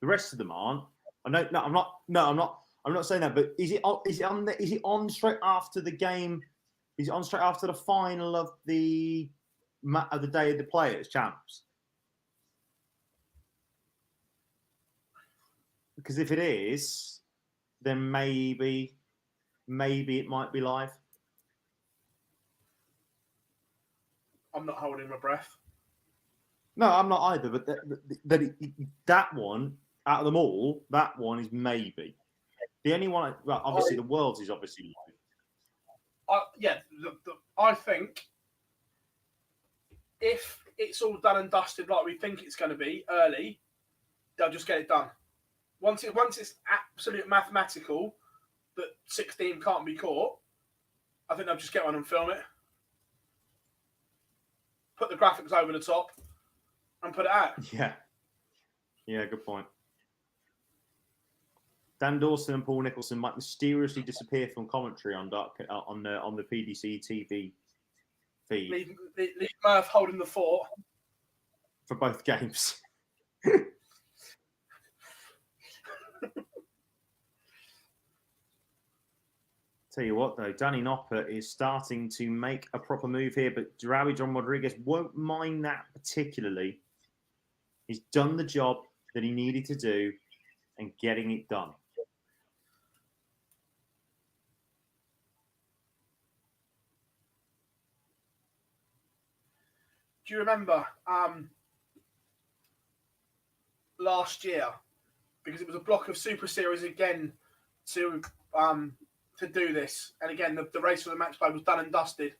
[SPEAKER 2] The rest of them aren't. I'm not saying that. But is it on straight after the game? Is it on straight after the final of the day of the Players Champs? Because if it is, then maybe it might be live.
[SPEAKER 3] I'm not holding my breath.
[SPEAKER 2] No, I'm not either. But that one, out of them all, that one is maybe. The only one, well, obviously, the Worlds is obviously live.
[SPEAKER 3] I think if it's all done and dusted like we think it's going to be early, they'll just get it done. Once it's absolute mathematical that 16 can't be caught, I think they'll just get one and film it. Put the graphics over the top and put it out.
[SPEAKER 2] Yeah, good point. Dan Dawson and Paul Nicholson might mysteriously disappear from commentary on the PDC TV feed.
[SPEAKER 3] Leave Murph holding the fort
[SPEAKER 2] for both games. Tell you what, though, Danny Noppert is starting to make a proper move here, but Ravi John Rodriguez won't mind that particularly. He's done the job that he needed to do and getting it done.
[SPEAKER 3] Do you remember last year? Because it was a block of Super Series again to do this. And again, the race for the match play was done and dusted.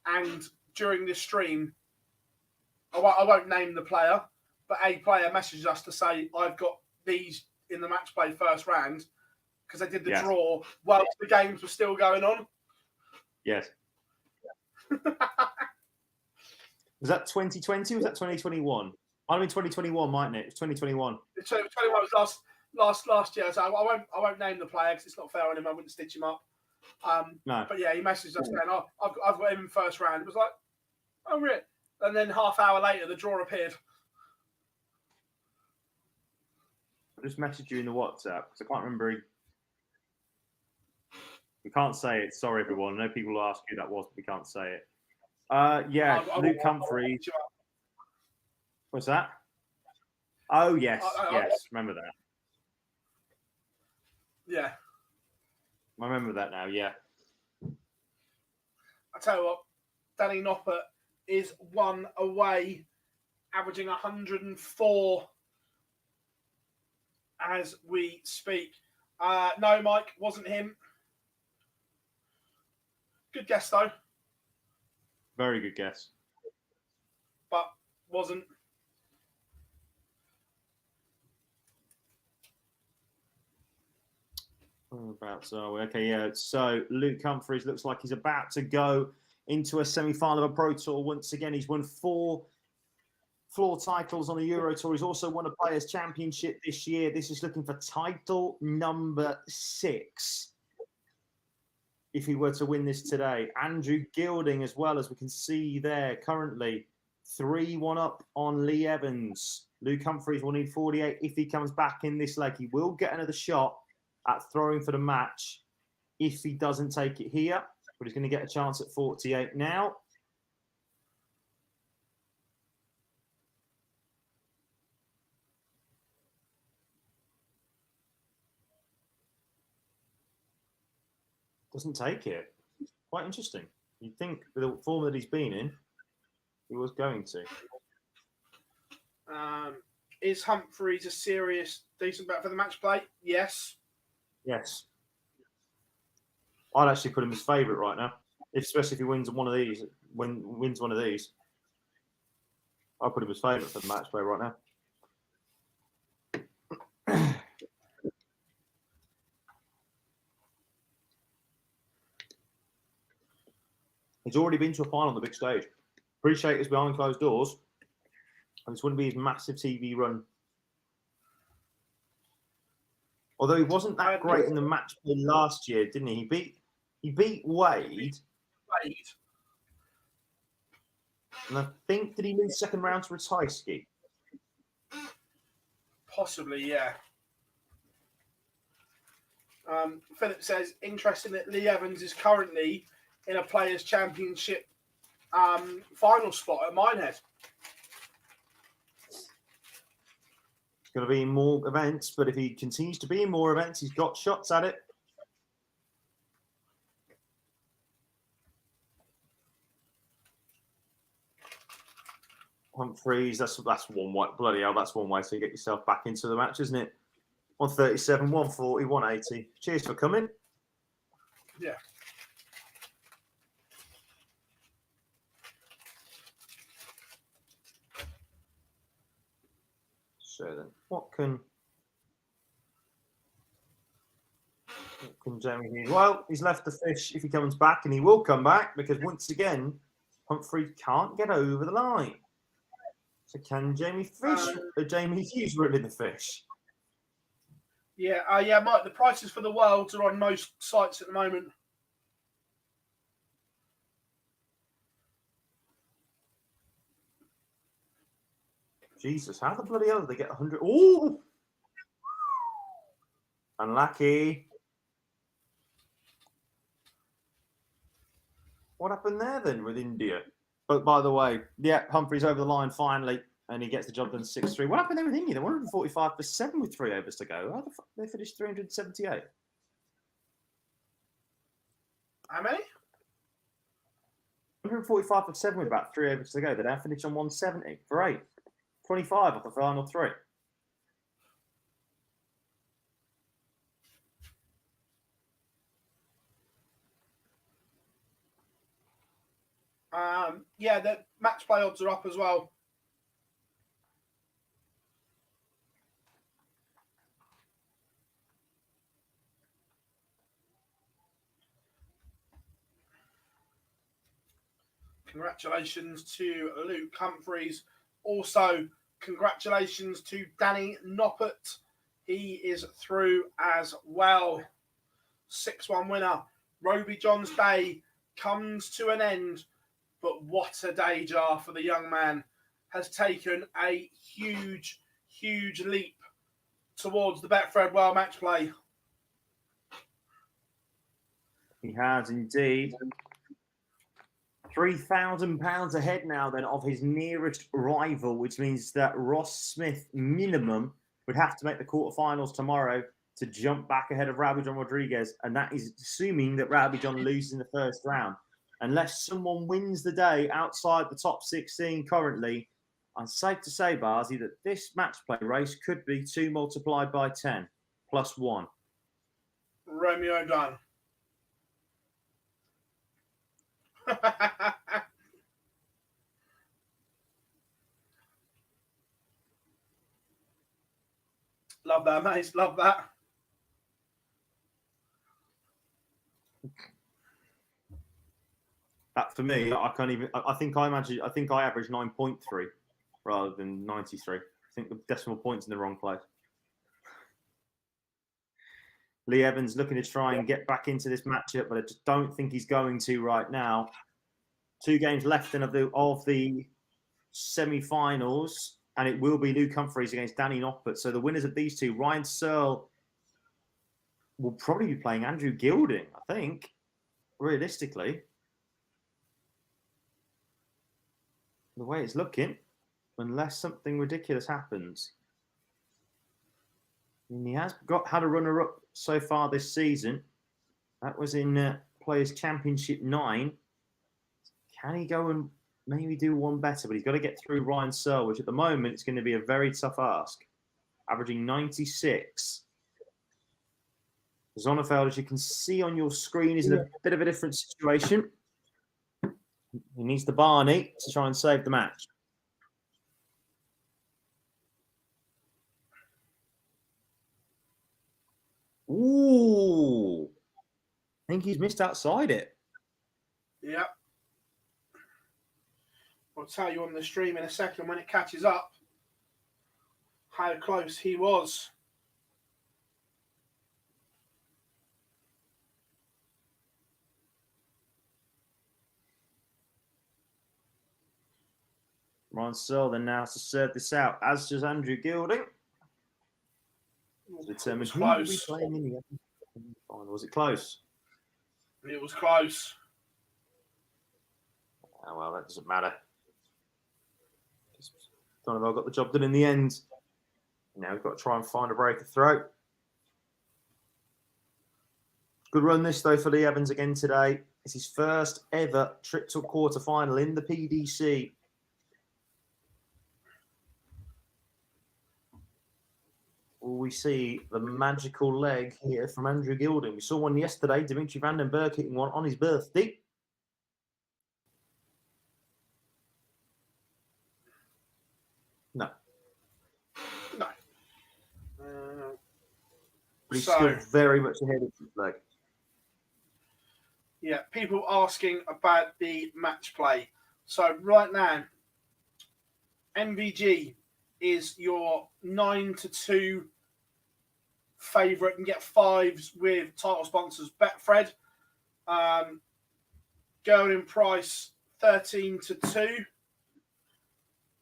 [SPEAKER 3] And during this stream, I won't name the player, but a player messaged us to say, I've got these in the match play first round because they did the draw whilst the games were still going on.
[SPEAKER 2] Yes. Was that 2020 or was that 2021? I mean 2021, mightn't it? It was 2021.
[SPEAKER 3] 2021 was last year, so I won't name the player because it's not fair on him. I wouldn't stitch him up.
[SPEAKER 2] No.
[SPEAKER 3] But yeah, he messaged us saying, "Oh, I've got him in first round." It was like, "Oh, really?" And then half hour later, the draw appeared.
[SPEAKER 2] I just messaged you in the WhatsApp because I can't remember. We can't say it. Sorry, everyone. I know people will ask who that was, but we can't say it. Yeah, Luke Humphries. What's that? Oh, yes. Yes. Remember that.
[SPEAKER 3] Yeah.
[SPEAKER 2] I remember that now, yeah.
[SPEAKER 3] I tell you what, Danny Noppert is one away, averaging 104 as we speak. No, Mike, wasn't him. Good guess, though.
[SPEAKER 2] Very good guess.
[SPEAKER 3] But wasn't.
[SPEAKER 2] Okay, yeah. So Luke Humphries looks like he's about to go into a semi-final of a Pro Tour once again. He's won 4 floor titles on the Euro Tour. He's also won a Players' Championship this year. This is looking for title number 6 if he were to win this today. Andrew Gilding as well, as we can see there, currently 3-1 up on Lee Evans. Luke Humphries will need 48 if he comes back in this leg. He will get another shot at throwing for the match if he doesn't take it here, but he's going to get a chance at 48 now. Doesn't take it. Quite interesting. You'd think with the form that he's been in, he was going to.
[SPEAKER 3] Is Humphries a serious, decent bet for the match play? Yes.
[SPEAKER 2] Yes. I'd actually put him as favourite right now, especially if he wins one of these. Wins one of these, I'll put him as favourite for the match play right now. He's already been to a final on the big stage. Appreciate it's behind closed doors, and this wouldn't be his massive TV run. Although he wasn't that great in the match play last year, didn't he? He beat Wade. And I think, did he lose second round to Ratajski?
[SPEAKER 3] Possibly, yeah. Philip says, interesting that Lee Evans is currently in a Players' Championship final spot at Minehead.
[SPEAKER 2] It's going to be in more events, but if he continues to be in more events, he's got shots at it. Humphries, that's one way. Bloody hell, that's one way to get yourself back into the match, isn't it? 137, 140, 180. Cheers for coming.
[SPEAKER 3] Yeah.
[SPEAKER 2] So then, what can Jamie Hughes? Well, he's left the fish if he comes back, and he will come back because once again, Humphrey can't get over the line. So can Jamie Hughes reel in the fish?
[SPEAKER 3] Yeah, Mike, the prices for the Worlds are on most sites at the moment.
[SPEAKER 2] Jesus, how the bloody hell did they get 100? Oh! Unlucky. What happened there then with India? But by the way, yeah, Humphrey's over the line finally, and he gets the job done 6-3. What happened there with India? They were 145 for 7 with 3 overs to go. How the fuck did they finish 378?
[SPEAKER 3] How many?
[SPEAKER 2] 145 for 7 with about 3 overs to go. They now finish on 170 for 8. 25 off the final 3.
[SPEAKER 3] Yeah, the match play odds are up as well. Congratulations to Luke Humphreys. Also, congratulations to Danny Noppert. He is through as well. 6-1 winner. Roby John's day comes to an end, but what a day, Jar, for the young man. Has taken a huge, huge leap towards the Betfred World Match Play.
[SPEAKER 2] He has indeed. £3,000 ahead now then of his nearest rival, which means that Ross Smith minimum would have to make the quarterfinals tomorrow to jump back ahead of Rabi John Rodriguez, and that is assuming that Rabi John loses in the first round. Unless someone wins the day outside the top 16 currently, I'm safe to say, Barzi, that this match play race could be 2 multiplied by 10 plus 1.
[SPEAKER 3] Romeo done. Love that, mate. Love that.
[SPEAKER 2] That for me, I can't even. I think I averaged 9.3 rather than 93. I think the decimal point's in the wrong place. Lee Evans looking to try and get back into this matchup, but I just don't think he's going to right now. 2 games left in of the semi-finals, and it will be Luke Humphreys against Danny Noppert. So the winners of these two, Ryan Searle, will probably be playing Andrew Gilding, I think, realistically. The way it's looking, unless something ridiculous happens. And he has had a runner-up so far this season. That was in Players' Championship 9. Can he go and maybe do one better? But he's got to get through Ryan Searle, which at the moment it's going to be a very tough ask. Averaging 96. Zonneveld, as you can see on your screen, is in a bit of a different situation. He needs the Barney to try and save the match. Ooh. I think he's missed outside it.
[SPEAKER 3] Yep. I'll tell you on the stream in a second when it catches up how close he was.
[SPEAKER 2] Ryan Searle then now has to serve this out, as does Andrew Gilding. Determined who will be playing in the final. Was it close?
[SPEAKER 3] It was close.
[SPEAKER 2] Oh, well, that doesn't matter. Donovan got the job done in the end. Now we've got to try and find a break of throat. Good run this, though, for Lee Evans again today. It's his first ever trip to a quarter-final in the PDC. Will we see the magical leg here from Andrew Gilding? We saw one yesterday, Dimitri Vandenberg hitting one on his birthday. No.
[SPEAKER 3] No.
[SPEAKER 2] But he's still very much ahead of his leg.
[SPEAKER 3] Yeah, people asking about the match play. So right now, MVG is your 9-2 favourite and get 5s with title sponsors Betfred. Golden Price 13-2.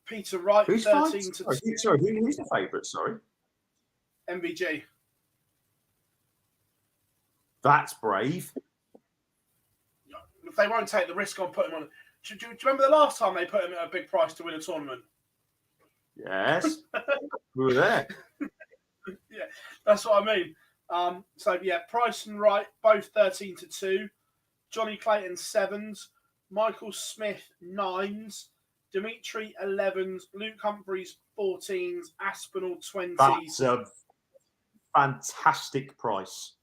[SPEAKER 3] Peter Wright 13-2.
[SPEAKER 2] Sorry, who's the favourite? Sorry,
[SPEAKER 3] MVG.
[SPEAKER 2] That's brave.
[SPEAKER 3] If they won't take the risk on putting him on. Do you remember the last time they put him at a big price to win a tournament?
[SPEAKER 2] Yes, we were there.
[SPEAKER 3] Yeah, that's what I mean. So yeah, Price and Wright both 13-2. Johnny Clayton 7s. Michael Smith 9s. Dimitri 11s. Luke Humphreys 14s. Aspinall 20s.
[SPEAKER 2] That's a fantastic price.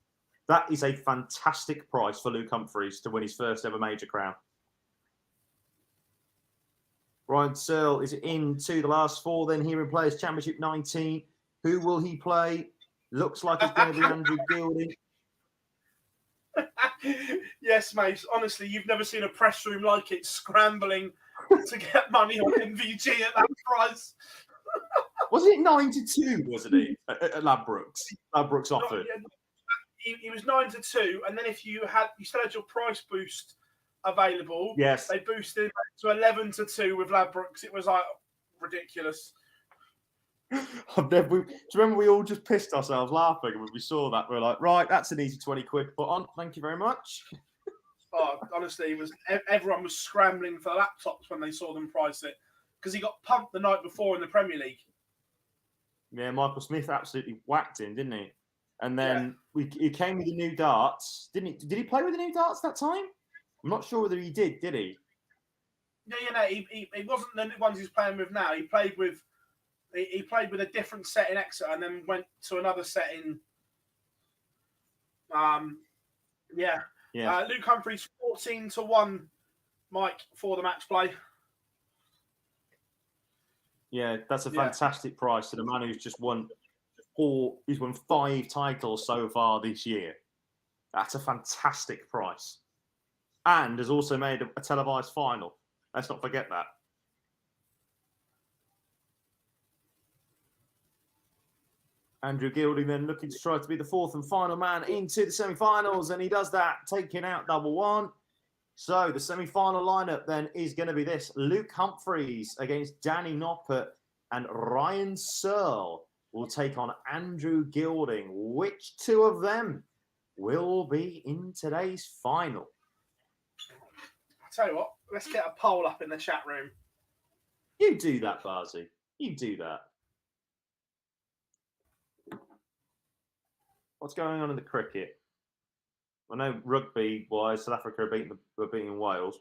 [SPEAKER 2] That is a fantastic price for Luke Humphreys to win his first ever major crown. Ryan Searle is into the last 4 then here in Players' Championship 19. Who will he play? Looks like it's going to be Andrew Gilding.
[SPEAKER 3] Yes, mate. Honestly, you've never seen a press room like it, scrambling to get money on MVG at that price.
[SPEAKER 2] Wasn't it 9-2? Wasn't it at Ladbrokes? Ladbrokes offered.
[SPEAKER 3] He was 9-2, and then if you still had your price boost available,
[SPEAKER 2] Yes,
[SPEAKER 3] they boosted to 11-2 with Ladbrokes. It was like ridiculous.
[SPEAKER 2] do you remember we all just pissed ourselves laughing when we saw that? We were like, right, that's an easy 20 quid put on. Thank you very much.
[SPEAKER 3] Oh, honestly, everyone was scrambling for laptops when they saw them price it because he got pumped the night before in the Premier League.
[SPEAKER 2] Yeah, Michael Smith absolutely whacked him, didn't he? And then he came with the new darts, didn't he? Did he play with the new darts that time? I'm not sure whether he did he?
[SPEAKER 3] Yeah, he wasn't the ones he's playing with now. He played with a different set in Exeter and then went to another set in. Luke Humphreys 14-1, Mike, for the match play.
[SPEAKER 2] Yeah, that's a fantastic price to the man who's just won he's won 5 titles so far this year. That's a fantastic price. And has also made a televised final. Let's not forget that. Andrew Gilding then looking to try to be the 4th and final man into the semi-finals, and he does that, taking out double one. So the semi-final lineup then is going to be this: Luke Humphreys against Danny Noppert, and Ryan Searle will take on Andrew Gilding. Which two of them will be in today's final?
[SPEAKER 3] I'll tell you what, let's get a poll up in the chat room.
[SPEAKER 2] You do that, Barzy. You do that. What's going on in the cricket? I know rugby-wise, South Africa are beating Wales.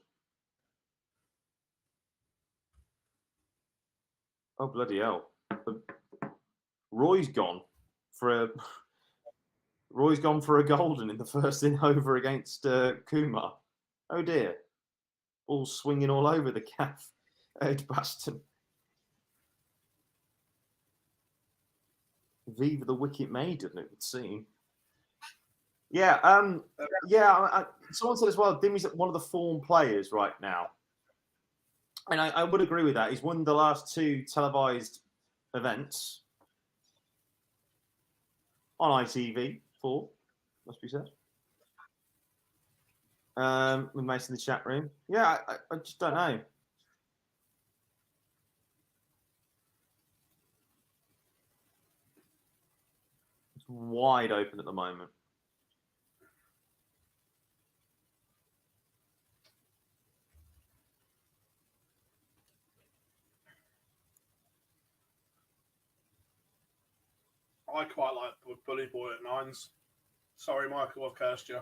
[SPEAKER 2] Oh, bloody hell. Roy's gone for a golden in the first over against Kumar. Oh, dear. All swinging all over the calf. Edgbaston. Viva the wicket maiden, it would seem. Yeah, someone said as well, Dimmy's one of the form players right now. And I would agree with that. He's won the last 2 televised events on ITV4, must be said. With Mason in the chat room. Yeah, I just don't know. It's wide open at the moment.
[SPEAKER 3] I quite like Bully Boy at 9s. Sorry, Michael, I've cursed you.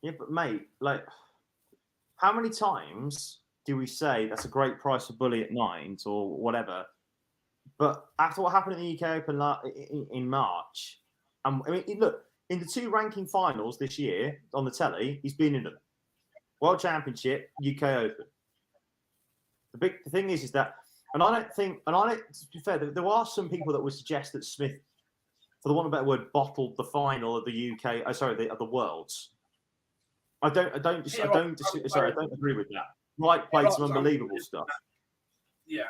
[SPEAKER 2] Yeah, but mate, like, how many times do we say that's a great price for Bully at 9s or whatever? But after what happened in the UK Open in March, I mean, look, in the 2 ranking finals this year on the telly, he's been in them. World Championship, UK Open. The thing is that, to be fair, there are some people that would suggest that Smith, for the want of a better word, bottled the final of the UK, of the Worlds. I don't agree with that. Wright played some unbelievable stuff.
[SPEAKER 3] Yeah.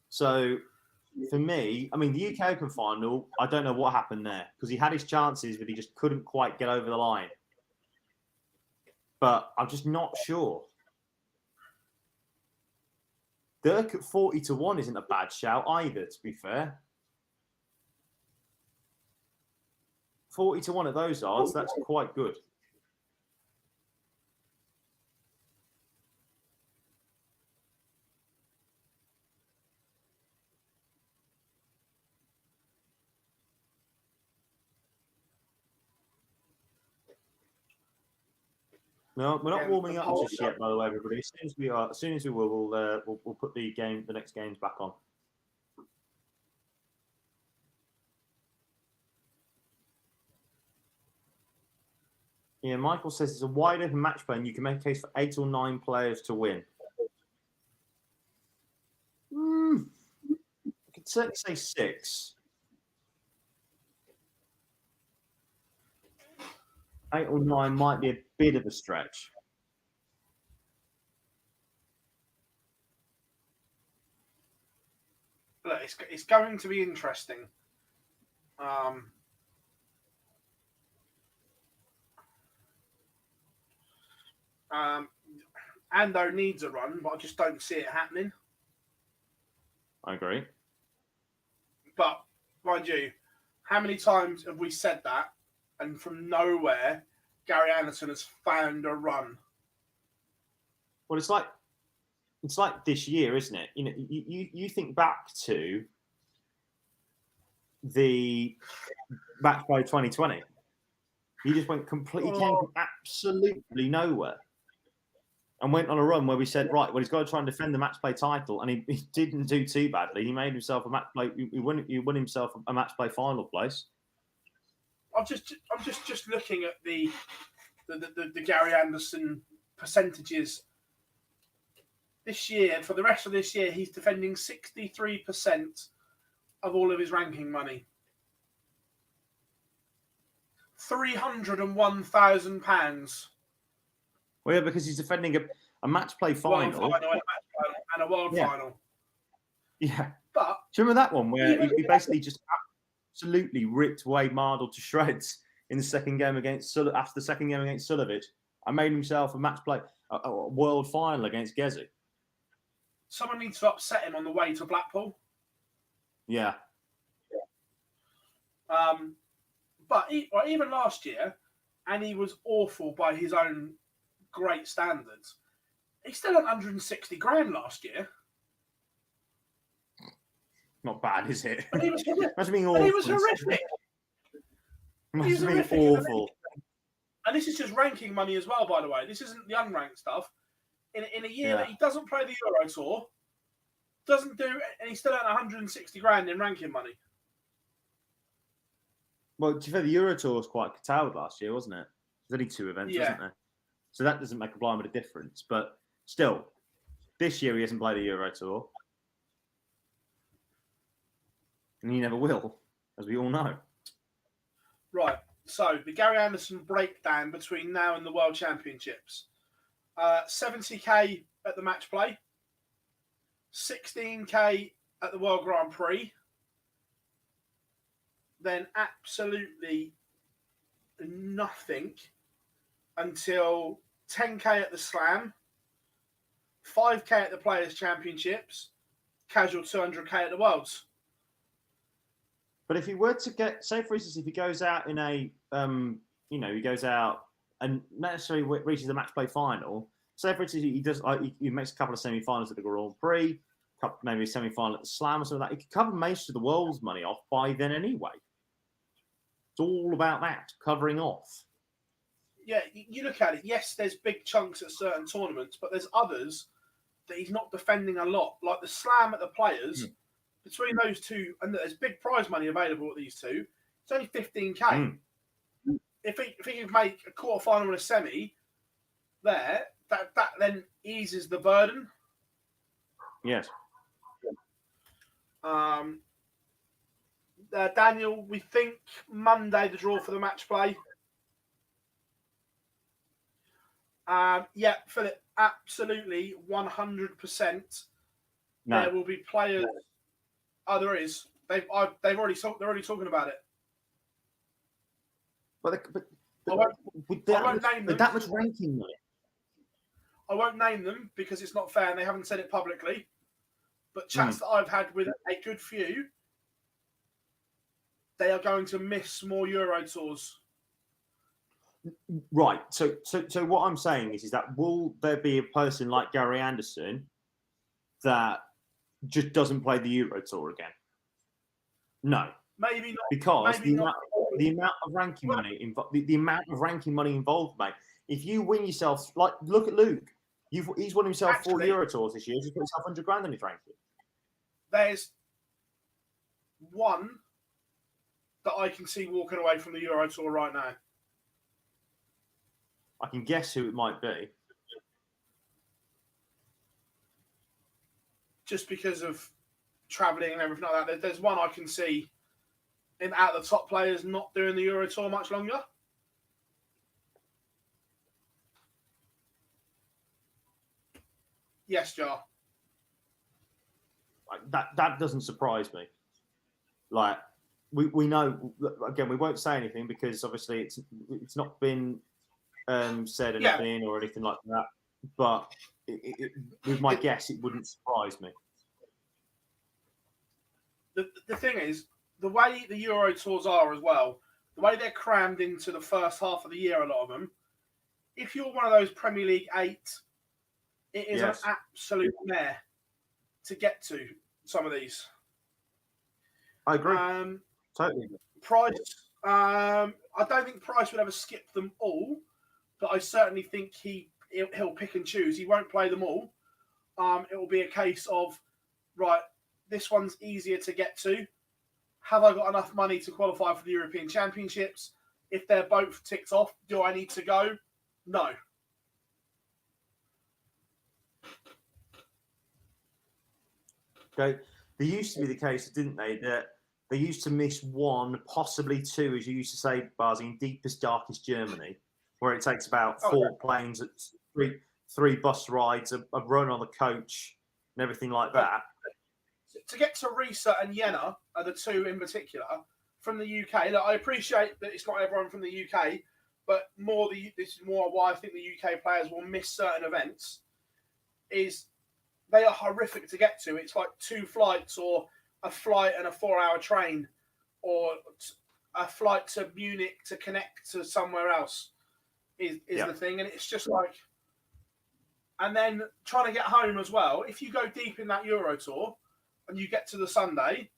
[SPEAKER 2] So, for me, I mean, the UK Open final, I don't know what happened there because he had his chances, but he just couldn't quite get over the line. But I'm just not sure. Dirk at 40-1 isn't a bad shout either, to be fair. 40-1 at those odds, that's quite good. No, we're not warming up just yet, by the way, everybody. As soon as we will, we'll put the next games back on. Yeah, Michael says it's a wide open match play and you can make a case for 8 or 9 players to win. I could certainly say 6. 8 or 9 might be a bit of a stretch.
[SPEAKER 3] Look, it's going to be interesting. Ando needs a run, but I just don't see it happening.
[SPEAKER 2] I agree.
[SPEAKER 3] But, mind you, how many times have we said that? And from nowhere, Gary Anderson has found a run.
[SPEAKER 2] Well, it's like this year, isn't it? You know, you think back to the match play 2020. He just went completely, he came from absolutely nowhere and went on a run where we said, right, well, he's got to try and defend the match play title, and he didn't do too badly. He made himself a match play. He won himself a match play final place.
[SPEAKER 3] I'm just looking at the Gary Anderson percentages this year. For the rest of this year, he's defending 63% of all of his ranking money. £301,000.
[SPEAKER 2] Well, yeah, because he's defending a match play final.
[SPEAKER 3] And a world final.
[SPEAKER 2] Yeah.
[SPEAKER 3] But
[SPEAKER 2] do you remember that one where he basically just absolutely ripped away Mardle to shreds in the second game against after the second game against Sulovic? I made himself a match play, a world final against Gezi.
[SPEAKER 3] Someone needs to upset him on the way to Blackpool.
[SPEAKER 2] Yeah.
[SPEAKER 3] But even last year, and he was awful by his own great standards, he still had 160 grand last year.
[SPEAKER 2] Not bad, is it?
[SPEAKER 3] But he was horrific.
[SPEAKER 2] Must have been awful.
[SPEAKER 3] He was horrific.
[SPEAKER 2] Must have been awful.
[SPEAKER 3] And this is just ranking money as well, by the way. This isn't the unranked stuff. In a year that he doesn't play the Euro Tour, doesn't do, and he's still at 160 grand in ranking money.
[SPEAKER 2] Well, to be fair, the Euro Tour was quite curtailed last year, wasn't it? There's only 2 events, wasn't there? So that doesn't make a blind bit of difference. But still, this year he hasn't played the Euro Tour. And he never will, as we all know.
[SPEAKER 3] Right. So the Gary Anderson breakdown between now and the World Championships. 70k at the match play. 16k at the World Grand Prix. Then absolutely nothing until 10k at the Slam, 5k at the Players' Championships, casual 200k at the Worlds.
[SPEAKER 2] But if he were to get, say for instance, if he goes out in a, he goes out and not necessarily reaches the match play final. Say for instance, he does, he makes a couple of semi-finals at the Grand Prix, maybe a semi-final at the Slam or something like that. He could cover most of the world's money off by then anyway. It's all about that, covering off.
[SPEAKER 3] Yeah, you look at it. Yes, there's big chunks at certain tournaments, but there's others that he's not defending a lot. Like the Slam at the Players, between those two, and there's big prize money available at these two, it's only 15k. If he can make a quarterfinal and a semi there, that then eases the burden.
[SPEAKER 2] Yes.
[SPEAKER 3] Daniel, we think Monday the draw for the match play. Philip, absolutely 100%.
[SPEAKER 2] No.
[SPEAKER 3] There will be players. Oh, there is. They're already talking about it.
[SPEAKER 2] But
[SPEAKER 3] I won't name them.
[SPEAKER 2] That much ranking money.
[SPEAKER 3] I won't name them because it's not fair and they haven't said it publicly. But chats that I've had with a good few, they are going to miss more Euro Tours.
[SPEAKER 2] Right. So what I'm saying is that will there be a person like Gary Anderson that just doesn't play the Euro Tour again? No.
[SPEAKER 3] Maybe not.
[SPEAKER 2] Because
[SPEAKER 3] maybe
[SPEAKER 2] the amount of ranking money the amount of ranking money involved, mate. If you win yourself, like look at Luke, he's won himself 4 Euro Tours this year. He's put himself 100 grand on his ranking.
[SPEAKER 3] There's one that I can see walking away from the Euro Tour right now.
[SPEAKER 2] I can guess who it might be.
[SPEAKER 3] Just because of travelling and everything like that. There's one I can see out of the top players not doing the Euro Tour much longer. Yes, Jar.
[SPEAKER 2] That doesn't surprise me. Like we know, again, we won't say anything because obviously it's not been said anything or anything like that. But with my guess, it wouldn't surprise me.
[SPEAKER 3] The thing is, the way the Euro Tours are as well, the way they're crammed into the first half of the year, a lot of them, if you're one of those Premier League 8, it is an absolute mare to get to some of these.
[SPEAKER 2] I agree. Totally.
[SPEAKER 3] Price, I don't think Price would ever skip them all, but I certainly think he'll pick and choose. He won't play them all. It will be a case of, right, this one's easier to get to. Have I got enough money to qualify for the European Championships? If they're both ticked off, do I need to go? No.
[SPEAKER 2] Okay. There used to be the case, didn't they, that they used to miss one, possibly two, as you used to say, Barzi, in deepest, darkest Germany, where it takes about 4 planes, three bus rides, a run on the coach, and everything like that.
[SPEAKER 3] To get to Riesa and Jena are the two in particular from the UK. Look, I appreciate that it's not everyone from the UK, but this is more why I think the UK players will miss certain events. Is they are horrific to get to. It's like 2 flights, or a flight and a 4-hour train, or a flight to Munich to connect to somewhere else is the thing. And it's just like, and then trying to get home as well. If you go deep in that Euro Tour and you get to the Sunday,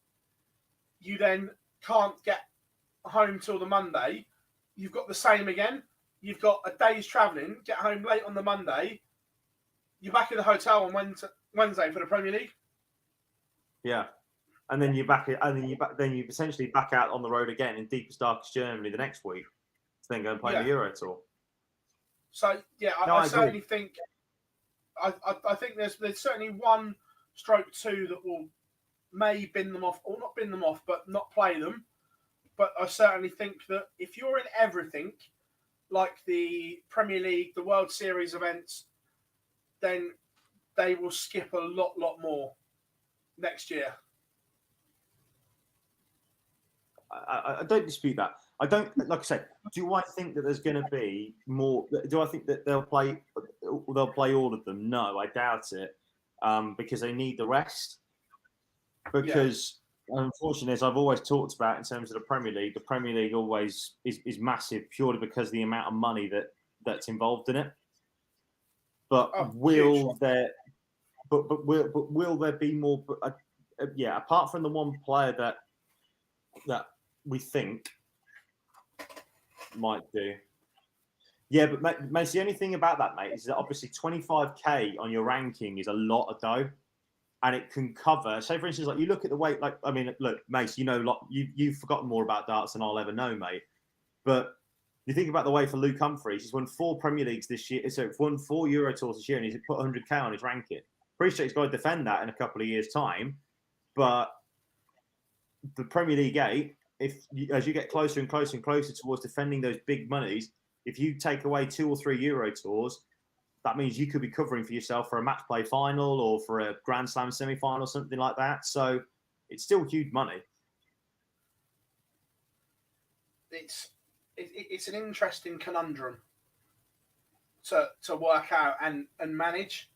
[SPEAKER 3] you then can't get home till the Monday. You've got the same again. You've got a day's travelling, get home late on the Monday. You're back in the hotel on Wednesday for the Premier League.
[SPEAKER 2] Yeah, and then you're back, then you essentially back out on the road again in deepest, darkest Germany the next week to then go and play the Euro Tour.
[SPEAKER 3] So yeah, I certainly think I think there's certainly 1 stroke 2 that will may bin them off, or not bin them off, but not play them. But I certainly think that if you're in everything, like the Premier League, the World Series events, then they will skip a lot more next year.
[SPEAKER 2] I don't dispute that. I don't, like I said, do I think that there's going to be more? Do I think that they'll play all of them? No, I doubt it, because they need the rest. Because unfortunately, as I've always talked about in terms of the Premier League always is massive purely because of the amount of money that's involved in it. But will there be more? Apart from the one player that we think might do. Yeah, but mate, the only thing about that, mate, is that obviously 25k on your ranking is a lot of dough, and it can cover. Say, for instance, like you look at the weight. Like, I mean, look, Mace, you've forgotten more about darts than I'll ever know, mate. But you think about the way for Luke Humphries. He's won 4 Premier Leagues this year. So he's won 4 Euro Tours this year, and he's put 100k on his ranking. Appreciate he's got to defend that in a couple of years' time, but the Premier League 8, as you get closer and closer and closer towards defending those big monies, if you take away 2 or 3 Euro Tours, that means you could be covering for yourself for a match play final or for a Grand Slam semi-final, something like that. So it's still huge money.
[SPEAKER 3] It's an interesting conundrum to work out and manage.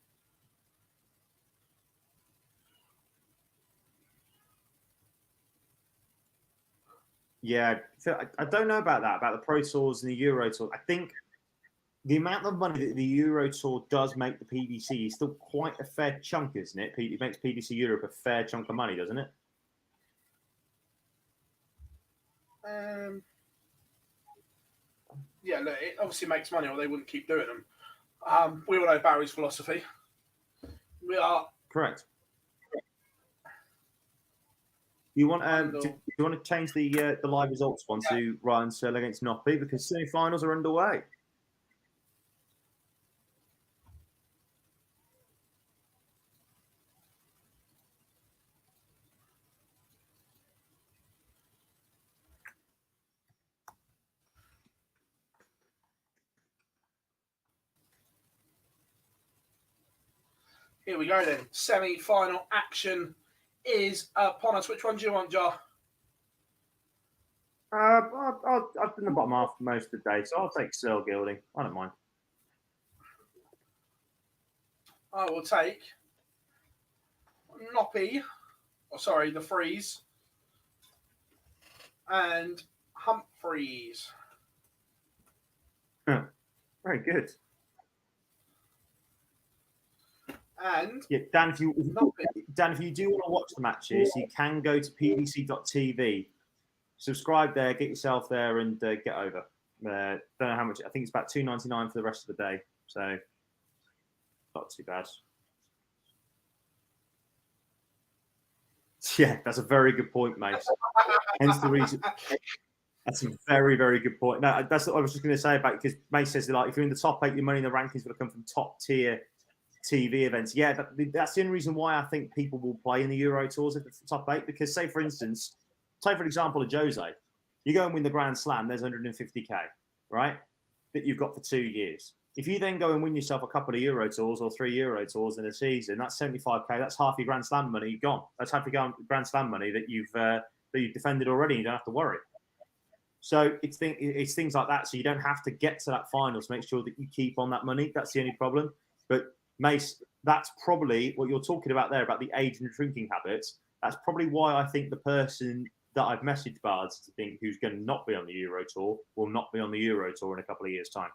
[SPEAKER 2] Yeah, I don't know about that, about the Pro Tours and the Euro Tour. I think the amount of money that the Euro Tour does make the PDC is still quite a fair chunk, isn't it? It makes PDC Europe a fair chunk of money, doesn't it?
[SPEAKER 3] Yeah, look, it obviously makes money or they wouldn't keep doing them. We all know Barry's philosophy. We are...
[SPEAKER 2] Correct. Do you want to change the live results one to Ryan Searle against Noppy, because semi-finals are underway?
[SPEAKER 3] Here we go then. Semi-final action is upon us. Which one do you want, Jar?
[SPEAKER 2] I've done the bottom half most of the day, so I'll take Searle Gilding. I don't mind.
[SPEAKER 3] I will take Noppy, the Freeze, and Humphreys.
[SPEAKER 2] Very good.
[SPEAKER 3] And
[SPEAKER 2] yeah, Dan, if you do want to watch the matches, you can go to pdc.tv, subscribe there, get yourself there, and get over. Don't know how much. I think it's about $2.99 for the rest of the day, so not too bad. Yeah, that's a very good point, mate. Hence the reason. That's a very, very good point. No, that's what I was just going to say about it, because Mace says, like, if you're in the top 8, your money in the rankings will come from top tier TV events. Yeah, that's the only reason why I think people will play in the Euro Tours if it's the top 8. Because, say for instance, take for example of Jose, you go and win the Grand Slam, there's 150k, right? That you've got for 2 years. If you then go and win yourself a couple of Euro Tours or 3 Euro Tours in a season, that's 75k. That's half your Grand Slam money gone. That's half your Grand Slam money that you've defended already. You don't have to worry. So it's things like that. So you don't have to get to that final to make sure that you keep on that money. That's the only problem. But Mace, that's probably what you're talking about there, about the age and drinking habits. That's probably why I think the person that I've messaged Bards to think who's going to not be on the Euro Tour will not be on the Euro Tour in a couple of years' time.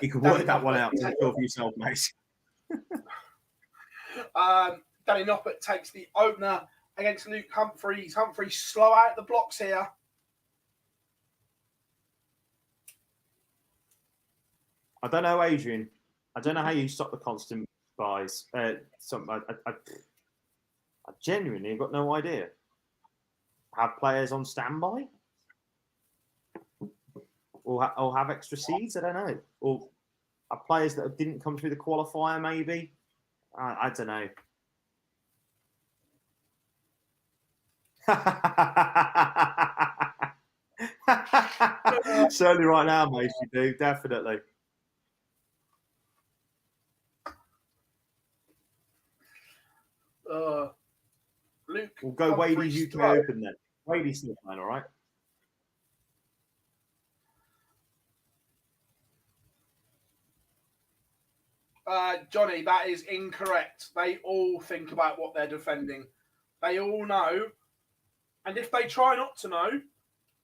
[SPEAKER 2] You can work that one out for yourself, Mace.
[SPEAKER 3] Danny Noppert takes the opener against Luke Humphreys. Humphreys slow out the blocks here.
[SPEAKER 2] I don't know, Adrian. I don't know how you stop the constant buys. I genuinely have got no idea. Have players on standby? Or have extra seeds? I don't know. Or have players that didn't come through the qualifier, maybe? I don't know. Certainly right now, mate, you do, definitely.
[SPEAKER 3] Luke,
[SPEAKER 2] we'll go Wadey's UK Open then. Wadey's still playing, all right?
[SPEAKER 3] Johnny, that is incorrect. They all think about what they're defending. They all know. And if they try not to know,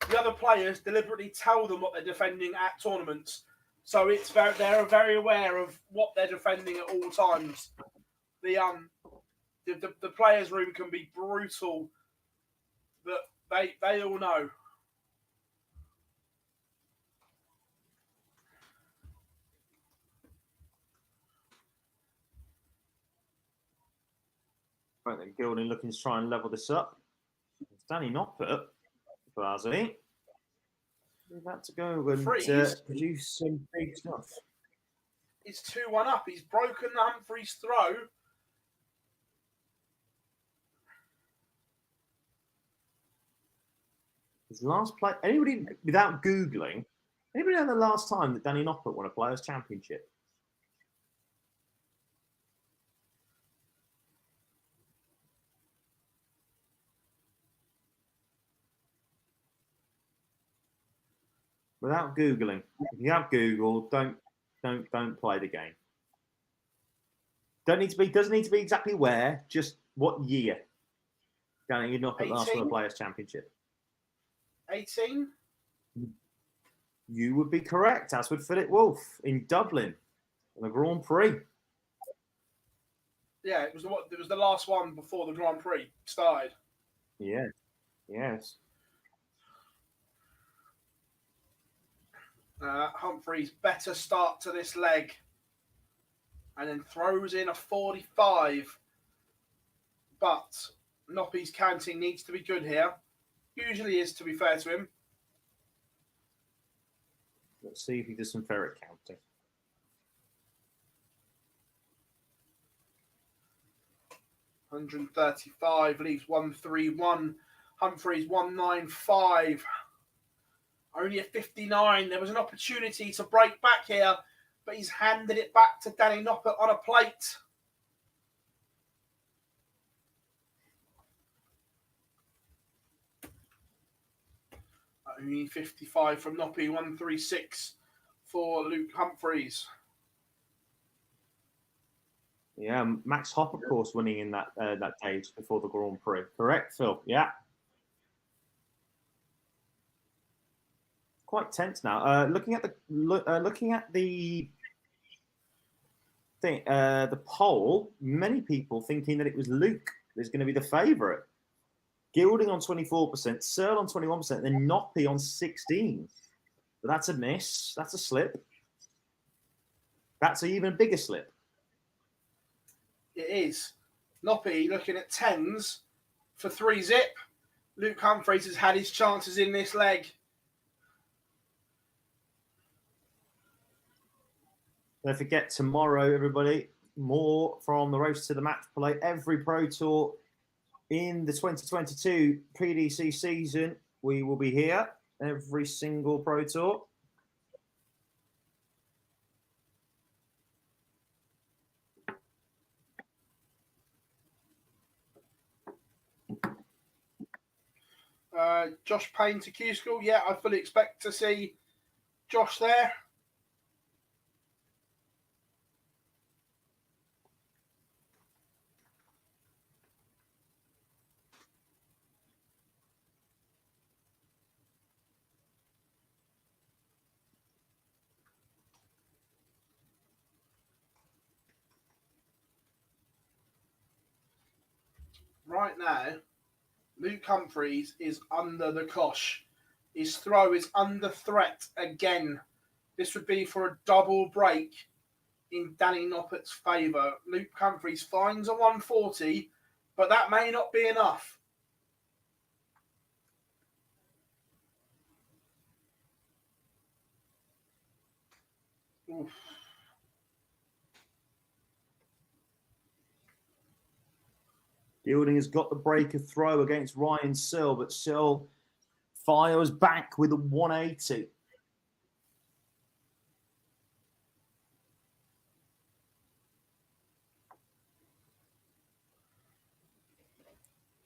[SPEAKER 3] the other players deliberately tell them what they're defending at tournaments. So they're very aware of what they're defending at all times. The players' room can be brutal, but they all know.
[SPEAKER 2] Right then, Gilding looking to try and level this up. It's Danny Noppert, Barzy. We're about to go and produce some big stuff.
[SPEAKER 3] He's 2-1 up. He's broken the Humphreys throw.
[SPEAKER 2] His last play. Anybody, without Googling, anybody know the last time that Danny Noppert won a Players' Championship? Without Googling. If you have Google, don't play the game. Doesn't need to be exactly where, just what year. Danny Noppert last won a Players' Championship.
[SPEAKER 3] 18?
[SPEAKER 2] You would be correct, as would Philip Wolff in Dublin on the Grand Prix.
[SPEAKER 3] Yeah, it was the last one before the Grand Prix started.
[SPEAKER 2] Yeah. Yes.
[SPEAKER 3] Humphreys better start to this leg, and then throws in a 45. But Noppy's counting needs to be good here. Usually is, to be fair to him.
[SPEAKER 2] Let's see if he does some ferret counting.
[SPEAKER 3] $135 leaves 131. Humphreys 195. Only a 59. There was an opportunity to break back here. but he's handed it back to Danny Noppert on a plate. Only 55 from Noppy, 136 for Luke Humphreys.
[SPEAKER 2] Yeah, Max Hopp, of course, winning in that day just before the Grand Prix. Correct, Phil? Yeah. Quite tense now. Looking at the thing, the poll, many people thinking that it was Luke that's going to be the favourite. Gilding on 24%, Searle on 21%, then Noppy on 16%. But that's a miss. That's a slip. That's an even bigger slip.
[SPEAKER 3] It is. Noppy looking at 10s for 3 zip. Luke Humphreys has had his chances in this leg.
[SPEAKER 2] Don't forget, tomorrow, everybody, more from the Race to the Match Play. Every Pro Tour in the 2022 PDC season, we will be here. Every single Pro Tour.
[SPEAKER 3] Josh Payne to Q School. Yeah, I fully expect to see Josh there. Right now, Luke Humphreys is under the cosh. His throw is under threat again. This would be for a double break in Danny Noppert's favour. Luke Humphreys finds a 140, but that may not be enough. Oof.
[SPEAKER 2] Gilding has got the breaker throw against Ryan Searle, but Searle fires back with a 180.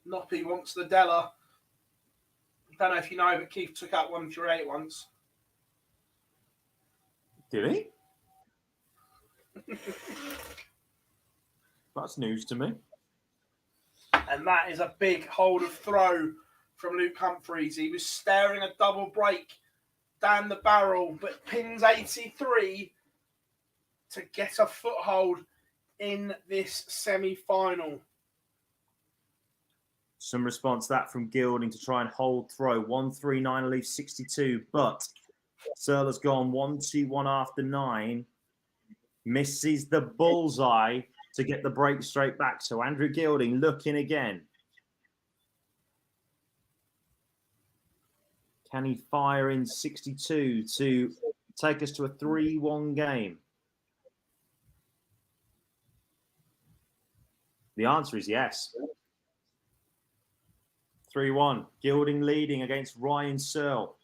[SPEAKER 3] Noppy wants the Della. Don't know if you know, but Keith took out 138 once.
[SPEAKER 2] Did he? That's news to me.
[SPEAKER 3] And that is a big hold of throw from Luke Humphreys. He was staring a double break down the barrel, but pins 83 to get a foothold in this semi-final.
[SPEAKER 2] Some response to that from Gilding to try and hold throw. 139 leaves 62, but Searle has gone 1-2-1 after 9. Misses the bullseye to get the break straight back. So Andrew Gilding looking again. Can he fire in 62 to take us to a 3-1 game? The answer is yes. 3-1. Gilding leading against Ryan Searle.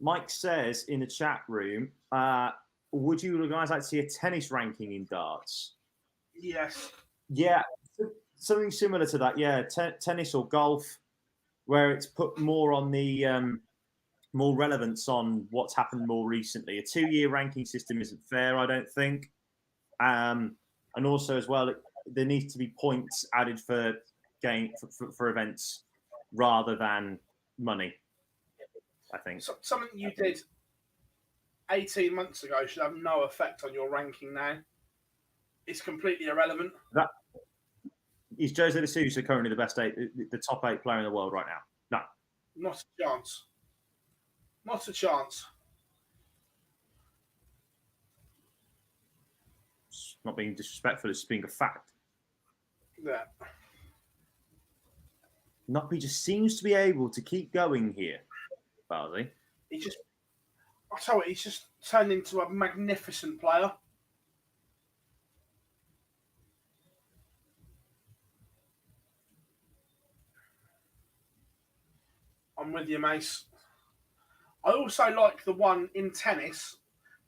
[SPEAKER 2] Mike says in the chat room, would you guys like to see a tennis ranking in darts?
[SPEAKER 3] Yes.
[SPEAKER 2] Yeah, something similar to that. Yeah, tennis or golf, where it's put more on the more relevance on what's happened more recently. A 2-year ranking system isn't fair, I don't think. And also, as well, there needs to be points added for for events rather than money, I think.
[SPEAKER 3] So, something you did 18 months ago should have no effect on your ranking now. It's completely irrelevant.
[SPEAKER 2] Is Jose de Sousa currently the top 8 player in the world right now? No.
[SPEAKER 3] Not a chance. Not a chance.
[SPEAKER 2] It's not being disrespectful, it's being a fact.
[SPEAKER 3] Yeah.
[SPEAKER 2] Noppy just seems to be able to keep going here, Barley.
[SPEAKER 3] I tell you, he's just turned into a magnificent player. I'm with you, Mace. I also like the one in tennis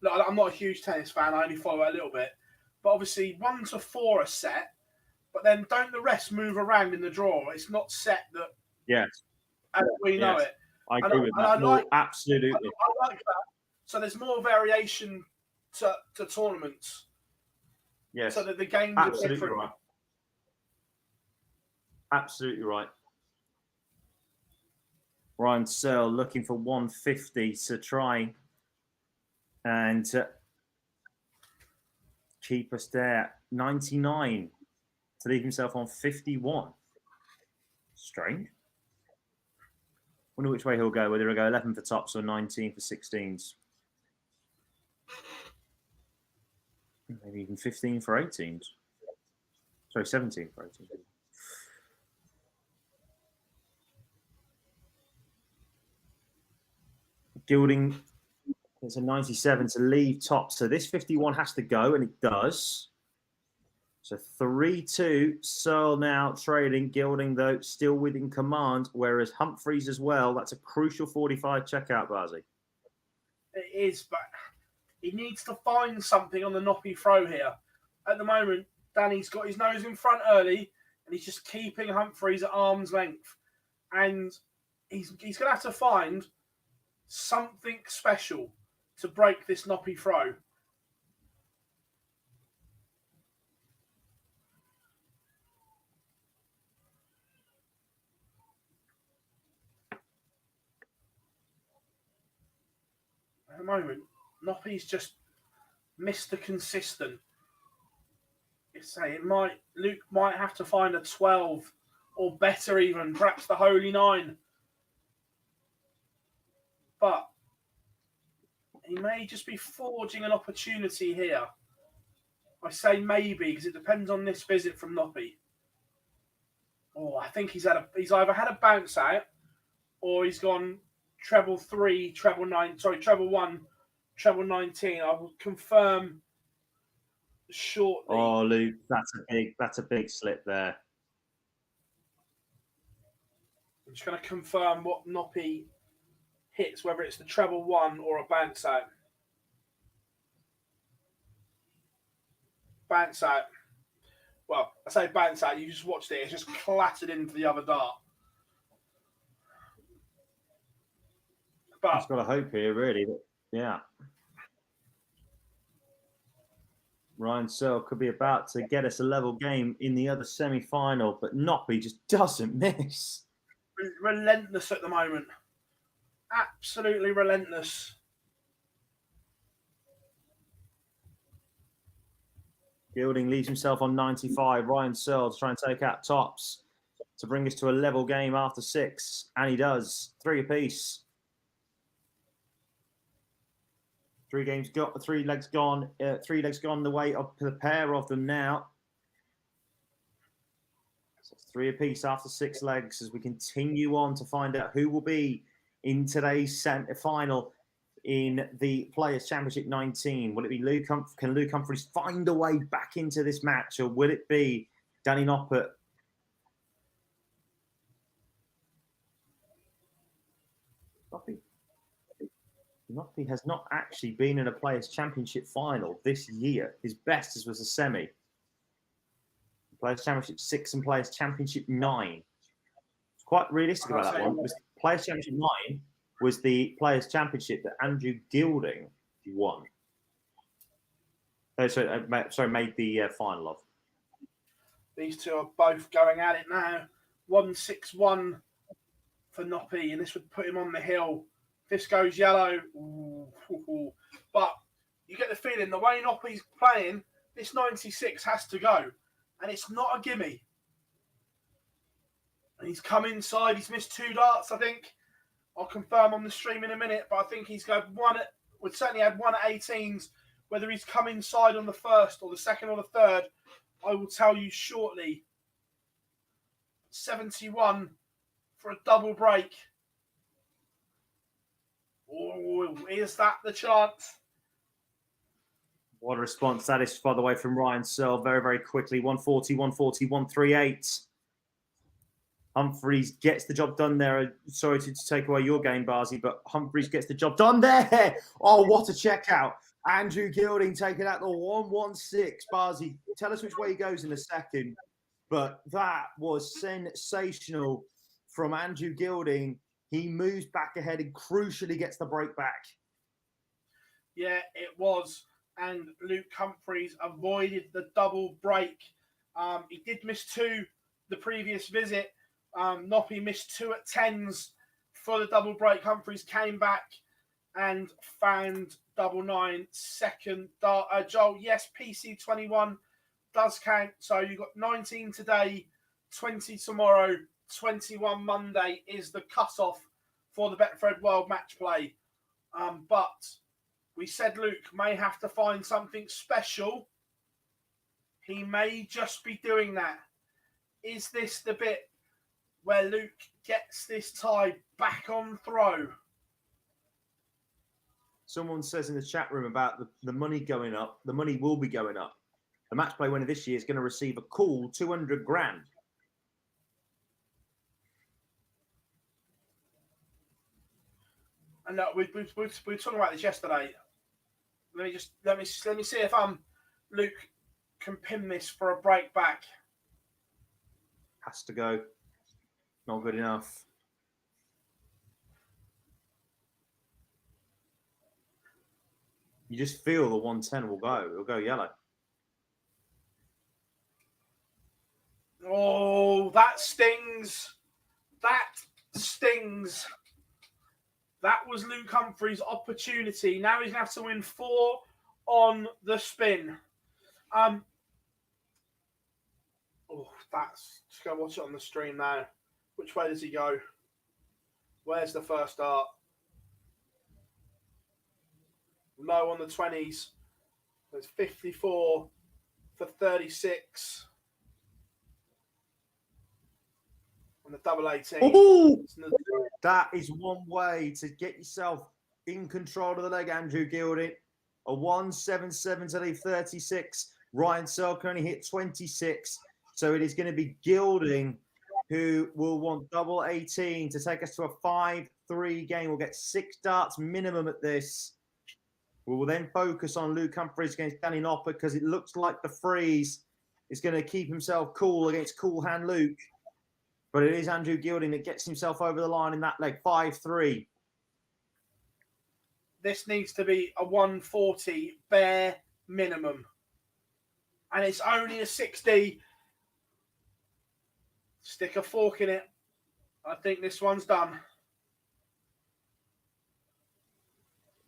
[SPEAKER 3] look, I'm not a huge tennis fan. I only follow it a little bit. But obviously, 1 to 4 are set. But then don't the rest move around in the draw? It's not set that
[SPEAKER 2] Yes.
[SPEAKER 3] as we know it.
[SPEAKER 2] I agree with that. Absolutely.
[SPEAKER 3] I like that. So there's more variation to tournaments.
[SPEAKER 2] Yes.
[SPEAKER 3] So that the games
[SPEAKER 2] Absolutely
[SPEAKER 3] are different.
[SPEAKER 2] Right. Absolutely right. Ryan Searle looking for 150 to try and keep us there. 99 to leave himself on 51. Strange. Wonder which way he'll go, whether he'll go 11 for tops or 19 for 16s. Maybe even 15 for 18s. Sorry, 17 for 18s. Gilding, it's a 97 to leave top. So this 51 has to go, and it does. So 3-2. Searle now trading. Gilding, though, still within command, whereas Humphreys as well. That's a crucial 45 checkout, Bazi.
[SPEAKER 3] It is, but he needs to find something on the knoppy throw here. At the moment, Danny's got his nose in front early, and he's just keeping Humphreys at arm's length. And he's going to have to find something special to break this knoppy throw. At the moment, Noppy's just Mr. Consistent. Luke might have to find a 12 or better even, perhaps the Holy 9. But he may just be forging an opportunity here. I say maybe because it depends on this visit from Noppy. Oh, I think he's either had a bounce out or he's gone treble 3, treble 9. Sorry, treble 1, treble 19. I will confirm shortly.
[SPEAKER 2] Oh, Luke, that's a big slip there.
[SPEAKER 3] I'm just going to confirm what Noppy hits, whether it's the treble 1 or a bounce out. Bounce out. Well, I say bounce out. You just watched it. It's just clattered into the other dart. But
[SPEAKER 2] he's got a hope here, really. Yeah. Ryan Searle could be about to get us a level game in the other semi-final, but Noppy just doesn't miss.
[SPEAKER 3] Relentless at the moment. Absolutely relentless.
[SPEAKER 2] Gilding leaves himself on 95. Ryan Searle to try and take out tops to bring us to a level game after 6. And he does. 3 apiece. 3 games got, 3 legs gone. 3 legs gone the way of the pair of them now. So 3 apiece after 6 legs as we continue on to find out who will be in today's final in the Players' Championship 19. Will it be Luke Humphreys? Can Luke Humphreys find a way back into this match, or will it be Danny Noppert? Noppy has not actually been in a Players' Championship final this year. His best was a semi. Players' Championship 6 and Players' Championship 9. It's quite realistic about that one. Players' Championship 9 was the Players' Championship that Andrew Gilding won. Made the final of.
[SPEAKER 3] These two are both going at it now. 1-6-1 for Noppy, and this would put him on the hill. This goes yellow. Ooh. But you get the feeling the way Noppy's playing, this 96 has to go. And it's not a gimme. And he's come inside. He's missed 2 darts, I think. I'll confirm on the stream in a minute. But I think he's got we've certainly had 1 at 18s. Whether he's come inside on the first or the second or the third, I will tell you shortly. 71 for a double break. Oh, is that the chance?
[SPEAKER 2] What a response that is, by the way, from Ryan Searle. Very, very quickly. 140, 140, 138. Humphreys gets the job done there. Sorry to take away your game, Barzy, but Humphreys gets the job done there. Oh, what a check out Andrew Gilding taking out the 116. Barzy, tell us which way he goes in a second. But that was sensational from Andrew Gilding. He moves back ahead and crucially gets the break back.
[SPEAKER 3] Yeah, it was. And Luke Humphries avoided the double break. He did miss 2 the previous visit. Noppy missed 2 at 10s for the double break. Humphries came back and found double 9 second dart. Joel, yes, PC 21 does count. So you've got 19 today, 20 tomorrow, 21 Monday is the cut-off for the Betfred World Match Play. But we said Luke may have to find something special. He may just be doing that. Is this the bit where Luke gets this tie back on throw?
[SPEAKER 2] Someone says in the chat room about the money going up. The money will be going up. The match play winner this year is going to receive a cool 200 grand.
[SPEAKER 3] And we were talking about this yesterday. Let me see if Luke can pin this for a break back.
[SPEAKER 2] Has to go. Not good enough. You just feel the 110 will go. It'll go yellow.
[SPEAKER 3] Oh, that stings. That stings. That was Luke Humphries' opportunity. Now he's going to have to win 4 on the spin. Oh, that's... Just go watch it on the stream now. Which way does he go? Where's the first dart? Low on the 20s. There's 54 for 36. On the double 18.
[SPEAKER 2] Ooh! That is one way to get yourself in control of the leg, Andrew Gilding. A 177 to leave 36. Ryan Searle can only hit 26. So it is going to be Gilding who will want double 18 to take us to a 5-3 game. We'll get 6 darts minimum at this. We will then focus on Luke Humphries against Danny Nopper because it looks like the freeze is going to keep himself cool against Cool Hand Luke. But it is Andrew Gilding that gets himself over the line in that leg, 5-3.
[SPEAKER 3] This needs to be a 140 bare minimum. And it's only a 60. Stick a fork in it. I think this one's done.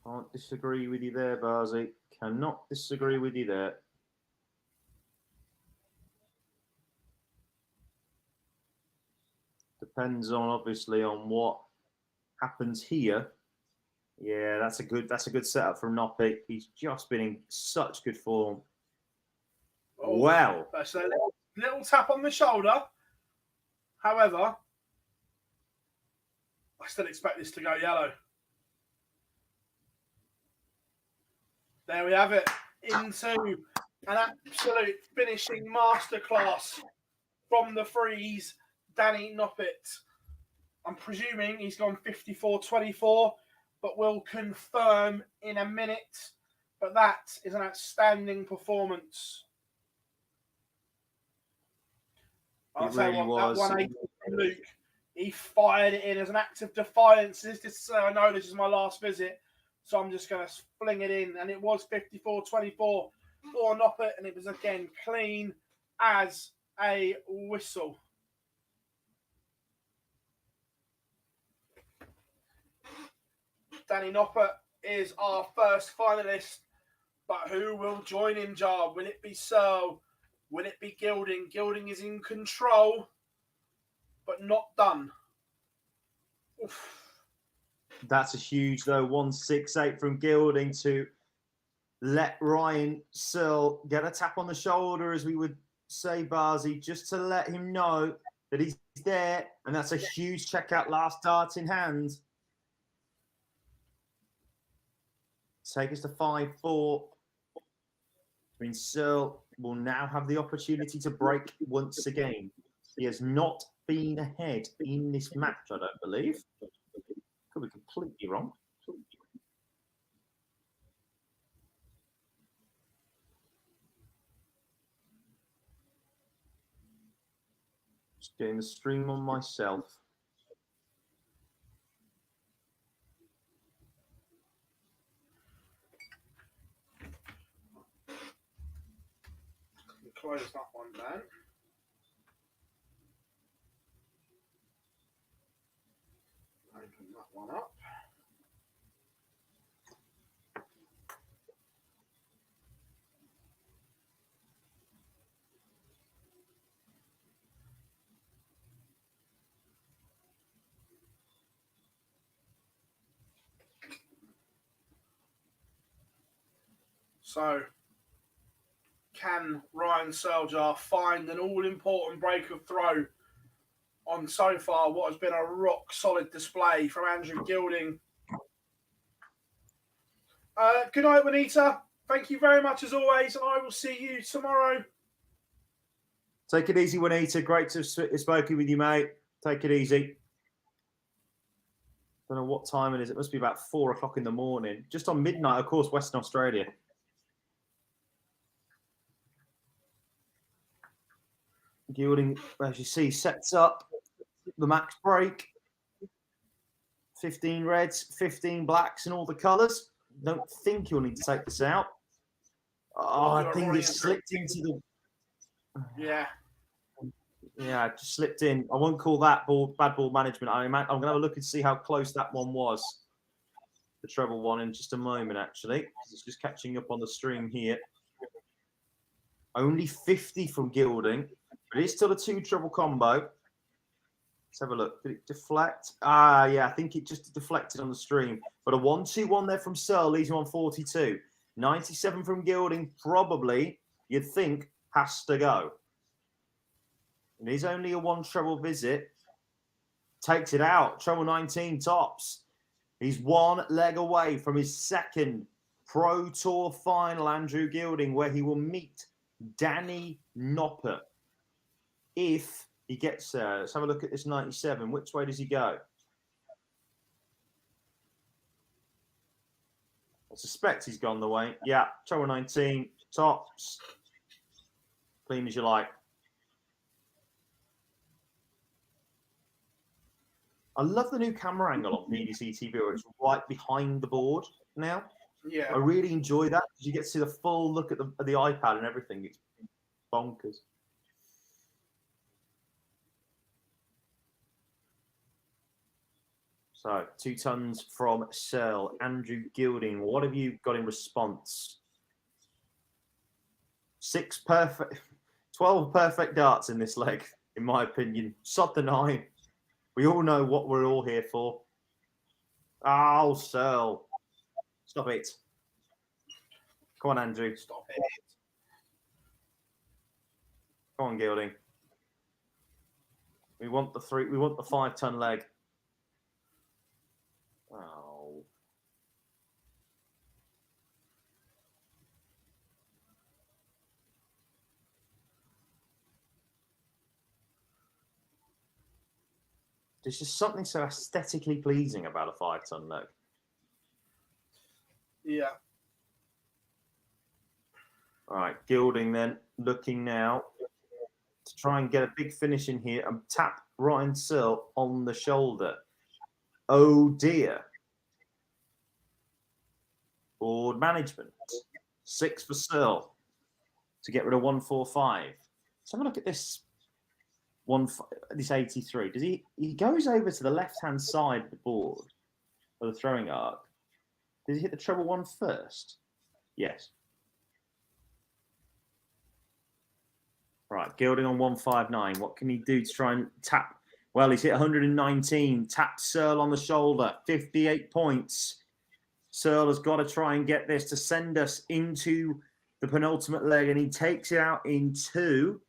[SPEAKER 2] Can't disagree with you there, Barzy. Cannot disagree with you there. Depends on obviously on what happens here. Yeah, that's a good setup from Noppy. He's just been in such good form.
[SPEAKER 3] Oh,
[SPEAKER 2] well,
[SPEAKER 3] that's a little tap on the shoulder. However, I still expect this to go yellow. There we have it. Into an absolute finishing masterclass from the freeze, Danny Noppet. I'm presuming he's gone 54-24, but we'll confirm in a minute. But that is an outstanding performance. I'll tell you what, that 180 from Luke, he fired it in as an act of defiance. This is to say, I know this is my last visit, so I'm just going to fling it in. And it was 54-24 for Noppet, and it was, again, clean as a whistle. Danny Noppet is our first finalist, but who will join in, Jar? Will it be Searle? Will it be Gilding? Gilding is in control, but not done. Oof.
[SPEAKER 2] That's a huge, though, 168 from Gilding to let Ryan Searle get a tap on the shoulder, as we would say, Barzy, just to let him know that he's there. And that's a huge checkout, last dart in hand. Take us to 5-4. I mean, Searle will now have the opportunity to break once again. He has not been ahead in this match, I don't believe. Could be completely wrong. Getting the stream on myself.
[SPEAKER 3] Close that one down. Open that one up. So, can Ryan Seljar find an all-important break of throw on so far what has been a rock-solid display from Andrew Gilding? Good night, Juanita. Thank you very much as always, and I will see you tomorrow.
[SPEAKER 2] Take it easy, Juanita. Great to have spoken with you, mate. Take it easy. Don't know what time it is. It must be about 4 o'clock in the morning. Just on midnight, of course, Western Australia. Gilding, as you see, sets up the max break. 15 reds, 15 blacks, and all the colours. Don't think you'll need to take this out. Oh, I think it slipped into the...
[SPEAKER 3] Yeah.
[SPEAKER 2] Yeah, it just slipped in. I won't call that bad ball management. I'm going to have a look and see how close that one was. The treble one in just a moment, actually. It's just catching up on the stream here. Only 50 from Gilding, but it is still a 2 treble combo. Let's have a look. Did it deflect? Ah, yeah, I think it just deflected on the stream. But a 1-2-1 there from Searle leaves him on 42. 97 from Gilding, probably, you'd think, has to go. It is only a 1 treble visit. Takes it out. Treble 19 tops. He's 1 leg away from his second Pro Tour final, Andrew Gilding, where he will meet Danny Noppert. If he gets there. Let's have a look at this 97. Which way does he go? I suspect he's gone the way. Yeah, treble 19 tops. Clean as you like. I love the new camera angle on PDC TV where it's right behind the board now.
[SPEAKER 3] Yeah.
[SPEAKER 2] I really enjoy that because you get to see the full look at the iPad and everything. It's bonkers. So, 2 tons from Searle. Andrew Gilding, what have you got in response? 12 perfect darts in this leg, in my opinion. Sod the 9. We all know what we're all here for. Oh, Searle. Stop it. Come on, Andrew.
[SPEAKER 3] Stop it.
[SPEAKER 2] Come on, Gilding. We want the 5-ton leg. Oh. There's just something so aesthetically pleasing about a 5-ton leg.
[SPEAKER 3] Yeah.
[SPEAKER 2] All right, Gilding then looking now to try and get a big finish in here and tap Ryan Searle on the shoulder. Oh dear. Board management. 6 for Searle to get rid of 145. Let's have a look at this. This 83. Does he goes over to the left-hand side of the board of the throwing arc. Does he hit the treble 1 first? Yes. Right, Gilding on 159. What can he do to try and tap? Well, he's hit 119. Tapped Searle on the shoulder. 58 points. Searle has got to try and get this to send us into the penultimate leg, and he takes it out in 2.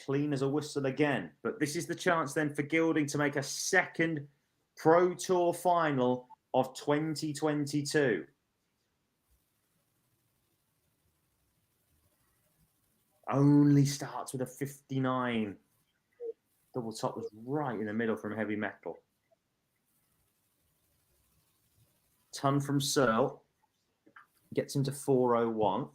[SPEAKER 2] Clean as a whistle again. But this is the chance then for Gilding to make a second Pro Tour final of 2022. Only starts with a 59. Double top was right in the middle from heavy metal. Ton from Searle. Gets into 401.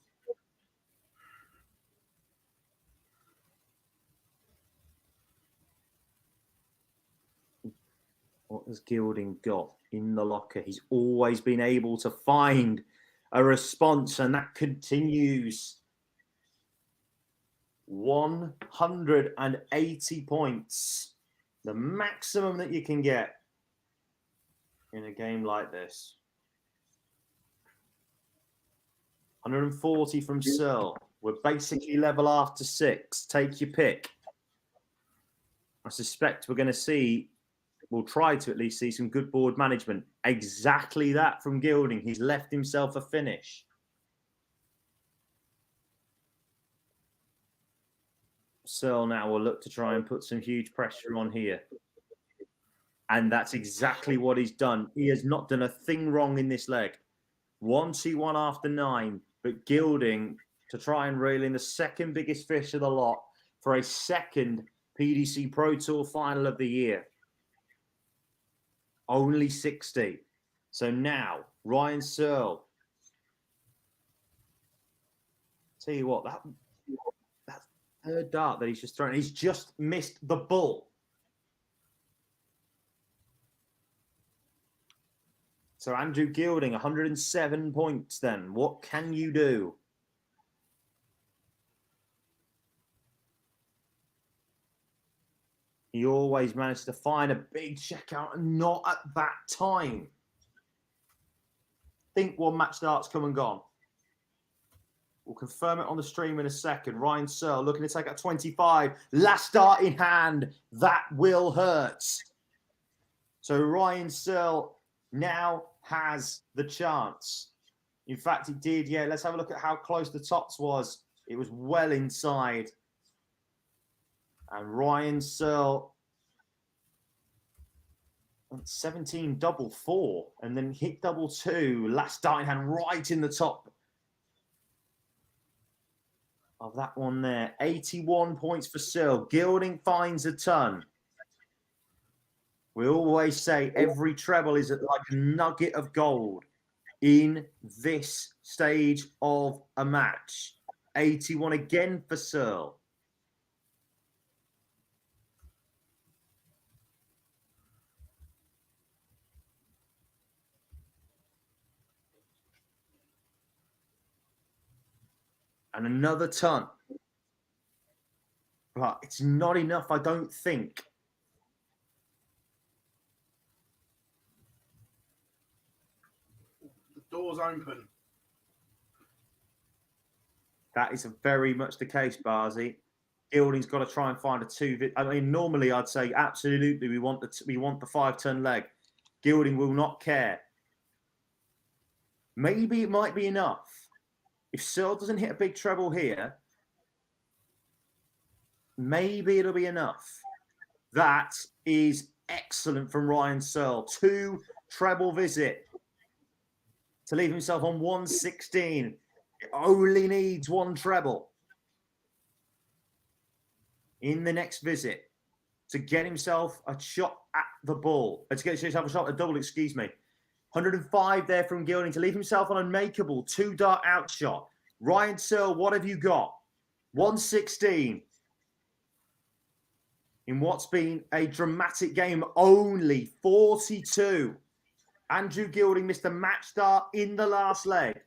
[SPEAKER 2] What has Gilding got in the locker? He's always been able to find a response, and that continues. 180 points, the maximum that you can get in a game like this. 140 from Searle. We're basically level after 6. Take your pick. I suspect we're going to see, we'll try to at least see some good board management. Exactly that from Gilding. He's left himself a finish. Searle now will look to try and put some huge pressure on here. And that's exactly what he's done. He has not done a thing wrong in this leg. 1-2-1 after 9, but Gilding to try and reel in the second biggest fish of the lot for a second PDC Pro Tour final of the year. Only 60. So now, Ryan Searle. Tell you what, that third dart that he's just thrown, he's just missed the bull. So Andrew Gilding, 107 points then. What can you do? He always managed to find a big checkout, and not at that time. Think one match dart's come and gone. We'll confirm it on the stream in a second. Ryan Searle looking to take out 25. Last dart in hand. That will hurt. So Ryan Searle now has the chance. In fact, it did. Yeah, let's have a look at how close the tops was. It was well inside. And Ryan Searle 17 double 4 and then hit double 2. Last dart in hand right in the top of that one there. 81 points for Searle. Gilding finds a ton. We always say every treble is like a nugget of gold in this stage of a match. 81 again for Searle. And another ton. But it's not enough, I don't think.
[SPEAKER 1] The door's open.
[SPEAKER 2] That is very much the case, Barzi. Gilding's got to try and find a 2. I mean, normally I'd say absolutely we want the 5-ton leg. Gilding will not care. Maybe it might be enough. If Searle doesn't hit a big treble here, maybe it'll be enough. That is excellent from Ryan Searle. 2 treble visit to leave himself on 116. It only needs 1 treble in the next visit to get himself a shot at the ball. To get himself a shot at the double, excuse me. 105 there from Gilding to leave himself on unmakeable 2-dart outshot. Ryan Searle, what have you got? 116. In what's been a dramatic game, only 42. Andrew Gilding missed a match dart in the last leg.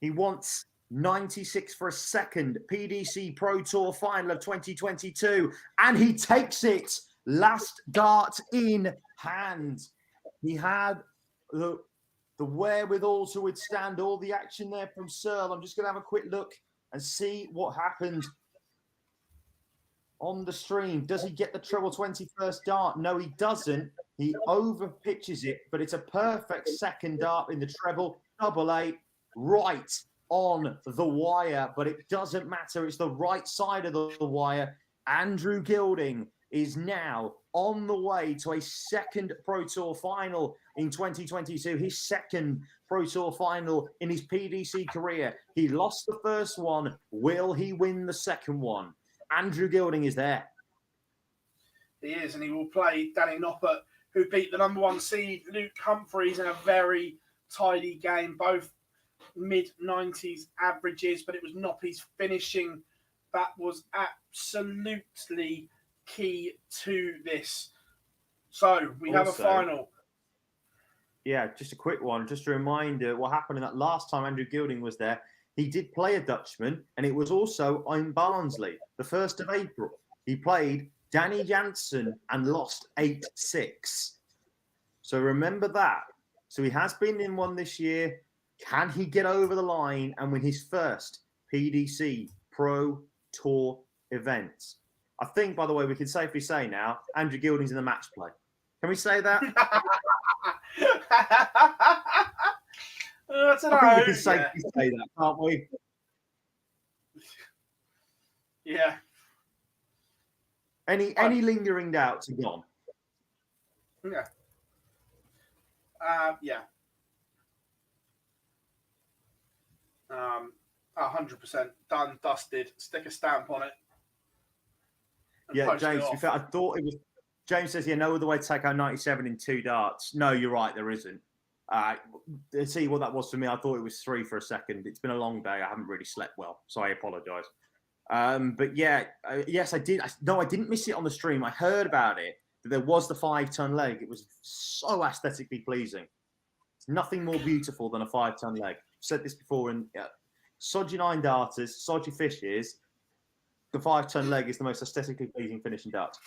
[SPEAKER 2] He wants 96 for a second PDC Pro Tour final of 2022. And he takes it. Last dart in hand. He had the wherewithal to withstand all the action there from Searle. I'm just going to have a quick look and see what happened on the stream. Does he get the treble 21st dart? No, he doesn't. He over pitches it, but it's a perfect second dart in the treble. Double 8, right on the wire, but it doesn't matter. It's the right side of the wire. Andrew Gilding is now on the way to a second Pro Tour final in 2022. His second Pro Tour final in his PDC career. He lost the first one. Will he win the second one? Andrew Gilding is there.
[SPEAKER 3] He is, and he will play Danny Noppert, who beat the number 1 seed Luke Humphreys in a very tidy game, both mid-90s averages, but it was Noppy's finishing that was absolutely key to this. So we have a
[SPEAKER 2] Also-
[SPEAKER 3] final.
[SPEAKER 2] Yeah, just a quick one. Just a reminder, what happened in that last time Andrew Gilding was there, he did play a Dutchman, and it was also in Barnsley, the 1st of April. He played Danny Jansen and lost 8-6. So remember that. So he has been in one this year. Can he get over the line and win his first PDC Pro Tour event? I think, by the way, we can safely say now, Andrew Gilding's in the match play. Can we say that?
[SPEAKER 3] I don't know.
[SPEAKER 2] I think we can safely say that, can't we?
[SPEAKER 3] Yeah.
[SPEAKER 2] Any lingering doubts are gone.
[SPEAKER 3] Yeah. Yeah. 100% done, dusted. Stick a stamp on it. and
[SPEAKER 2] Yeah,
[SPEAKER 3] post it
[SPEAKER 2] James, to be
[SPEAKER 3] off.
[SPEAKER 2] fair, I thought it was. James says, yeah, no other way to take out 97 in 2 darts. No, you're right, there isn't. See what that was for me. I thought it was 3 for a second. It's been a long day. I haven't really slept well, so I apologise. But yeah, yes, I did. No, I didn't miss it on the stream. I heard about it. That there was the 5-ton leg. It was so aesthetically pleasing. It's nothing more beautiful than a 5-ton leg. I've said this before. And sod your 9 darters, sod your fishes. The 5-ton leg is the most aesthetically pleasing finish in darts.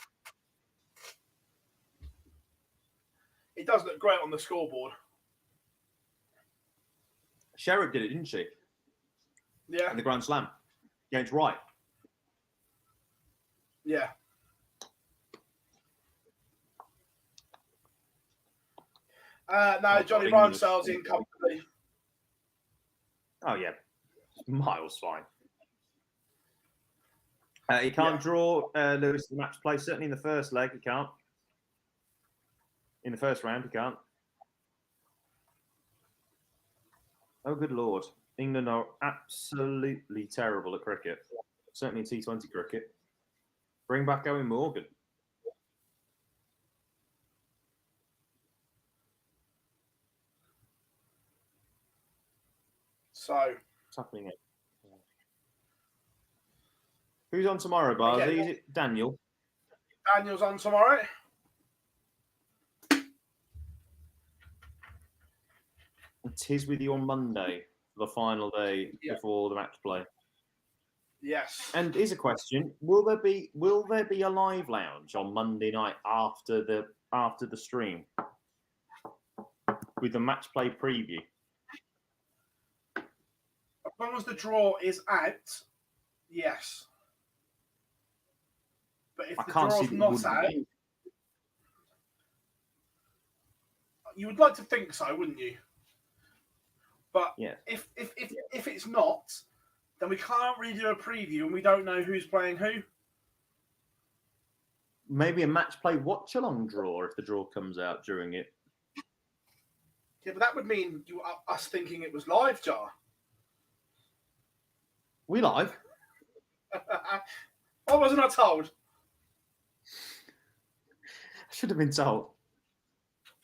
[SPEAKER 3] It does look great on the scoreboard.
[SPEAKER 2] Sherrick did it, didn't she?
[SPEAKER 3] Yeah.
[SPEAKER 2] And the Grand Slam against Wright.
[SPEAKER 3] Yeah. No, Johnny
[SPEAKER 2] England
[SPEAKER 3] Ronsell's in company.
[SPEAKER 2] Oh, yeah. Miles fine. He can't draw Lewis the match play. Certainly in the first leg, he can't. In the first round, he can't. Oh, good Lord. England are absolutely terrible at cricket. Certainly in T20 cricket. Bring back Owen Morgan.
[SPEAKER 3] So,
[SPEAKER 2] What's happening here? Who's on tomorrow, Barzi?
[SPEAKER 3] Okay.
[SPEAKER 2] Is it Daniel?
[SPEAKER 3] Daniel's on tomorrow.
[SPEAKER 2] It is with you on Monday, the final day before the match play.
[SPEAKER 3] Yes.
[SPEAKER 2] And here's a question: Will there be a live lounge on Monday night after the stream with the match play preview?
[SPEAKER 3] As long as the draw is out, yes. But if
[SPEAKER 2] I
[SPEAKER 3] the
[SPEAKER 2] can't see
[SPEAKER 3] draw's
[SPEAKER 2] that it
[SPEAKER 3] not
[SPEAKER 2] would
[SPEAKER 3] out,
[SPEAKER 2] be.
[SPEAKER 3] you would like to think so, wouldn't you? But
[SPEAKER 2] Yeah.
[SPEAKER 3] if it's not, then we can't really do a preview and we don't know who's playing who.
[SPEAKER 2] Maybe a match play watch along draw if the draw comes out during it.
[SPEAKER 3] Yeah, but that would mean us thinking it was live, Jar.
[SPEAKER 2] We live.
[SPEAKER 3] Why wasn't I told?
[SPEAKER 2] I should have been told.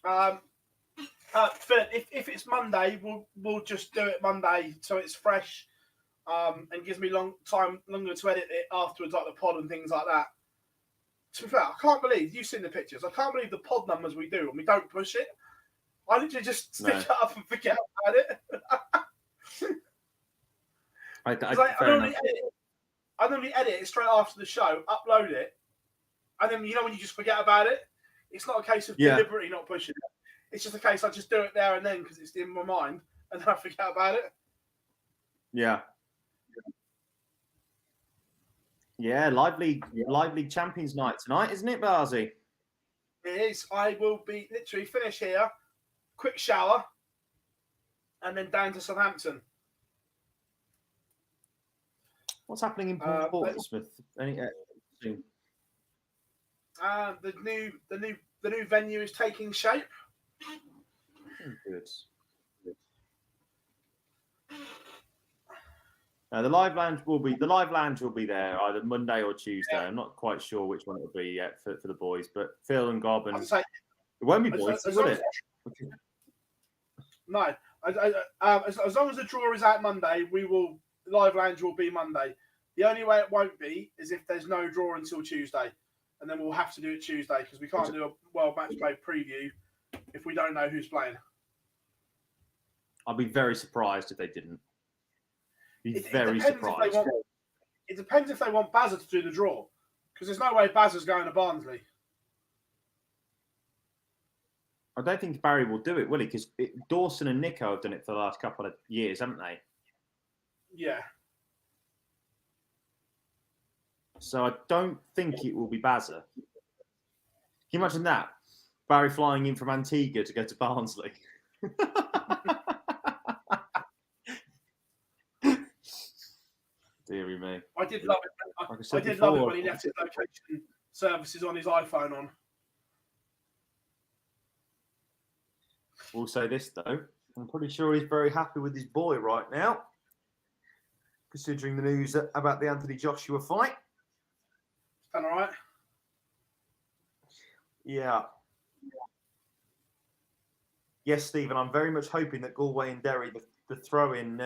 [SPEAKER 3] Phil, if it's Monday, we'll just do it Monday so it's fresh, and gives me longer to edit it afterwards, like the pod and things like that. To be fair, I can't believe you've seen the pictures. I can't believe the pod numbers we do and we don't push it. I literally just stick it up and forget about it. I normally edit it straight after the show, upload it, and then when you just forget about it. It's not a case of deliberately not pushing it. It's just a case I just do it there and then because it's in my mind, and then I forget about it.
[SPEAKER 2] Yeah. Yeah, lively Champions Night tonight, isn't it, Barzi?
[SPEAKER 3] It is. I will be literally finish here, quick shower, and then down to Southampton.
[SPEAKER 2] What's happening in Portsmouth? Soon?
[SPEAKER 3] The new venue is taking shape.
[SPEAKER 2] Good. The live lounge will be there either Monday or Tuesday. I'm not quite sure which one it will be yet for the boys, but Phil and Gob and it won't be boys, will it?
[SPEAKER 3] No. As long as the draw is out Monday, live lounge will be Monday. The only way it won't be is if there's no draw until Tuesday. and then we'll have to do it Tuesday because we can't do a World Match Play preview if we don't know who's playing.
[SPEAKER 2] I'd be very surprised if they didn't. Be very
[SPEAKER 3] It
[SPEAKER 2] surprised.
[SPEAKER 3] It depends if they want Bazza to do the draw, because there's no way Bazza's going to Barnsley.
[SPEAKER 2] I don't think Barry will do it, will he? Because Dawson and Nico have done it for the last couple of years, haven't they?
[SPEAKER 3] Yeah.
[SPEAKER 2] So I don't think it will be Bazza. Can you imagine that? Barry flying in from Antigua to go to Barnsley. Deary me.
[SPEAKER 3] I did love it.
[SPEAKER 2] Like
[SPEAKER 3] I did love it when he left his location services on his iPhone on.
[SPEAKER 2] We'll say this, though. I'm pretty sure he's very happy with his boy right now, considering the news about the Anthony Joshua fight.
[SPEAKER 3] Done all right?
[SPEAKER 2] Yeah. Yes, Stephen, I'm very much hoping that Galway and Derry, the throw-in...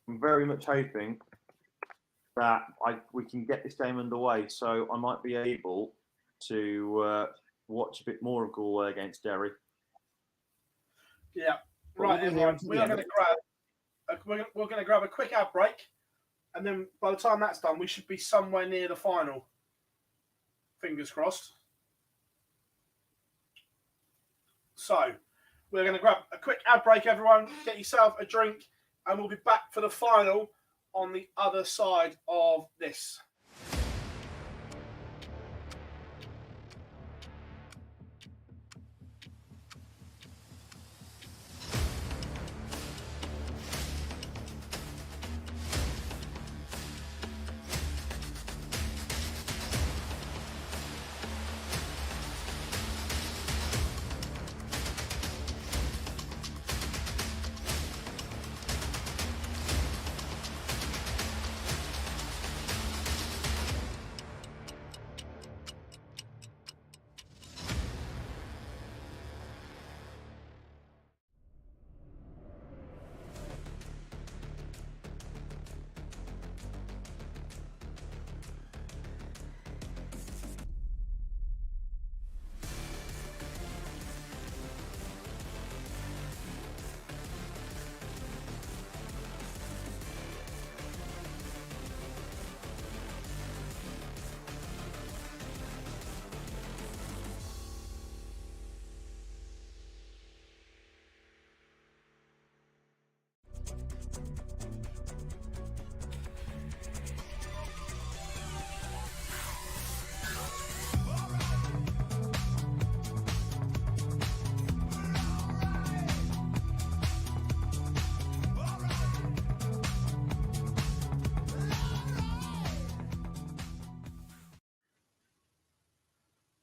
[SPEAKER 2] I'm very much hoping that we can get this game underway, so I might be able to watch a bit more of Galway against Derry.
[SPEAKER 3] Yeah. Right, everyone. We're going to grab a quick ad break, and then by the time that's done, we should be somewhere near the final. Fingers crossed. So, we're going to grab a quick ad break, everyone. Get yourself a drink, and we'll be back for the final on the other side of this.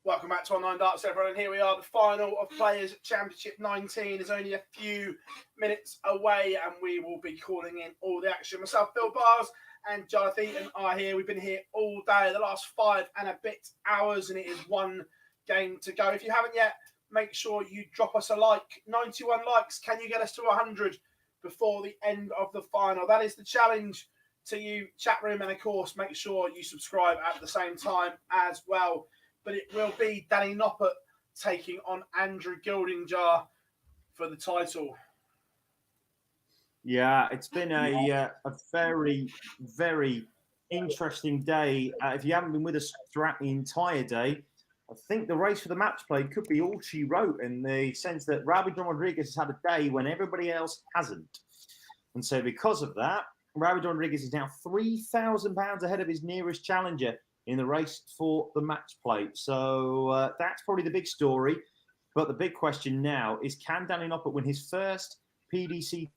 [SPEAKER 3] Welcome back to Online Darts, everyone. And here we are, the final of Players Championship 19 is only a few minutes away, and we will be calling in all the action. Myself, Bill Bars, and Jonathan Eaton are here. We've been here all day, the last 5 and a bit hours, and it is one game to go. If you haven't yet, make sure you drop us a like. 91 likes. Can you get us to 100 before the end of the final? That is the challenge to you, chat room, and of course, make sure you subscribe at the same time as well. But it will be Danny Noppert taking on Andrew Gildingjar for the title.
[SPEAKER 2] Yeah, it's been a very, very interesting day. If you haven't been with us throughout the entire day, I think the race for the match play could be all she wrote, in the sense that Rabi John Rodriguez has had a day when everybody else hasn't. And so because of that, Rabi John Rodriguez is now £3,000 ahead of his nearest challenger in the race for the match play. So that's probably the big story. But the big question now is, can Danny Noppert win his first PDC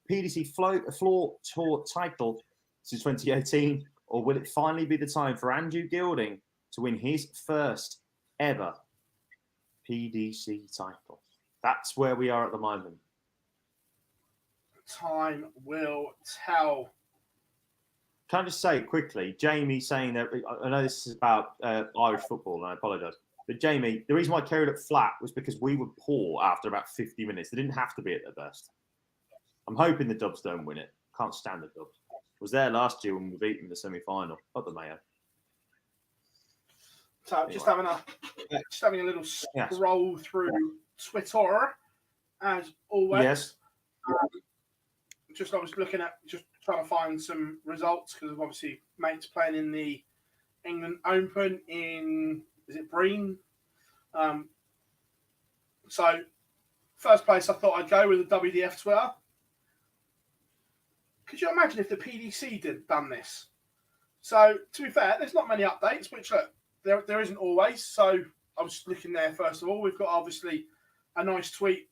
[SPEAKER 2] PDC Floor Tour title since 2018? Or will it finally be the time for Andrew Gilding to win his first ever PDC title? That's where we are at the moment.
[SPEAKER 3] Time will tell.
[SPEAKER 2] Can I just say quickly, Jamie saying that, I know this is about Irish football, and I apologise, but Jamie, the reason why I carried it flat was because we were poor after about 50 minutes. They didn't have to be at their best. I'm hoping the Dubs don't win it. Can't stand the Dubs. Was there last year when we beat them in the semi-final. Not the Mayo.
[SPEAKER 3] So
[SPEAKER 2] Anyway.
[SPEAKER 3] just having a little scroll through Twitter, as always.
[SPEAKER 2] Yes.
[SPEAKER 3] I was looking at just trying to find some results because obviously mates playing in the England Open in Breen. So first place I thought I'd go with the WDF Twitter. Could you imagine if the PDC done this? So to be fair, there's not many updates, which look, there isn't always. So I was just looking there first of all. We've got obviously a nice tweet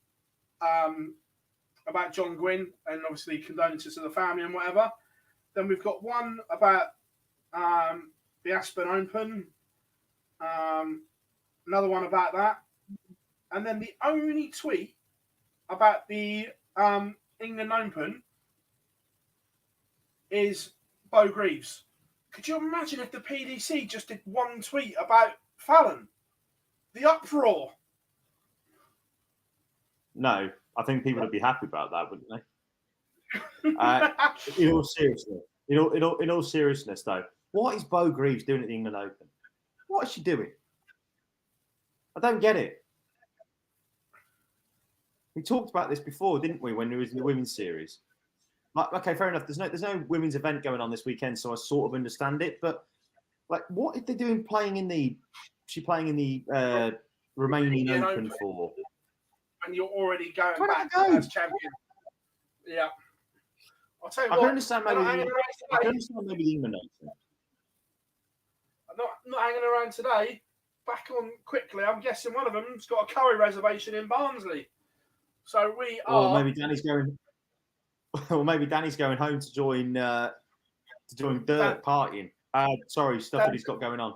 [SPEAKER 3] about John Gwynn and obviously condolences to the family and whatever. Then we've got one about the Aspen Open, another one about that, and then the only tweet about the England Open is Bo Greaves. Could you imagine if the PDC just did one tweet about Fallon? The uproar.
[SPEAKER 2] No, I think people would be happy about that, wouldn't they? In all seriousness, though, what is Bo Greaves doing at the England Open? What is she doing? I don't get it. We talked about this before, didn't we, when we was in the women's series? Like, okay, fair enough. There's no women's event going on this weekend, so I sort of understand it. But like, what are they doing playing in the? She playing in the Romanian Open for?
[SPEAKER 3] And you're already going back as champion. Yeah. I'll tell you what.
[SPEAKER 2] I can understand maybe the England Open.
[SPEAKER 3] I'm not hanging around today. Back on quickly. I'm guessing one of them's got a curry reservation in Barnsley. So we are.
[SPEAKER 2] Or maybe Danny's going. Or maybe Danny's going home to join Dirk partying. Sorry, stuff that he's got going on.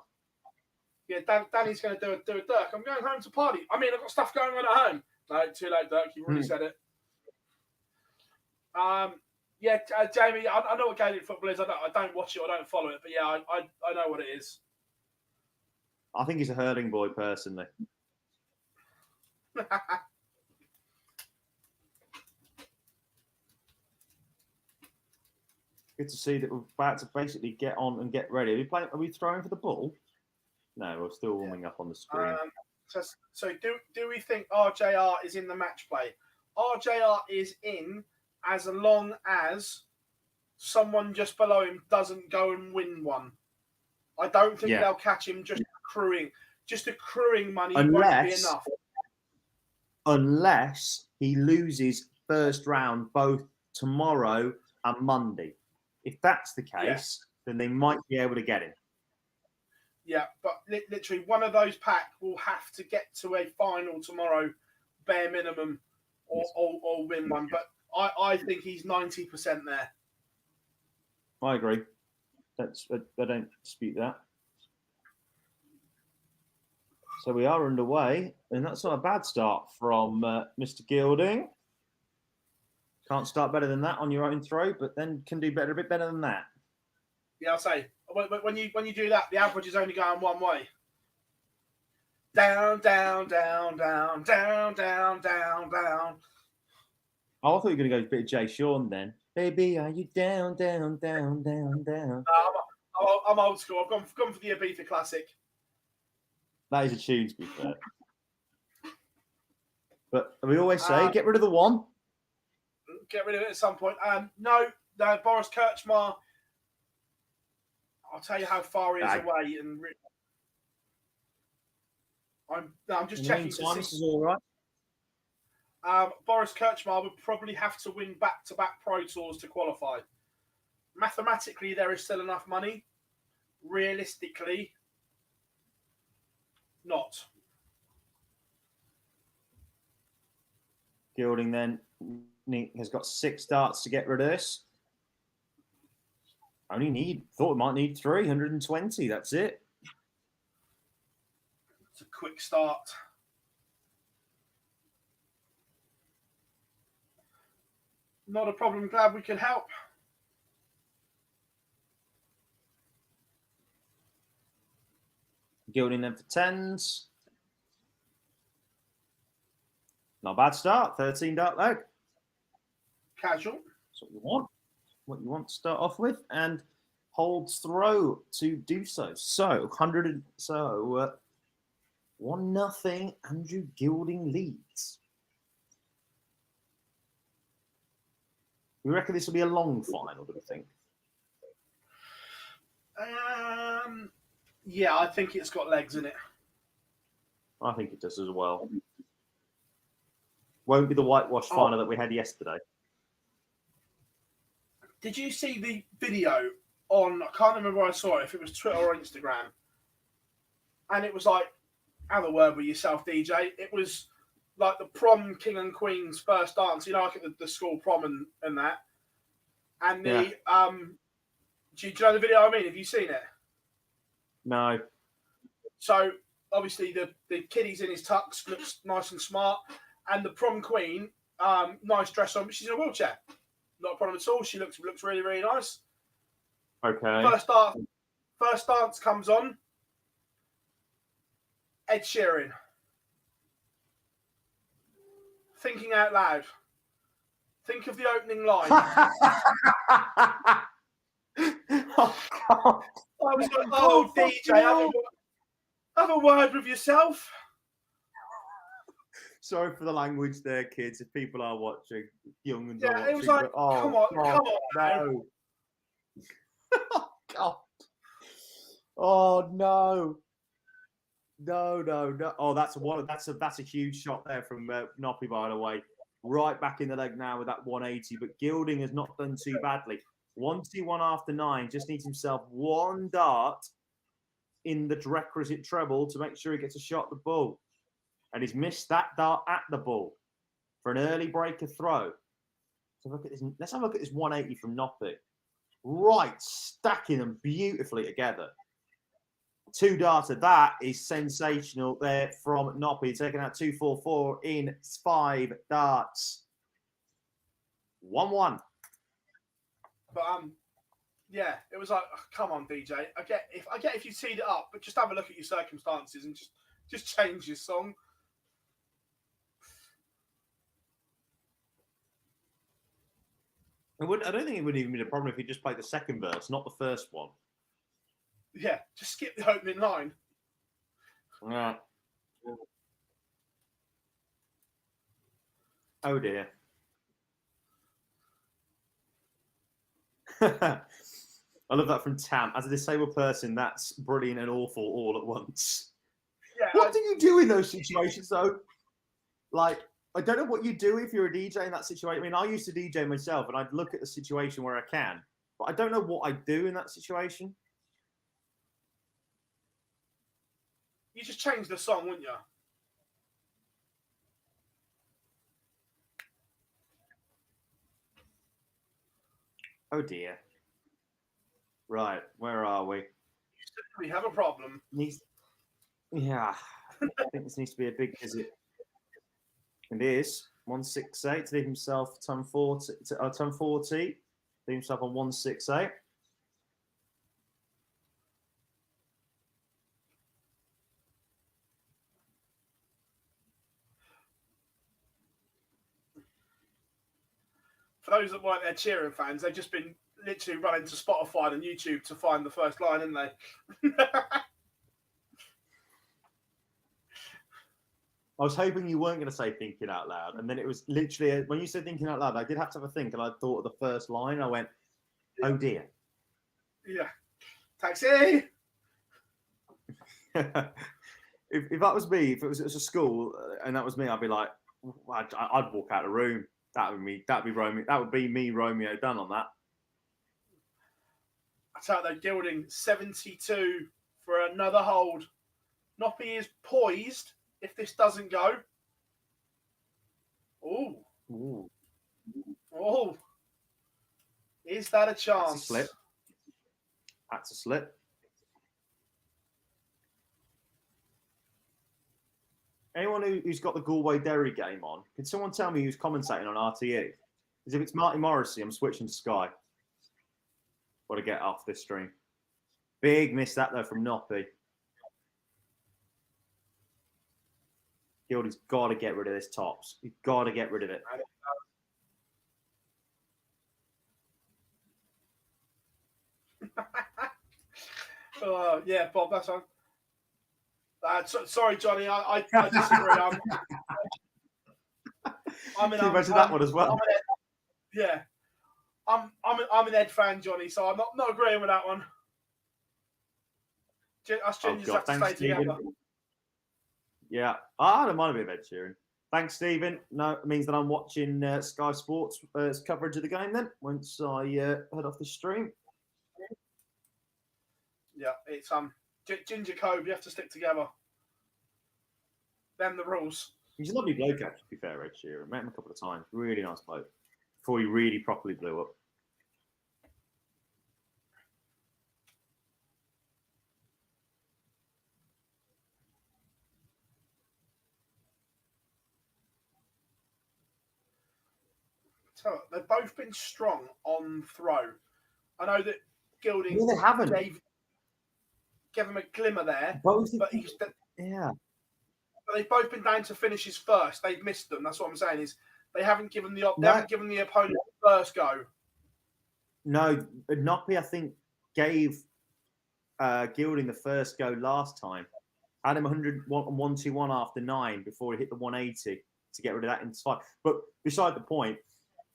[SPEAKER 3] Yeah, Danny's going to do a Dirk. I'm going home to party. I mean, I've got stuff going on at home. No, too late, Dirk. You've already said it. Jamie, I know what Gaelic football is. I don't watch it. I don't follow it. But yeah, I know what it is.
[SPEAKER 2] I think he's a hurling boy, personally. Good to see that we're about to basically get on and get ready. Are we throwing for the ball? No, we're still warming up on the screen.
[SPEAKER 3] So do we think RJR is in the match play? RJR is in as long as someone just below him doesn't go and win one. I don't think they'll catch him just accruing. Just accruing money won't be enough.
[SPEAKER 2] Unless he loses first round both tomorrow and Monday. If that's the case, then they might be able to get him.
[SPEAKER 3] Yeah, but literally one of those pack will have to get to a final tomorrow, bare minimum, or win one. But I think he's 90% there.
[SPEAKER 2] I agree. I don't dispute that. So we are underway, and that's not a bad start from Mr. Gilding. Can't start better than that on your own throw, but then can do a bit better than that.
[SPEAKER 3] Yeah, I'll say when you do that, the average is only going one way. Down, down, down, down, down, down, down, down.
[SPEAKER 2] Oh, I thought you were going to go a bit of Jay Sean then. Baby, are you down, down, down, down, down?
[SPEAKER 3] I'm old school. I've gone for the Ibiza classic.
[SPEAKER 2] That is a tune, to be fair. But we always say, get rid of the one.
[SPEAKER 3] Get rid of it at some point. No, Boris Kirchmar. I'll tell you how far he is away. And I'm just checking to see.
[SPEAKER 2] This is all right.
[SPEAKER 3] Boris Kirchmar would probably have to win back-to-back Pro Tours to qualify. Mathematically, there is still enough money. Realistically, not.
[SPEAKER 2] Gilding then has got 6 starts to get rid of this. Thought we might need 320. That's it.
[SPEAKER 3] It's a quick start. Not a problem. Glad we could help.
[SPEAKER 2] Gilding then for 10s. Not a bad start. 13 dart leg.
[SPEAKER 3] Casual.
[SPEAKER 2] That's what you want. What you want to start off with, and holds throw to do so. So 1-0. Andrew Gilding leads. We reckon this will be a long final, do we think?
[SPEAKER 3] Yeah, I think it's got legs in it.
[SPEAKER 2] I think it does as well. Won't be the whitewash final that we had yesterday.
[SPEAKER 3] Did you see the video on, I can't remember where I saw it, if it was Twitter or Instagram, and it was like, have a word with yourself, DJ. It was like the prom king and queen's first dance, you know, like at the school prom and that. And the, do you know the video I mean? Have you seen it?
[SPEAKER 2] No.
[SPEAKER 3] So, obviously, the kiddie's in his tux, looks nice and smart, and the prom queen, nice dress on, but she's in a wheelchair. Not a problem at all. She looks really, really nice.
[SPEAKER 2] Okay.
[SPEAKER 3] First dance comes on. Ed Sheeran. Thinking out loud. Think of the opening line.
[SPEAKER 2] Oh, God.
[SPEAKER 3] I was like, oh, DJ, have a word with yourself.
[SPEAKER 2] Sorry for the language there, kids. If people are watching, young and
[SPEAKER 3] yeah, it was like, come on,
[SPEAKER 2] no. Oh, God. Oh, no. No. Oh, that's a huge shot there from Noppy, by the way. Right back in the leg now with that 180. But Gilding has not done too badly. 1-2-1 after 9. Just needs himself one dart in the requisite treble to make sure he gets a shot at the ball. And he's missed that dart at the ball for an early breaker throw. So look at this. Let's have a look at this 180 from Noppy. Right, stacking them beautifully together. 2 darter. That is sensational there from Noppy. Taking out 2-4-4 in 5 darts. 1-1.
[SPEAKER 3] But yeah, it was like, oh, come on, DJ. I get if you teed it up, but just have a look at your circumstances and just change your song.
[SPEAKER 2] I don't think it would even be a problem if he just played the second verse, not the first one.
[SPEAKER 3] Yeah, just skip the opening line.
[SPEAKER 2] Yeah. Oh dear. I love that from Tam. As a disabled person, that's brilliant and awful all at once.
[SPEAKER 3] Yeah,
[SPEAKER 2] What do you do in those situations, though? Like, I don't know what you do if you're a DJ in that situation. I mean, I used to DJ myself, and I'd look at the situation where I can, but I don't know what I do in that situation.
[SPEAKER 3] You just change the song, wouldn't you?
[SPEAKER 2] Oh dear. Right, where are we?
[SPEAKER 3] We have a problem.
[SPEAKER 2] Yeah, I think this needs to be a big visit. It is 168 to leave himself ton 40. Leave himself on 168.
[SPEAKER 3] For those that weren't their cheering fans, they've just been literally running to Spotify and YouTube to find the first line, haven't they?
[SPEAKER 2] I was hoping you weren't going to say thinking out loud. And then it was literally, when you said thinking out loud, I did have to have a think. And I thought of the first line. I went, oh dear.
[SPEAKER 3] Yeah. Taxi!
[SPEAKER 2] if that was me, if it was a school and that was me, I'd be like, I'd walk out of the room. That would be Romeo. That would be me, Romeo, done on that.
[SPEAKER 3] I tell you, they're Gilding 72 for another hold. Noppy is poised if this doesn't go. Oh. Oh. Is that a chance?
[SPEAKER 2] That's a slip. That's a slip. Anyone who's got the Galway Derry game on, can someone tell me who's commentating on RTE? Because if it's Marty Morrissey, I'm switching to Sky. Got to get off this stream. Big miss that though from Noppy. Gildy's got to get rid of this tops. You've got to get rid of it.
[SPEAKER 3] Yeah, Bob, that's on. Sorry, Johnny, I disagree.
[SPEAKER 2] Can you imagine that one as well?
[SPEAKER 3] I'm an Ed fan, Johnny, so I'm not agreeing with that one. Us gingers have to stay together.
[SPEAKER 2] Yeah, I don't mind a bit of Ed Sheeran. Thanks, Stephen. No, it means that I'm watching Sky Sports coverage of the game then, once I head off the stream.
[SPEAKER 3] Yeah, it's Ginger Cove, you have to stick together. Them the rules.
[SPEAKER 2] He's a lovely bloke, actually, to be fair, Ed Sheeran. Met him a couple of times. Really nice bloke. Before he really properly blew up.
[SPEAKER 3] So they've both been strong on throw. I know that Gilding
[SPEAKER 2] No, they haven't.
[SPEAKER 3] gave him a glimmer there.
[SPEAKER 2] Both,
[SPEAKER 3] but
[SPEAKER 2] yeah.
[SPEAKER 3] But they've both been down to finishes first. They've missed them. That's what I'm saying. Is they haven't given the opponent the first go.
[SPEAKER 2] No, Noppy, I think, gave Gilding the first go last time. Had him 1-2-1 after 9 before he hit the 180 to get rid of that in spot. But beside the point,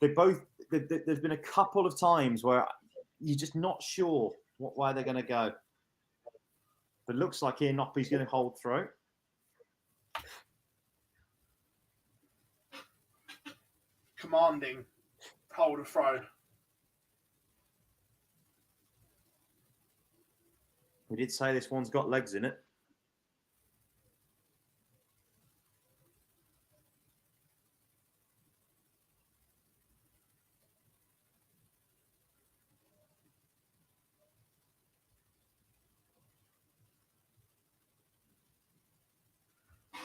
[SPEAKER 2] there's been a couple of times where you're just not sure why they're going to go. But it looks like here Noppy's going to hold through.
[SPEAKER 3] Commanding hold of throw.
[SPEAKER 2] We did say this one's got legs in it.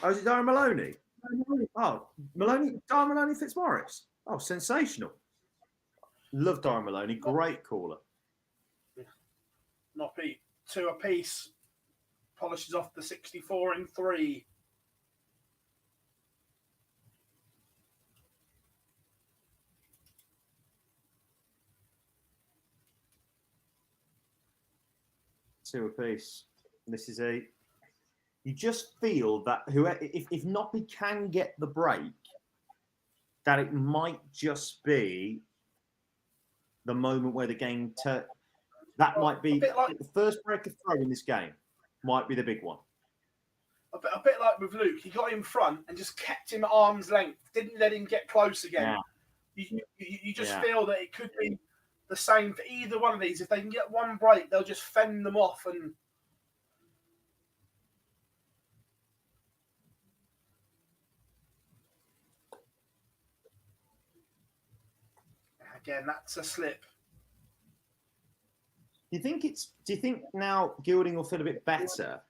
[SPEAKER 2] Oh, is it Darren Maloney? Oh, Darren Maloney Fitzmaurice. Oh, sensational. Love Darren Maloney. Great caller.
[SPEAKER 3] Noppy, 2 apiece. Polishes off the 64 in 3.
[SPEAKER 2] Two apiece. This is you just feel that if Noppy can get the break, that it might just be the moment where the game that might be
[SPEAKER 3] like
[SPEAKER 2] the first break of throw in this game might be the big one.
[SPEAKER 3] A bit like with Luke, he got in front and just kept him at arm's length, didn't let him get close again. Yeah. You just feel that it could be the same for either one of these. If they can get one break, they'll just fend them off. And again, that's a slip.
[SPEAKER 2] Do you think now Gilding will feel a bit better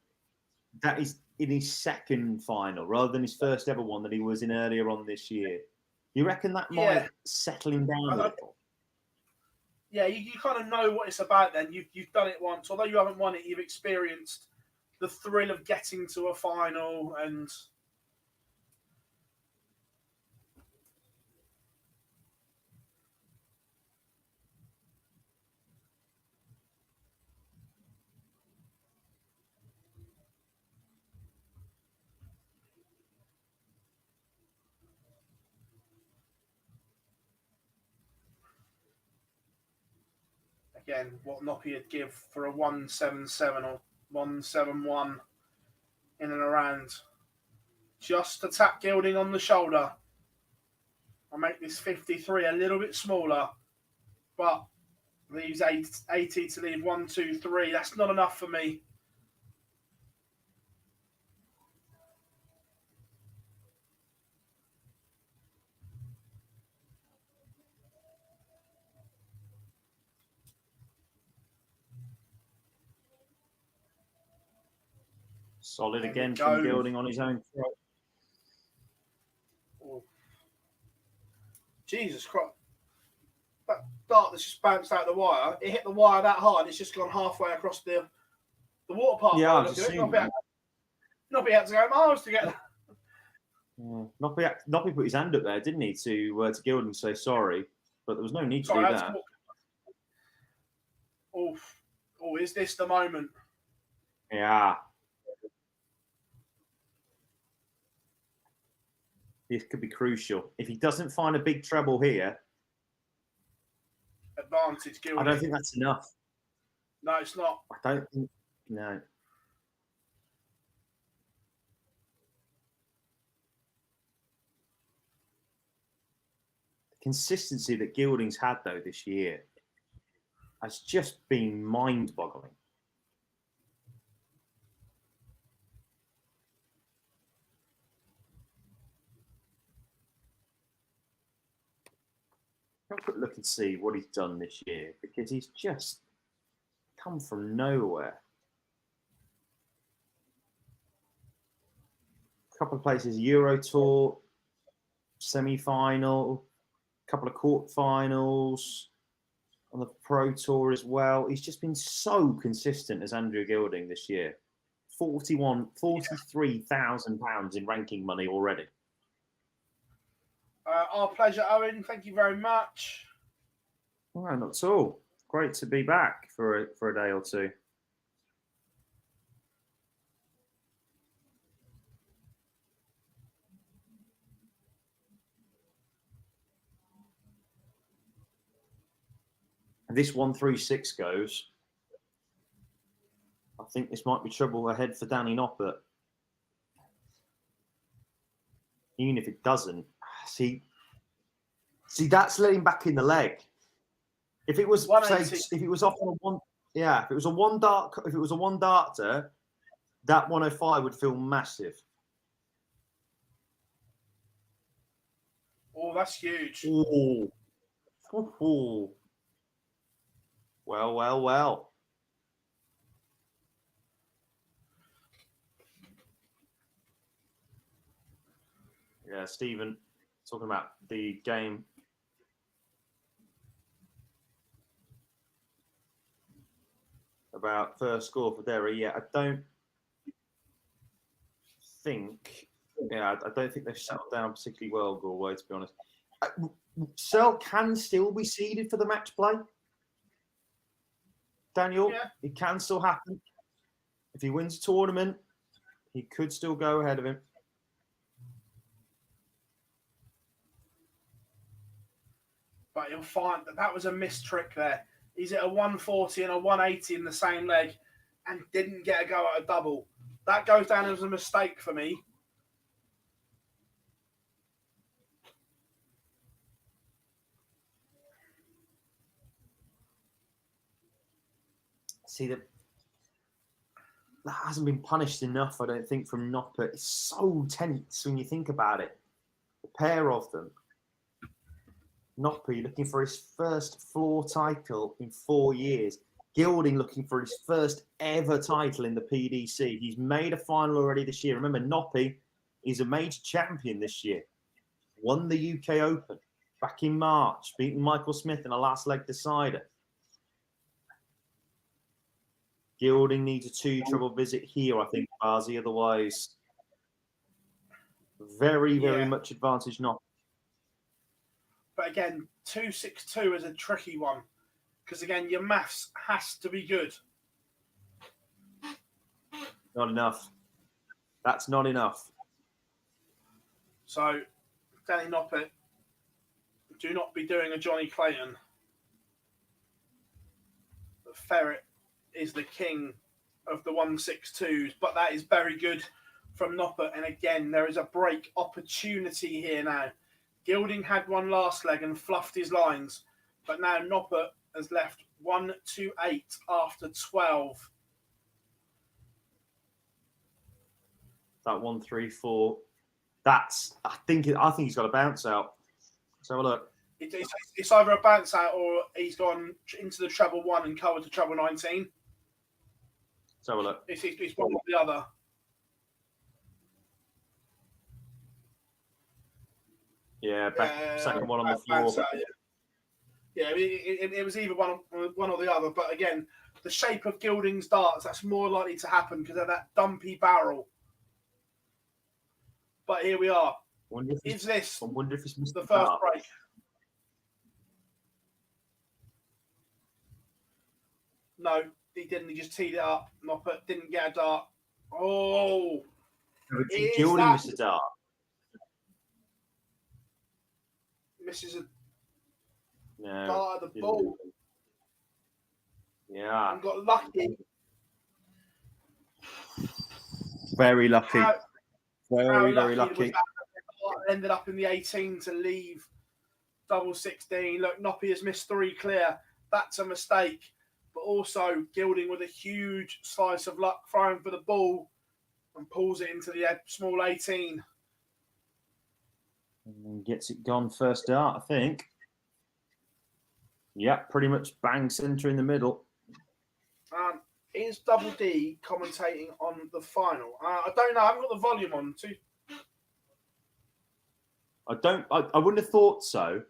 [SPEAKER 2] that he's in his second final rather than his first ever one that he was in earlier on this year? You reckon that might settle him down a little?
[SPEAKER 3] Yeah, you kind of know what it's about then. You've done it once. Although you haven't won it, you've experienced the thrill of getting to a final and... Again, what Noppy would give for a 177 or 171 in and around. Just to tap Gilding on the shoulder. I'll make this 53 a little bit smaller, but leaves 80 to leave 1, 2, 3. That's not enough for me.
[SPEAKER 2] Solid again from Gilding on his own throw.
[SPEAKER 3] Oh. Jesus Christ. That dart that's just bounced out the wire, it hit the wire that hard, it's just gone halfway across the water park.
[SPEAKER 2] Yeah, I've just seen that.
[SPEAKER 3] Not be able to go miles to get that.
[SPEAKER 2] Noppy put his hand up there, didn't he, to Gilding and say sorry, but there was no need to do that.
[SPEAKER 3] Oh, is this the moment?
[SPEAKER 2] Yeah. This could be crucial. If he doesn't find a big treble here,
[SPEAKER 3] Advantage, Gilding.
[SPEAKER 2] I don't think that's enough.
[SPEAKER 3] No, it's not.
[SPEAKER 2] I don't think, no. The consistency that Gilding's had, though, this year has just been mind-boggling. Have a quick look and see what he's done this year, because he's just come from nowhere. A couple of places, Euro Tour, semi-final, a couple of quarterfinals on the Pro Tour as well. He's just been so consistent as Andrew Gilding this year. £43,000 in ranking money already.
[SPEAKER 3] Our pleasure, Owen. Thank you very much.
[SPEAKER 2] No, not at all. Great to be back for a day or two. If this 136 goes, I think this might be trouble ahead for Danny Noppert. Even if it doesn't, see, that's letting back in the leg. If it was, say, if it was off on a one, yeah, if it was a one darter, that 105 would feel massive.
[SPEAKER 3] Oh, that's huge.
[SPEAKER 2] Ooh. Ooh. Well, well, well. Yeah, Stephen, talking about the game. About first score for Derry. Yeah, I don't think they've settled down particularly well, Galway, to be honest. Searle can still be seeded for the match play. Daniel,
[SPEAKER 3] Yeah.
[SPEAKER 2] It can still happen. If he wins a tournament, he could still go ahead of him.
[SPEAKER 3] But you'll find that was a missed trick there. He's at a 140 and a 180 in the same leg and didn't get a go at a double. That goes down as a mistake for me.
[SPEAKER 2] See, that hasn't been punished enough, I don't think, from Noppert. It's so tense when you think about it. The pair of them. Noppert looking for his first floor title in 4 years. Gilding looking for his first ever title in the PDC. He's made a final already this year. Remember, Noppert is a major champion this year. Won the UK Open back in March, beating Michael Smith in a last leg decider. Gilding needs a 2-treble visit here, I think, Bazi. Otherwise, very much advantage Noppert.
[SPEAKER 3] But again, 262 is a tricky one because, again, your maths has to be good.
[SPEAKER 2] Not enough. That's not enough.
[SPEAKER 3] So, Danny Noppert, do not be doing a Johnny Clayton. The Ferret is the king of the 162s, but that is very good from Noppert. And again, there is a break opportunity here now. Gilding had one last leg and fluffed his lines, but now Noppert has left 128 after 12.
[SPEAKER 2] That 134. That's I think he's got a bounce out. Let's have a look.
[SPEAKER 3] It's either a bounce out or he's gone into the treble 1 and covered the treble 19.
[SPEAKER 2] Let's have a look.
[SPEAKER 3] It's one or the other.
[SPEAKER 2] Yeah, second one on the floor.
[SPEAKER 3] Yeah, it was either one or the other. But again, the shape of Gilding's darts, that's more likely to happen because of that dumpy barrel. But here we are.
[SPEAKER 2] I wonder if
[SPEAKER 3] Is this
[SPEAKER 2] missed
[SPEAKER 3] the first break? No. he didn't. He just teed it up. Noppert didn't get a dart. Oh,
[SPEAKER 2] Gilding missed a dart.
[SPEAKER 3] Misses a
[SPEAKER 2] No,
[SPEAKER 3] dart at the ball
[SPEAKER 2] yeah,
[SPEAKER 3] and got lucky.
[SPEAKER 2] very lucky.
[SPEAKER 3] How
[SPEAKER 2] Very
[SPEAKER 3] lucky
[SPEAKER 2] lucky.
[SPEAKER 3] was that? Ended up in the 18 to leave double 16. Look, Noppy has missed 3 clear. That's a mistake. But also Gilding with a huge slice of luck, throwing for the ball and pulls it into the small 18.
[SPEAKER 2] And gets it gone first dart, I think. Yeah, pretty much bang centre in the middle.
[SPEAKER 3] Is Double D commentating on the final? I don't know. I haven't got the volume on too.
[SPEAKER 2] I wouldn't have thought so,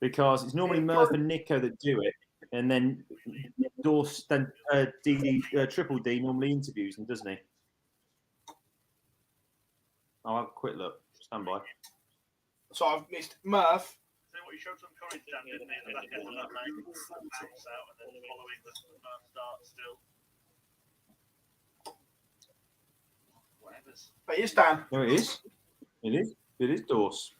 [SPEAKER 2] because it's normally Murph and Nico that do it, and then Triple D normally interviews them, doesn't he? I'll have a quick look. Stand by.
[SPEAKER 3] So I've missed Murph.
[SPEAKER 4] So what, you showed some courage, Dan, didn't you, in the back end of that night? Bounce out and then following the first start still. Whatever's.
[SPEAKER 3] But it is Dan.
[SPEAKER 2] No, it is. It is Dorse.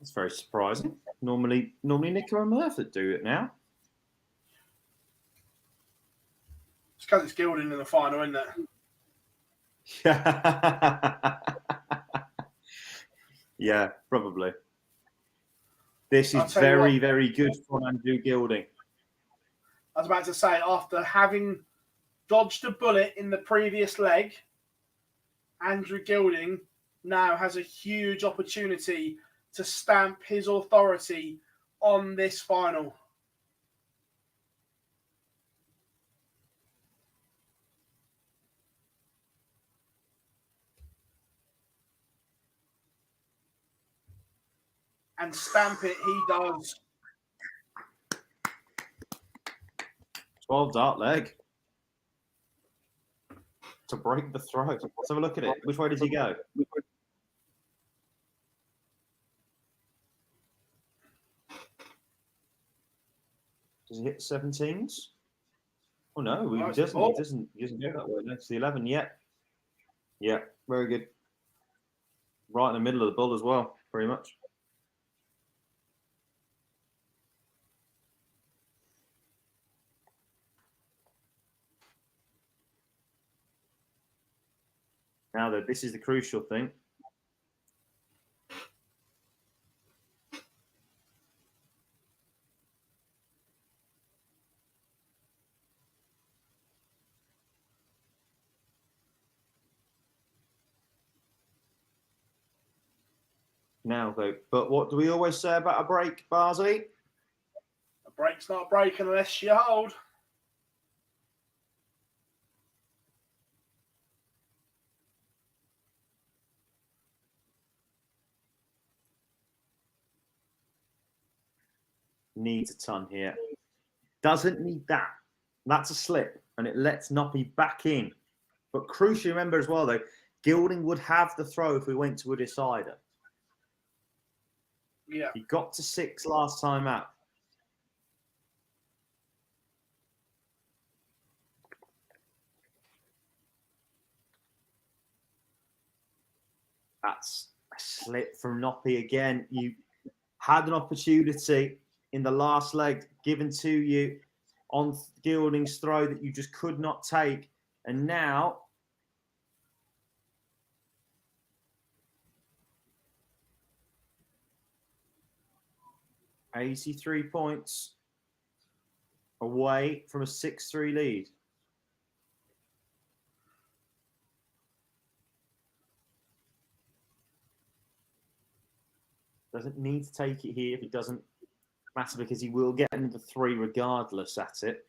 [SPEAKER 2] That's very surprising. Normally Nico and Murph that do it now.
[SPEAKER 3] It's because it's Gilding in the final, isn't it?
[SPEAKER 2] Yeah, probably. This
[SPEAKER 3] I'll
[SPEAKER 2] is
[SPEAKER 3] tell you
[SPEAKER 2] very,
[SPEAKER 3] what.
[SPEAKER 2] very good for Andrew Gilding.
[SPEAKER 3] I was about to say, after having dodged a bullet in the previous leg, Andrew Gilding now has a huge opportunity to stamp his authority on this final. And stamp it he does.
[SPEAKER 2] 12 dart leg. To break the throw. Let's have a look at it. Which way does he go? Does he hit 17s? Oh no, he doesn't. He doesn't go that way. Next to the 11 yet. Yeah, very good. Right in the middle of the bull as well, pretty much. Now, though, this is the crucial thing. Now, though, but what do we always say about a break, Barsley?
[SPEAKER 3] A break's not a break unless you hold.
[SPEAKER 2] Needs a ton here. Doesn't need that. That's a slip, and it lets Noppy back in. But crucially, remember as well, though, Gilding would have the throw if we went to a decider.
[SPEAKER 3] Yeah.
[SPEAKER 2] He got to 6 last time out. That's a slip from Noppy again. You had an opportunity in the last leg given to you on Gilding's throw that you just could not take. And now $83 points away from a 6-3 lead. Doesn't need to take it here if it doesn't matter, because he will get another 3 regardless at it.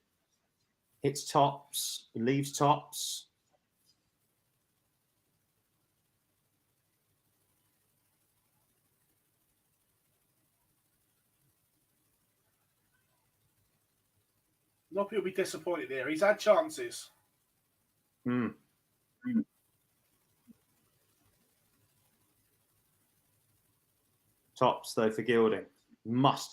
[SPEAKER 2] Hits tops, leaves tops.
[SPEAKER 3] Noppy will be disappointed there. He's had chances.
[SPEAKER 2] Tops though for Gilding.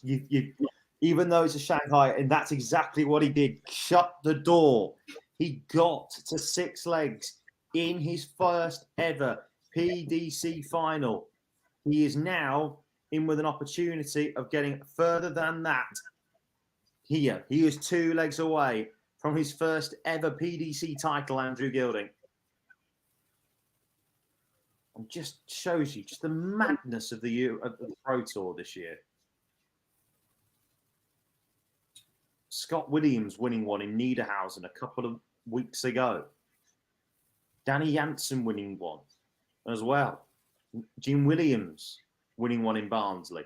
[SPEAKER 2] You even though it's a Shanghai, and that's exactly what he did. Shut the door. He got to 6 legs in his first ever PDC final. He is now in with an opportunity of getting further than that. Here, he is 2 legs away from his first ever PDC title, Andrew Gilding. And just shows you just the madness of the Pro Tour this year. Scott Williams winning one in Niederhausen a couple of weeks ago. Danny Jansen winning one as well. Jim Williams winning one in Barnsley.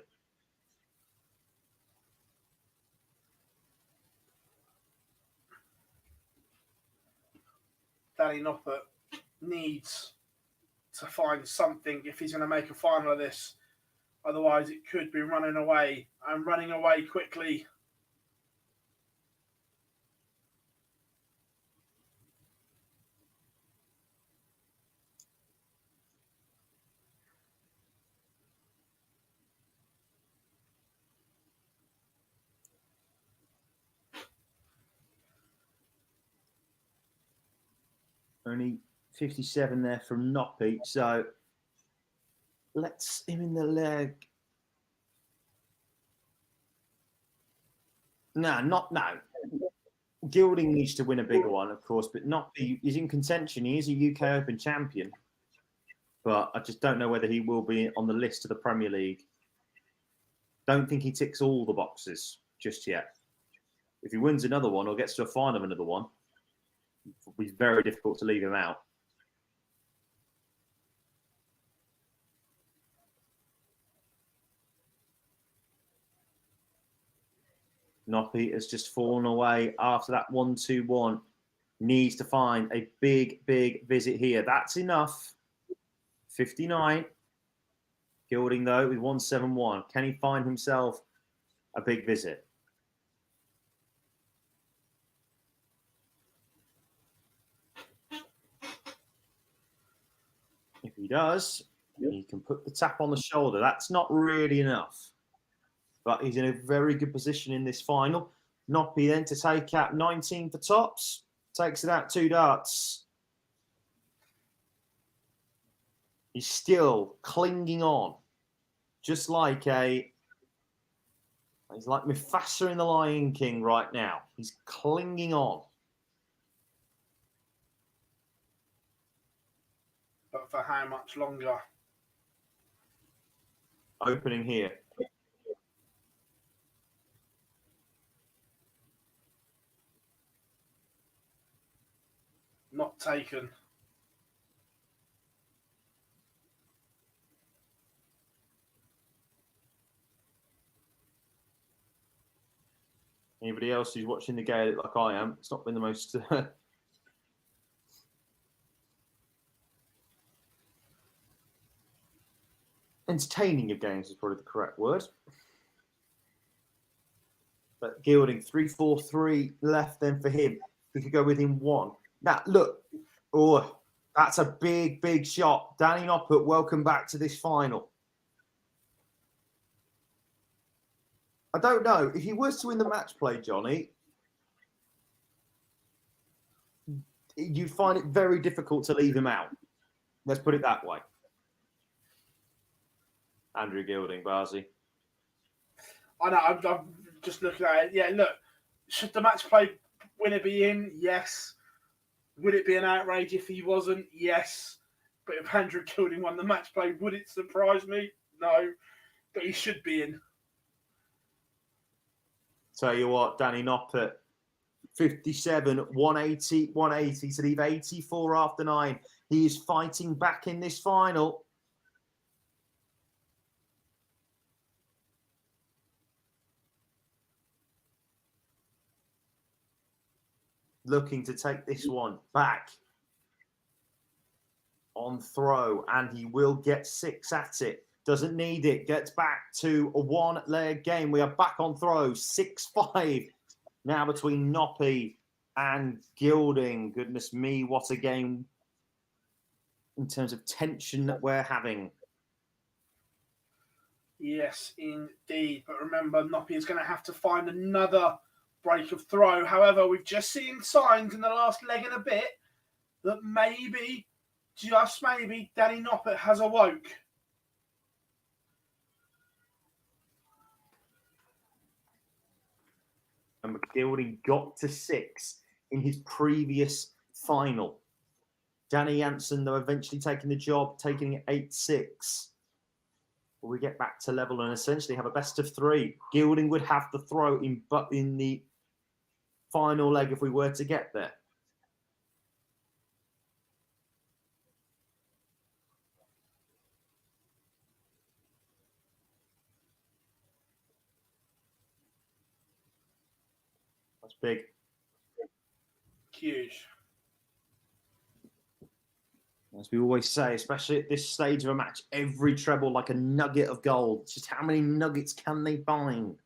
[SPEAKER 3] Danny Noppert needs to find something if he's going to make a final of this. Otherwise, it could be running away and running away quickly.
[SPEAKER 2] Only 57 there from Noppy. So let's him in the leg. No. Gilding needs to win a bigger one, of course, but Noppy is in contention. He is a UK Open champion, but I just don't know whether he will be on the list of the Premier League. Don't think he ticks all the boxes just yet. If he wins another one or gets to a final of another one, it'll be very difficult to leave him out. Noppy has just fallen away after that 1-2-1. Needs to find a big visit here. That's enough. 59. Gilding, though, with 171. Can he find himself a big visit? If he does, he can put the tap on the shoulder. That's not really enough. But he's in a very good position in this final. Noppy then to take out 19 for tops. Takes it out 2 darts. He's still clinging on. Just like he's like Mufasa in The Lion King right now. He's clinging on.
[SPEAKER 3] But for how much longer?
[SPEAKER 2] Opening here.
[SPEAKER 3] Not taken.
[SPEAKER 2] Anybody else who's watching the game like I am, it's not been the most entertaining of games is probably the correct word. But Gilding, 3-4-3 left then for him. He could go within 1. Now, look. Oh, that's a big shot. Danny Noppert, welcome back to this final. I don't know. If he was to win the match play, Johnny, you'd find it very difficult to leave him out. Let's put it that way. Andrew Gilding, Barzi.
[SPEAKER 3] I know, I'm just looking at it. Yeah, look, should the match play winner be in? Yes. Would it be an outrage if he wasn't? Yes. But if Andrew Gilding won the match play, would it surprise me? No. But he should be in.
[SPEAKER 2] Tell you what, Danny Noppert, 57, 180 to leave 84 after 9. He is fighting back in this final. Looking to take this one back on throw, and he will get 6 at it. Doesn't need it. Gets back to a 1-leg game. We are back on throw. 6-5 now between Noppy and Gilding. Goodness me, what a game in terms of tension that we're having.
[SPEAKER 3] Yes, indeed. But remember, Noppy is going to have to find another break of throw. However, we've just seen signs in the last leg and a bit that maybe, just maybe, Danny Noppert has awoke.
[SPEAKER 2] And Gilding got to 6 in his previous final. Danny Jansen, though, eventually taking the job, taking it 8-6. Will we get back to level and essentially have a best of 3? Gilding would have the throw in, but in the final leg if we were to get there. That's big.
[SPEAKER 3] Huge.
[SPEAKER 2] As we always say, especially at this stage of a match, every treble like a nugget of gold. It's just how many nuggets can they find?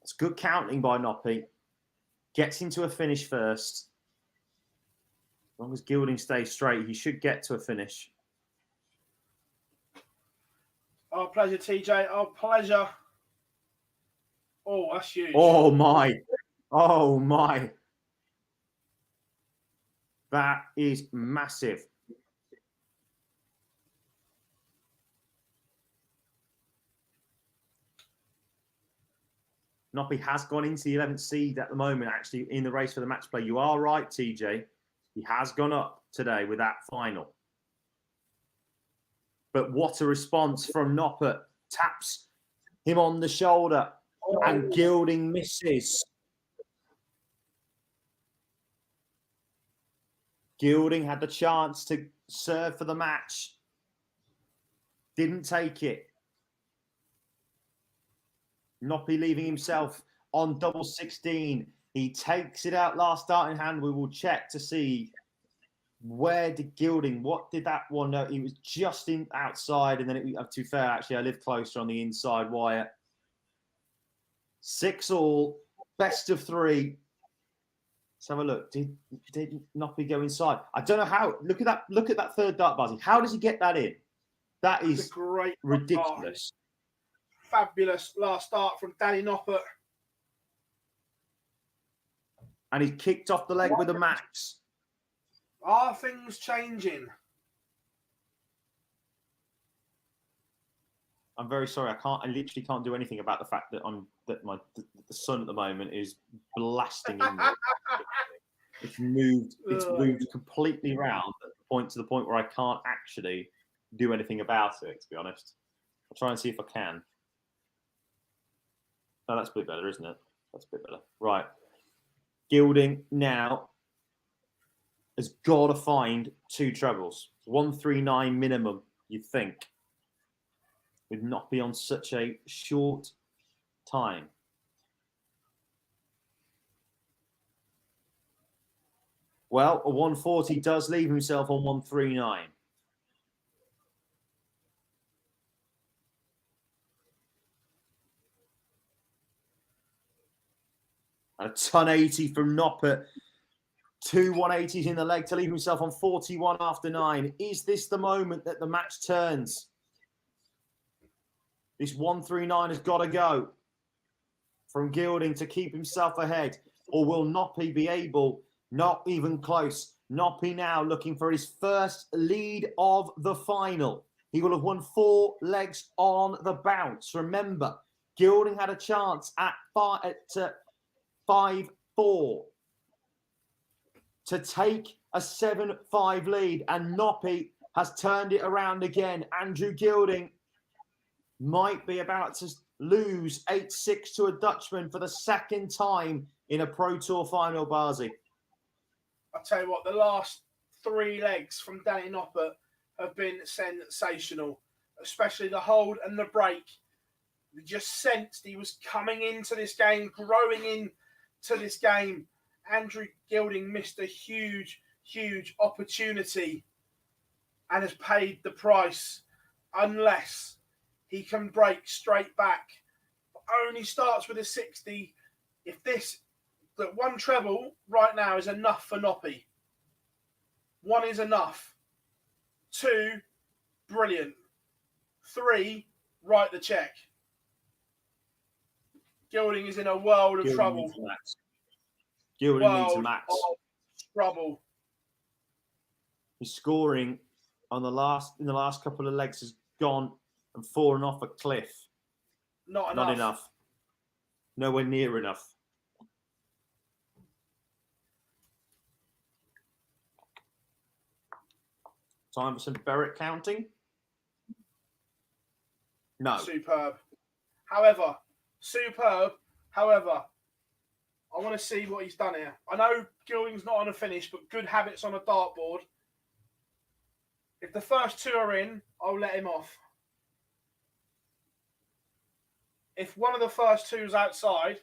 [SPEAKER 2] It's good counting by Noppy. Gets into a finish first. As long as Gilding stays straight, he should get to a finish.
[SPEAKER 3] Our pleasure, TJ. Our pleasure. Oh, that's huge.
[SPEAKER 2] Oh, my. Oh, my. That is massive. Noppy has gone into the 11th seed at the moment, actually, in the race for the match play. You are right, TJ. He has gone up today with that final. But what a response from Noppert. Taps him on the shoulder.
[SPEAKER 3] Oh.
[SPEAKER 2] And Gilding misses. Gilding had the chance to serve for the match. Didn't take it. Noppy leaving himself on double 16. He takes it out last starting hand. We will check to see where did Gilding, what did that one know? He was just in outside, and then to be fair, actually, I live closer on the inside wire. 6-all, best of 3. Let's have a look. Did Noppy go inside? I don't know how. Look at that third dart, Buzzy. How does he get that in? That is
[SPEAKER 3] great
[SPEAKER 2] ridiculous.
[SPEAKER 3] Fabulous last start from Danny Noppert.
[SPEAKER 2] And he kicked off the leg with a max.
[SPEAKER 3] Are things changing?
[SPEAKER 2] I'm very sorry. I literally can't do anything about the fact that the sun at the moment is blasting in. It's moved completely round to the point where I can't actually do anything about it, to be honest. I'll try and see if I can. Oh, that's a bit better, isn't it? That's a bit better. Right. Gilding now has got to find 2 trebles. 139 minimum, you'd think. Would not be on such a short time. Well, a 140 does leave himself on 139. A ton 80 from Noppert. 2 180s in the leg to leave himself on 41 after 9. Is this the moment that the match turns? This 139 has got to go from Gilding to keep himself ahead. Or will Noppy be able? Not even close. Noppy now looking for his first lead of the final. He will have won 4 legs on the bounce. Remember, Gilding had a chance at 5-4 to take a 7-5 lead, and Noppy has turned it around again. Andrew Gilding might be about to lose 8-6 to a Dutchman for the second time in a Pro Tour final, Barzi.
[SPEAKER 3] I'll tell you what, the last 3 legs from Danny Noppert have been sensational, especially the hold and the break. We just sensed he was coming into this game, growing into this game. Andrew Gilding missed a huge, huge opportunity and has paid the price unless he can break straight back. Only starts with a 60. If that 1 treble right now is enough for Noppy. 1 is enough. 2, brilliant. 3, write the check. Gilding is in a world of trouble.
[SPEAKER 2] Gilding needs a max.
[SPEAKER 3] Trouble.
[SPEAKER 2] His scoring in the last couple of legs has gone and fallen off a cliff.
[SPEAKER 3] Not
[SPEAKER 2] enough. Nowhere near enough. Time for some ferret counting? No.
[SPEAKER 3] Superb. However, I want to see what he's done here. I know Gilding's not on a finish, but good habits on a dartboard. If the first 2 are in, I'll let him off. If one of the first 2 is outside,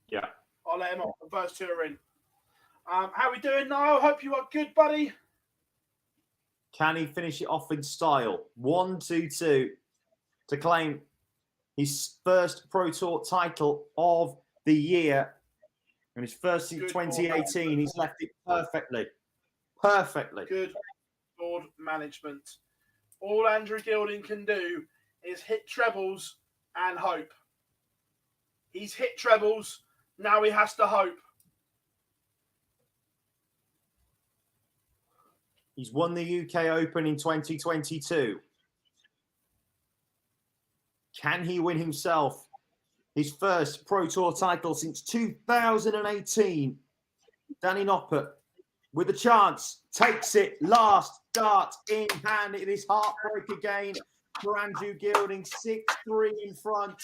[SPEAKER 2] yeah,
[SPEAKER 3] I'll let him off. The first 2 are in. How are we doing now? Hope you are good, buddy.
[SPEAKER 2] Can he finish it off in style? 1-2-2 to claim his first Pro Tour title of the year. And his first in 2018. He's left it perfectly.
[SPEAKER 3] Good board management. All Andrew Gilding can do is hit trebles and hope. He's hit trebles. Now he has to hope.
[SPEAKER 2] He's won the UK Open in 2022. Can he win himself his first Pro Tour title since 2018? Danny Noppert with a chance, takes it, last dart in hand. It is heartbreak again for Andrew Gilding, 6-3 in front.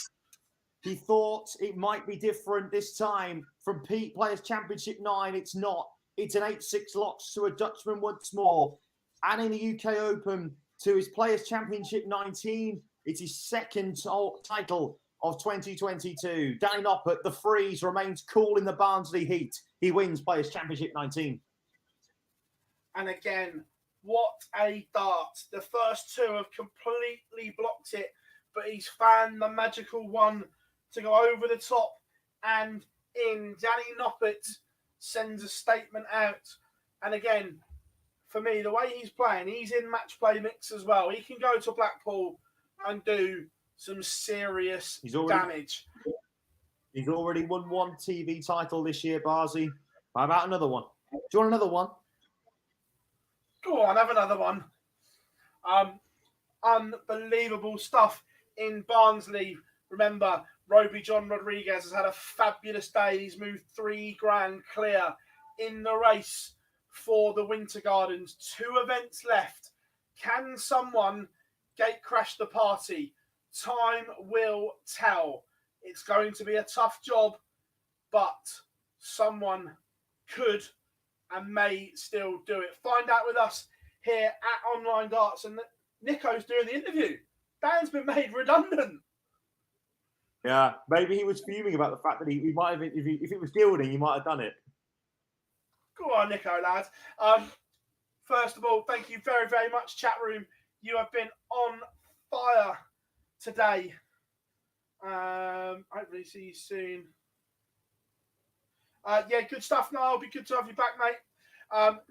[SPEAKER 2] He thought it might be different this time from Pete Players Championship 9. It's not. It's an 8-6 locks to a Dutchman once more. And in the UK Open to his Players Championship 19. It's his second title of 2022. Danny Noppert, the freeze, remains cool in the Barnsley heat. He wins Players Championship 19.
[SPEAKER 3] And again, what a dart. The first 2 have completely blocked it, but he's found the magical one to go over the top and in. Danny Noppert sends a statement out. And again, for me, the way he's playing, he's in match play mix as well. He can go to Blackpool and do some serious damage.
[SPEAKER 2] He's already won 1 TV title this year, Barzy. How about another one? Do you want another one?
[SPEAKER 3] Go on, have another one. Unbelievable stuff in Barnsley. Remember, Roby John Rodriguez has had a fabulous day. He's moved 3 grand clear in the race for the Winter Gardens. 2 events left. Can someone gate crash the party? Time will tell. It's going to be a tough job, but someone could and may still do it. Find out with us here at Online Darts. And Nico's doing the interview. Dan's been made redundant.
[SPEAKER 2] Yeah, maybe he was fuming about the fact that he might have, if it was Gilding, he might have done it.
[SPEAKER 3] Go on, Nico, lads. First of all, thank you very, very much, chat room. You have been on fire today. Hopefully see you soon. Yeah, good stuff, Niall. Be good to have you back, mate.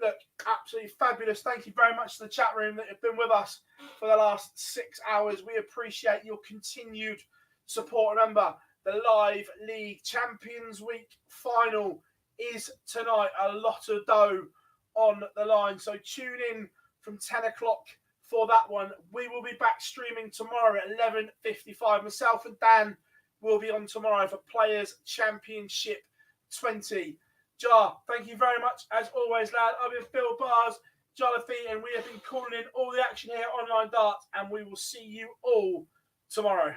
[SPEAKER 3] Look, absolutely fabulous. Thank you very much to the chat room that have been with us for the last 6 hours. We appreciate your continued support. Remember, the Live League Champions Week final is tonight. A lot of dough on the line. So tune in from 10 o'clock for that one. We will be back streaming tomorrow at 11:55. Myself and Dan will be on tomorrow for Players Championship 20. Jar, thank you very much. As always, lad, I've been Phil Bars, Jar Lafitte, and we have been calling in all the action here at Online Darts, and we will see you all tomorrow.